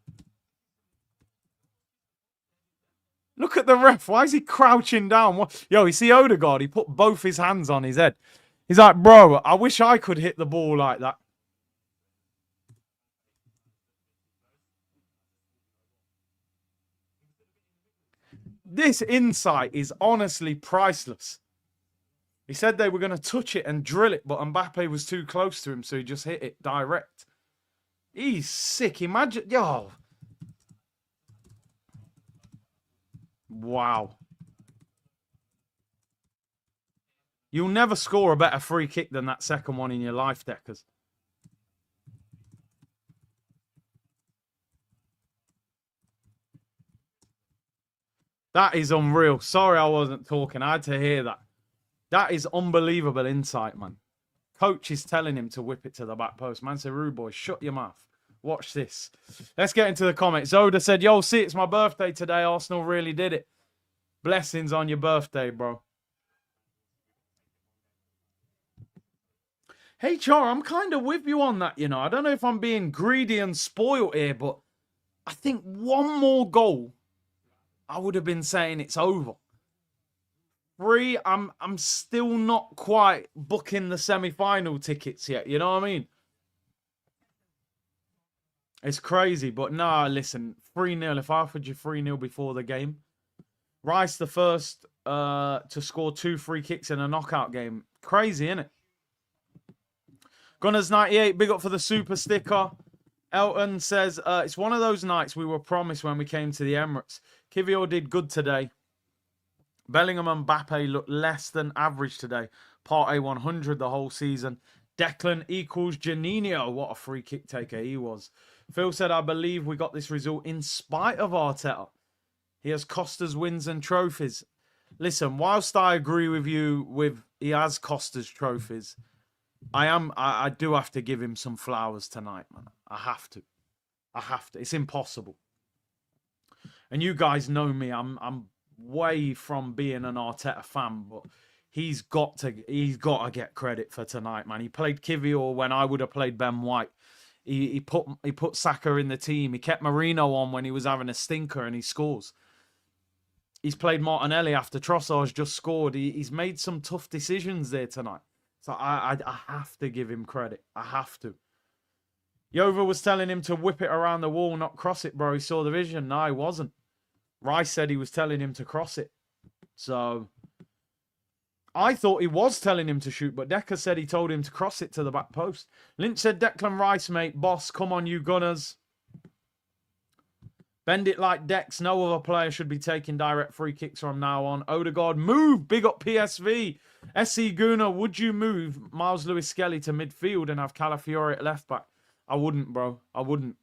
Look at the ref. Why is he crouching down? Yo, you see Odegaard? He put both his hands on his head. He's like, bro, I wish I could hit the ball like that. This insight is honestly priceless. He said they were going to touch it and drill it, but Mbappe was too close to him, so he just hit it direct. He's sick. Imagine, yo. Wow. You'll never score a better free kick than that second one in your life, Deckers. That is unreal. Sorry I wasn't talking. I had to hear that. That is unbelievable insight, man. Coach is telling him to whip it to the back post. Man said, rude boy, shut your mouth. Watch this. Let's get into the comments. Zoda said, yo, see, it's my birthday today. Arsenal really did it. Blessings on your birthday, bro. Hey, Char, I'm kind of with you on that, you know. I don't know if I'm being greedy and spoiled here, but I think one more goal, I would have been saying it's over. 3, I'm still not quite booking the semi-final tickets yet. You know what I mean? It's crazy, but nah, listen, 3-0. If I offered you 3-0 before the game, Rice the first to score 2 free kicks in a knockout game. Crazy, innit? Gunners98, big up for the super sticker. Elton says, it's one of those nights we were promised when we came to the Emirates. Kiwior did good today. Bellingham and Mbappe looked less than average today. Partey 100 the whole season. Declan equals Janino. What a free kick taker he was. Phil said, I believe we got this result in spite of Arteta. He has cost us wins and trophies. Listen, whilst I agree with you with he has cost us trophies, I do have to give him some flowers tonight, man. I have to. It's impossible. And you guys know me. I'm way from being an Arteta fan, but he's got to get credit for tonight, man. He played Kiwior when I would have played Ben White. He put Saka in the team. He kept Marino on when he was having a stinker and he scores. He's played Martinelli after Trossard's just scored. He's made some tough decisions there tonight. So I have to give him credit. I have to. Yova was telling him to whip it around the wall, not cross it, bro. He saw the vision. No, he wasn't. Rice said he was telling him to cross it. So I thought he was telling him to shoot, but Decker said he told him to cross it to the back post. Lynch said, Declan Rice, mate. Boss, come on, you Gunners. Bend it like Dex. No other player should be taking direct free kicks from now on. Odegaard, move. Big up PSV. SC Guna, would you move Miles Lewis-Skelly to midfield and have Calafiori at left back? I wouldn't, bro. I wouldn't.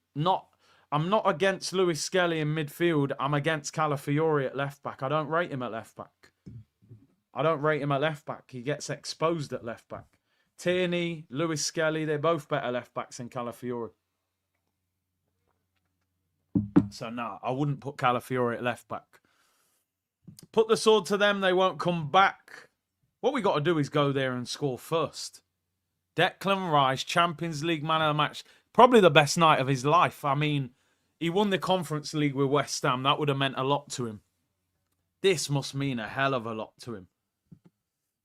I'm not against Lewis-Skelly in midfield. I'm against Calafiori at left back. I don't rate him at left back. I don't rate him at left back. He gets exposed at left back. Tierney, Lewis-Skelly, they're both better left backs than Calafiori. So, no, I wouldn't put Calafiori at left back. Put the sword to them. They won't come back. What we got to do is go there and score first. Declan Rice, Champions League man of the match. Probably the best night of his life. I mean, he won the Conference League with West Ham. That would have meant a lot to him. This must mean a hell of a lot to him.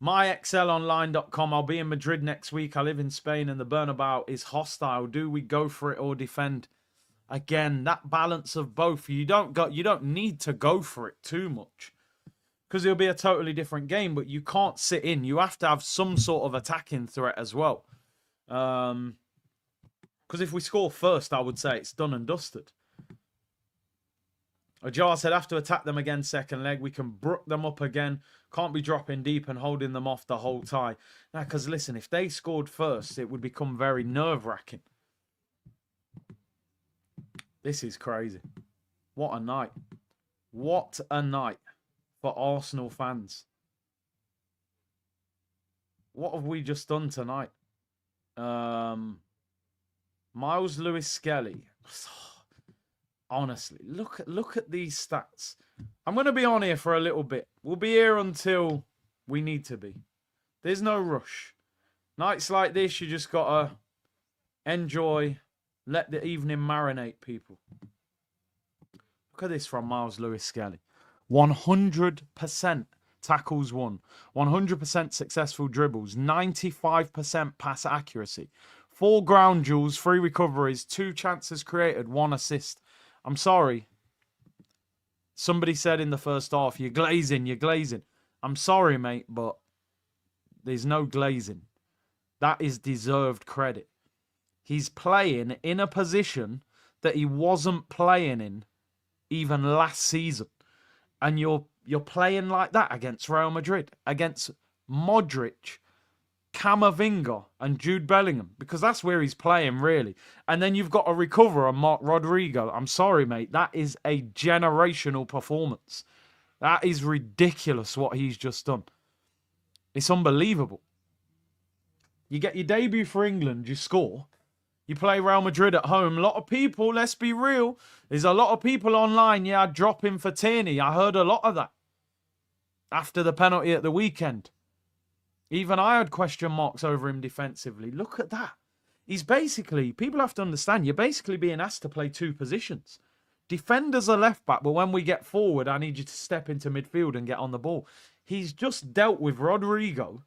MyXLOnline.com. I'll be in Madrid next week. I live in Spain and the Bernabeu is hostile. Do we go for it or defend? Again, that balance of both. You don't need to go for it too much because it'll be a totally different game, but you can't sit in. You have to have some sort of attacking threat as well. Because if we score first, I would say it's done and dusted. Ajar said, have to attack them again second leg. We can brook them up again. Can't be dropping deep and holding them off the whole tie. Now, because listen, if they scored first, it would become very nerve-wracking. This is crazy. What a night. What a night for Arsenal fans. What have we just done tonight? Miles Lewis-Skelly. Honestly, look at these stats. I'm going to be on here for a little bit. We'll be here until we need to be. There's no rush. Nights like this, you just got to enjoy. Let the evening marinate, people. Look at this from Miles Lewis-Skelly. 100% tackles won. 100% successful dribbles. 95% pass accuracy. 4 ground duels, 3 recoveries, 2 chances created, 1 assist. I'm sorry. Somebody said in the first half, you're glazing. I'm sorry, mate, but there's no glazing. That is deserved credit. He's playing in a position that he wasn't playing in even last season. And you're playing like that against Real Madrid, against Modric, Camavinga and Jude Bellingham, because that's where he's playing, really. And then you've got a recoverer, Mark Rodrigo. I'm sorry, mate. That is a generational performance. That is ridiculous what he's just done. It's unbelievable. You get your debut for England, you score. You play Real Madrid at home. A lot of people, let's be real, there's a lot of people online, yeah, dropping for Tierney. I heard a lot of that after the penalty at the weekend. Even I had question marks over him defensively. Look at that. He's basically, people have to understand, you're basically being asked to play 2 positions. Defenders are left back, but when we get forward, I need you to step into midfield and get on the ball. He's just dealt with Rodrigo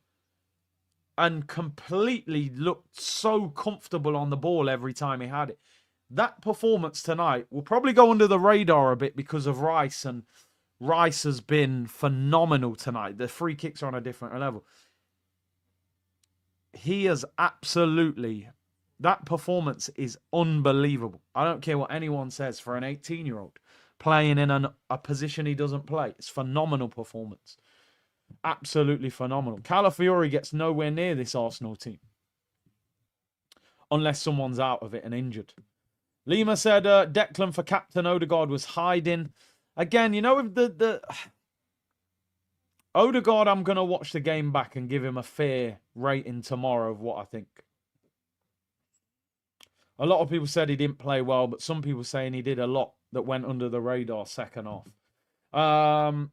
and completely looked so comfortable on the ball every time he had it. That performance tonight will probably go under the radar a bit because of Rice, and Rice has been phenomenal tonight. The free kicks are on a different level. He is absolutely... That performance is unbelievable. I don't care what anyone says for an 18-year-old playing in a position he doesn't play. It's phenomenal performance. Absolutely phenomenal. Calafiori gets nowhere near this Arsenal team. Unless someone's out of it and injured. Lima said Declan for captain. Odegaard was hiding. Again, you know, with the Odegaard, I'm going to watch the game back and give him a fair rating tomorrow of what I think. A lot of people said he didn't play well, but some people saying he did a lot that went under the radar second half.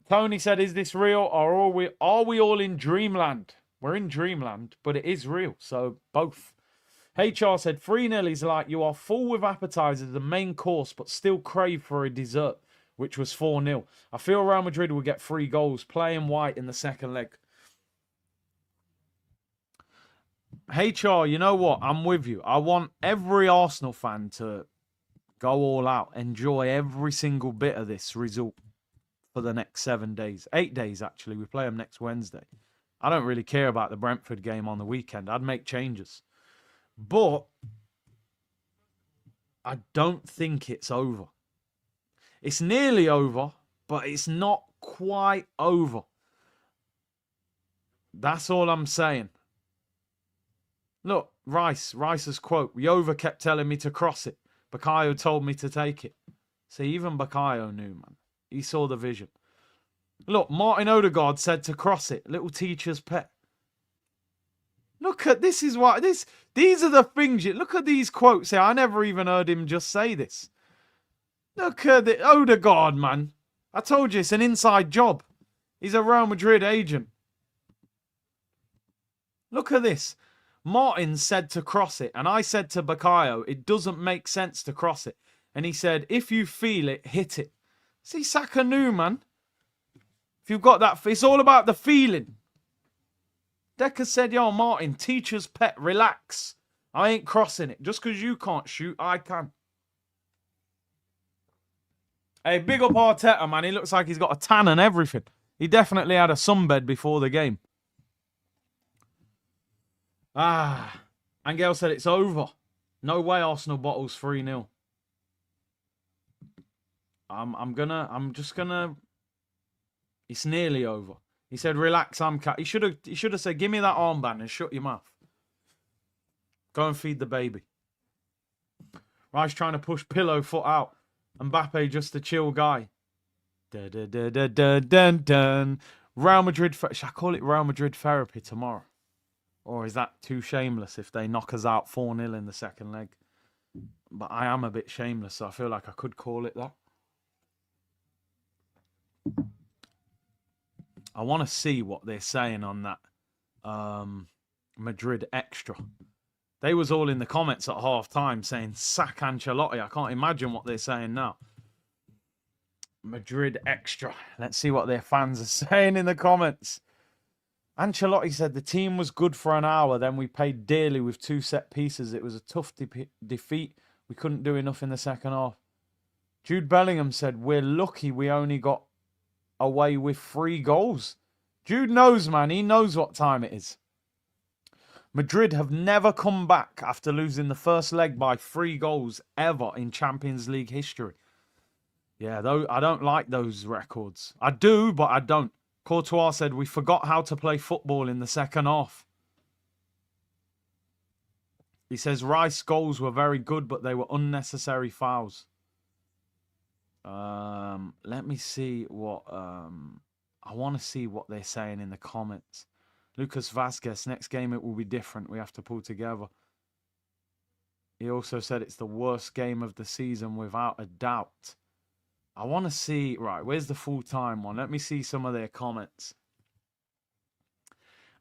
Tony said, is this real or are we all in dreamland? We're in dreamland, but it is real. So both. HR said 3-0 is like you are full with appetizers and main course, but still crave for a dessert, which was 4-0. I feel Real Madrid will get 3 goals, playing white in the second leg. HR, you know what? I'm with you. I want every Arsenal fan to go all out, enjoy every single bit of this result for the next 7 days. 8 days, actually. We play them next Wednesday. I don't really care about the Brentford game on the weekend. I'd make changes. But I don't think it's over. It's nearly over, but it's not quite over. That's all I'm saying. Look, Rice's quote, Yova kept telling me to cross it. Bakayo told me to take it. See, even Bakayo knew, man. He saw the vision. Look, Martin Odegaard said to cross it. Little teacher's pet. Look at, this is what, these are the things, look at these quotes here. I never even heard him just say this. Look at the Odegaard, man. I told you, it's an inside job. He's a Real Madrid agent. Look at this. Martin said to cross it, and I said to Bakayo, it doesn't make sense to cross it. And he said, if you feel it, hit it. See, Saka knew, man. If you've got that, it's all about the feeling. Decker said, yo, Martin, teacher's pet, relax. I ain't crossing it. Just because you can't shoot, I can. Hey, big up Arteta, man. He looks like he's got a tan and everything. He definitely had a sunbed before the game. Angel said it's over. No way Arsenal bottles 3-0. I'm just gonna. It's nearly over. He said, relax, I'm cat. He should have said, give me that armband and shut your mouth. Go and feed the baby. Rice trying to push pillow foot out. Mbappe just a chill guy. Dun, dun, dun, dun, dun, dun, dun. Real Madrid. Shall I call it Real Madrid therapy tomorrow? Or is that too shameless if they knock us out 4-0 in the second leg? But I am a bit shameless, so I feel like I could call it that. I want to see what they're saying on that Madrid extra. They was all in the comments at half-time saying, sack Ancelotti. I can't imagine what they're saying now. Madrid extra. Let's see what their fans are saying in the comments. Ancelotti said the team was good for an hour, then we paid dearly with 2 set pieces. It was a tough defeat. We couldn't do enough in the second half. Jude Bellingham said, we're lucky we only got away with 3 goals. Jude knows, man. He knows what time it is. Madrid have never come back after losing the first leg by 3 goals ever in Champions League history. Yeah, though I don't like those records. I do, but I don't. Courtois said, we forgot how to play football in the second half. He says, Rice goals were very good, but they were unnecessary fouls. Let me see what... I want to see what they're saying in the comments. Lucas Vasquez, next game it will be different. We have to pull together. He also said it's the worst game of the season without a doubt. I want to see... Right, where's the full-time one? Let me see some of their comments.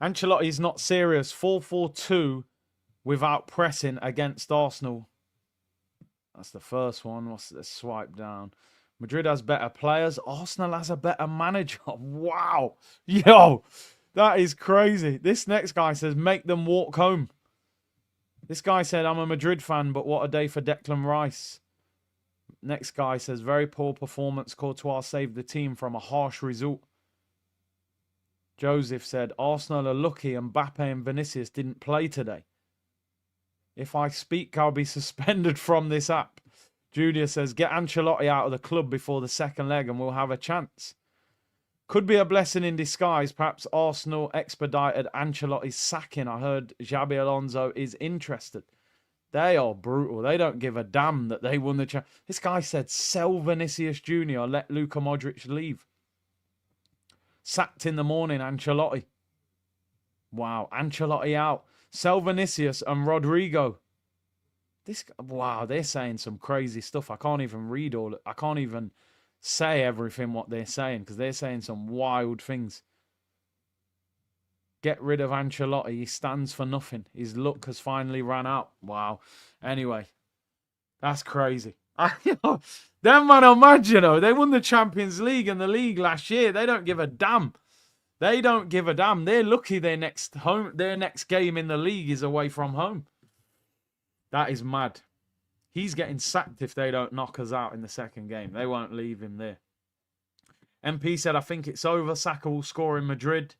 Ancelotti's not serious. 4-4-2 without pressing against Arsenal. That's the first one. What's the swipe down? Madrid has better players. Arsenal has a better manager. Wow. Yo, that is crazy. This next guy says, make them walk home. This guy said, I'm a Madrid fan, but what a day for Declan Rice. Next guy says, very poor performance. Courtois saved the team from a harsh result. Joseph said, Arsenal are lucky Mbappe and Vinicius didn't play today. If I speak, I'll be suspended from this app. Julia says, get Ancelotti out of the club before the second leg and we'll have a chance. Could be a blessing in disguise. Perhaps Arsenal expedited Ancelotti's sacking. I heard Xabi Alonso is interested. They are brutal. They don't give a damn that they won the chance. This guy said, sell Vinicius Jr., let Luka Modric leave. Sacked in the morning, Ancelotti. Wow, Ancelotti out. Sell Vinicius and Rodrigo. Wow, they're saying some crazy stuff. I can't even read all it. I can't even say everything what they're saying because they're saying some wild things. Get rid of Ancelotti. He stands for nothing. His luck has finally ran out. Wow. Anyway, that's crazy. Them man are mad, you know. They won the Champions League and the league last year. They don't give a damn. They don't give a damn. They're lucky their next game in the league is away from home. That is mad. He's getting sacked if they don't knock us out in the second game. They won't leave him there. MP said, I think it's over. Saka will score in Madrid.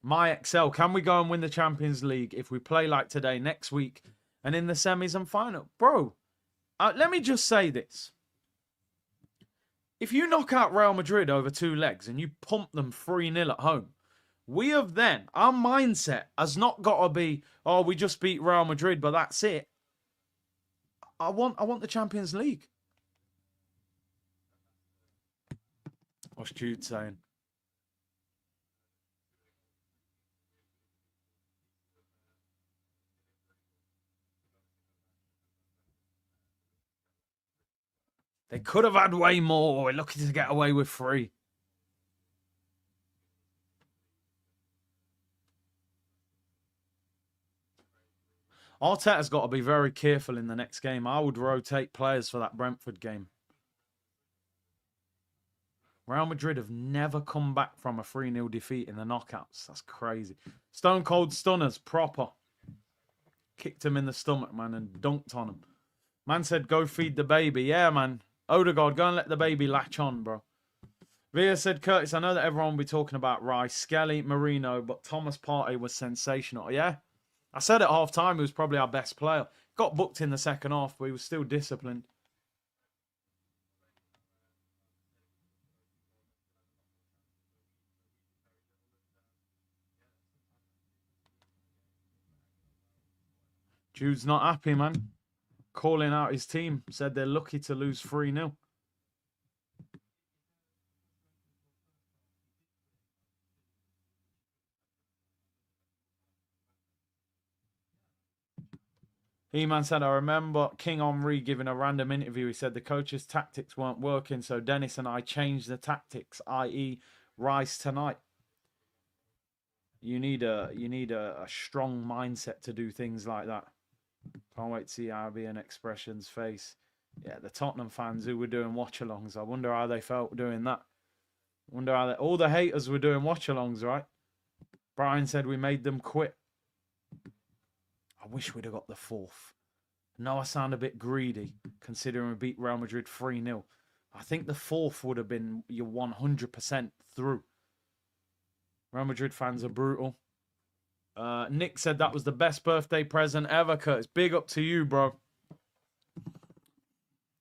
My Excel, can we go and win the Champions League if we play like today next week and in the semis and final? Bro, let me just say this. If you knock out Real Madrid over 2 legs and you pump them 3-0 at home, we have then, our mindset has not got to be, oh, we just beat Real Madrid, but that's it. I want the Champions League. What's Jude saying? They could have had way more. We're lucky to get away with 3. Arteta's got to be very careful in the next game. I would rotate players for that Brentford game. Real Madrid have never come back from a 3-0 defeat in the knockouts. That's crazy. Stone Cold Stunners, proper. Kicked him in the stomach, man, and dunked on him. Man said, go feed the baby. Yeah, man. Odegaard, go and let the baby latch on, bro. Via said, Curtis, I know that everyone will be talking about Rice, Skelly, Marino, but Thomas Partey was sensational. Yeah? I said at half-time he was probably our best player. Got booked in the second half, but he was still disciplined. Jude's not happy, man. Calling out his team. Said they're lucky to lose 3-0. He-Man said, I remember King Henry giving a random interview. He said the coach's tactics weren't working, so Dennis and I changed the tactics, i.e. Rice tonight. You need a strong mindset to do things like that. Can't wait to see Albion Expression's face. Yeah, the Tottenham fans who were doing watch-alongs. I wonder how they felt doing that. Wonder how all the haters were doing watch-alongs, right? Brian said we made them quit. I wish we'd have got the 4th. No, I sound a bit greedy, considering we beat Real Madrid 3-0. I think the 4th would have been your 100% through. Real Madrid fans are brutal. Nick said that was the best birthday present ever, Curtis. Big up to you, bro.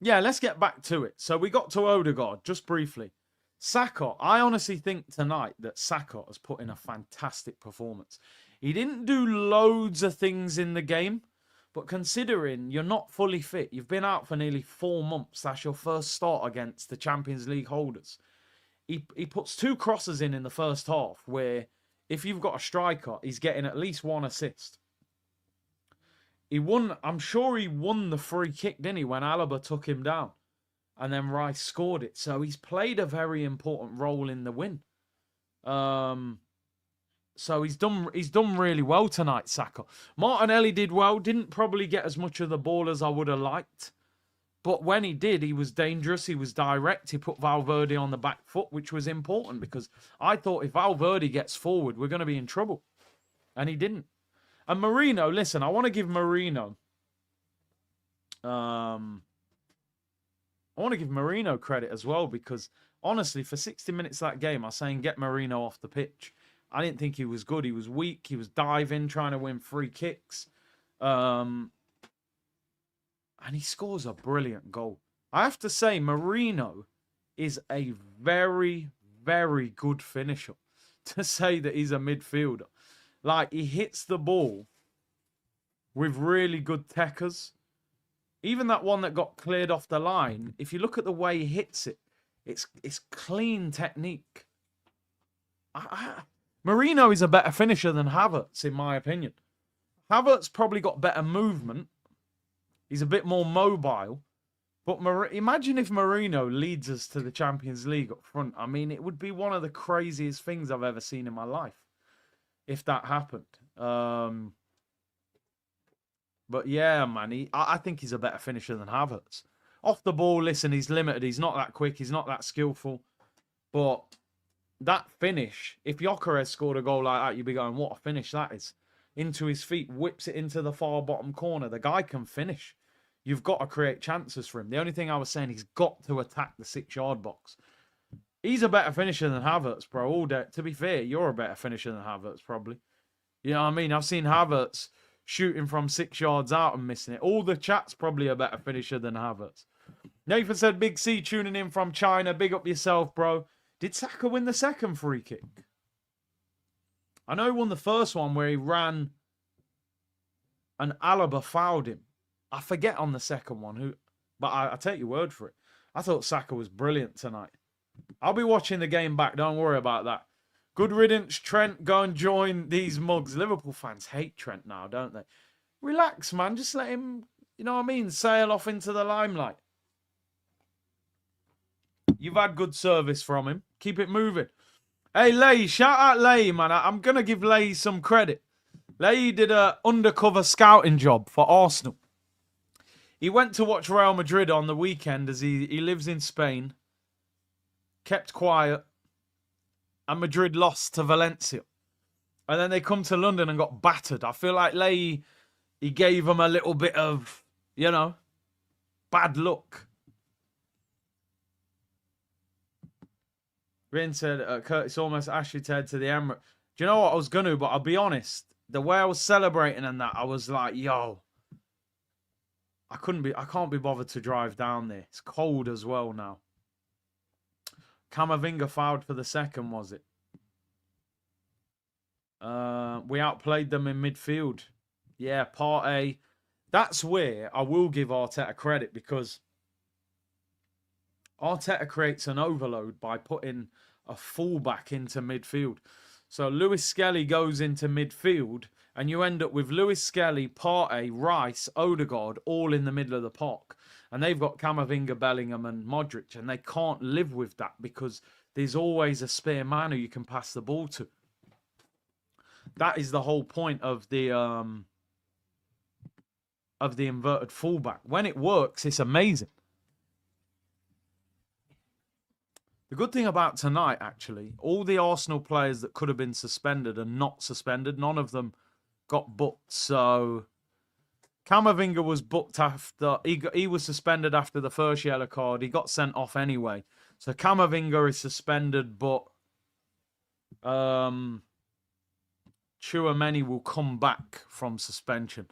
Yeah, let's get back to it. So we got to Odegaard, just briefly. Saka, I honestly think tonight that Saka has put in a fantastic performance. He didn't do loads of things in the game, but considering you're not fully fit, you've been out for nearly 4 months, that's your first start against the Champions League holders. He puts 2 crosses in the first half, where if you've got a striker, he's getting at least 1 assist. He won, I'm sure he won the free kick, didn't he, when Alaba took him down. And then Rice scored it. So he's played a very important role in the win. So he's done really well tonight, Saka. Martinelli did well. Didn't probably get as much of the ball as I would have liked. But when he did, he was dangerous. He was direct. He put Valverde on the back foot, which was important because I thought if Valverde gets forward, we're going to be in trouble. And he didn't. And Marino, listen, I want to give Marino... I want to give Marino credit as well because, honestly, for 60 minutes of that game, I was saying get Marino off the pitch. I didn't think he was good. He was weak. He was diving, trying to win free kicks. And he scores a brilliant goal. I have to say, Marino is a very, very good finisher. To say that he's a midfielder. Like, he hits the ball with really good techers. Even that one that got cleared off the line, if you look at the way he hits it, it's clean technique. Marino is a better finisher than Havertz, in my opinion. Havertz probably got better movement. He's a bit more mobile. But imagine if Mourinho leads us to the Champions League up front. I mean, it would be one of the craziest things I've ever seen in my life if that happened. But yeah, man, I think he's a better finisher than Havertz. Off the ball, listen, he's limited. He's not that quick. He's not that skillful. But that finish, if Gyökeres scored a goal like that, you'd be going, what a finish that is. Into his feet, whips it into the far bottom corner. The guy can finish. You've got to create chances for him. The only thing I was saying, he's got to attack the 6-yard box. He's a better finisher than Havertz, bro. All day. To be fair, you're a better finisher than Havertz, probably. You know what I mean? I've seen Havertz shooting from 6 yards out and missing it. All the chat's probably a better finisher than Havertz. Nathan said, Big C tuning in from China. Big up yourself, bro. Did Saka win the second free kick? I know he won the first one where he ran and Alaba fouled him. I forget on the second one but I take your word for it. I thought Saka was brilliant tonight. I'll be watching the game back. Don't worry about that. Good riddance, Trent. Go and join these mugs. Liverpool fans hate Trent now, don't they? Relax, man. Just let him, you know what I mean, sail off into the limelight. You've had good service from him. Keep it moving. Hey, Lay. Shout out Lay, man. I'm going to give Lay some credit. Lay did an undercover scouting job for Arsenal. He went to watch Real Madrid on the weekend as he lives in Spain. Kept quiet. And Madrid lost to Valencia. And then they come to London and got battered. I feel like Lay, he gave them a little bit of, you know, bad luck. Rin said, Curtis almost Ashley Ted to the Emirates. Do you know what I was going to? But I'll be honest. The way I was celebrating and that, I was like, yo. I can't be bothered to drive down there. It's cold as well now. Camavinga fouled for the second, was it? We outplayed them in midfield. Yeah, Partey. That's where I will give Arteta credit because Arteta creates an overload by putting a fullback into midfield. So Lewis Skelly goes into midfield and you end up with Lewis Skelly, Partey, Rice, Odegaard all in the middle of the park. And they've got Camavinga, Bellingham and Modric. And they can't live with that because there's always a spare man who you can pass the ball to. That is the whole point of the inverted fullback. When it works, it's amazing. The good thing about tonight, actually, all the Arsenal players that could have been suspended are not suspended. None of them got booked. So Camavinga was booked after he was suspended after the first yellow card. He got sent off anyway. So Camavinga is suspended, but Chouameni will come back from suspension.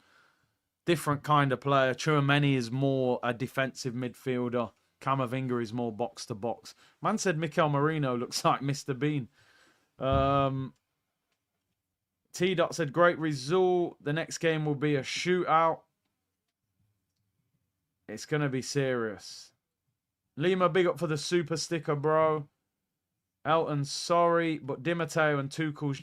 Different kind of player. Chouameni is more a defensive midfielder. Camavinga is more box to box. Man said Mikel Merino looks like Mr. Bean. T-Dot said, great result. The next game will be a shootout. It's going to be serious. Lima, big up for the super sticker, bro. Elton, sorry, but Di Matteo and Tuchel's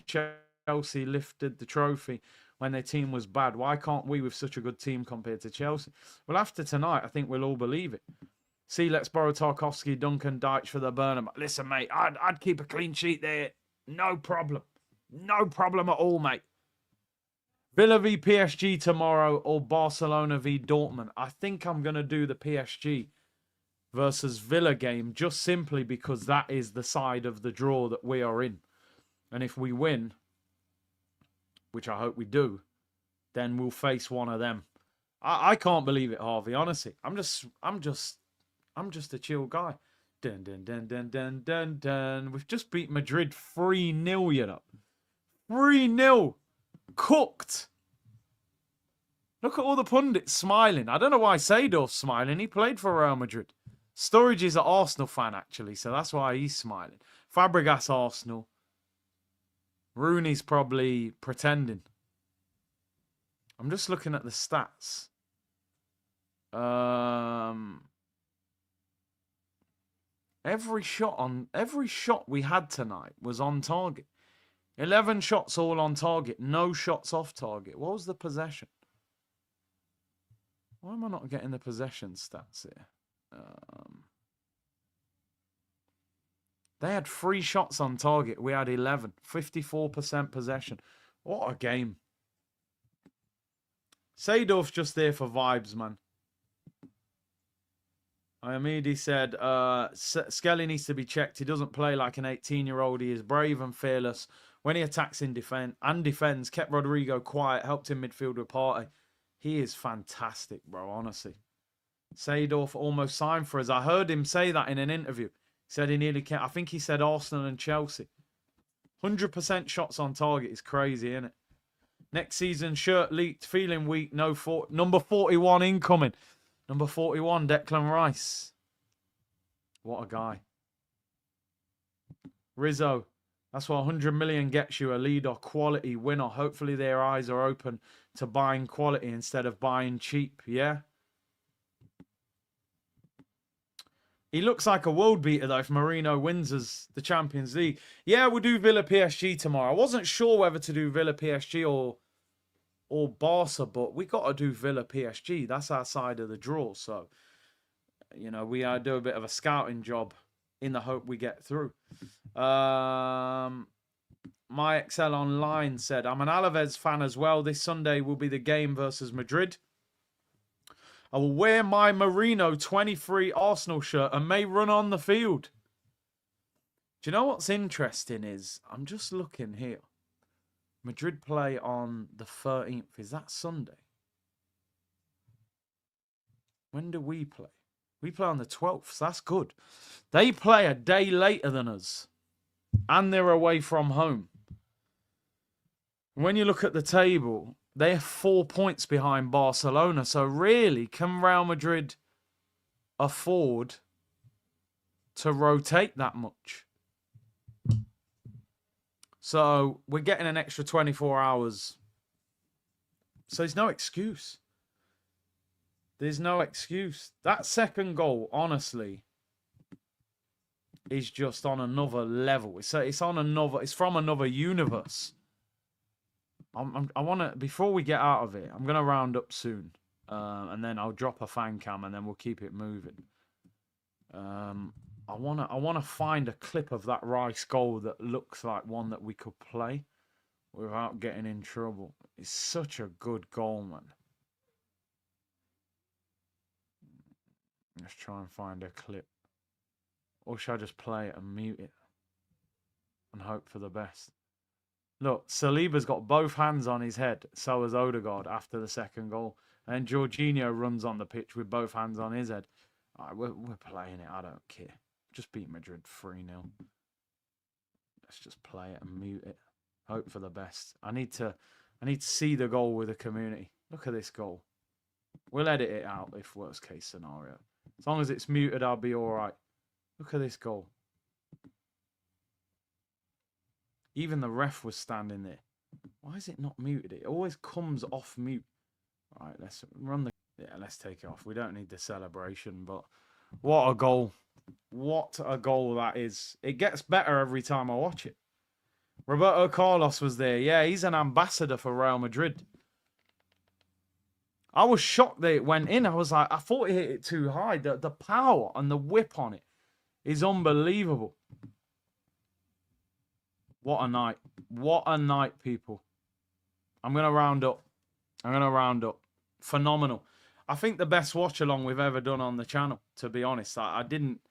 Chelsea lifted the trophy when their team was bad. Why can't we with such a good team compared to Chelsea? Well, after tonight, I think we'll all believe it. See, let's borrow Tarkowski, Duncan, Deitch for the Burnham. Listen, mate, I'd keep a clean sheet there. No problem. No problem at all, mate. Villa v PSG tomorrow or Barcelona v Dortmund. I think I'm going to do the PSG versus Villa game just simply because that is the side of the draw that we are in. And if we win, which I hope we do, then we'll face one of them. I can't believe it, Harvey, honestly. I'm just a chill guy. Dun, dun, dun, dun, dun, dun, dun. We've just beat Madrid 3-0, you know. 3-0. Cooked. Look at all the pundits smiling. I don't know why Seydorf's smiling. He played for Real Madrid. Sturridge is an Arsenal fan, actually, so that's why he's smiling. Fabregas, Arsenal. Rooney's probably pretending. I'm just looking at the stats. Every shot we had tonight was on target. 11 shots all on target. No shots off target. What was the possession? Why am I not getting the possession stats here? They had 3 shots on target. We had 11. 54% possession. What a game. Seydorf's just there for vibes, man. Iamidi said, Skelly needs to be checked. He doesn't play like an 18-year-old. He is brave and fearless. When he attacks in defends, kept Rodrigo quiet, helped him midfield with Partey. He is fantastic, bro, honestly. Seydorf almost signed for us. I heard him say that in an interview. He said he nearly can't. I think he said Arsenal and Chelsea. 100% shots on target is crazy, isn't it? Next season, shirt leaked, feeling weak, number 41 incoming. Number 41, Declan Rice. What a guy. Rizzo, that's what 100 million gets you, a leader, quality, winner. Hopefully their eyes are open to buying quality instead of buying cheap, yeah? He looks like a world beater, though, if Mourinho wins us the Champions League. Yeah, we'll do Villa PSG tomorrow. I wasn't sure whether to do Villa PSG or Barca, but we got to do Villa PSG. That's our side of the draw. So, you know, we do a bit of a scouting job in the hope we get through. My Excel Online said, I'm an Alaves fan as well. This Sunday will be the game versus Madrid. I will wear my Mourinho 23 Arsenal shirt and may run on the field. Do you know what's interesting is, I'm just looking here. Madrid play on the 13th. Is that Sunday? When do we play? We play on the 12th, so that's good. They play a day later than us. And they're away from home. When you look at the table, they're 4 points behind Barcelona. So really, can Real Madrid afford to rotate that much? So we're getting an extra 24 hours. So there's no excuse. There's no excuse. That second goal, honestly, is just on another level. It's on another. It's from another universe. I want to, before we get out of it, I'm gonna round up soon, and then I'll drop a fan cam, and then we'll keep it moving. I wanna find a clip of that Rice goal that looks like one that we could play without getting in trouble. It's such a good goal, man. Let's try and find a clip. Or should I just play it and mute it and hope for the best? Look, Saliba's got both hands on his head. So has Odegaard after the second goal. And Jorginho runs on the pitch with both hands on his head. All right, we're playing it. I don't care. Just beat Madrid 3-0. Let's just play it and mute it. Hope for the best. I need to see the goal with the community. Look at this goal. We'll edit it out if worst case scenario. As long as it's muted, I'll be all right. Look at this goal. Even the ref was standing there. Why is it not muted? It always comes off mute. All right, let's run the... Yeah, let's take it off. We don't need the celebration, but what a goal. What a goal that is. It gets better every time I watch it. Roberto Carlos was there. Yeah, he's an ambassador for Real Madrid. I was shocked that it went in. I was like, I thought he hit it too high. The power and the whip on it is unbelievable. What a night. What a night, people. I'm going to round up. Phenomenal. I think the best watch along we've ever done on the channel, to be honest. I didn't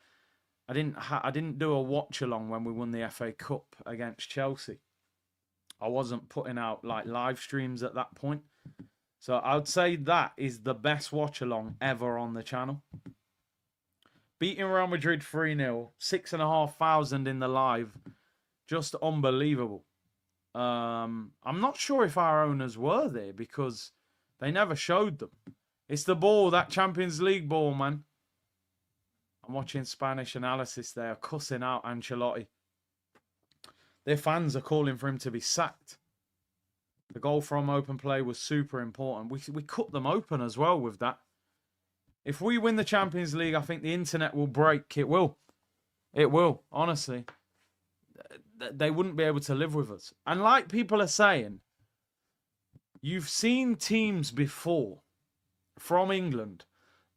do a watch along when we won the FA Cup against Chelsea. I wasn't putting out like live streams at that point. So I would say that is the best watch along ever on the channel. Beating Real Madrid 3-0, 6,500 in the live. Just unbelievable. I'm not sure if our owners were there because they never showed them. It's the ball, that Champions League ball, man. I'm watching Spanish analysis there, cussing out Ancelotti. Their fans are calling for him to be sacked. The goal from open play was super important. We cut them open as well with that. If we win the Champions League, I think the internet will break. It will. It will, honestly. They wouldn't be able to live with us. And like people are saying, you've seen teams before from England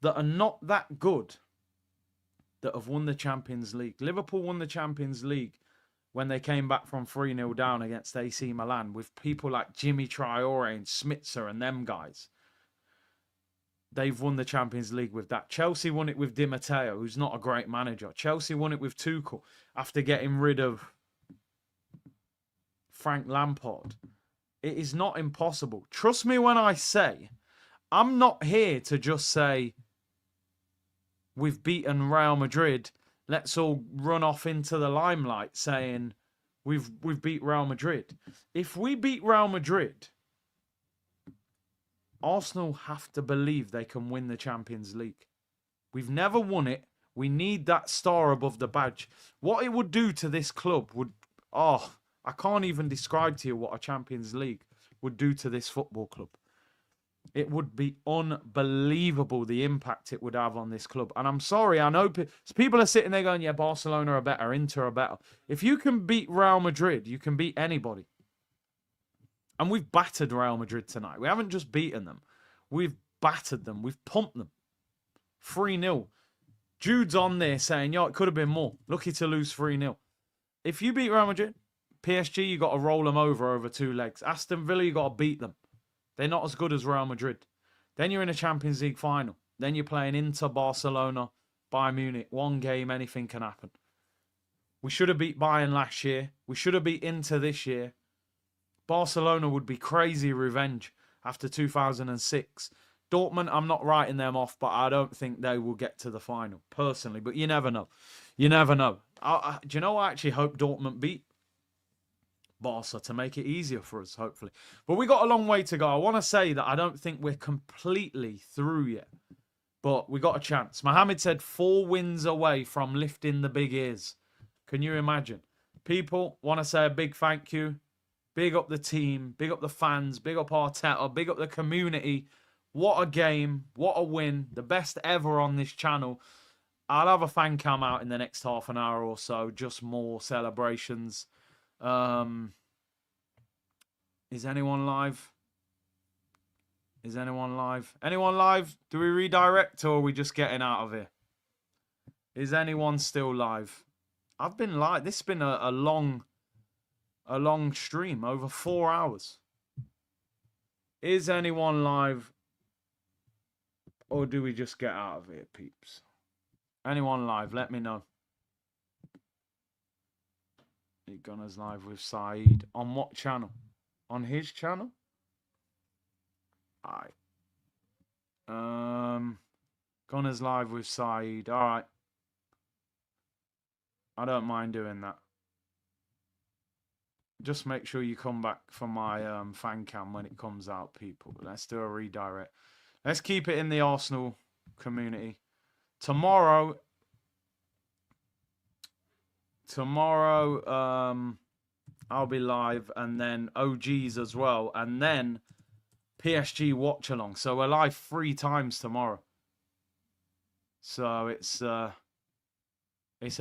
that are not that good that have won the Champions League. Liverpool won the Champions League when they came back from 3-0 down against AC Milan with people like Jimmy Traore and Smitzer and them guys. They've won the Champions League with that. Chelsea won it with Di Matteo, who's not a great manager. Chelsea won it with Tuchel after getting rid of Frank Lampard. It is not impossible. Trust me when I say, I'm not here to just say, we've beaten Real Madrid. Let's all run off into the limelight saying, we've beat Real Madrid. If we beat Real Madrid, Arsenal have to believe they can win the Champions League. We've never won it. We need that star above the badge. What it would do to this club would... Oh, I can't even describe to you what a Champions League would do to this football club. It would be unbelievable, the impact it would have on this club. And I'm sorry, I know people are sitting there going, yeah, Barcelona are better, Inter are better. If you can beat Real Madrid, you can beat anybody. And we've battered Real Madrid tonight. We haven't just beaten them. We've battered them. We've pumped them. 3-0. Jude's on there saying, yo, it could have been more. Lucky to lose 3-0. If you beat Real Madrid, PSG, you got to roll them over 2 legs. Aston Villa, you got to beat them. They're not as good as Real Madrid. Then you're in a Champions League final. Then you're playing Inter, Barcelona, Bayern Munich. One game, anything can happen. We should have beat Bayern last year. We should have beat Inter this year. Barcelona would be crazy revenge after 2006. Dortmund, I'm not writing them off, but I don't think they will get to the final, personally. But you never know. You never know. Do you know, I actually hope Dortmund beat Barca to make it easier for us, hopefully. But we got a long way to go. I want to say that I don't think we're completely through yet. But we got a chance. Mohammed said 4 wins away from lifting the big ears. Can you imagine? People, want to say a big thank you. Big up the team, big up the fans, big up Arteta, big up the community. What a game, what a win. The best ever on this channel. I'll have a fan cam out in the next half an hour or so. Just more celebrations. Is anyone live? Is anyone live? Anyone live? Do we redirect or are we just getting out of here? Is anyone still live? I've been live. This has been a long stream, over 4 hours. Is anyone live? Or do we just get out of here, peeps? Anyone live? Let me know. Gunner's live with Saeed. On what channel? On his channel? Alright. Gunner's live with Saeed. Alright. I don't mind doing that. Just make sure you come back for my fan cam when it comes out, people. Let's do a redirect. Let's keep it in the Arsenal community. Tomorrow, I'll be live, and then OGs as well, and then PSG Watchalong. So we're live 3 times tomorrow. So it's a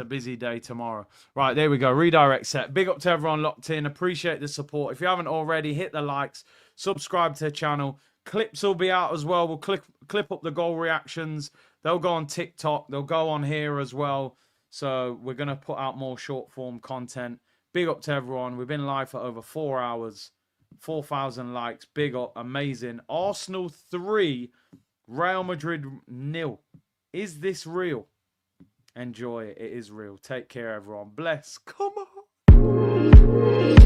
busy day tomorrow. Right, there we go. Redirect set. Big up to everyone locked in. Appreciate the support. If you haven't already, hit the likes. Subscribe to the channel. Clips will be out as well. We'll clip up the goal reactions. They'll go on TikTok. They'll go on here as well. So we're going to put out more short form content. Big up to everyone. We've been live for over 4 hours. 4,000 likes. Big up. Amazing. Arsenal 3. Real Madrid 0. Is this real? Enjoy it. It is real. Take care, everyone. Bless. Come on.